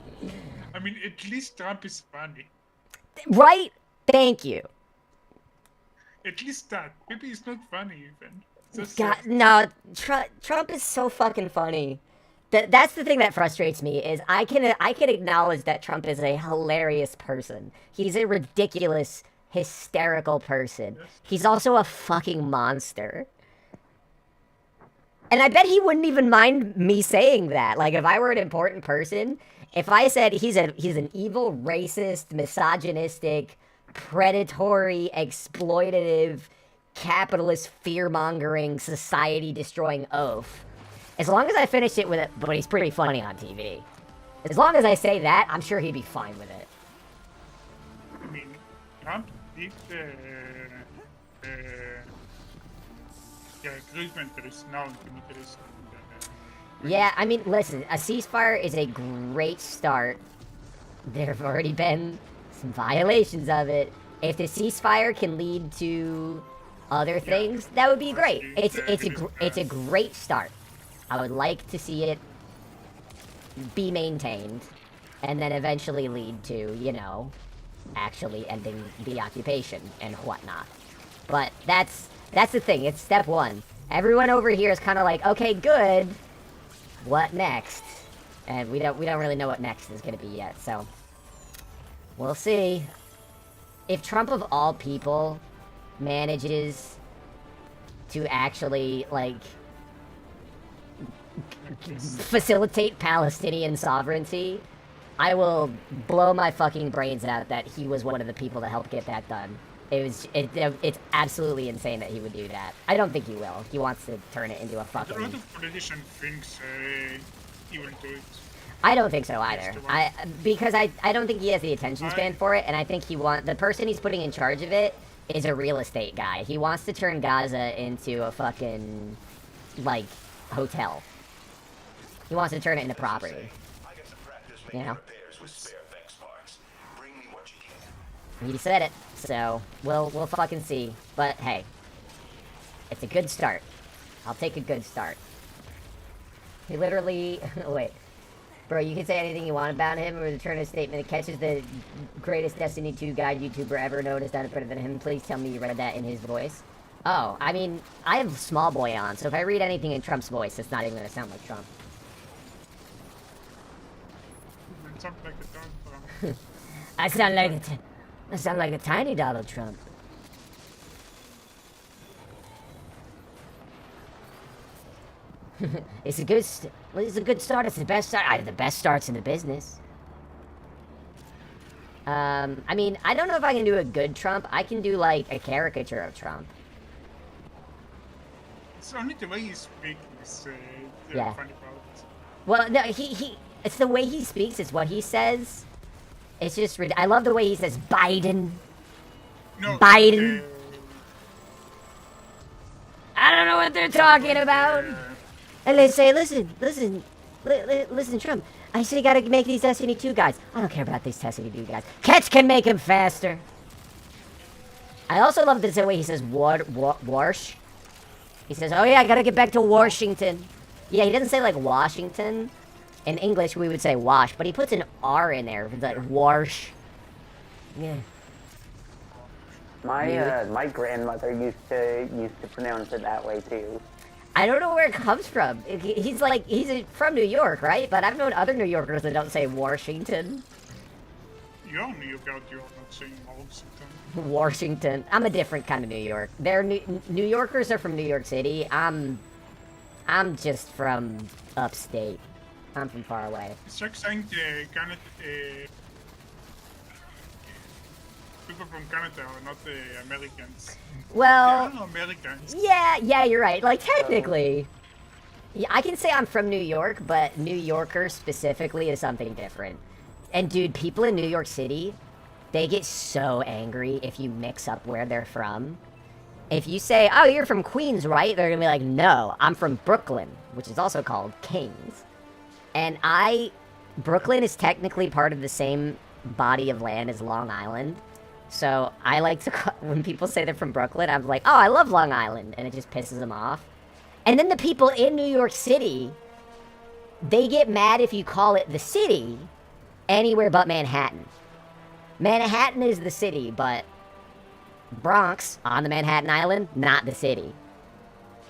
Speaker 7: I mean, at least Trump is funny.
Speaker 5: Right? Thank you.
Speaker 7: At least that. Maybe he's not funny even.
Speaker 5: God, no, Trump is so fucking funny. That's the thing that frustrates me is I can acknowledge that Trump is a hilarious person. He's a ridiculous, hysterical person. He's also a fucking monster. And I bet he wouldn't even mind me saying that. Like, if I were an important person, if I said he's an evil, racist, misogynistic, predatory, exploitative, capitalist, fear-mongering, society-destroying oaf, as long as I finish it with it, but he's pretty funny on TV. As long as I say that, I'm sure he'd be fine with it.
Speaker 7: I mean, Trump did agreement that is now committed.
Speaker 5: Yeah, I mean, listen, a ceasefire is a great start. There have already been some violations of it. If the ceasefire can lead to other things, that would be great. It's a great start. I would like to see it be maintained, and then eventually lead to, you know, actually ending the occupation and whatnot. But that's the thing. It's step one. Everyone over here is kind of like, okay, good. What next? And we don't really know what next is gonna be yet. So we'll see. If Trump of all people manages to actually like facilitate Palestinian sovereignty, I will blow my fucking brains out that he was one of the people to help get that done. It's absolutely insane that he would do that. I don't think he will. He wants to turn it into a
Speaker 7: A lot
Speaker 5: fucking.
Speaker 7: of politicians thinks he will do it.
Speaker 5: I don't think so either. Because I don't think he has the attention span for it, and I think the person he's putting in charge of it is a real estate guy. He wants to turn Gaza into a fucking like hotel. He wants to turn it into property. You know? He said it, so we'll fucking see. But hey, it's a good start. I'll take a good start. He literally wait. Bro, you can say anything you want about him or return a statement that catches the greatest Destiny 2 guide YouTuber ever known as done better than him. Please tell me you read that in his voice. Oh, I mean, I have Small Boy on, so if I read anything in Trump's voice, it's not even gonna sound like Trump.
Speaker 7: Something like the Donald Trump.
Speaker 5: I sound like a tiny Donald Trump. It's a good start. It's the best start. The best starts in the business. I mean, I don't know if I can do a good Trump. I can do like a caricature of Trump.
Speaker 7: It's only the way he speaks is
Speaker 5: Yeah.
Speaker 7: funny about it.
Speaker 5: Well, no, it's the way he speaks. It's what he says. It's just I love the way he says Biden.
Speaker 7: No,
Speaker 5: Biden. I don't know what they're talking about. And they say, listen, Trump. I say you gotta make these Destiny 2 guys. I don't care about these Destiny 2 guys. Cats can make them faster. I also love the way he says Warsh. He says, oh yeah, I gotta get back to Washington. Yeah, he doesn't say like Washington. In English, we would say wash, but he puts an R in there. It's like Warsh. Yeah.
Speaker 4: My grandmother used to pronounce it that way too.
Speaker 5: I don't know where it comes from. He's from New York, right? But I've known other New Yorkers that don't say Washington.
Speaker 7: You're New York out, you're not saying Washington.
Speaker 5: Washington. I'm a different kind of New York. New Yorkers are from New York City. I'm just from upstate. I'm from far away.
Speaker 7: It's like saying people from Canada are not the Americans.
Speaker 5: Well,
Speaker 7: They are Americans.
Speaker 5: yeah, you're right. Like, technically, yeah, I can say I'm from New York, but New Yorker specifically is something different. And dude, people in New York City, they get so angry if you mix up where they're from. If you say, oh, you're from Queens, right? They're gonna be like, no, I'm from Brooklyn, which is also called Kings. And Brooklyn is technically part of the same body of land as Long Island. So I like to, when people say they're from Brooklyn, I'm like, oh, I love Long Island. And it just pisses them off. And then the people in New York City, they get mad if you call it the city anywhere but Manhattan. Manhattan is the city, but Bronx on the Manhattan Island, not the city.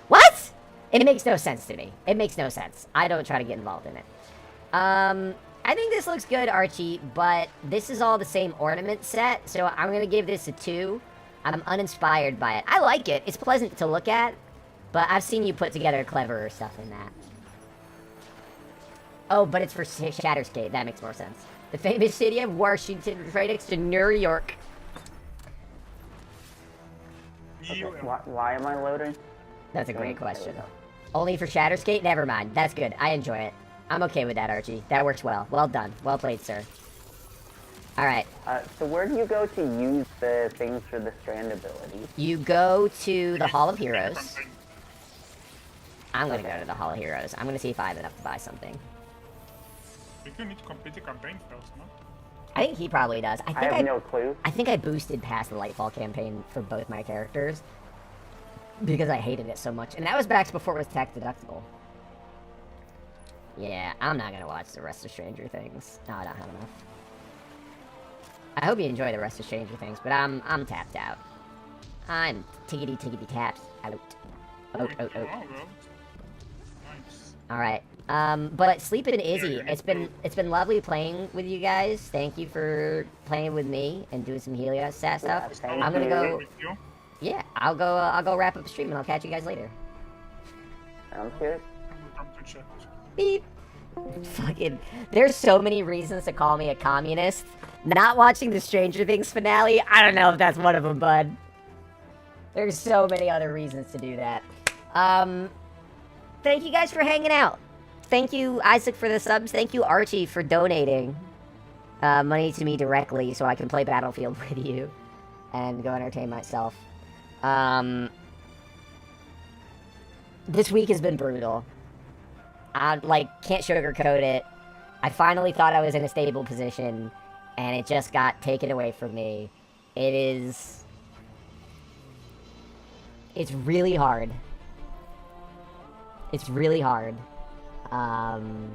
Speaker 5: What? It makes no sense to me. It makes no sense. I don't try to get involved in it. I think this looks good, Archie, but this is all the same ornament set, so I'm going to give this a 2. I'm uninspired by it. I like it. It's pleasant to look at, but I've seen you put together cleverer stuff than that. Oh, but it's for Shatterscape. That makes more sense. The famous city of Washington, right next to New York.
Speaker 4: Okay, why am I loading?
Speaker 5: That's a great question. Only for Shatterscape? Never mind. That's good. I enjoy it. I'm okay with that, Archie. That works well. Well done. Well played, sir. Alright.
Speaker 4: So where do you go to use the things for the strand ability?
Speaker 5: You go to the Hall of Heroes. I'm gonna go to the Hall of Heroes. I'm gonna see if I have enough to buy something.
Speaker 7: You do need to complete the campaign first, no?
Speaker 5: I think he probably does.
Speaker 4: I have no clue.
Speaker 5: I think I boosted past the Lightfall campaign for both my characters. Because I hated it so much. And that was back before it was tax deductible. Yeah, I'm not gonna watch the rest of Stranger Things. No, I don't have enough. I hope you enjoy the rest of Stranger Things, but I'm tapped out. I'm tickety tapped out. Out.
Speaker 7: Nice.
Speaker 5: Alright. But Sleepin' Izzy, it's been lovely playing with you guys. Thank you for playing with me and doing some Heliostat stuff.
Speaker 4: Yeah,
Speaker 5: I'm gonna go.
Speaker 7: You?
Speaker 5: Yeah, I'll go wrap up the stream and I'll catch you guys later.
Speaker 4: Sounds good.
Speaker 7: I'm gonna come to chat.
Speaker 5: Beep. Fucking, there's so many reasons to call me a communist. Not watching the Stranger Things finale, I don't know if that's one of them, bud. There's so many other reasons to do that. Thank you guys for hanging out. Thank you, Isaac, for the subs. Thank you, Archie, for donating money to me directly so I can play Battlefield with you and go entertain myself. This week has been brutal. I, can't sugarcoat it. I finally thought I was in a stable position, and it just got taken away from me. It's really hard. It's really hard. And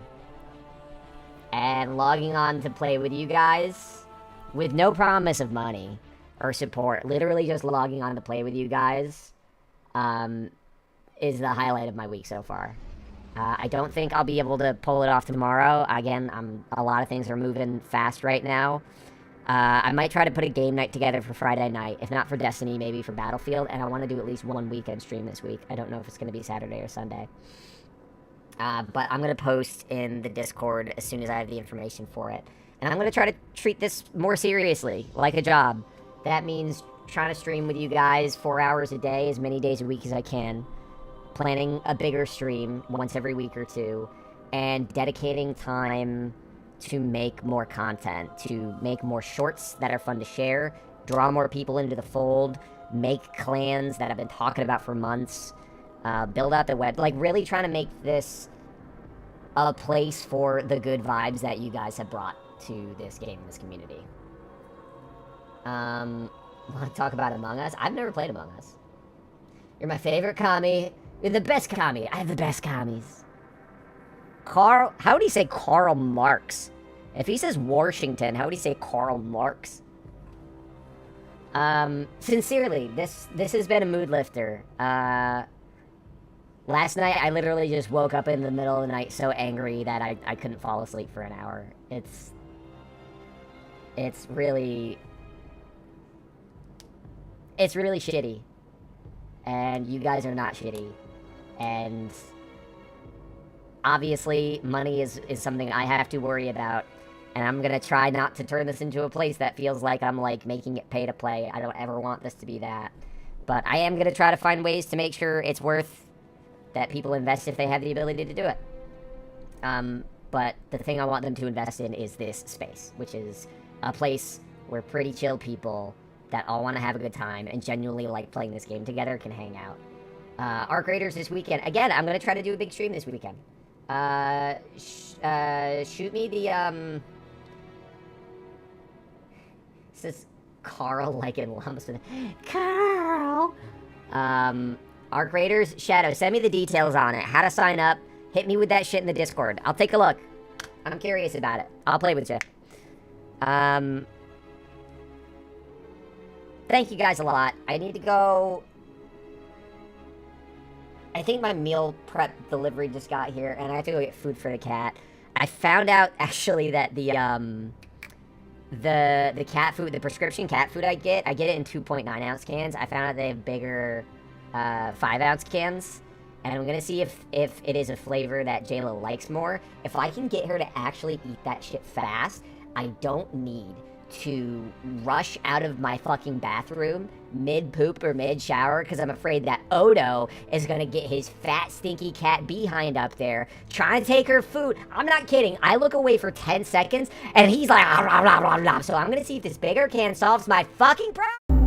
Speaker 5: logging on to play with you guys, with no promise of money or support, literally just logging on to play with you guys, is the highlight of my week so far. I don't think I'll be able to pull it off tomorrow. Again, a lot of things are moving fast right now. I might try to put a game night together for Friday night. If not for Destiny, maybe for Battlefield. And I want to do at least one weekend stream this week. I don't know if it's going to be Saturday or Sunday. But I'm going to post in the Discord as soon as I have the information for it. And I'm going to try to treat this more seriously, like a job. That means trying to stream with you guys 4 hours a day, as many days a week as I can. Planning a bigger stream once every week or two. And dedicating time to make more content, to make more shorts that are fun to share, draw more people into the fold, make clans that I've been talking about for months, build out the web, really trying to make this a place for the good vibes that you guys have brought to this game, this community. Want to talk about Among Us? I've never played Among Us. You're my favorite commie. You're the best commie. I have the best commies. How would he say Karl Marx? If he says Washington, how would he say Karl Marx? Sincerely, this has been a mood lifter. Last night, I literally just woke up in the middle of the night so angry that I couldn't fall asleep for an hour. It's really shitty. And you guys are not shitty. And obviously, money is something I have to worry about. And I'm gonna try not to turn this into a place that feels like I'm, making it pay to play. I don't ever want this to be that. But I am gonna try to find ways to make sure it's worth that people invest if they have the ability to do it. But the thing I want them to invest in is this space, which is a place where pretty chill people that all want to have a good time and genuinely like playing this game together can hang out. Arc Raiders this weekend. Again, I'm going to try to do a big stream this weekend. Shoot me the, This is Carl like in lumps. Carl! Arc Raiders, Shadow, send me the details on it. How to sign up. Hit me with that shit in the Discord. I'll take a look. I'm curious about it. I'll play with you. Thank you guys a lot. I need to go... I think my meal prep delivery just got here, and I have to go get food for the cat. I found out, actually, that the cat food, the prescription cat food I get it in 2.9-ounce cans. I found out they have bigger 5-ounce cans. And I'm gonna see if it is a flavor that JLo likes more. If I can get her to actually eat that shit fast, I don't need to rush out of my fucking bathroom mid-poop or mid-shower because I'm afraid that Odo is gonna get his fat, stinky cat behind up there trying to take her food. I'm not kidding. I look away for 10 seconds and he's like, ah, rah, rah, rah, rah. So I'm gonna see if this bigger can solves my fucking problem.